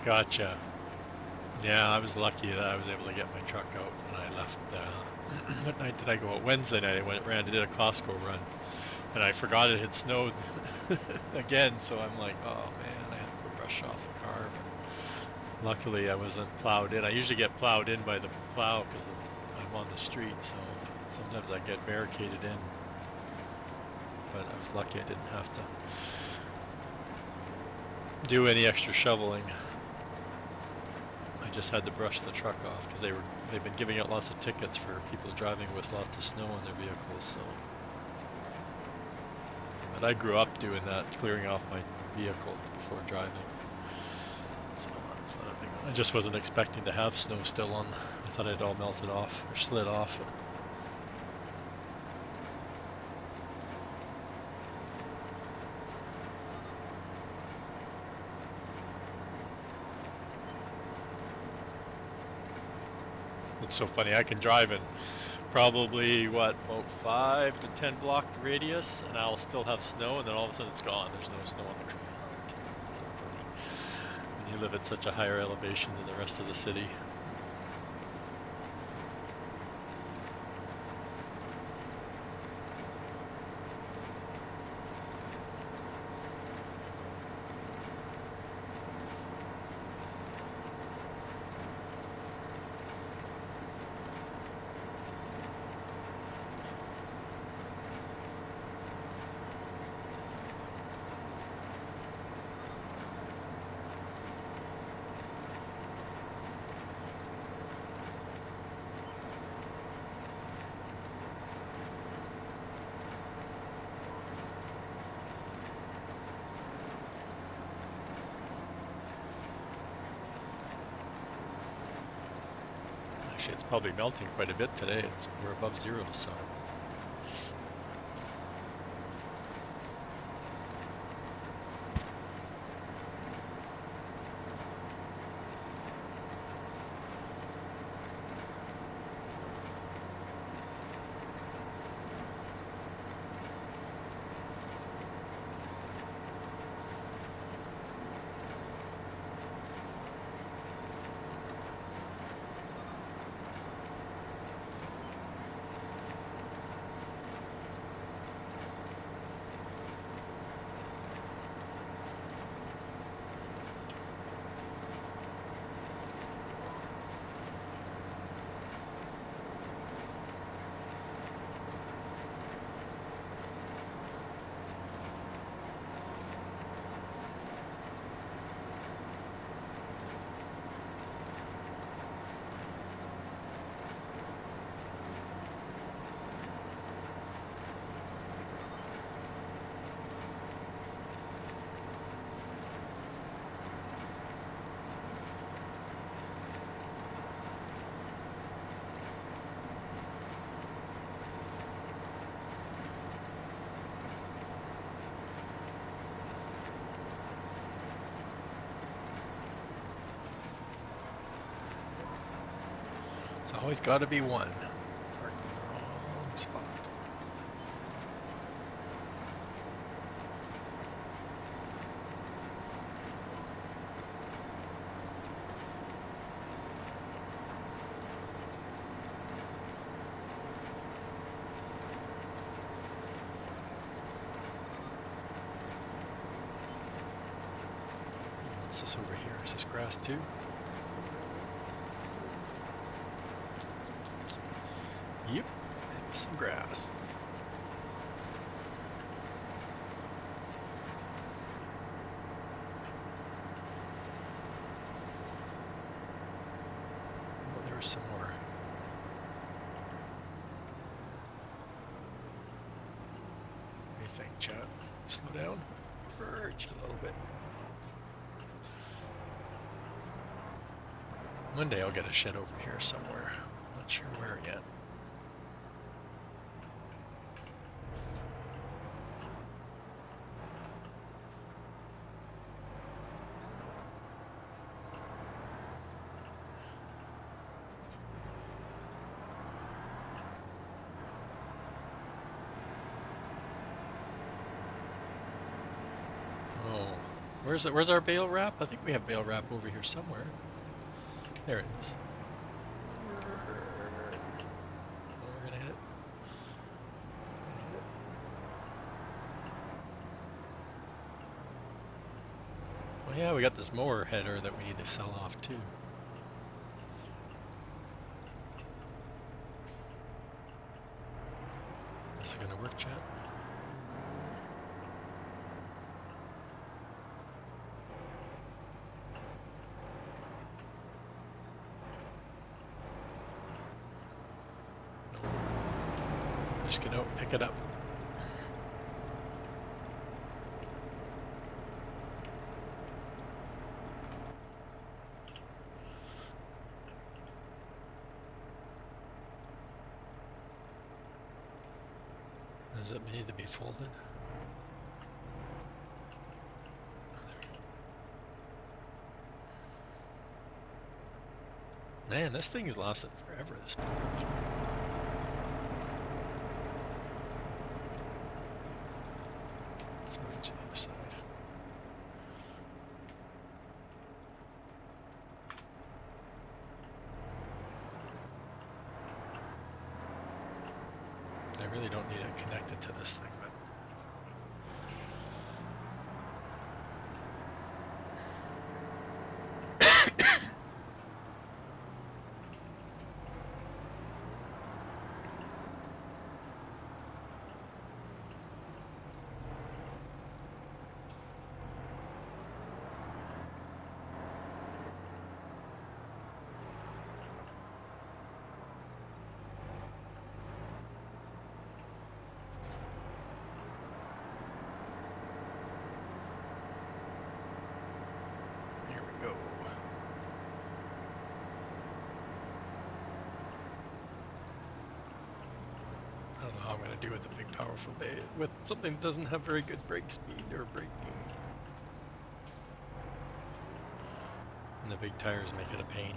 Speaker 1: gotcha. Yeah, I was lucky that I was able to get my truck out when I left. What night did I go out? Wednesday night. I went ran, did a Costco run, and I forgot it had snowed again. So I'm like, oh man, I had to go brush off the car. But luckily, I wasn't plowed in. I usually get plowed in by the plow because I'm on the street. So sometimes I get barricaded in. But I was lucky I didn't have to do any extra shoveling. I just had to brush the truck off because they've been giving out lots of tickets for people driving with lots of snow on their vehicles. So, but I grew up doing that, clearing off my vehicle before driving. So that's not a big one. I just wasn't expecting to have snow still on. I thought it all melted off or slid off. It's so funny. I can drive in probably what, about 5 to 10 block radius, and I'll still have snow, and then all of a sudden it's gone. There's no snow on the ground. It's so funny when you live at such a higher elevation than the rest of the city. Actually, it's probably melting quite a bit today. We're above zero, so. It's always got to be one. Parked in the wrong spot. What's this over here? Is this grass too? Yep, maybe some grass. Oh, there's some more. What do you think, chat? Slow down? Just a little bit. One day I'll get a shed over here somewhere. Not sure where yet. Oh, where's our bale wrap? I think we have bale wrap over here somewhere. There it is. Oh, we're gonna hit it. Oh yeah, we got this mower header that we need to sell off too. This is gonna work, chat. Nope. Just get out and pick it up. Does it need to be folded? Man, this thing has lasted forever, this pump. Let's move to the other side. I really don't need it connected to this thing, but risky with a big powerful with something that doesn't have very good brake speed or braking. And the big tires make it a pain.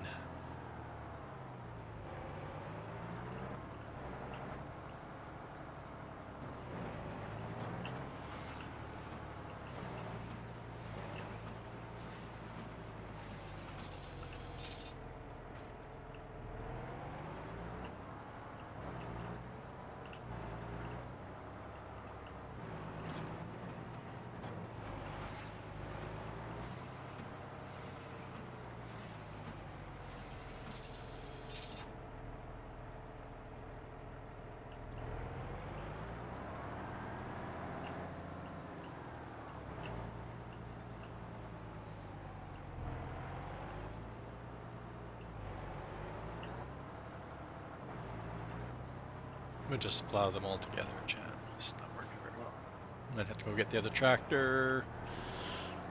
Speaker 1: We'll just plow them all together, chat. It's not working very well. Might have to go get the other tractor.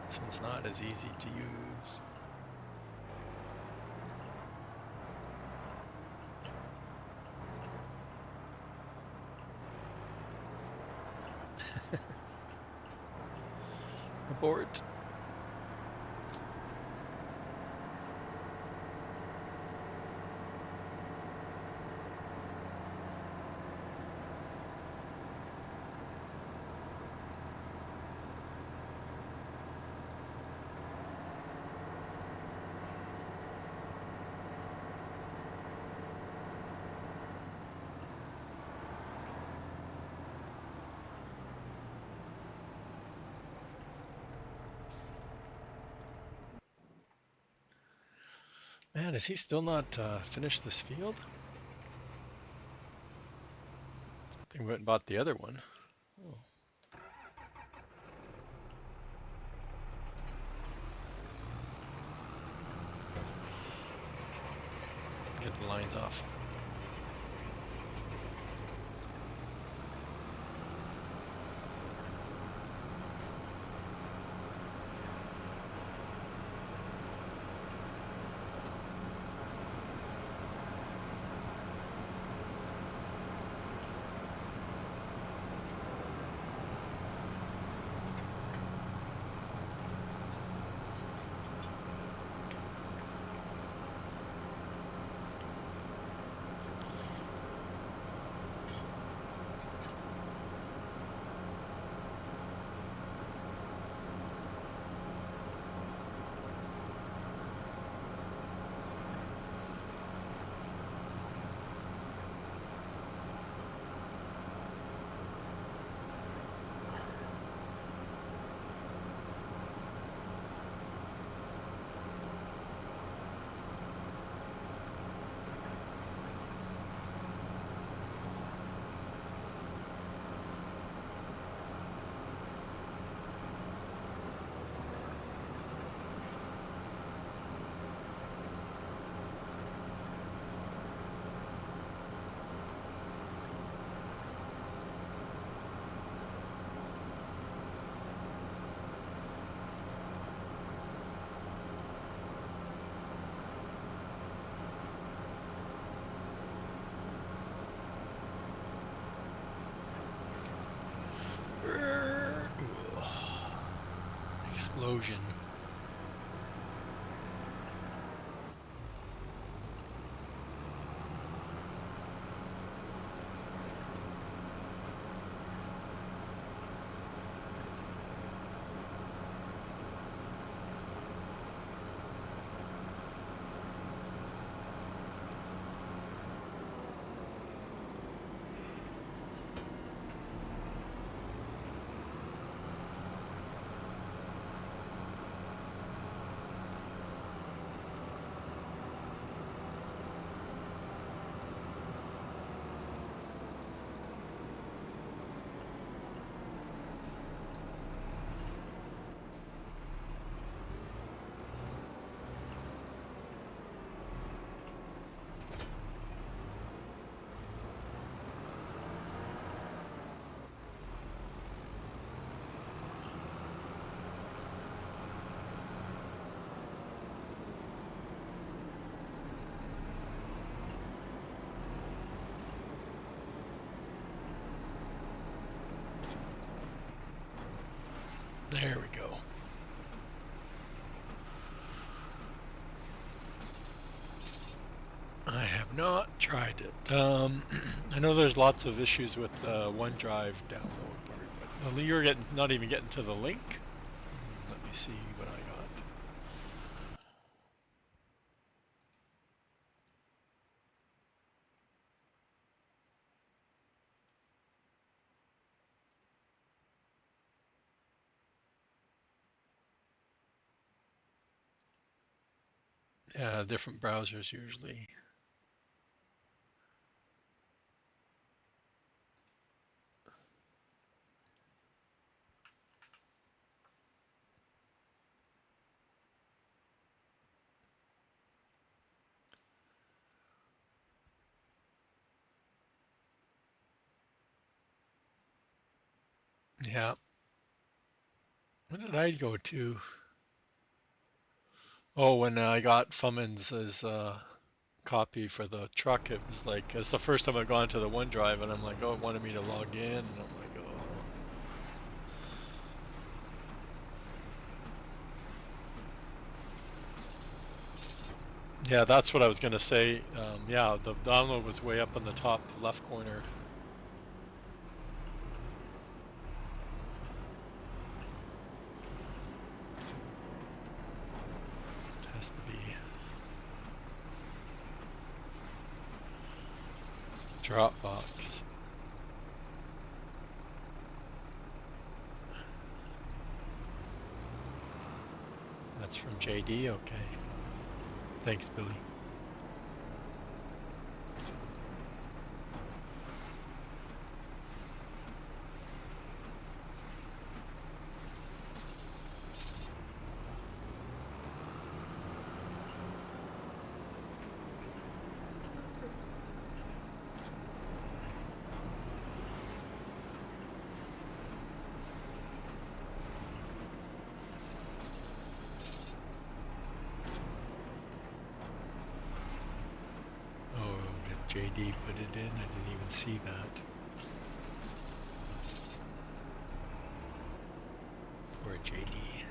Speaker 1: This one's not as easy to use. Abort. Man, is he still not finished this field? I think we went and bought the other one. Oh, get the lines off. Explosion. not tried it. I know there's lots of issues with the OneDrive download part, but you're getting not even getting to the link. Let me see what I got. Yeah, different browsers usually. Yeah. What did I go to? Oh, when I got Fummins' copy for the truck, it was like it's the first time I've gone to the OneDrive, and I'm like, oh, it wanted me to log in, and I'm like, oh. Yeah, that's what I was gonna say. Yeah, the download was way up in the top left corner. It has to be Dropbox. That's from JD. Okay. Thanks, Billy. Oh, did JD put it in? I didn't even see that. Poor JD.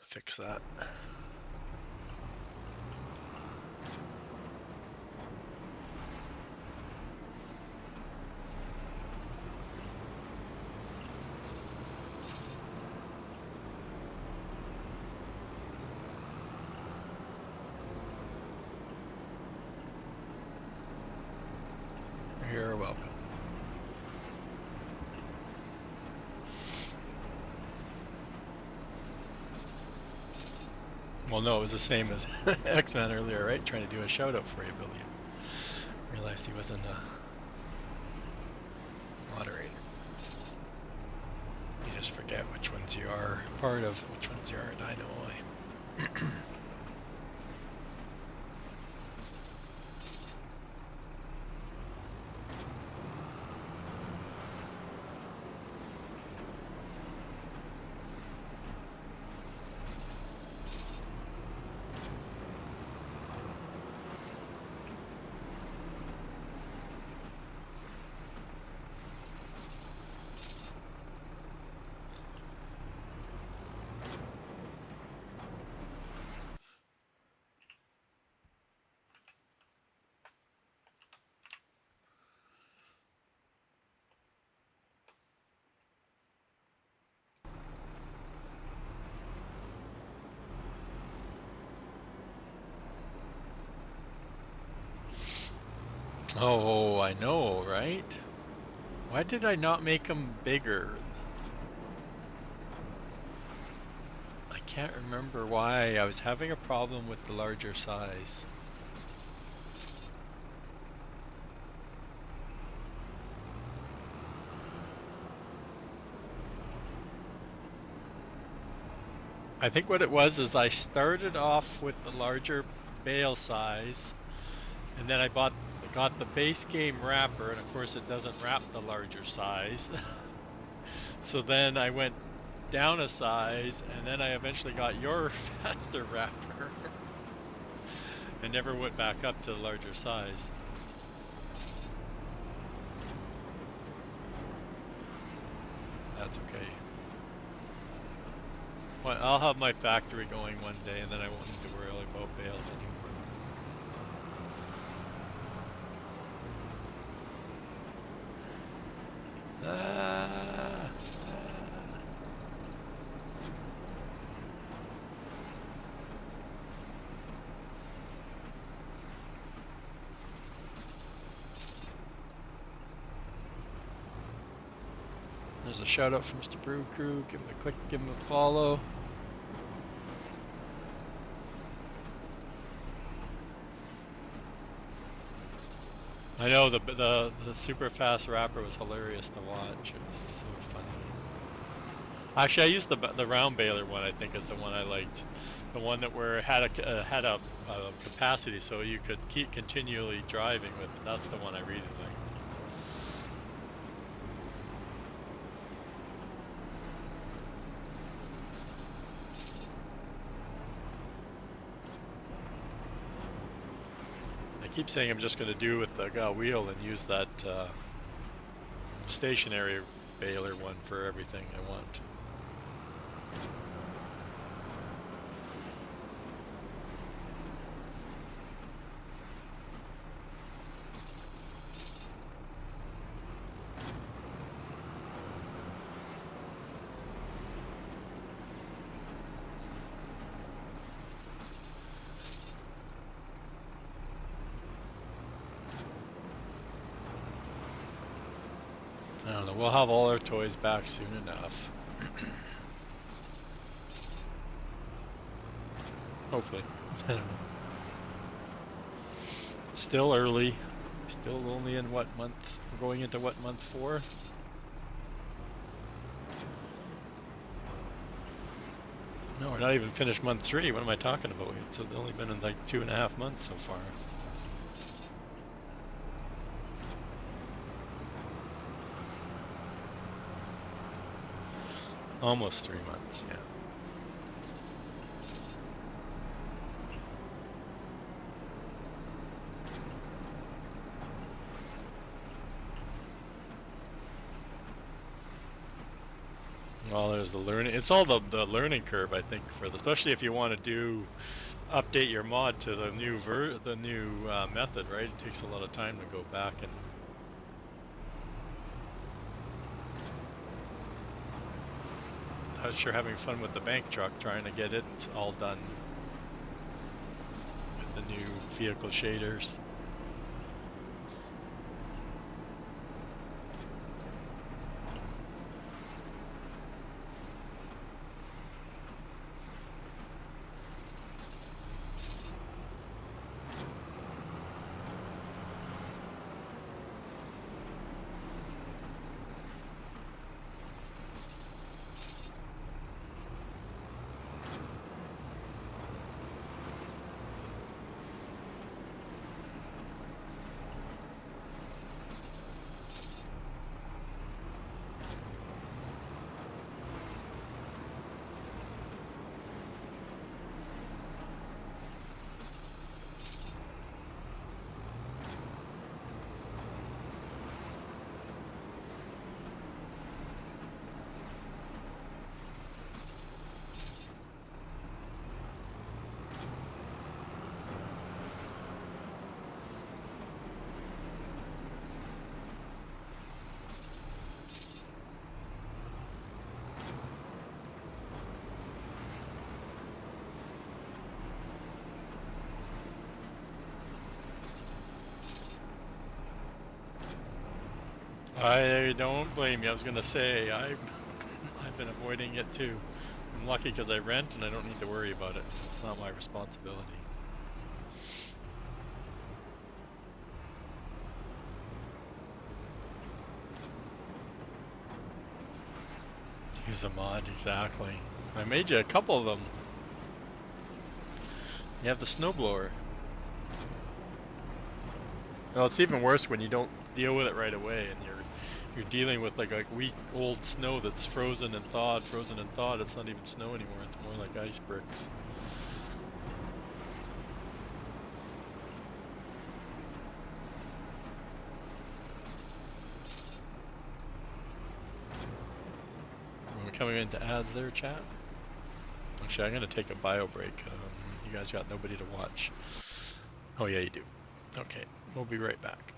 Speaker 1: Fix that. You're welcome. Well, no, it was the same as X-Man earlier, right? Trying to do a shout out for you, Billy. Realized he wasn't a moderator. You just forget which ones you are part of, which ones you aren't. I know why. Oh, I know, right? Why did I not make them bigger? I can't remember why. I was having a problem with the larger size. I think what it was is I started off with the larger bale size, and then got the base game wrapper, and of course it doesn't wrap the larger size. So then I went down a size, and then I eventually got your faster wrapper. I never went back up to the larger size. That's okay. Well, I'll have my factory going one day, and then I won't need to worry about bales anymore. Ah, ah. There's a shout out from Mr. Brew Crew. Give him a click, give him a follow. I know the super fast wrapper was hilarious to watch. It was so funny. Actually, I used the round baler one. I think is the one I liked, the one that where it had a capacity so you could keep continually driving with it. That's the one I really liked. I keep saying I'm just going to do with the wheel and use that stationary baler one for everything I want. I don't know. We'll have all our toys back soon enough. Hopefully. I don't know. Still early. Still only in what month? We're going into what, month 4? No, we're not even finished month 3. What am I talking about? It's only been in like 2.5 months so far. Almost 3 months, yeah. Well, there's the learning. It's all the learning curve, I think, for especially if you want to update your mod to the new method, right? It takes a lot of time to go back and. I was sure having fun with the bank truck, trying to get it all done with the new vehicle shaders. I don't blame you. I was gonna say I've been avoiding it too. I'm lucky because I rent and I don't need to worry about it. It's not my responsibility. Use a mod, exactly. I made you a couple of them. You have the snowblower. Well, it's even worse when you don't deal with it right away and you're
Speaker 3: you're dealing with like week old snow that's frozen and thawed, frozen and thawed. It's not even snow anymore. It's more like ice bricks. Are we coming into ads there, chat? Actually, I'm gonna take a bio break. You guys got nobody to watch. Oh yeah, you do. Okay, we'll be right back.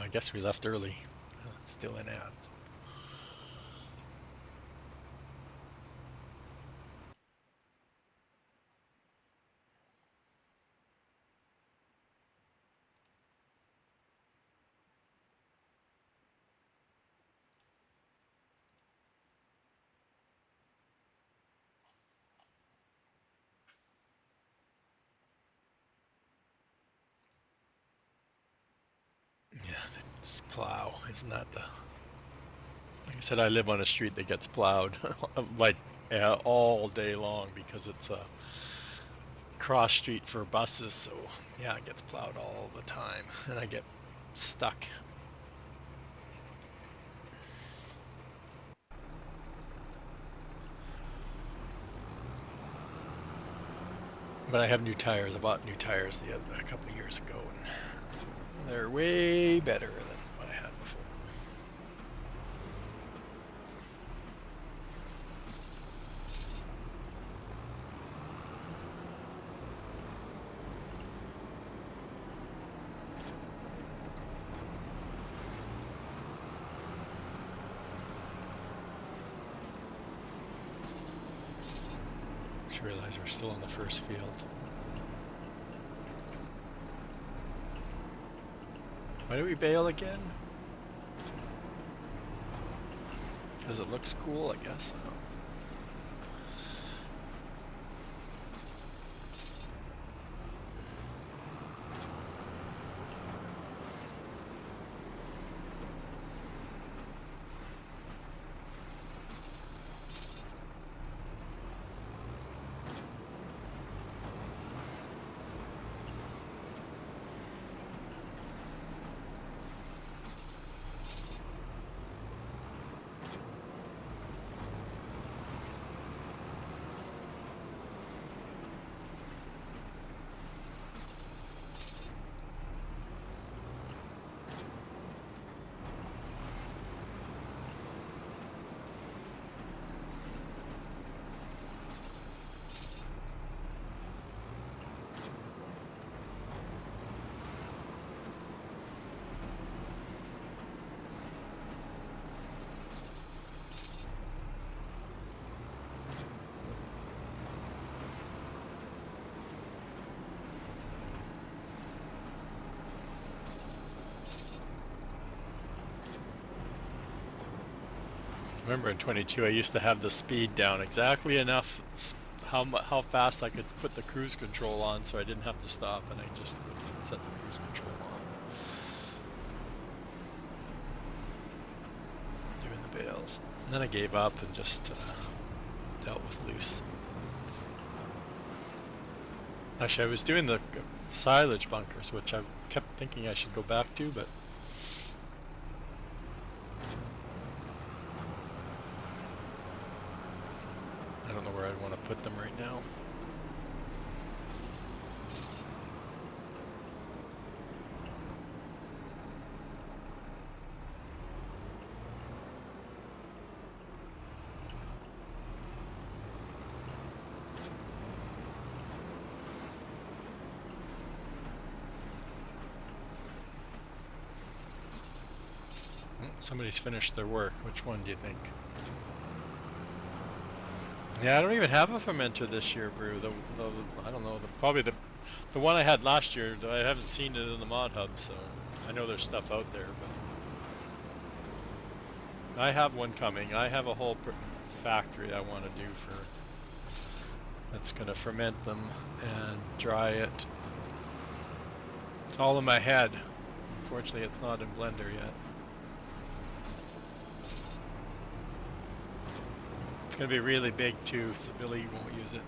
Speaker 3: I guess we left early. Still in ads. Yeah, this plow. Isn't that the... Like I said, I live on a street that gets plowed like all day long because it's a cross street for buses. So yeah, it gets plowed all the time, and I get stuck. But I have new tires. I bought new tires a couple years ago, and they're way better than what I had before. Just realized we're still in the first field. Why do we bail again? Because it looks cool, I guess. I don't know. Remember in 22, I used to have the speed down exactly enough, how fast I could put the cruise control on so I didn't have to stop, and I just would set the cruise control on. Doing the bales. And then I gave up and just dealt with loose. Actually, I was doing the silage bunkers, which I kept thinking I should go back to, but I don't know where I'd want to put them right now. Somebody's finished their work. Which one do you think? Yeah, I don't even have a fermenter this year, Brew. I don't know. Probably the one I had last year. I haven't seen it in the mod hub, so I know there's stuff out there. But I have one coming. I have a whole factory I want to do for. That's gonna ferment them and dry it. It's all in my head. Unfortunately, it's not in blender yet. It's gonna be really big too, so Billy won't use it.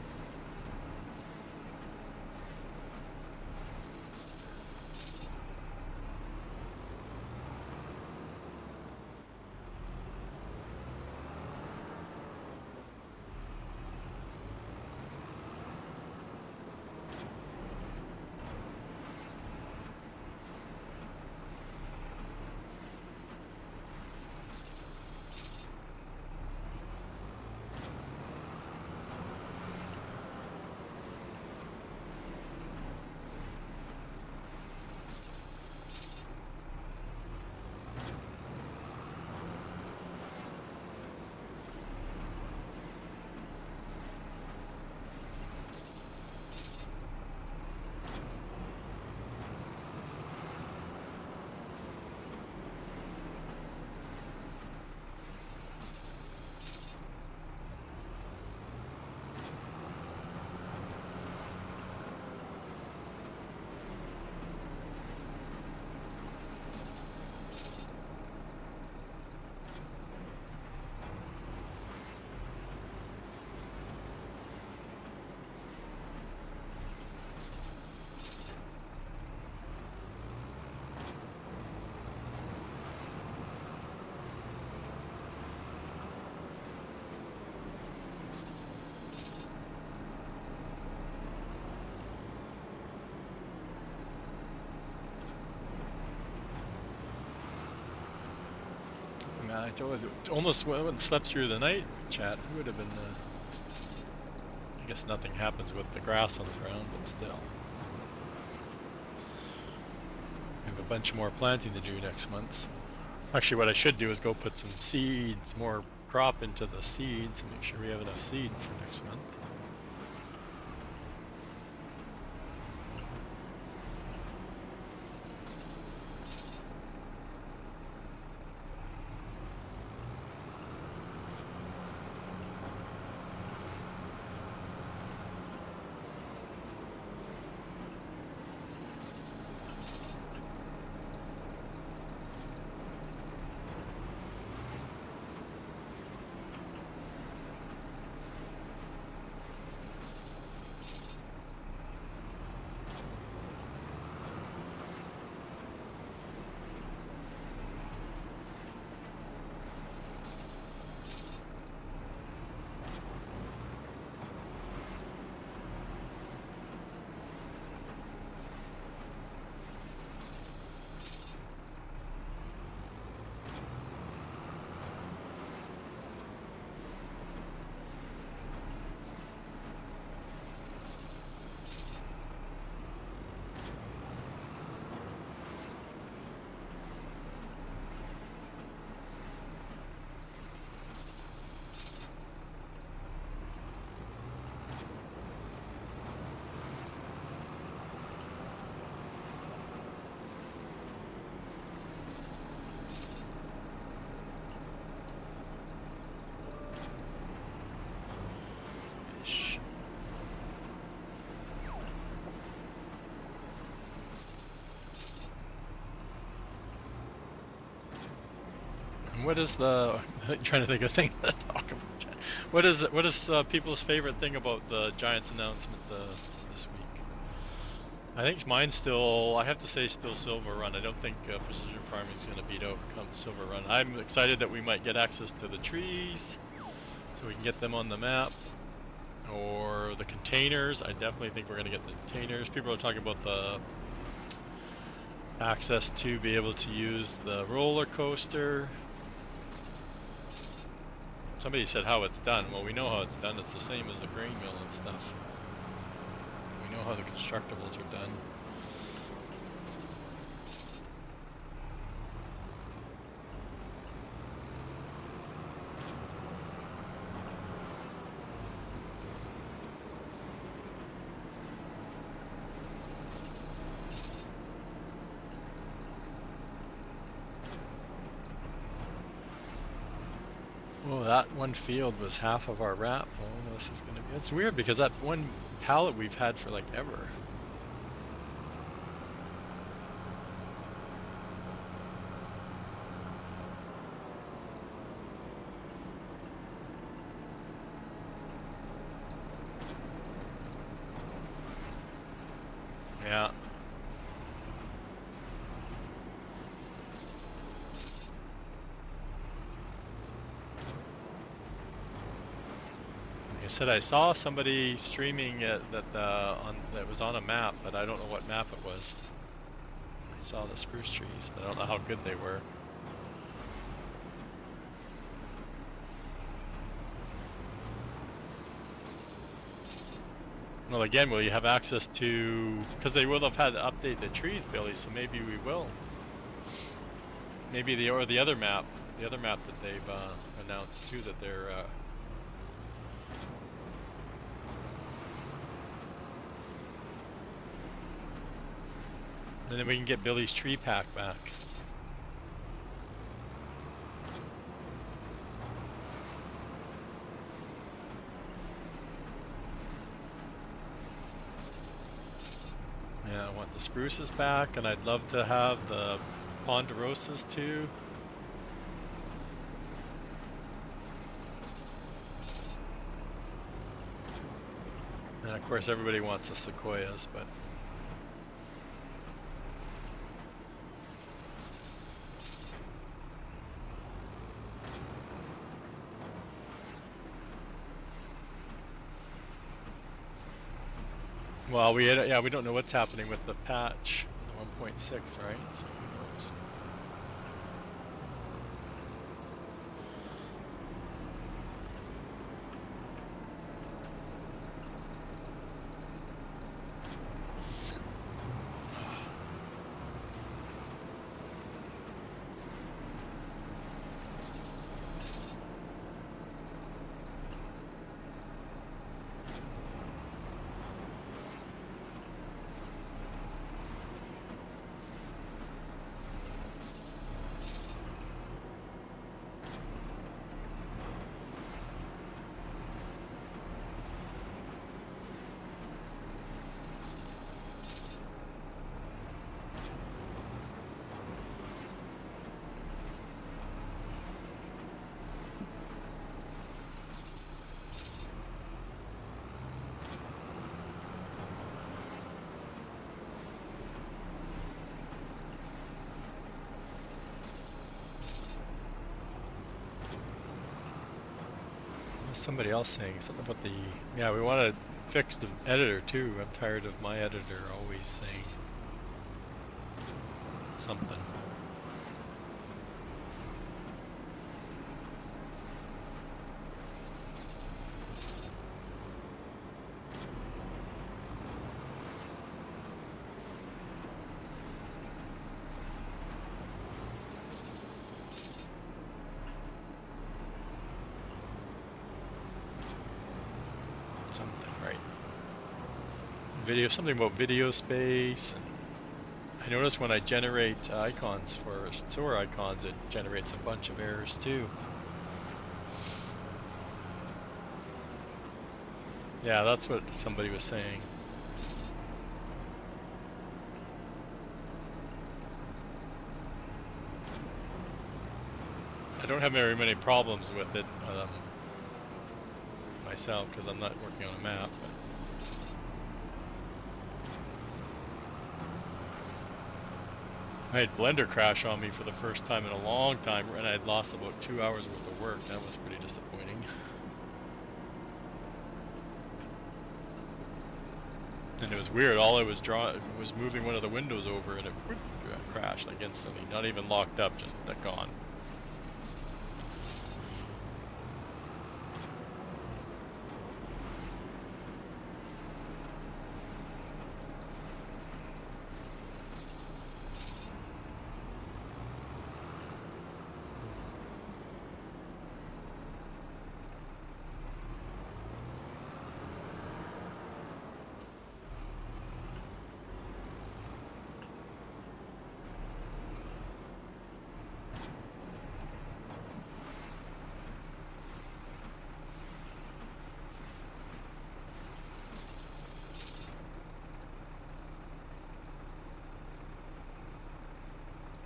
Speaker 3: I almost went and slept through the night, chat. Who would have been, I guess nothing happens with the grass on the ground, but still. I have a bunch more planting to do next month. So. Actually, what I should do is go put some seeds, more crop into the seeds, and make sure we have enough seed for next month. What is the trying to think of things to talk about? What is people's favorite thing about the Giants announcement this week? I think mine's still. I have to say, still Silver Run. I don't think precision farming is going to beat out Silver Run. I'm excited that we might get access to the trees, so we can get them on the map, or the containers. I definitely think we're going to get the containers. People are talking about the access to be able to use the roller coaster. Somebody said how it's done. Well, we know how it's done. It's the same as the grain mill and stuff. We know how the constructibles are done. Oh, that one field was half of our wrap. Oh, this is going to be... It's weird because that one pallet we've had for like ever. Yeah. Like I said, I saw somebody streaming it that was on a map, but I don't know what map it was. I saw the spruce trees, but I don't know how good they were. Well, again, will you have access to... Because they will have had to update the trees, Billy, so maybe we will. Maybe the other map that they've announced too, that they're... And then we can get Billy's tree pack back. Yeah, I want the spruces back, and I'd love to have the ponderosas too. And of course everybody wants the sequoias, but... Well, we don't know what's happening with the patch, the 1.6, right? So who knows? Somebody else saying something about the... Yeah, we want to fix the editor too. I'm tired of my editor always saying something. Something about video space, and I notice when I generate icons for sewer icons, it generates a bunch of errors too. Yeah, that's what somebody was saying. I don't have very many problems with it myself because I'm not working on a map. But I had Blender crash on me for the first time in a long time, and I had lost about 2 hours worth of work. That was pretty disappointing. And it was weird. All I was drawing was moving one of the windows over, and it crashed like instantly. Not even locked up, just gone.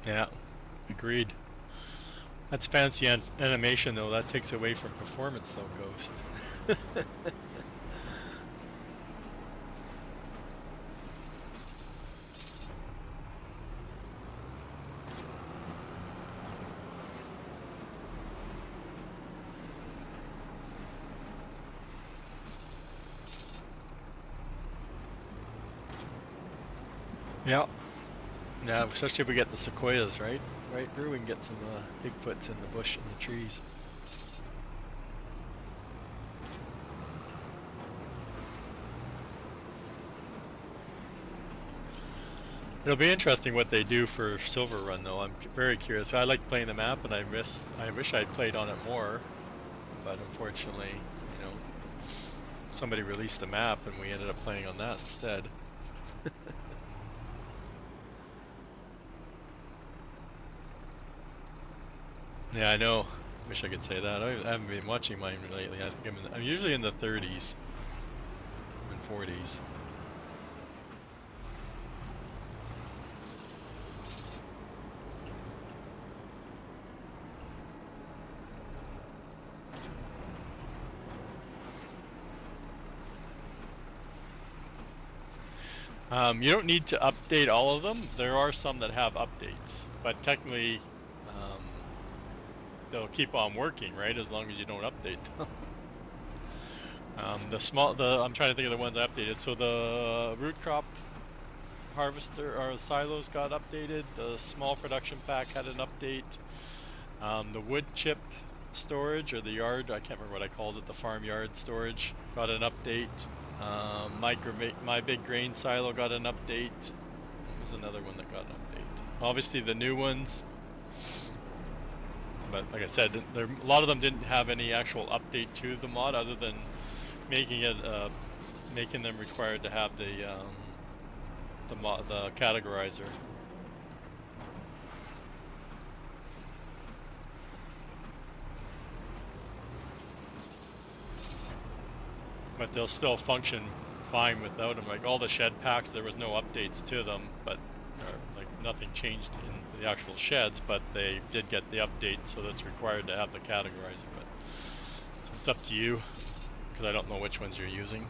Speaker 3: Yeah, agreed. That's fancy animation though. That takes away from performance though, Ghost. Yeah. Yeah, especially if we get the sequoias, right? Right, Drew, we can get some Bigfoots in the bush and the trees. It'll be interesting what they do for Silver Run, though. I'm very curious. I like playing the map, and I wish I'd played on it more, but unfortunately, you know, somebody released the map, and we ended up playing on that instead. Yeah, I know. Wish I could say that. I haven't been watching mine lately. I think I'm usually in the 30s and 40s. You don't need to update all of them. There are some that have updates, but technically, um, they'll keep on working, right? As long as you don't update them. I'm trying to think of the ones I updated. So the root crop harvester or silos got updated. The small production pack had an update. The wood chip storage or the yard, I can't remember what I called it, the farmyard storage got an update. My big grain silo got an update. What was another one that got an update? Obviously the new ones, but like I said, a lot of them didn't have any actual update to the mod other than making it making them required to have the categorizer. But they'll still function fine without them. Like all the shed packs, there was no updates to them, but like nothing changed in the actual sheds, but they did get the update, so that's required to have the categorizer. But so it's up to you, because I don't know which ones you're using.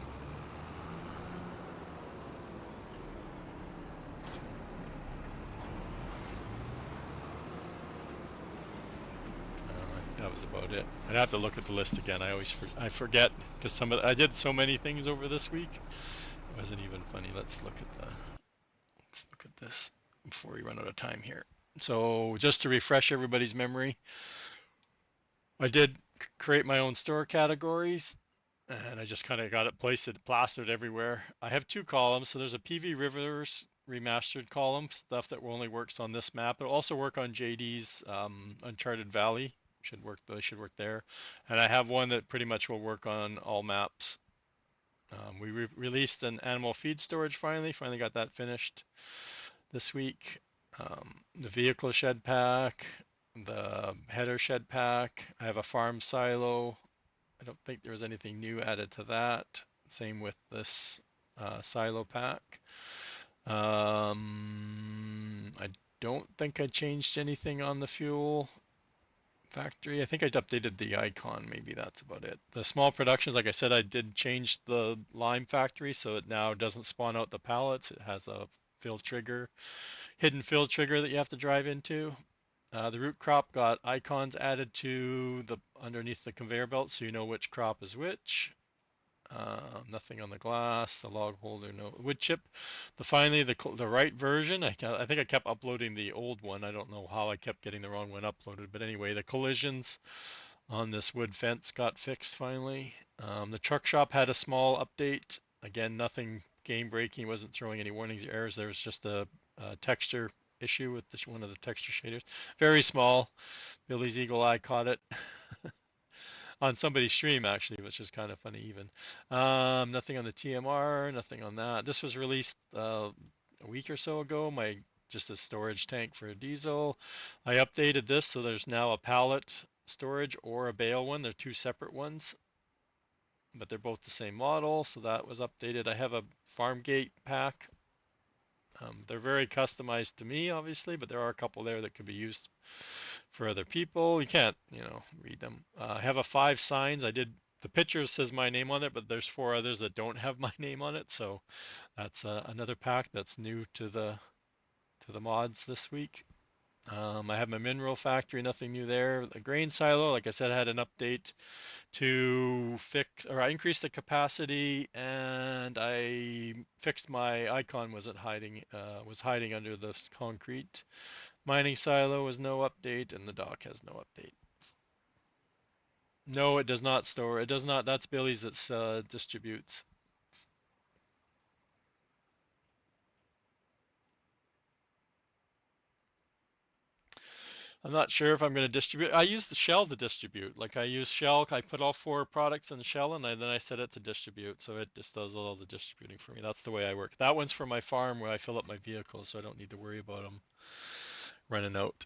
Speaker 3: That was about it. I'd have to look at the list again. I forget because I did so many things over this week. It wasn't even funny. Let's look at this before we run out of time here. So just to refresh everybody's memory, I did create my own store categories, and I just kind of got it plastered everywhere. I have two columns. So there's a PV Rivers Remastered column, stuff that only works on this map. It'll also work on JD's Uncharted Valley. Should work there. And I have one that pretty much will work on all maps. We released an animal feed storage finally got that finished this week. The vehicle shed pack, the header shed pack. I have a farm silo. I don't think there was anything new added to that. Same with this silo pack. I don't think I changed anything on the fuel. factory. I think I updated the icon. Maybe that's about it. The small productions, like I said, I did change the lime factory so it now doesn't spawn out the pallets. It has a fill trigger, hidden fill trigger that you have to drive into. The root crop got icons added to the underneath the conveyor belt so you know which crop is which. Nothing on the glass, the log holder, no wood chip. Finally the right version. I think I kept uploading the old one. I don't know how I kept getting the wrong one uploaded, but anyway, the collisions on this wood fence got fixed finally. The truck shop had a small update. Again, nothing game breaking. Wasn't throwing any warnings or errors. There was just a texture issue with one of the texture shaders. Very small. Billy's eagle eye caught it. On somebody's stream actually, which is kind of funny even. Nothing on the TMR, nothing on that. This was released a week or so ago. Just a storage tank for a diesel. I updated this so there's now a pallet storage or a bale one. They're two separate ones, but they're both the same model, so that was updated. I have a farm gate pack. They're very customized to me, obviously, but there are a couple there that could be used for other people. You can't, read them. I have a 5 signs. The picture says my name on it, but there's 4 others that don't have my name on it. So that's another pack that's new to the mods this week. I have my mineral factory, nothing new there. The grain silo, like I said, I had an update to I increased the capacity, and I fixed my icon was hiding under the concrete. Mining silo was no update, and the dock has no update. No, it does not store. It does not. That's Billy's that distributes. I'm not sure if I'm going to distribute. I use the shell to distribute. Like I use shell. I put all 4 products in the shell, and then I set it to distribute. So it just does all the distributing for me. That's the way I work. That one's for my farm where I fill up my vehicles, so I don't need to worry about them running out.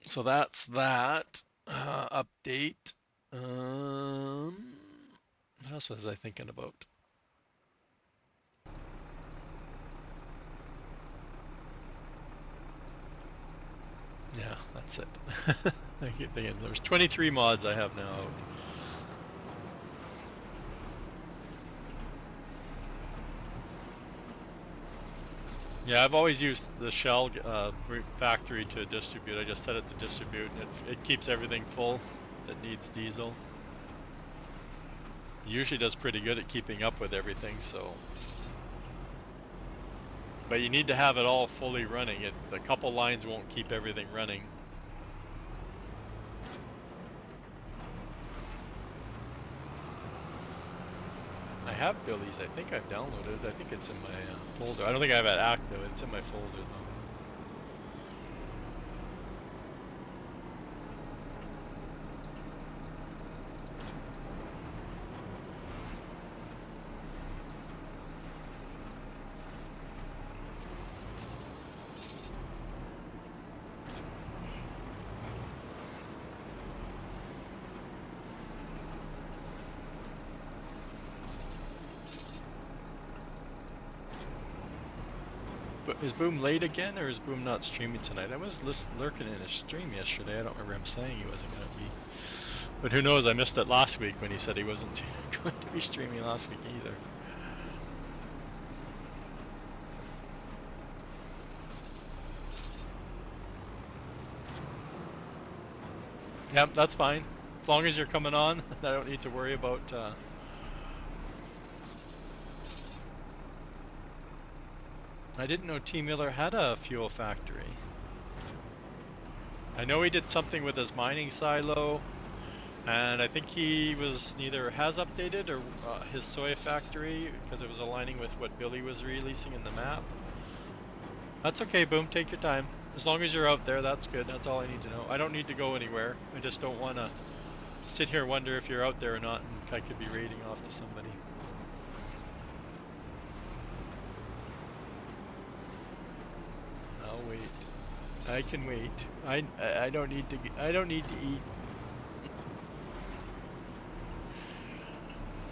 Speaker 3: So that's that update. What else was I thinking about? Yeah, that's it. I keep thinking there's 23 mods I have now out. Yeah, I've always used the shell factory to distribute. I just set it to distribute, and it keeps everything full that needs diesel. It usually does pretty good at keeping up with everything, so. But you need to have it all fully running. A couple lines won't keep everything running. I have Billy's. I think I've downloaded it. I think it's in my folder. I don't think I have it active. It's in my folder though. But is Boom late again, or is Boom not streaming tonight? I was lurking in his stream yesterday. I don't remember him saying he wasn't going to be. But who knows? I missed it last week when he said he wasn't going to be streaming last week either. Yep, that's fine. As long as you're coming on, I don't need to worry about. I didn't know T. Miller had a fuel factory. I know he did something with his mining silo, and I think he was neither has updated or his soy factory because it was aligning with what Billy was releasing in the map. That's okay, Boom. Take your time. As long as you're out there, that's good. That's all I need to know. I don't need to go anywhere. I just don't want to sit here and wonder if you're out there or not, and I could be raiding off to somebody. I'll wait. I can wait. I don't need to. I don't need to eat.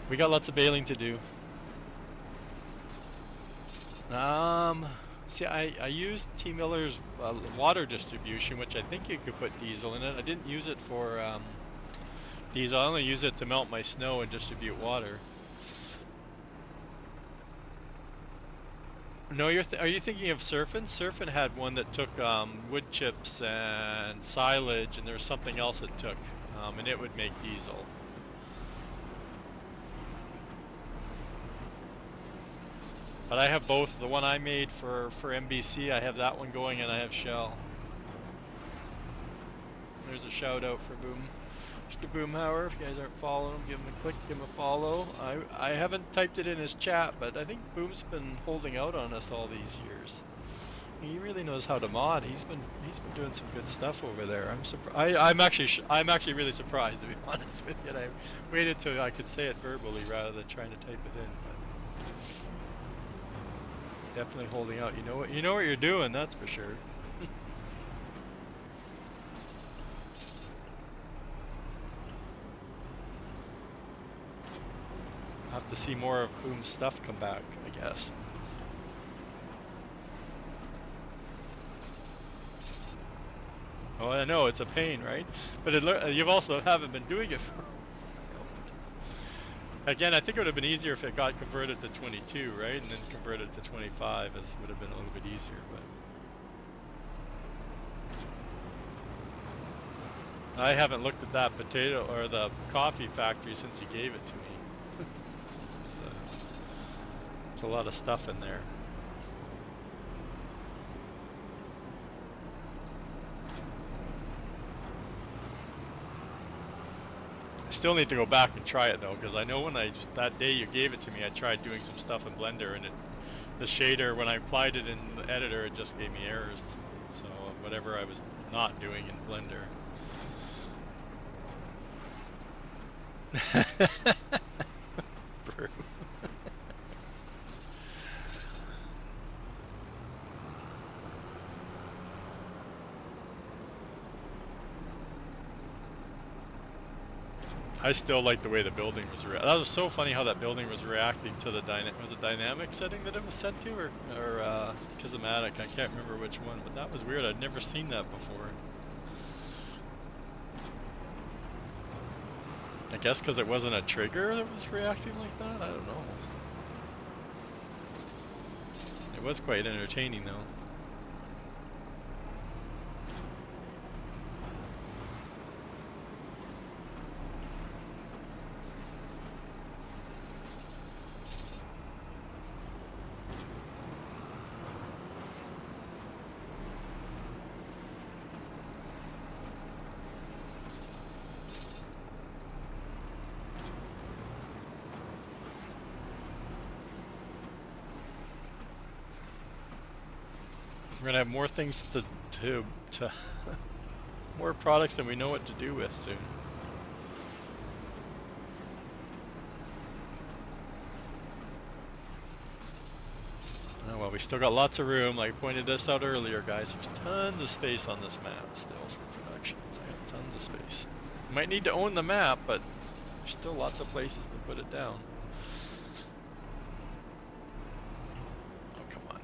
Speaker 3: We got lots of baling to do. See, I used T Miller's water distribution, which I think you could put diesel in it. I didn't use it for diesel. I only use it to melt my snow and distribute water. No, are you thinking of Surfin? Surfin had one that took wood chips and silage, and there was something else it took, and it would make diesel. But I have both. The one I made for MBC, I have that one going, and I have Shell. There's a shout out for Mr. Boomhauer. If you guys aren't following him, give him a click, give him a follow. I haven't typed it in his chat, but I think Boom's been holding out on us all these years. He really knows how to mod. He's been doing some good stuff over there. I'm surprised. I'm actually really surprised, to be honest with you. And I waited till I could say it verbally rather than trying to type it in. But definitely holding out. You know what you're doing. That's for sure. I'll have to see more of Boom's stuff come back, I guess. Oh, I know it's a pain, right? But you've also haven't been doing it for. Again, I think it would have been easier if it got converted to 22, right? And then converted to 25 would have been a little bit easier, but I haven't looked at that potato or the coffee factory since you gave it to me. There's a lot of stuff in there. I still need to go back and try it though, because I know that day you gave it to me, I tried doing some stuff in Blender, and the shader, when I applied it in the editor, it just gave me errors. So whatever I was not doing in Blender. Brew. I still like the way the building was that was so funny how that building was reacting to the dynamic setting that it was set to, or Kismatic. I can't remember which one, but that was weird. I'd never seen that before. I guess because it wasn't a trigger that was reacting like that. I don't know. It was quite entertaining though. We're gonna have more things to more products than we know what to do with soon. Oh, well, we still got lots of room. Like I pointed this out earlier, guys. There's tons of space on this map still for production. So I got tons of space. You might need to own the map, but there's still lots of places to put it down. Oh, come on.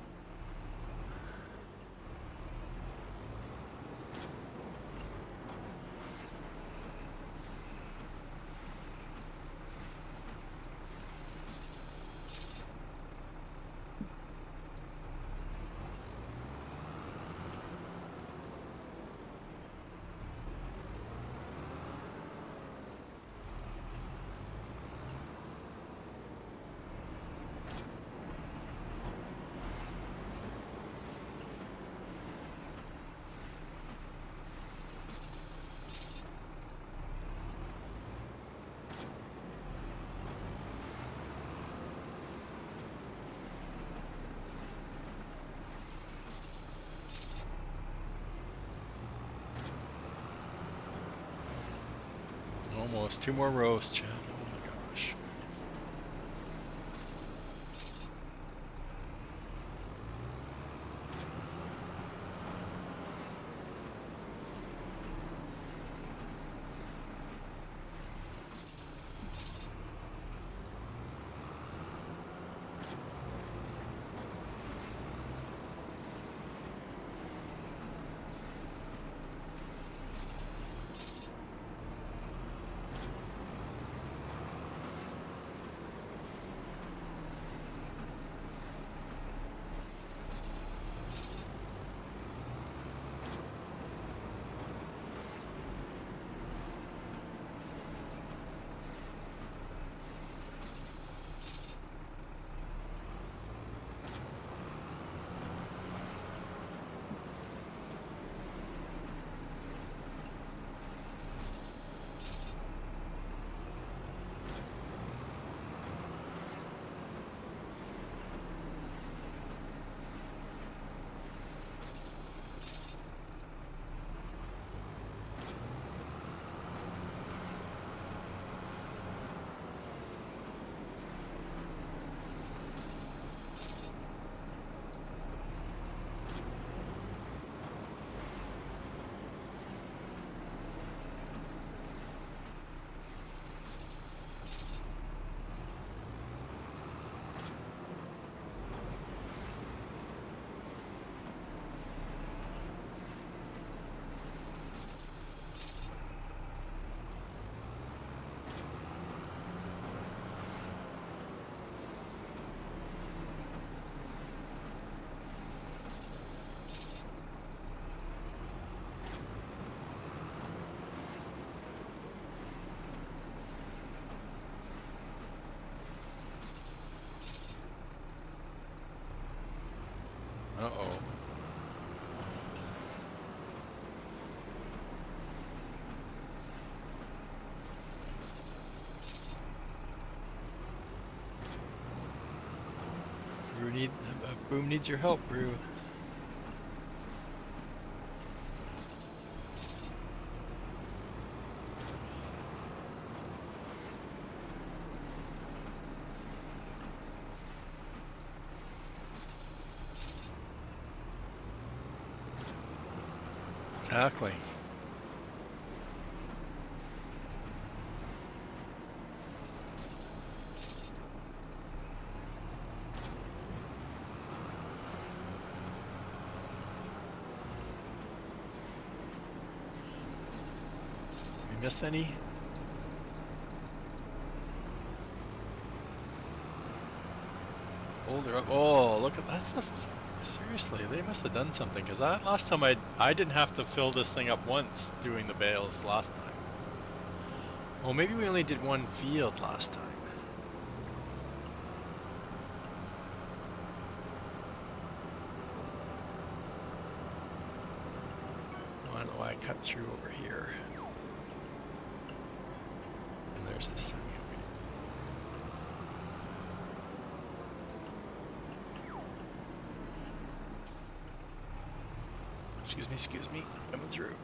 Speaker 3: Almost 2 more rows, Chad. Oh my gosh. Uh-oh. Boom needs your help, Brew. Exactly. We miss any? Hold her up. Oh, look at that's the. Seriously, they must have done something because last time I didn't have to fill this thing up once doing the bales last time. Well, maybe we only did one field last time. I don't know why I cut through over here. And there's the semi. Excuse me, coming through.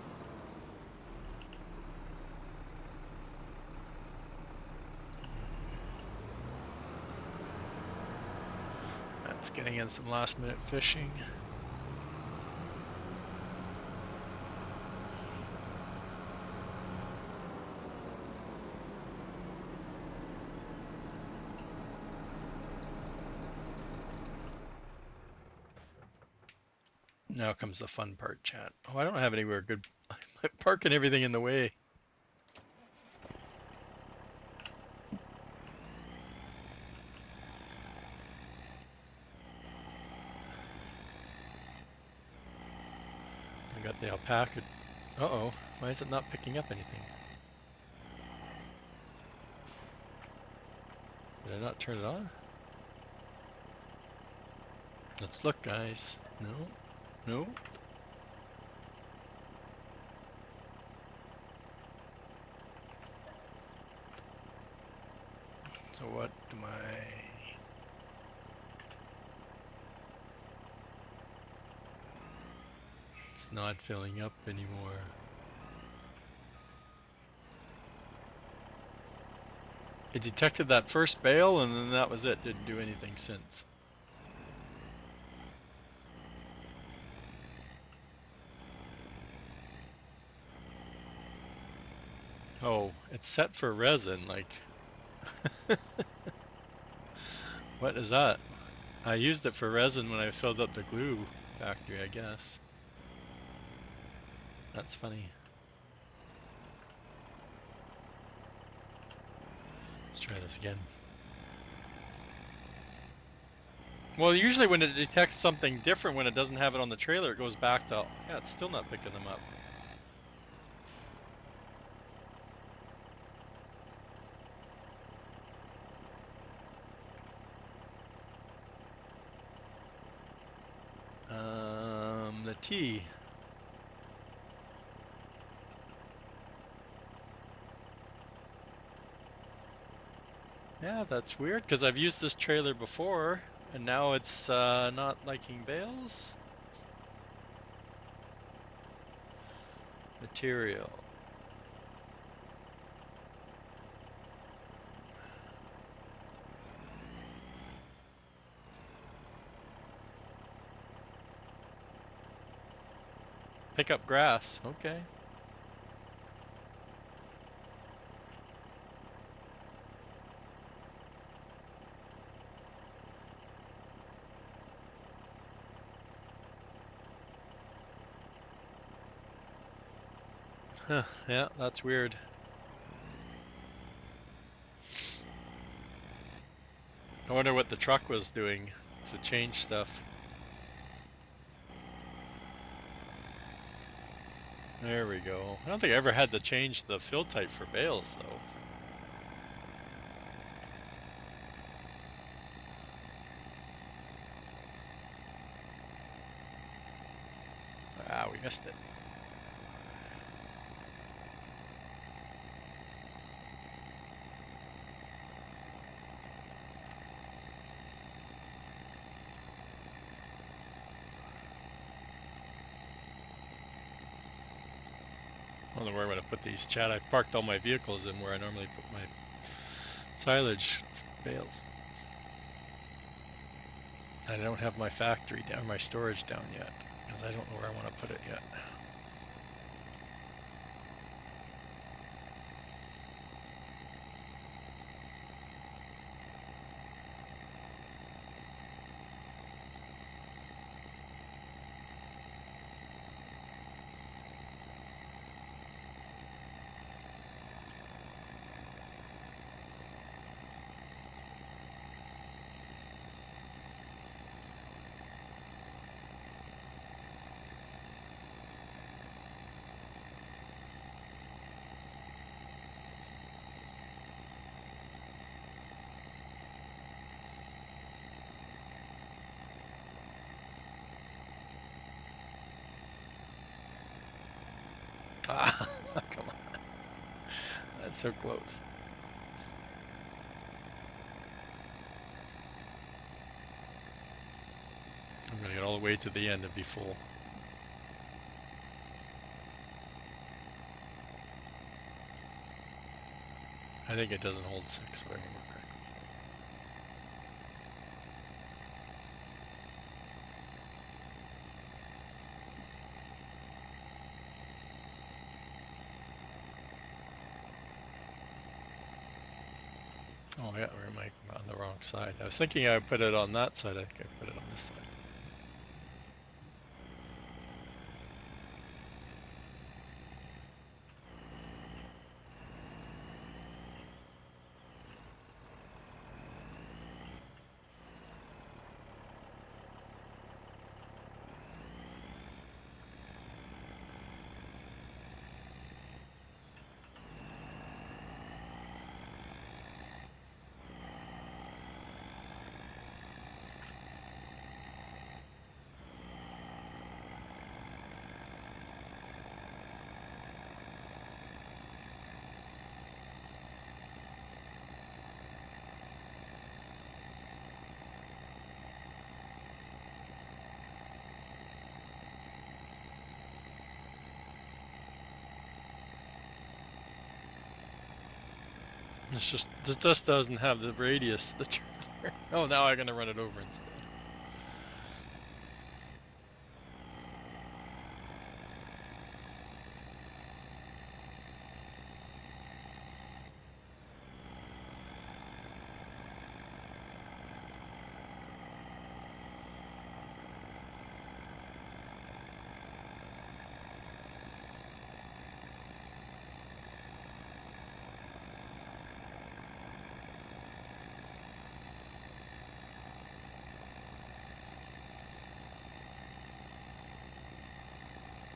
Speaker 3: That's getting in some last minute fishing. Now comes the fun part, chat. Oh, I don't have anywhere good. I'm parking everything in the way. I got the alpaca. Uh-oh, why is it not picking up anything? Did I not turn it on? Let's look, guys. No, no. So what am I? It's not filling up anymore. It detected that first bale and then that was it. Didn't do anything since. Oh, it's set for resin, like, what is that? I used it for resin when I filled up the glue factory, I guess. That's funny. Let's try this again. Well, usually when it detects something different, when it doesn't have it on the trailer, it goes back to, yeah, it's still not picking them up. The T. Yeah, that's weird because I've used this trailer before and now it's not liking bales. Material. Pick up grass. Okay. Huh, yeah, that's weird. I wonder what the truck was doing to change stuff. There we go. I don't think I ever had to change the fill type for bales though. we missed it. I don't know where I'm going to put these, Chad. I've parked all my vehicles in where I normally put my silage bales. I don't have my factory down, my storage down yet, because I don't know where I want to put it yet. Ah, come on. That's so close. I'm going to get all the way to the end and be full. I think it doesn't hold 6, if I remember correctly. Oh yeah, or am I on the wrong side? I was thinking I would put it on that side. I think I put it on this side. It's just, this dust doesn't have the radius. Oh, now I'm going to run it over instead.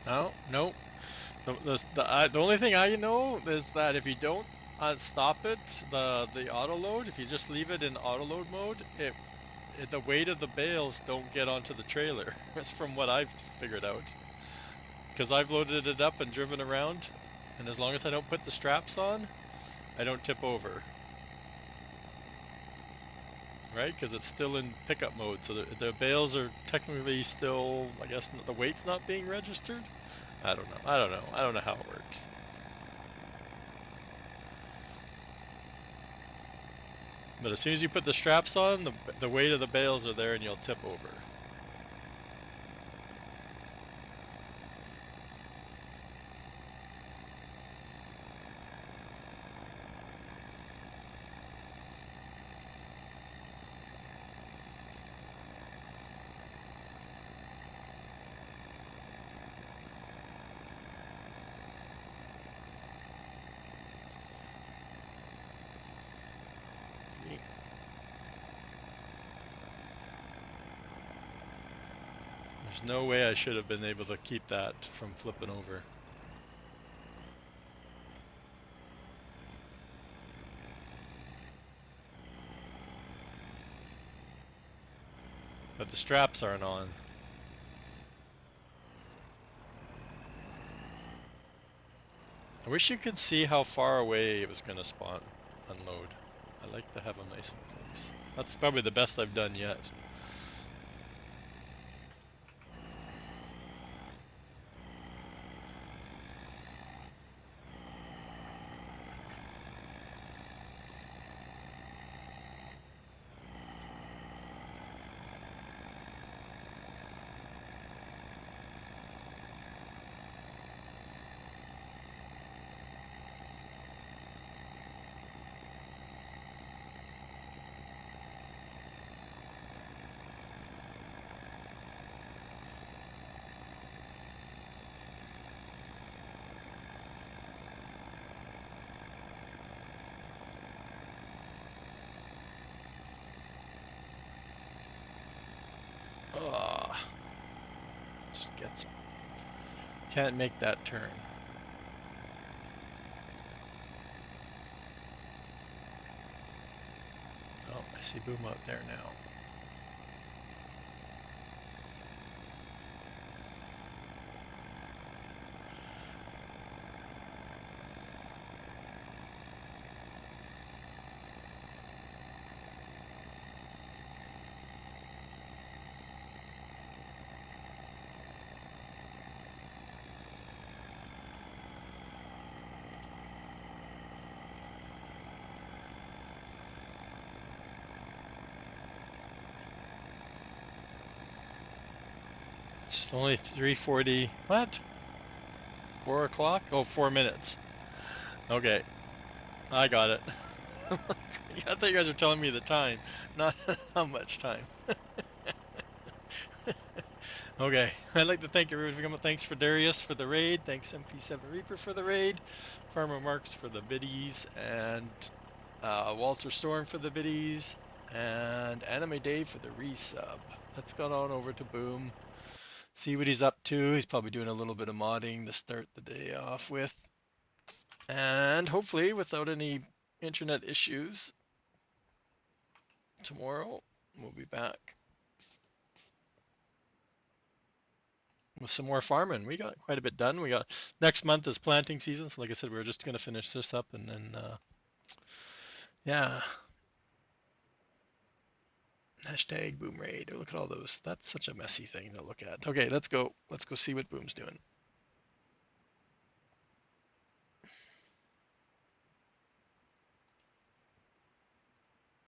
Speaker 3: No, no. The only thing I know is that if you don't stop it, the auto load, if you just leave it in auto load mode, the weight of the bales don't get onto the trailer. That's from what I've figured out. Because I've loaded it up and driven around, and as long as I don't put the straps on, I don't tip over. Right? Because it's still in pickup mode, so the bales are technically still, I guess, the weight's not being registered. I don't know. I don't know. I don't know how it works. But as soon as you put the straps on, the weight of the bales are there and you'll tip over. There's no way I should have been able to keep that from flipping over. But the straps aren't on. I wish you could see how far away it was going to spawn unload. I like to have them nice and close. That's probably the best I've done yet. Ah, just gets can't make that turn. Oh, I see Boom out there now. It's only 3:40. What? 4 o'clock? Oh, 4 minutes. Okay, I got it. I thought you guys were telling me the time, not how much time. Okay, I'd like to thank everybody for coming. Thanks for Darius for the raid. Thanks MP7 Reaper for the raid. Farmer Marks for the biddies. And Walter Storm for the biddies. And Anime Dave for the resub. Let's go on over to Boom. See what he's up to. He's probably doing a little bit of modding to start the day off with. And hopefully without any internet issues, tomorrow we'll be back with some more farming. We got quite a bit done. We got next month is planting season, so like I said, we were just going to finish this up and then yeah. Hashtag Boom Raid. Look at all those. That's such a messy thing to look at. Okay, let's go. Let's go see what Boom's doing.